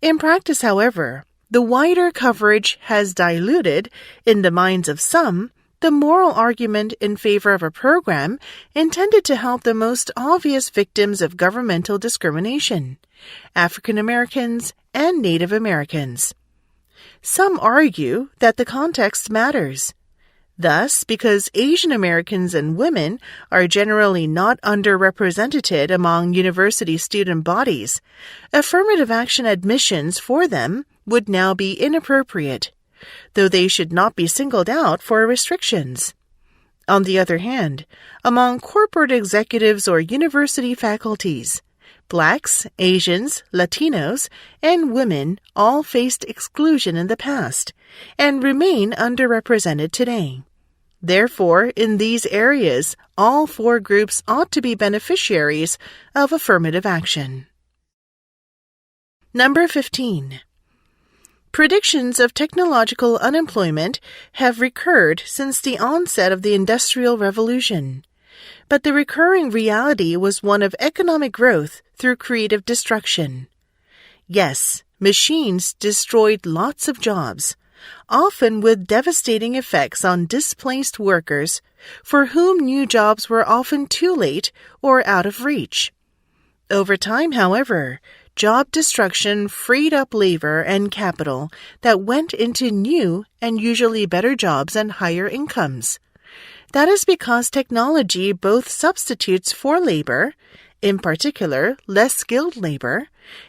In practice, however, the wider coverage has diluted, in the minds of some, the moral argument in favor of a program intended to help the most obvious victims of governmental discrimination, African Americans and Native Americans. Some argue that the context matters. Thus, because Asian Americans and women are generally not underrepresented among university student bodies, affirmative action admissions for them would now be inappropriate, though they should not be singled out for restrictions. On the other hand, among corporate executives or university faculties, Blacks, Asians, Latinos, and women all faced exclusion in the past and remain underrepresented today. Therefore, in these areas, all four groups ought to be beneficiaries of affirmative action. Number 15. Predictions of technological unemployment have recurred since the onset of the Industrial Revolution. But the recurring reality was one of economic growth through creative destruction. Yes, machines destroyed lots of jobs, often with devastating effects on displaced workers for whom new jobs were often too late or out of reach. Over time, however, job destruction freed up labor and capital that went into new and usually better jobs and higher incomes. That is because technology both substitutes for labor, in particular less skilled labor,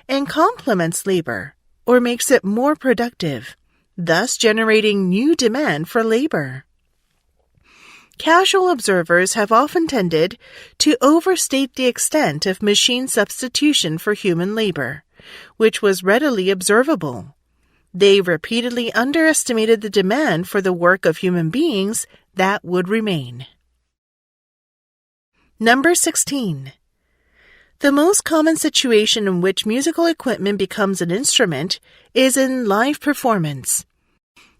and complements labor, or makes it more productive, thus generating new demand for labor. Casual observers have often tended to overstate the extent of machine substitution for human labor, which was readily observable. They repeatedly underestimated the demand for the work of human beings that would remain. Number 16. The most common situation in which musical equipment becomes an instrument is in live performance.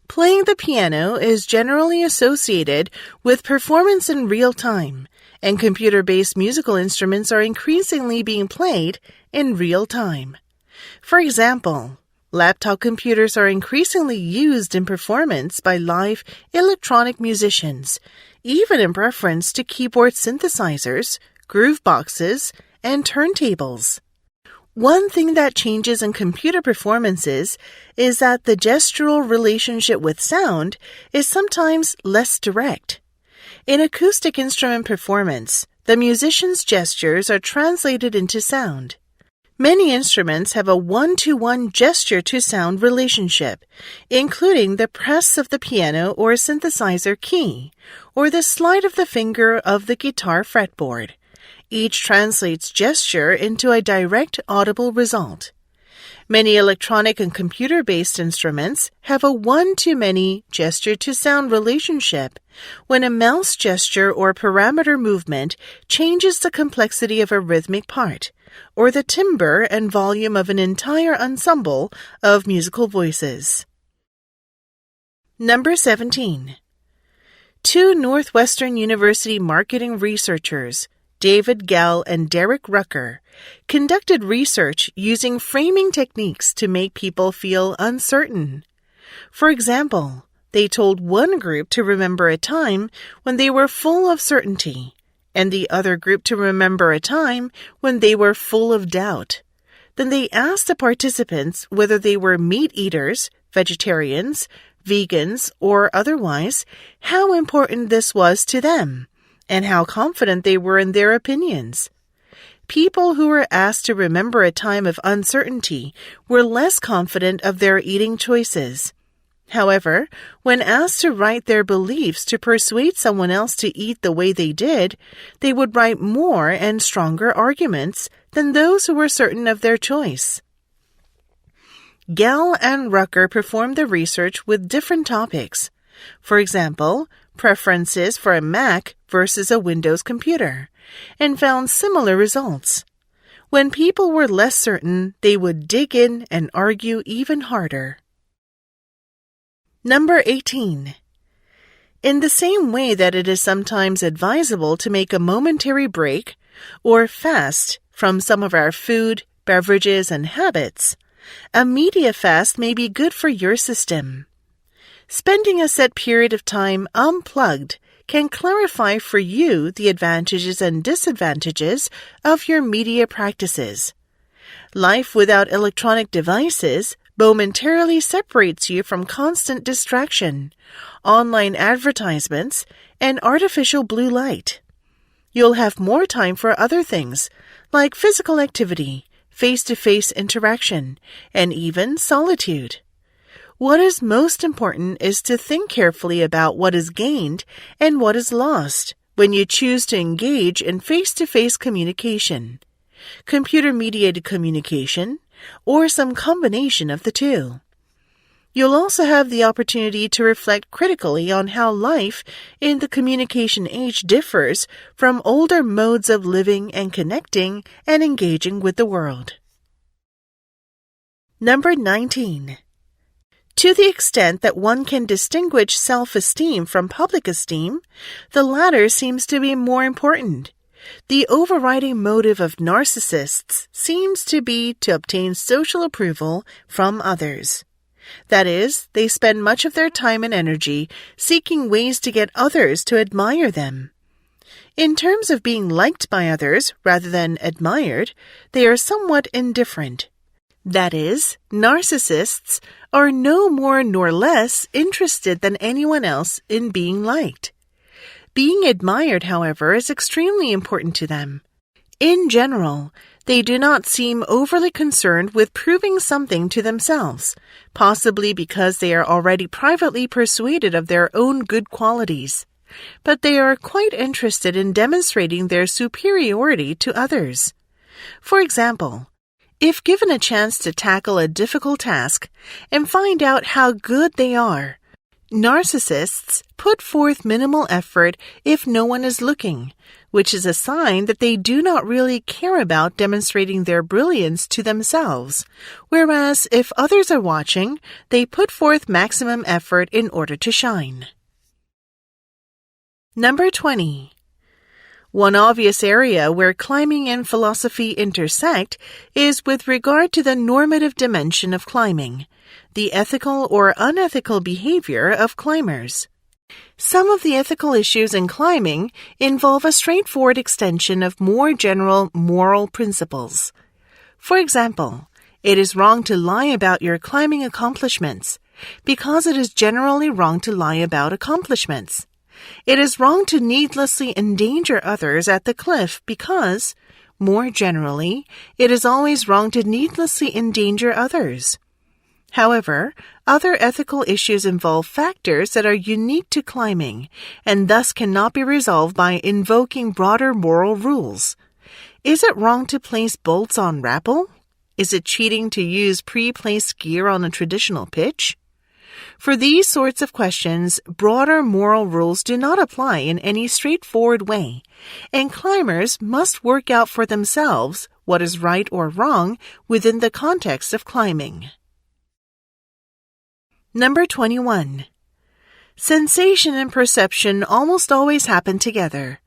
Playing the piano is generally associated with performance in real time, and computer-based musical instruments are increasingly being played in real time. For example, laptop computers are increasingly used in performance by live electronic musicians, even in preference to keyboard synthesizers, groove boxes, and turntables. One thing that changes in computer performances is that the gestural relationship with sound is sometimes less direct. In acoustic instrument performance, the musician's gestures are translated into sound. Many instruments have a one-to-one gesture-to-sound relationship, including the press of the piano or synthesizer key, or the slide of the finger of the guitar fretboard. Each translates gesture into a direct audible result. Many electronic and computer-based instruments have a one-to-many gesture-to-sound relationship when a mouse gesture or parameter movement changes the complexity of a rhythmic part, or the timbre and volume of an entire ensemble of musical voices. Number 17. Two Northwestern University marketing researchers, David Gell and Derek Rucker, conducted research using framing techniques to make people feel uncertain. For example, they told one group to remember a time when they were full of certainty, and the other group to remember a time when they were full of doubt. Then they asked the participants whether they were meat eaters, vegetarians, vegans, or otherwise, how important this was to them, and how confident they were in their opinions. People who were asked to remember a time of uncertainty were less confident of their eating choices. However, when asked to write their beliefs to persuade someone else to eat the way they did, they would write more and stronger arguments than those who were certain of their choice. Gell and Rucker performed the research with different topics. For example, preferences for a Mac versus a Windows computer, and found similar results. When people were less certain, they would dig in and argue even harder. Number 18. In the same way that it is sometimes advisable to make a momentary break or fast from some of our food, beverages, and habits, a media fast may be good for your system. Spending a set period of time unplugged can clarify for you the advantages and disadvantages of your media practices. Life without electronic devices momentarily separates you from constant distraction, online advertisements, and artificial blue light. You'll have more time for other things, like physical activity, face-to-face interaction, and even solitude. What is most important is to think carefully about what is gained and what is lost when you choose to engage in face-to-face communication. computer-mediated communication, or some combination of the two. You'll also have the opportunity to reflect critically on how life in the communication age differs from older modes of living and connecting and engaging with the world. Number 19. To the extent that one can distinguish self-esteem from public esteem, the latter seems to be more important. The overriding motive of narcissists seems to be to obtain social approval from others. That is, they spend much of their time and energy seeking ways to get others to admire them. In terms of being liked by others rather than admired, they are somewhat indifferent. That is, narcissists are no more nor less interested than anyone else in being liked. Being admired, however, is extremely important to them. In general, they do not seem overly concerned with proving something to themselves, possibly because they are already privately persuaded of their own good qualities. But they are quite interested in demonstrating their superiority to others. For example, if given a chance to tackle a difficult task and find out how good they are, narcissists put forth minimal effort if no one is looking, which is a sign that they do not really care about demonstrating their brilliance to themselves, whereas if others are watching, they put forth maximum effort in order to shine. Number 20. One obvious area where climbing and philosophy intersect is with regard to the normative dimension of climbing, the ethical or unethical behavior of climbers. Some of the ethical issues in climbing involve a straightforward extension of more general moral principles. For example, it is wrong to lie about your climbing accomplishments because it is generally wrong to lie about accomplishments. It is wrong to needlessly endanger others at the cliff because, more generally, it is always wrong to needlessly endanger others. However, other ethical issues involve factors that are unique to climbing and thus cannot be resolved by invoking broader moral rules. Is it wrong to place bolts on rappel? Is it cheating to use pre-placed gear on a traditional pitch? For these sorts of questions, broader moral rules do not apply in any straightforward way, and climbers must work out for themselves what is right or wrong within the context of climbing. Number 21. Sensation and perception almost always happen together.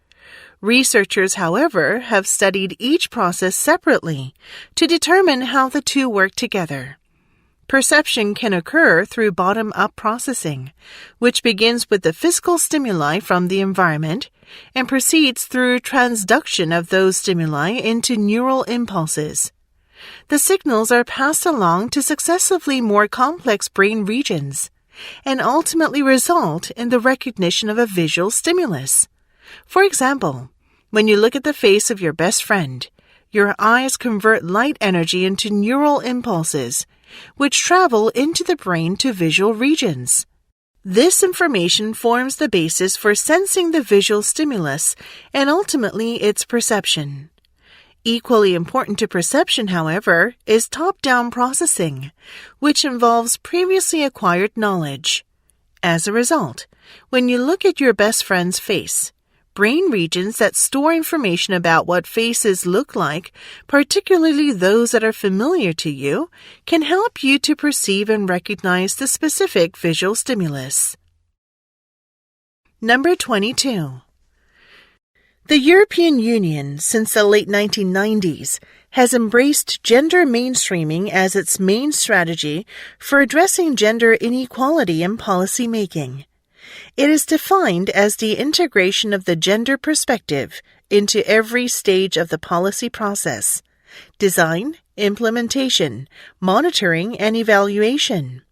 Researchers, however, have studied each process separately to determine how the two work together. Perception can occur through bottom-up processing, which begins with the physical stimuli from the environment and proceeds through transduction of those stimuli into neural impulses. The signals are passed along to successively more complex brain regions and ultimately result in the recognition of a visual stimulus. For example, when you look at the face of your best friend, your eyes convert light energy into neural impulses, which travel into the brain to visual regions. This information forms the basis for sensing the visual stimulus and ultimately its perception. Equally important to perception, however, is top-down processing, which involves previously acquired knowledge. As a result, when you look at your best friend's face, brain regions that store information about what faces look like, particularly those that are familiar to you, can help you to perceive and recognize the specific visual stimulus. Number 22. The European Union, since the late 1990s, has embraced gender mainstreaming as its main strategy for addressing gender inequality in policy making. It is defined as the integration of the gender perspective into every stage of the policy process: design, implementation, monitoring, and evaluation.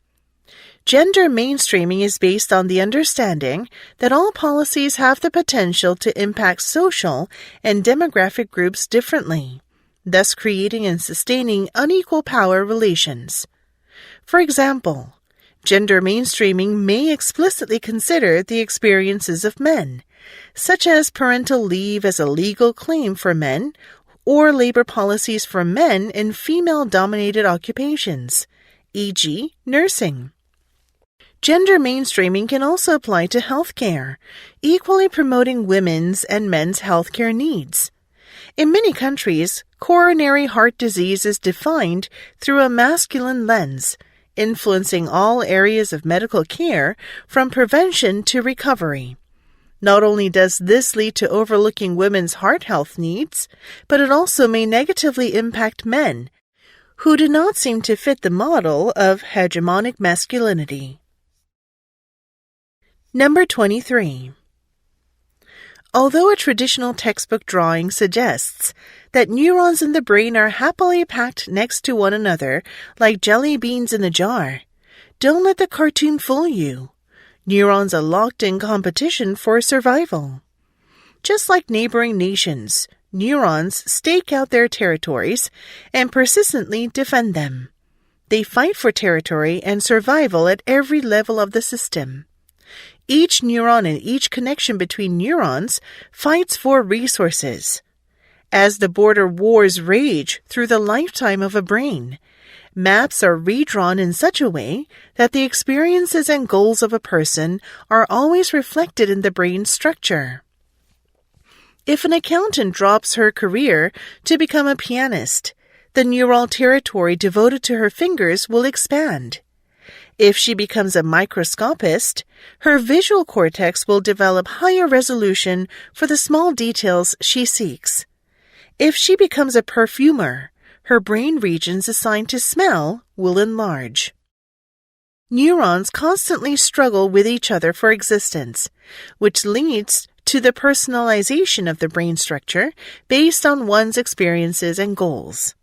Gender mainstreaming is based on the understanding that all policies have the potential to impact social and demographic groups differently, thus creating and sustaining unequal power relations. For example, gender mainstreaming may explicitly consider the experiences of men, such as parental leave as a legal claim for men, or labor policies for men in female-dominated occupations, e.g., nursing. Gender mainstreaming can also apply to healthcare, equally promoting women's and men's healthcare needs. In many countries, coronary heart disease is defined through a masculine lens, influencing all areas of medical care from prevention to recovery. Not only does this lead to overlooking women's heart health needs, but it also may negatively impact men, who do not seem to fit the model of hegemonic masculinity. Number 23. Although a traditional textbook drawing suggests that neurons in the brain are happily packed next to one another like jelly beans in a jar, don't let the cartoon fool you. Neurons are locked in competition for survival. Just like neighboring nations, neurons stake out their territories and persistently defend them. They fight for territory and survival at every level of the system. Each neuron and each connection between neurons fights for resources. As the border wars rage through the lifetime of a brain, maps are redrawn in such a way that the experiences and goals of a person are always reflected in the brain's structure. If an accountant drops her career to become a pianist, the neural territory devoted to her fingers will expand. If she becomes a microscopist, her visual cortex will develop higher resolution for the small details she seeks. If she becomes a perfumer, her brain regions assigned to smell will enlarge. Neurons constantly struggle with each other for existence, which leads to the personalization of the brain structure based on one's experiences and goals.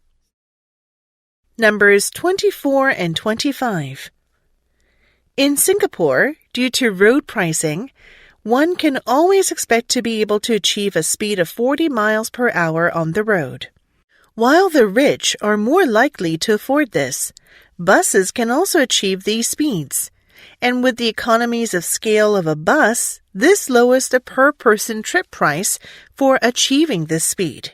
Numbers 24 and 25. In Singapore, due to road pricing, one can always expect to be able to achieve a speed of 40 miles per hour on the road. While the rich are more likely to afford this, buses can also achieve these speeds. And with the economies of scale of a bus, this lowers the per-person trip price for achieving this speed.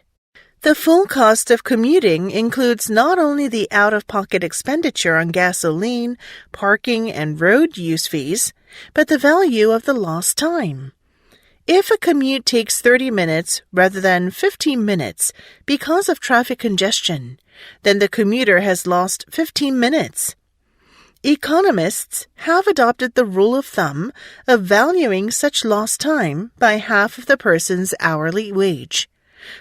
The full cost of commuting includes not only the out-of-pocket expenditure on gasoline, parking, and road use fees, but the value of the lost time. If a commute takes 30 minutes rather than 15 minutes because of traffic congestion, then the commuter has lost 15 minutes. Economists have adopted the rule of thumb of valuing such lost time by half of the person's hourly wage.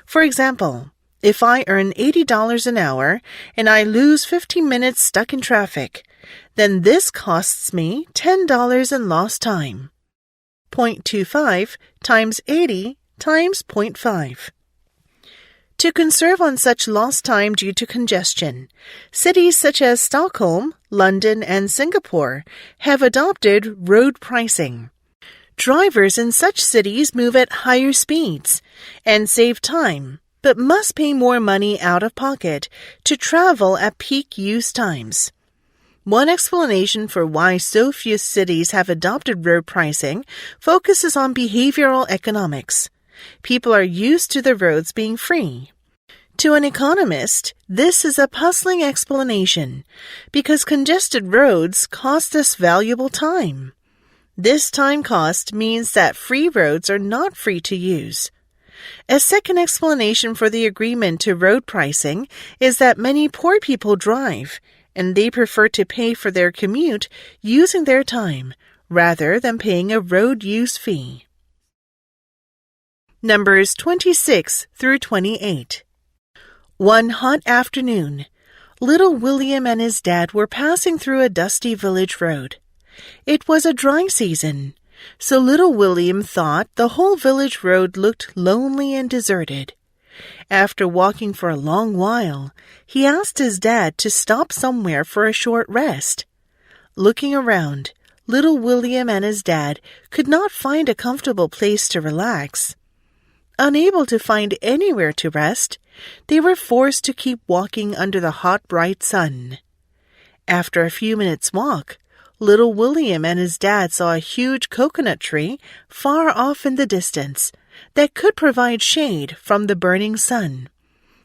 For example, if I earn $80 an hour and I lose 15 minutes stuck in traffic, then this costs me $10 in lost time. 0.25 times 80 times 0.5. To conserve on such lost time due to congestion, cities such as Stockholm, London, and Singapore have adopted road pricing. Drivers in such cities move at higher speeds and save time, but must pay more money out of pocket to travel at peak use times. One explanation for why so few cities have adopted road pricing focuses on behavioral economics. People are used to the roads being free. To an economist, this is a puzzling explanation because congested roads cost us valuable time. This time cost means that free roads are not free to use. A second explanation for the agreement to road pricing is that many poor people drive, and they prefer to pay for their commute using their time rather than paying a road use fee. Numbers 26 through 28. One hot afternoon, little William and his dad were passing through a dusty village road. It was a dry season, so little William thought the whole village road looked lonely and deserted. After walking for a long while, he asked his dad to stop somewhere for a short rest. Looking around, little William and his dad could not find a comfortable place to relax. Unable to find anywhere to rest, they were forced to keep walking under the hot, bright sun. After a few minutes' walk, little William and his dad saw a huge coconut tree far off in the distance that could provide shade from the burning sun.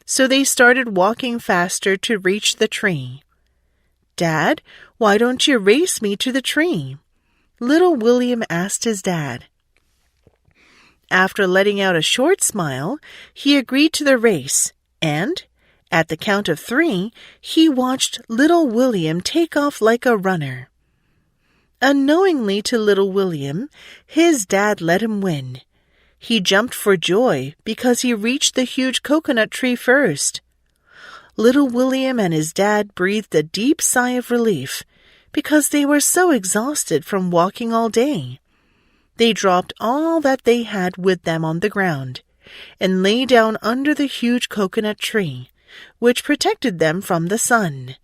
so they started walking faster to reach the tree. "Dad, why don't you race me to the tree?" Little William asked his dad. After letting out a short smile, he agreed to the race, and, at the count of 3, he watched little William take off like a runner. Unknowingly to little William, his dad let him win. He jumped for joy because he reached the huge coconut tree first. Little William and his dad breathed a deep sigh of relief because they were so exhausted from walking all day. They dropped all that they had with them on the ground and lay down under the huge coconut tree, which protected them from the sun,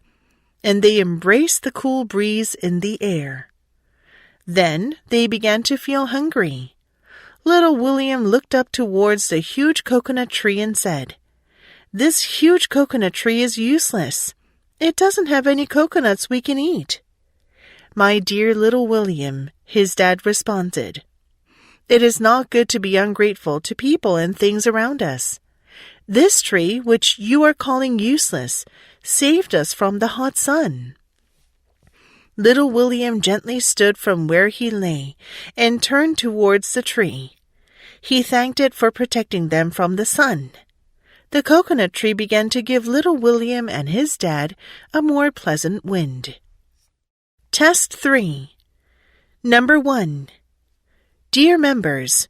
and they embraced the cool breeze in the air. Then they began to feel hungry. Little William looked up towards the huge coconut tree and said, "This huge coconut tree is useless. It doesn't have any coconuts we can eat." "My dear little William," his dad responded, "it is not good to be ungrateful to people and things around us. This tree, which you are calling useless, saved us from the hot sun." Little William gently stood from where he lay and turned towards the tree. He thanked it for protecting them from the sun. The coconut tree began to give little William and his dad a more pleasant wind. Test 3. Number 1. Dear members,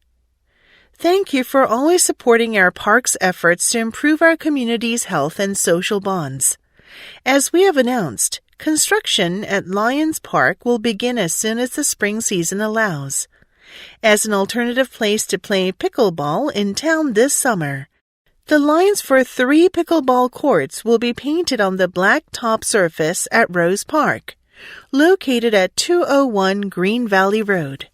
thank you for always supporting our park's efforts to improve our community's health and social bonds. As we have announced, construction at Lions Park will begin as soon as the spring season allows. As an alternative place to play pickleball in town this summer, the lines for 3 pickleball courts will be painted on the black top surface at Rose Park, located at 201 Green Valley Road.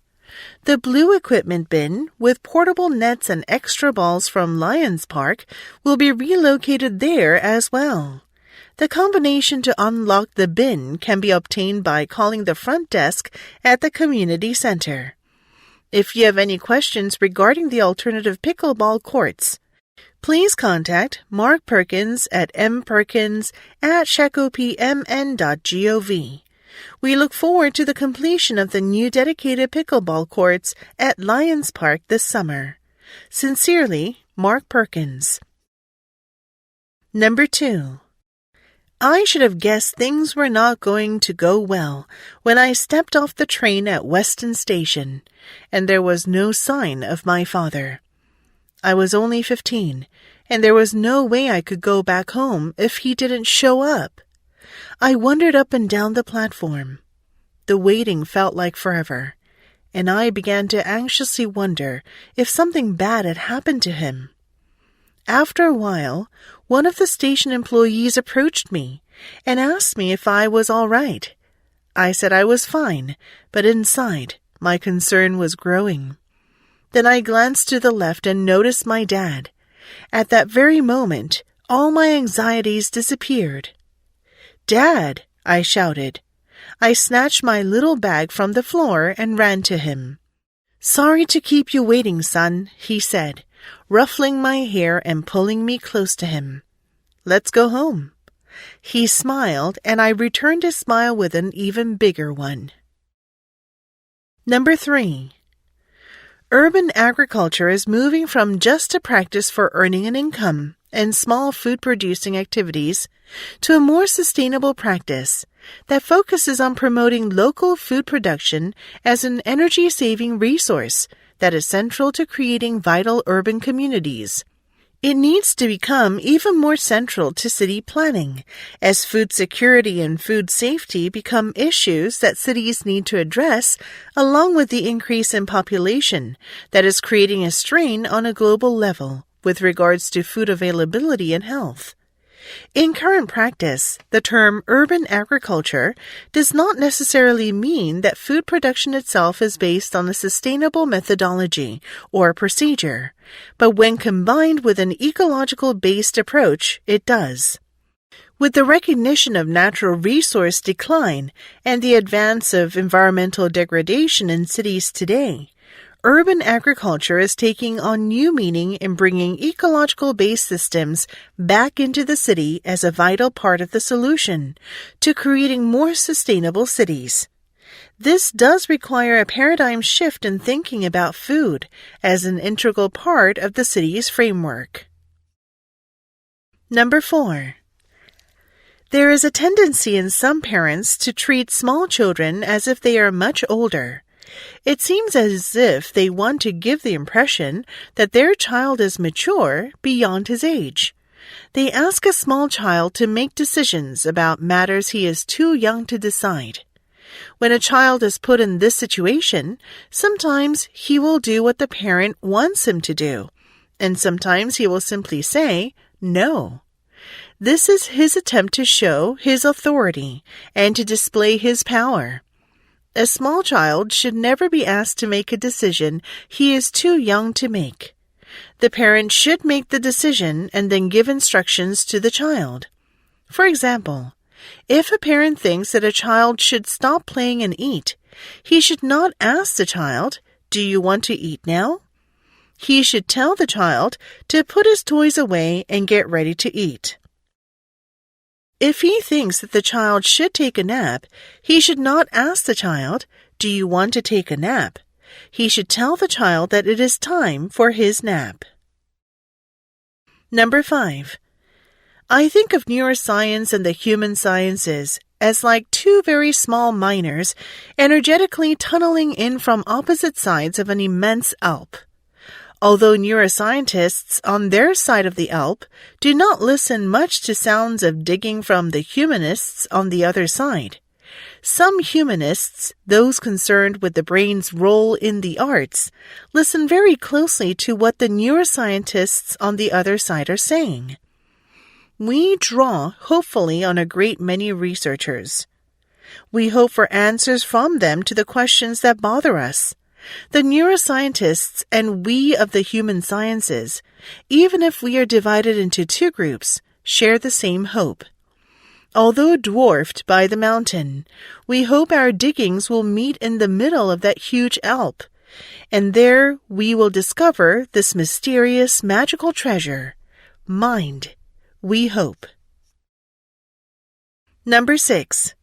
The blue equipment bin with portable nets and extra balls from Lions Park will be relocated there as well. The combination to unlock the bin can be obtained by calling the front desk at the community center. If you have any questions regarding the alternative pickleball courts, please contact Mark Perkins at mperkins@shakopmn.gov. We look forward to the completion of the new dedicated pickleball courts at Lions Park this summer. Sincerely, Mark Perkins. Number 2. I should have guessed things were not going to go well when I stepped off the train at Weston Station, and there was no sign of my father. I was only 15, and there was no way I could go back home if he didn't show up. I wandered up and down the platform. The waiting felt like forever, and I began to anxiously wonder if something bad had happened to him. After a while, one of the station employees approached me and asked me if I was all right. I said I was fine, but inside, my concern was growing. Then I glanced to the left and noticed my dad. At that very moment, all my anxieties disappeared. "Dad!" I shouted. I snatched my little bag from the floor and ran to him. "Sorry to keep you waiting, son," he said, ruffling my hair and pulling me close to him. "Let's go home." He smiled, and I returned his smile with an even bigger one. Number 3. Urban agriculture is moving from just a practice for earning an income and small food-producing activities to a more sustainable practice that focuses on promoting local food production as an energy-saving resource that is central to creating vital urban communities. It needs to become even more central to city planning, as food security and food safety become issues that cities need to address, along with the increase in population that is creating a strain on a global level with regards to food availability and health. In current practice, the term urban agriculture does not necessarily mean that food production itself is based on a sustainable methodology or procedure, but when combined with an ecological-based approach, it does. With the recognition of natural resource decline and the advance of environmental degradation in cities today, urban agriculture is taking on new meaning in bringing ecological-based systems back into the city as a vital part of the solution to creating more sustainable cities. This does require a paradigm shift in thinking about food as an integral part of the city's framework. Number 4. There is a tendency in some parents to treat small children as if they are much older. It seems as if they want to give the impression that their child is mature beyond his age. They ask a small child to make decisions about matters he is too young to decide. When a child is put in this situation, sometimes he will do what the parent wants him to do, and sometimes he will simply say, no. This is his attempt to show his authority and to display his power. A small child should never be asked to make a decision he is too young to make. The parent should make the decision and then give instructions to the child. For example, if a parent thinks that a child should stop playing and eat, he should not ask the child, "Do you want to eat now?" He should tell the child to put his toys away and get ready to eat. If he thinks that the child should take a nap, he should not ask the child, "Do you want to take a nap?" He should tell the child that it is time for his nap. Number 5. I think of neuroscience and the human sciences as like two very small miners energetically tunneling in from opposite sides of an immense Alp. Although neuroscientists on their side of the Alp do not listen much to sounds of digging from the humanists on the other side, some humanists, those concerned with the brain's role in the arts, listen very closely to what the neuroscientists on the other side are saying. We draw, hopefully, on a great many researchers. We hope for answers from them to the questions that bother us. The neuroscientists and we of the human sciences, even if we are divided into two groups, share the same hope. Although dwarfed by the mountain, we hope our diggings will meet in the middle of that huge Alp, and there we will discover this mysterious, magical treasure, mind. We hope. Number 6.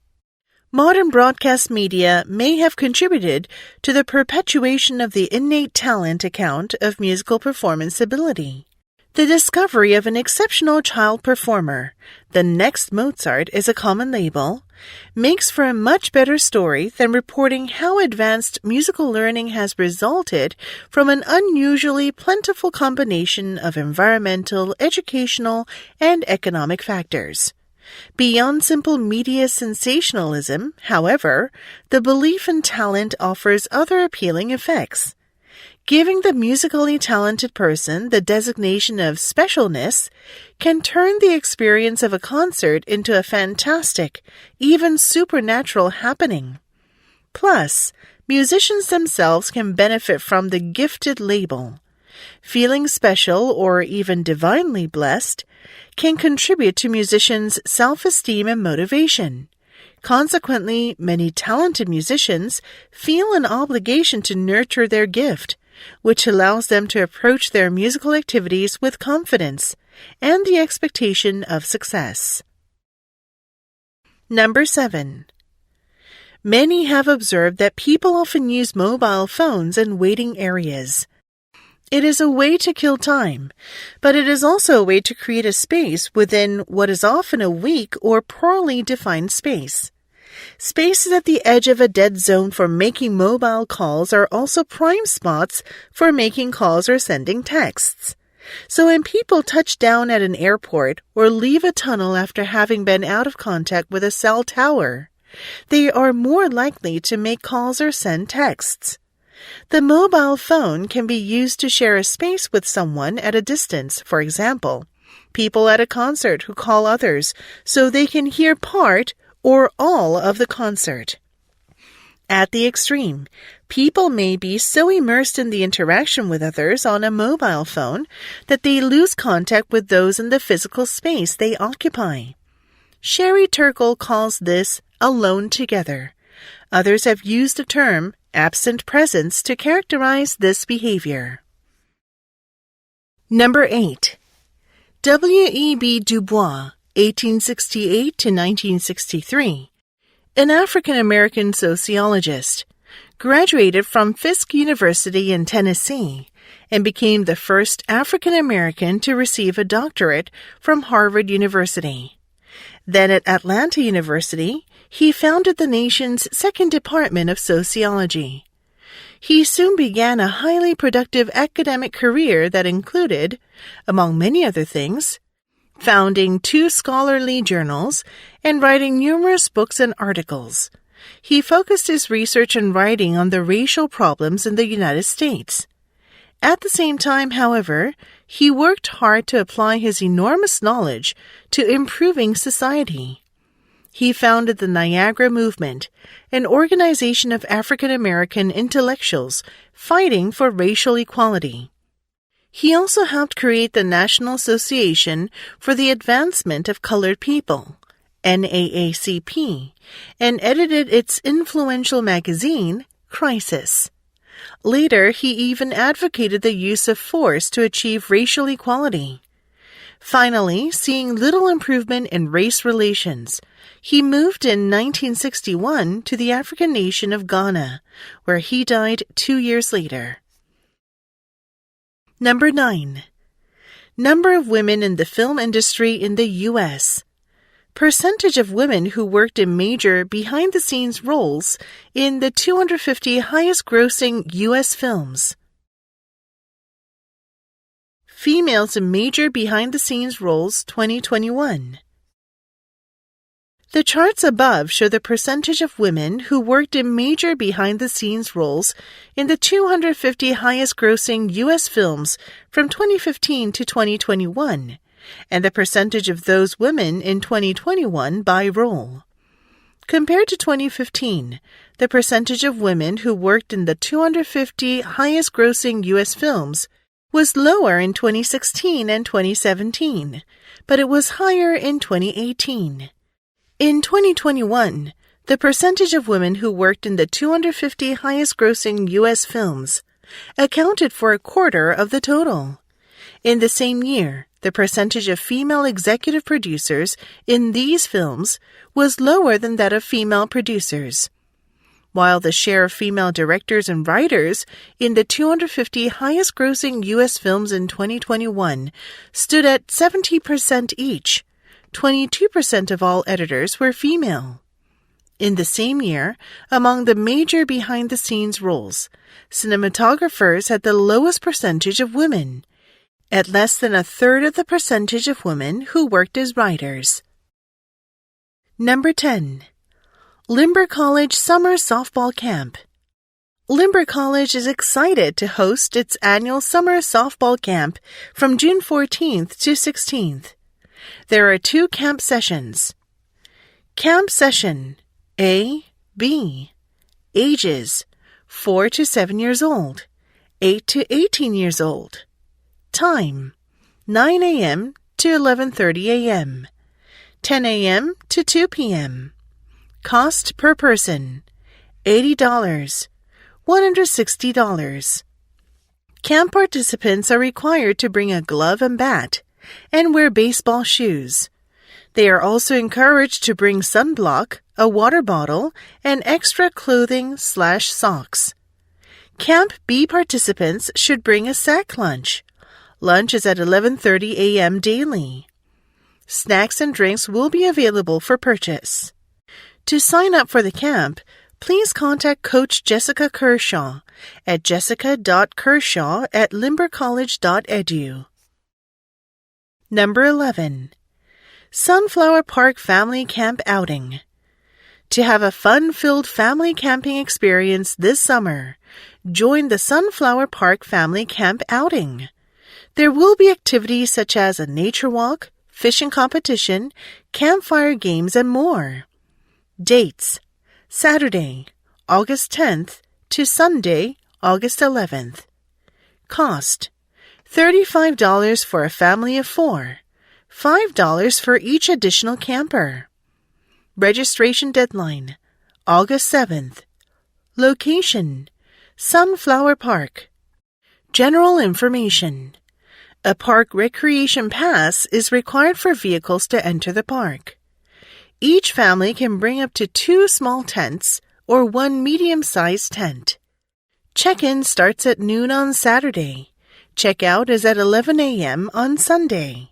Modern broadcast media may have contributed to the perpetuation of the innate talent account of musical performance ability. The discovery of an exceptional child performer, the next Mozart is a common label, makes for a much better story than reporting how advanced musical learning has resulted from an unusually plentiful combination of environmental, educational, and economic factors. Beyond simple media sensationalism, however, the belief in talent offers other appealing effects. Giving the musically talented person the designation of specialness can turn the experience of a concert into a fantastic, even supernatural happening. Plus, musicians themselves can benefit from the gifted label. Feeling special or even divinely blessed can contribute to musicians' self-esteem and motivation. Consequently, many talented musicians feel an obligation to nurture their gift, which allows them to approach their musical activities with confidence and the expectation of success. Number 7. Many have observed that people often use mobile phones in waiting areas. It is a way to kill time, but it is also a way to create a space within what is often a weak or poorly defined space. Spaces at the edge of a dead zone for making mobile calls are also prime spots for making calls or sending texts. So when people touch down at an airport or leave a tunnel after having been out of contact with a cell tower, they are more likely to make calls or send texts. The mobile phone can be used to share a space with someone at a distance, for example, people at a concert who call others so they can hear part or all of the concert. At the extreme, people may be so immersed in the interaction with others on a mobile phone that they lose contact with those in the physical space they occupy. Sherry Turkle calls this alone together. Others have used the term absent presence to characterize this behavior. Number 8. W.E.B. Du Bois, 1868 to 1963, an African-American sociologist, graduated from Fisk University in Tennessee and became the first African-American to receive a doctorate from Harvard University. Then at Atlanta University, he founded the nation's second department of sociology. He soon began a highly productive academic career that included, among many other things, founding 2 scholarly journals and writing numerous books and articles. He focused his research and writing on the racial problems in the United States. At the same time, however, he worked hard to apply his enormous knowledge to improving society. He founded the Niagara Movement, an organization of African American intellectuals fighting for racial equality. He also helped create the National Association for the Advancement of Colored People, NAACP, and edited its influential magazine, Crisis. Later, he even advocated the use of force to achieve racial equality. Finally, seeing little improvement in race relations, he moved in 1961 to the African nation of Ghana, where he died 2 years later. Number 9. Number of women in the film industry in the U.S. Percentage of women who worked in major behind-the-scenes roles in the 250 highest-grossing U.S. films. Females in major behind-the-scenes roles 2021. The charts above show the percentage of women who worked in major behind-the-scenes roles in the 250 highest-grossing U.S. films from 2015 to 2021, and the percentage of those women in 2021 by role. Compared to 2015, the percentage of women who worked in the 250 highest-grossing U.S. films was lower in 2016 and 2017, but it was higher in 2018. In 2021, the percentage of women who worked in the 250 highest-grossing U.S. films accounted for a quarter of the total. In the same year, the percentage of female executive producers in these films was lower than that of female producers. While the share of female directors and writers in the 250 highest-grossing U.S. films in 2021 stood at 70% each, 22% of all editors were female. In the same year, among the major behind-the-scenes roles, cinematographers had the lowest percentage of women, at less than a third of the percentage of women who worked as writers. Number 10. Limber College Summer Softball Camp. Limber College is excited to host its annual Summer Softball Camp from June 14th to 16th. There are 2 camp sessions. Camp Session A, B. Ages 4 to 7 years old, 8 to 18 years old. Time 9 a.m. to 11:30 a.m., 10 a.m. to 2 p.m. Cost per person $80, $160. Camp participants are required to bring a glove and bat and wear baseball shoes. They are also encouraged to bring sunblock, a water bottle, and extra clothing/socks. Camp B participants should bring a sack lunch. Lunch is at 11:30 a.m. daily. Snacks and drinks will be available for purchase. To sign up for the camp, please contact Coach Jessica Kershaw at jessica.kershaw@limbercollege.edu. Number 11. Sunflower Park Family Camp Outing. To have a fun-filled family camping experience this summer, join the Sunflower Park Family Camp Outing. There will be activities such as a nature walk, fishing competition, campfire games, and more. Dates: Saturday, August 10th to Sunday, August 11th. Cost: $35 for a family of 4, $5 for each additional camper. Registration deadline: August 7th. Location: Sunflower Park. General information: a park recreation pass is required for vehicles to enter the park. Each family can bring up to 2 small tents or 1 medium-sized tent. Check-in starts at noon on Saturday. Check-out is at 11 a.m. on Sunday.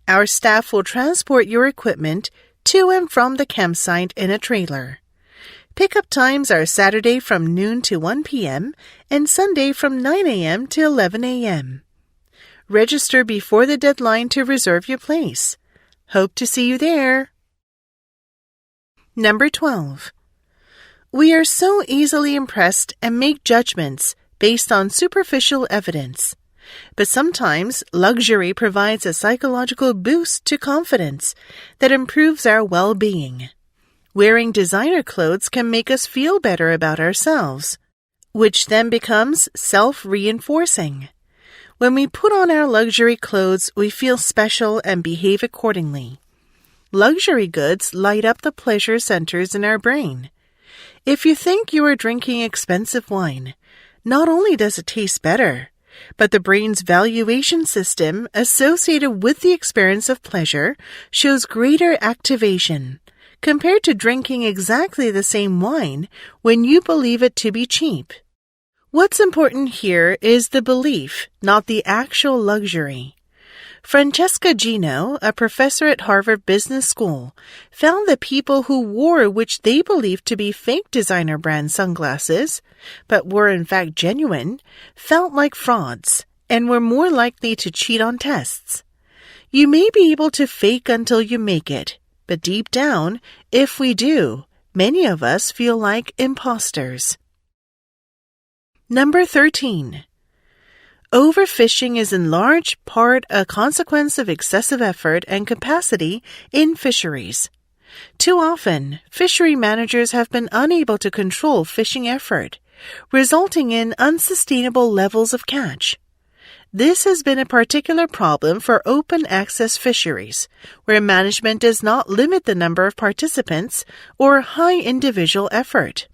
Our staff will transport your equipment to and from the campsite in a trailer. Pickup times are Saturday from noon to 1 p.m. and Sunday from 9 a.m. to 11 a.m. Register before the deadline to reserve your place. Hope to see you there. Number 12. We are so easily impressed and make judgments based on superficial evidence. But sometimes luxury provides a psychological boost to confidence that improves our well-being. Wearing designer clothes can make us feel better about ourselves, which then becomes self-reinforcing. When we put on our luxury clothes, we feel special and behave accordingly. Luxury goods light up the pleasure centers in our brain. If you think you are drinking expensive wine, not only does it taste better, but the brain's valuation system associated with the experience of pleasure shows greater activation compared to drinking exactly the same wine when you believe it to be cheap. What's important here is the belief, not the actual luxury. Francesca Gino, a professor at Harvard Business School, found that people who wore which they believed to be fake designer brand sunglasses, but were in fact genuine, felt like frauds and were more likely to cheat on tests. You may be able to fake until you make it, but deep down, if we do, many of us feel like imposters. Number 13. Overfishing is in large part a consequence of excessive effort and capacity in fisheries. Too often, fishery managers have been unable to control fishing effort, resulting in unsustainable levels of catch. This has been a particular problem for open access fisheries, where management does not limit the number of participants or high individual effort.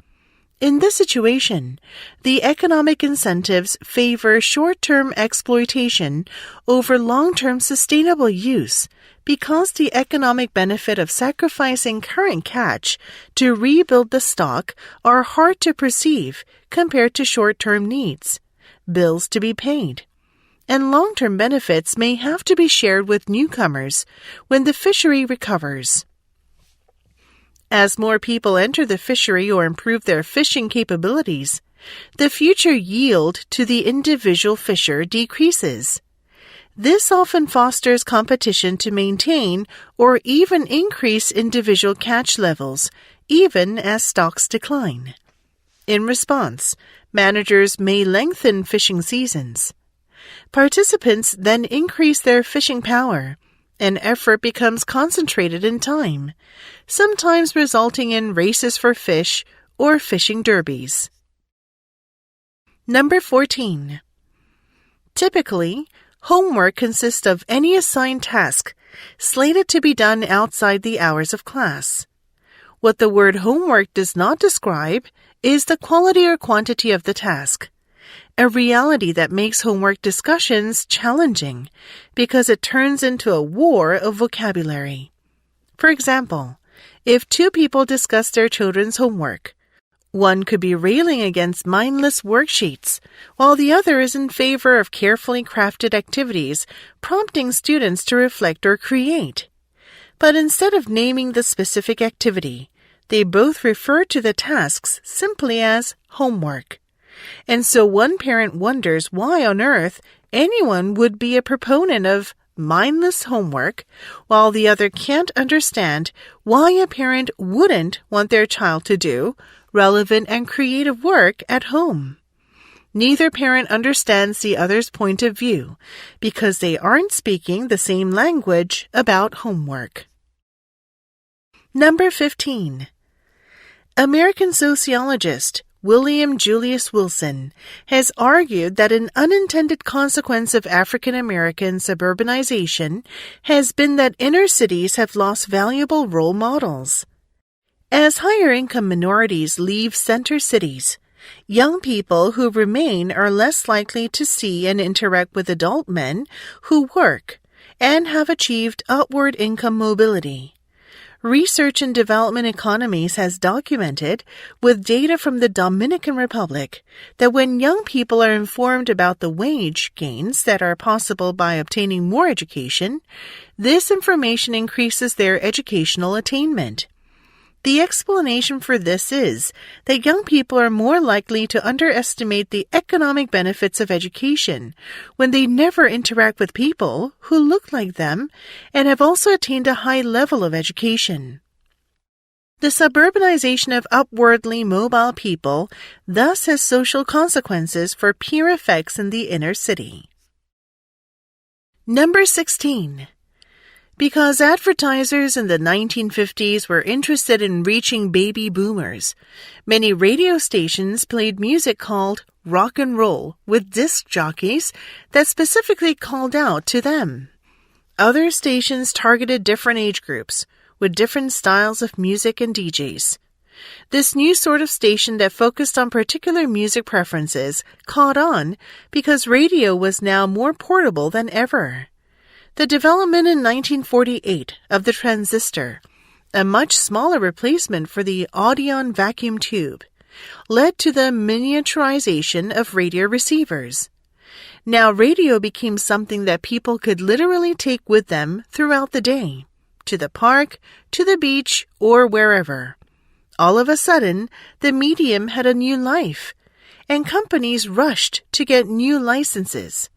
In this situation, the economic incentives favor short-term exploitation over long-term sustainable use because the economic benefit of sacrificing current catch to rebuild the stock are hard to perceive compared to short-term needs, bills to be paid. And long-term benefits may have to be shared with newcomers when the fishery recovers. As more people enter the fishery or improve their fishing capabilities, the future yield to the individual fisher decreases. This often fosters competition to maintain or even increase individual catch levels, even as stocks decline. In response, managers may lengthen fishing seasons. Participants then increase their fishing power, and effort becomes concentrated in time, sometimes resulting in races for fish or fishing derbies. Number 14. Typically, homework consists of any assigned task slated to be done outside the hours of class. What the word homework does not describe is the quality or quantity of the task, a reality that makes homework discussions challenging because it turns into a war of vocabulary. For example, if 2 people discuss their children's homework, one could be railing against mindless worksheets, while the other is in favor of carefully crafted activities prompting students to reflect or create. But instead of naming the specific activity, they both refer to the tasks simply as homework. And so one parent wonders why on earth anyone would be a proponent of mindless homework, while the other can't understand why a parent wouldn't want their child to do relevant and creative work at home. Neither parent understands the other's point of view because they aren't speaking the same language about homework. Number 15. American sociologist William Julius Wilson has argued that an unintended consequence of African American suburbanization has been that inner cities have lost valuable role models. As higher-income minorities leave center cities, young people who remain are less likely to see and interact with adult men who work and have achieved upward income mobility. Research and Development Economies has documented, with data from the Dominican Republic, that when young people are informed about the wage gains that are possible by obtaining more education, this information increases their educational attainment. The explanation for this is that young people are more likely to underestimate the economic benefits of education when they never interact with people who look like them and have also attained a high level of education. The suburbanization of upwardly mobile people thus has social consequences for peer effects in the inner city. Number 16. Because advertisers in the 1950s were interested in reaching baby boomers, many radio stations played music called rock and roll with disc jockeys that specifically called out to them. Other stations targeted different age groups with different styles of music and DJs. This new sort of station that focused on particular music preferences caught on because radio was now more portable than ever. The development in 1948 of the transistor, a much smaller replacement for the Audion vacuum tube, led to the miniaturization of radio receivers. Now radio became something that people could literally take with them throughout the day, to the park, to the beach, or wherever. All of a sudden, the medium had a new life, and companies rushed to get new licenses.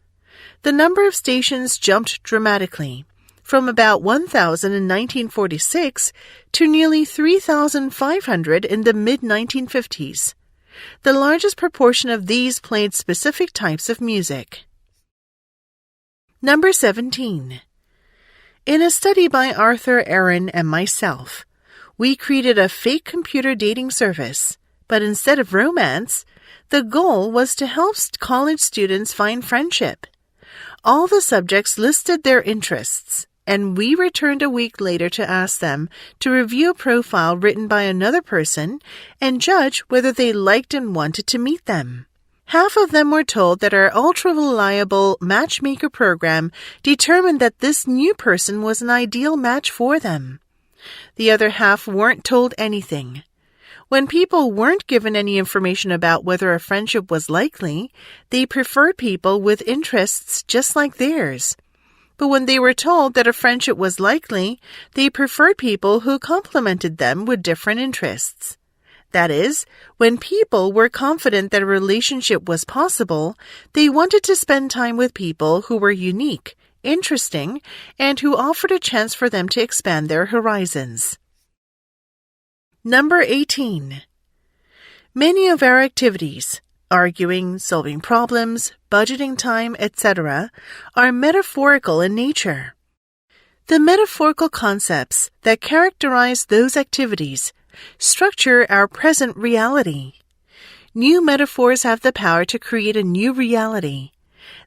The number of stations jumped dramatically, from about 1,000 in 1946 to nearly 3,500 in the mid-1950s. The largest proportion of these played specific types of music. Number 17. In a study by Arthur Aaron and myself, we created a fake computer dating service, but instead of romance, the goal was to help college students find friendship. All the subjects listed their interests, and we returned a week later to ask them to review a profile written by another person and judge whether they liked and wanted to meet them. Half of them were told that our ultra-reliable matchmaker program determined that this new person was an ideal match for them. The other half weren't told anything. When people weren't given any information about whether a friendship was likely, they preferred people with interests just like theirs. But when they were told that a friendship was likely, they preferred people who complemented them with different interests. That is, when people were confident that a relationship was possible, they wanted to spend time with people who were unique, interesting, and who offered a chance for them to expand their horizons. Number 18. Many of our activities, arguing, solving problems, budgeting time, etc., are metaphorical in nature. The metaphorical concepts that characterize those activities structure our present reality. New metaphors have the power to create a new reality.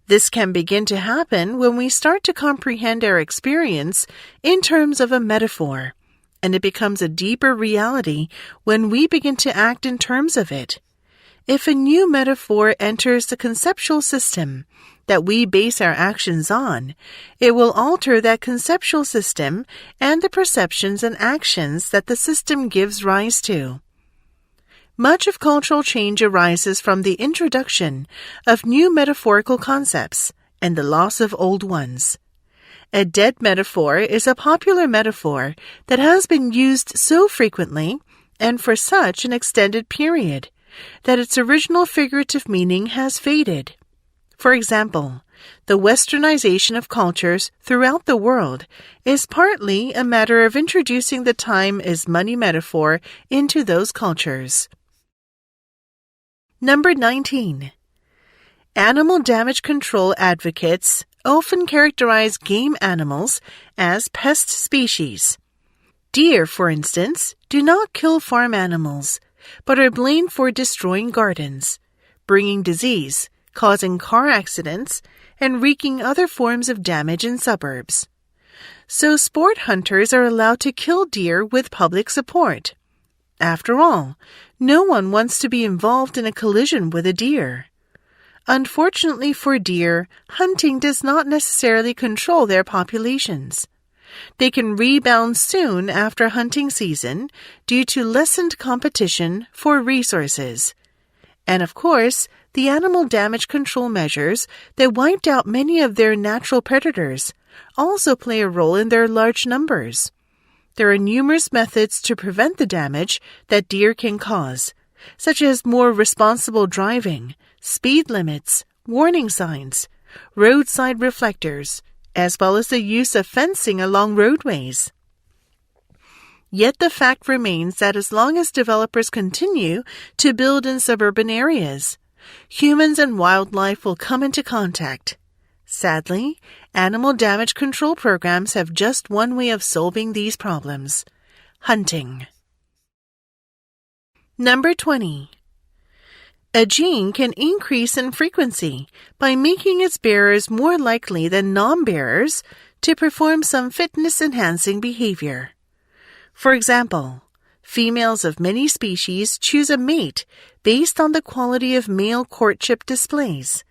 This can begin to happen when we start to comprehend our experience in terms of a metaphor, and it becomes a deeper reality when we begin to act in terms of it. If a new metaphor enters the conceptual system that we base our actions on, it will alter that conceptual system and the perceptions and actions that the system gives rise to. Much of cultural change arises from the introduction of new metaphorical concepts and the loss of old ones. A dead metaphor is a popular metaphor that has been used so frequently and for such an extended period that its original figurative meaning has faded. For example, the westernization of cultures throughout the world is partly a matter of introducing the time is money metaphor into those cultures. Number 19. Animal damage control advocates often characterize game animals as pest species. Deer, for instance, do not kill farm animals, but are blamed for destroying gardens, bringing disease, causing car accidents, and wreaking other forms of damage in suburbs. So sport hunters are allowed to kill deer with public support. After all, no one wants to be involved in a collision with a deer. Unfortunately for deer, hunting does not necessarily control their populations. They can rebound soon after hunting season due to lessened competition for resources. And of course, the animal damage control measures that wiped out many of their natural predators also play a role in their large numbers. There are numerous methods to prevent the damage that deer can cause, such as more responsible driving, speed limits, warning signs, roadside reflectors, as well as the use of fencing along roadways. Yet the fact remains that as long as developers continue to build in suburban areas, humans and wildlife will come into contact. Sadly, animal damage control programs have just one way of solving these problems: hunting. Number 20. A gene can increase in frequency by making its bearers more likely than non-bearers to perform some fitness-enhancing behavior. For example, females of many species choose a mate based on the quality of male courtship displays.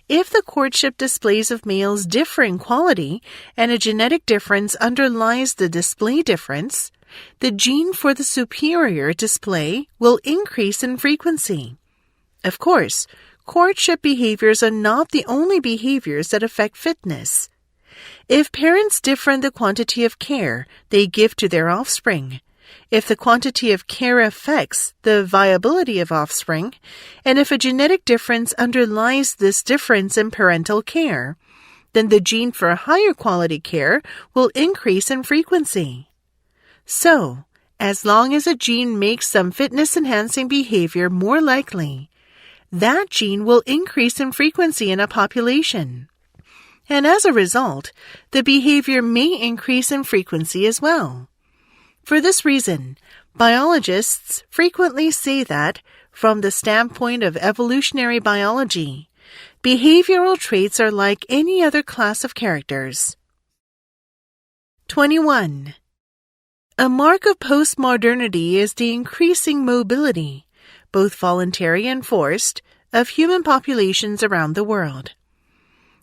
If the courtship displays of males differ in quality and a genetic difference underlies the display difference, the gene for the superior display will increase in frequency. Of course, courtship behaviors are not the only behaviors that affect fitness. If parents differ in the quantity of care they give to their offspring, if the quantity of care affects the viability of offspring, and if a genetic difference underlies this difference in parental care, then the gene for higher quality care will increase in frequency. So, as long as a gene makes some fitness-enhancing behavior more likely, that gene will increase in frequency in a population. And as a result, the behavior may increase in frequency as well. For this reason, biologists frequently say that, from the standpoint of evolutionary biology, behavioral traits are like any other class of characters. 21. A mark of postmodernity is the increasing mobility, both voluntary and forced, of human populations around the world.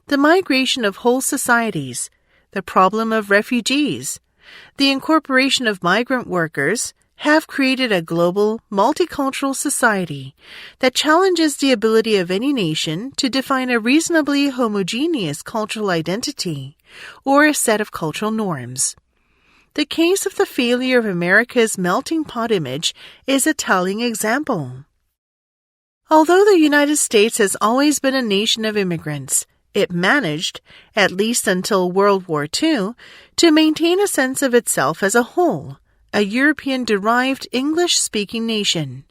The migration of whole societies, the problem of refugees, the incorporation of migrant workers have created a global, multicultural society that challenges the ability of any nation to define a reasonably homogeneous cultural identity or a set of cultural norms. The case of the failure of America's melting pot image is a telling example. Although the United States has always been a nation of immigrants, it managed, at least until World War II, to maintain a sense of itself as a whole, a European-derived English-speaking nation.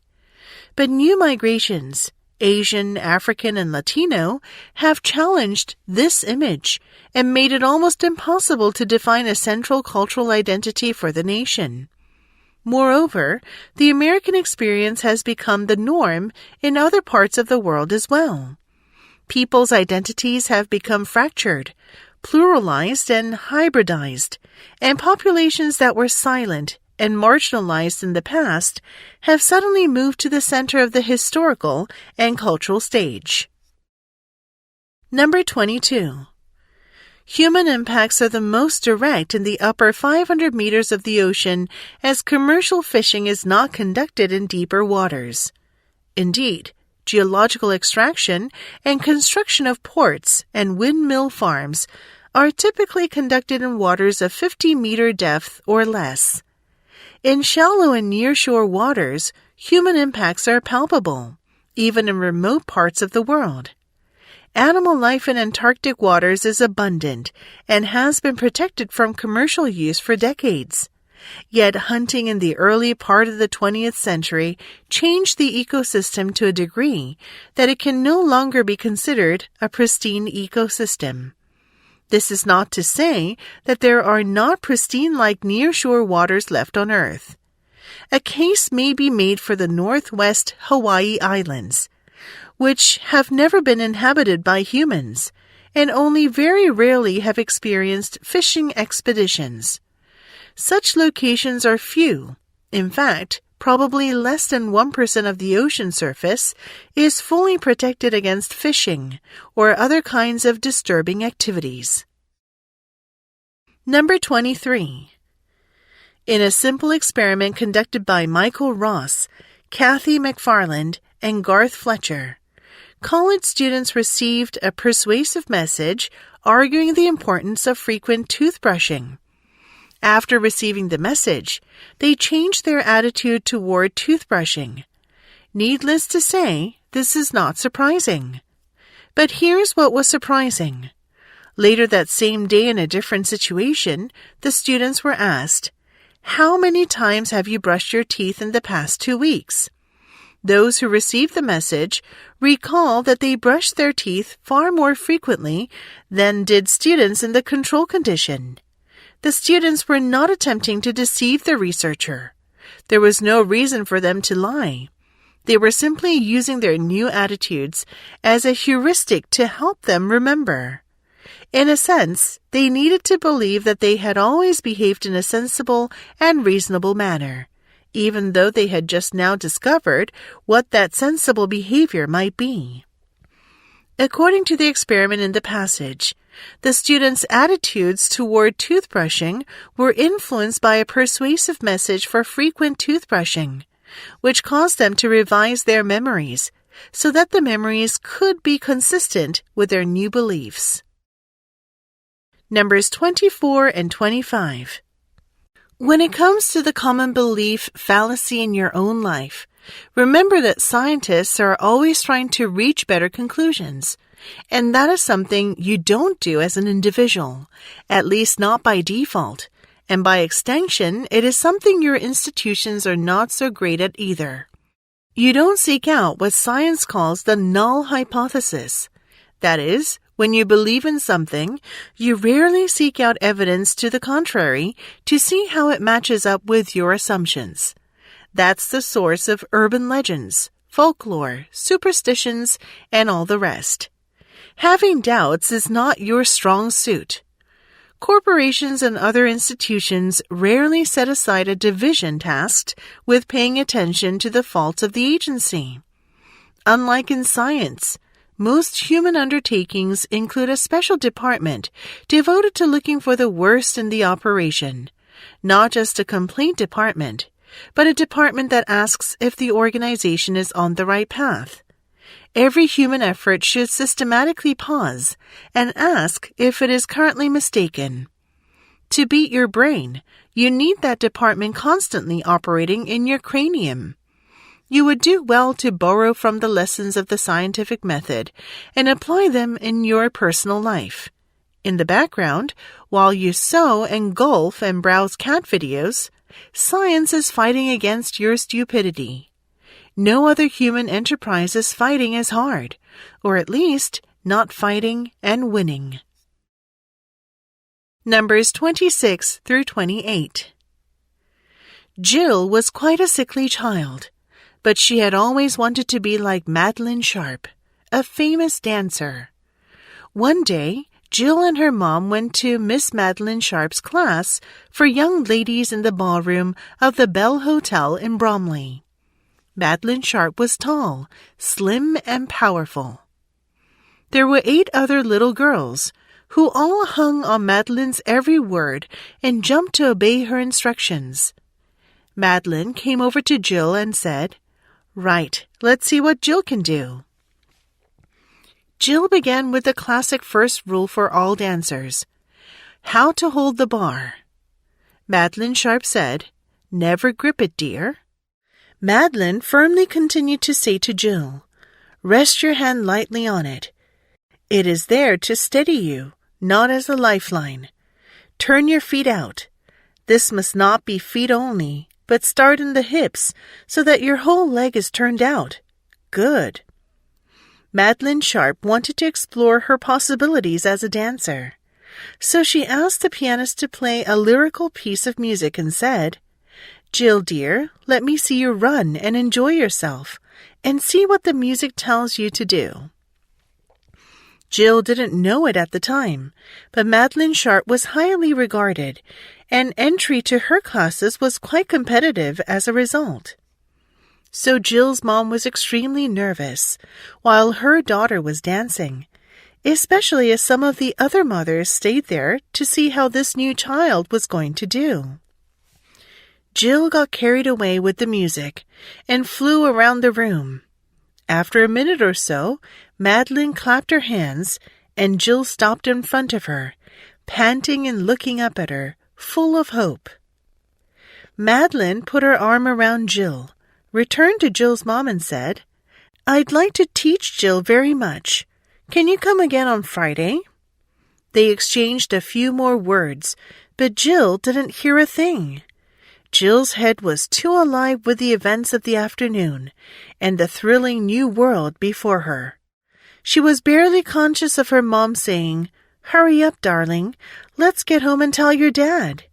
But new migrations, Asian, African, and Latino, have challenged this image and made it almost impossible to define a central cultural identity for the nation. Moreover, the American experience has become the norm in other parts of the world as well. People's identities have become fractured, pluralized, and hybridized, and populations that were silent and marginalized in the past have suddenly moved to the center of the historical and cultural stage. Number 22. Human impacts are the most direct in the upper 500 meters of the ocean as commercial fishing is not conducted in deeper waters. Indeed, geological extraction and construction of ports and windmill farms are typically conducted in waters of 50-meter depth or less. In shallow and nearshore waters, human impacts are palpable, even in remote parts of the world. Animal life in Antarctic waters is abundant and has been protected from commercial use for decades. Yet hunting in the early part of the 20th century changed the ecosystem to a degree that it can no longer be considered a pristine ecosystem. This is not to say that there are not pristine-like nearshore waters left on Earth. A case may be made for the Northwest Hawaii Islands, which have never been inhabited by humans and only very rarely have experienced fishing expeditions. Such locations are few. In fact, probably less than 1% of the ocean surface, is fully protected against fishing or other kinds of disturbing activities. Number 23. In a simple experiment conducted by Michael Ross, Kathy McFarland, and Garth Fletcher, college students received a persuasive message arguing the importance of frequent toothbrushing. After receiving the message, they changed their attitude toward toothbrushing. Needless to say, this is not surprising. But here's what was surprising. Later that same day in a different situation, the students were asked, "How many times have you brushed your teeth in the past 2 weeks?" Those who received the message recall that they brushed their teeth far more frequently than did students in the control condition. The students were not attempting to deceive the researcher. There was no reason for them to lie. They were simply using their new attitudes as a heuristic to help them remember. In a sense, they needed to believe that they had always behaved in a sensible and reasonable manner, even though they had just now discovered what that sensible behavior might be. According to the experiment in the passage, the students' attitudes toward toothbrushing were influenced by a persuasive message for frequent toothbrushing, which caused them to revise their memories so that the memories could be consistent with their new beliefs. Numbers 24 and 25. When it comes to the common belief fallacy in your own life, remember that scientists are always trying to reach better conclusions, and that is something you don't do as an individual, at least not by default, and by extension, it is something your institutions are not so great at either. You don't seek out what science calls the null hypothesis. That is, when you believe in something, you rarely seek out evidence to the contrary to see how it matches up with your assumptions. That's the source of urban legends, folklore, superstitions, and all the rest. Having doubts is not your strong suit. Corporations and other institutions rarely set aside a division tasked with paying attention to the faults of the agency. Unlike in science, most human undertakings include a special department devoted to looking for the worst in the operation, not just a complaint department, but a department that asks if the organization is on the right path. Every human effort should systematically pause and ask if it is currently mistaken. To beat your brain, you need that department constantly operating in your cranium. You would do well to borrow from the lessons of the scientific method and apply them in your personal life. In the background, while you sew and golf and browse cat videos, science is fighting against your stupidity. No other human enterprise is fighting as hard, or at least not fighting and winning. Numbers 26 through 28. Jill was quite a sickly child, but she had always wanted to be like Madeline Sharp, a famous dancer. One day, Jill and her mom went to Miss Madeline Sharp's class for young ladies in the ballroom of the Bell Hotel in Bromley. Madeline Sharp was tall, slim, and powerful. There were 8 other little girls, who all hung on Madeline's every word and jumped to obey her instructions. Madeline came over to Jill and said, "Right, let's see what Jill can do." Jill began with the classic first rule for all dancers: how to hold the bar. Madeline Sharp said, "Never grip it, dear." Madeline firmly continued to say to Jill, "Rest your hand lightly on it. It is there to steady you, not as a lifeline. Turn your feet out. This must not be feet only, but start in the hips so that your whole leg is turned out. Good." Madeline Sharp wanted to explore her possibilities as a dancer. So she asked the pianist to play a lyrical piece of music and said, "Jill, dear, let me see you run and enjoy yourself, and see what the music tells you to do." Jill didn't know it at the time, but Madeline Sharp was highly regarded, and entry to her classes was quite competitive as a result. So Jill's mom was extremely nervous while her daughter was dancing, especially as some of the other mothers stayed there to see how this new child was going to do. Jill got carried away with the music and flew around the room. After a minute or so, Madeline clapped her hands and Jill stopped in front of her, panting and looking up at her, full of hope. Madeline put her arm around Jill, returned to Jill's mom and said, "I'd like to teach Jill very much. Can you come again on Friday?" They exchanged a few more words, but Jill didn't hear a thing. Jill's head was too alive with the events of the afternoon and the thrilling new world before her. She was barely conscious of her mom saying, "Hurry up, darling. Let's get home and tell your dad."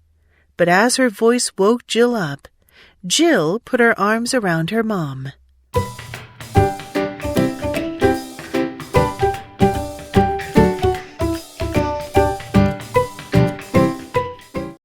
But as her voice woke Jill up, Jill put her arms around her mom.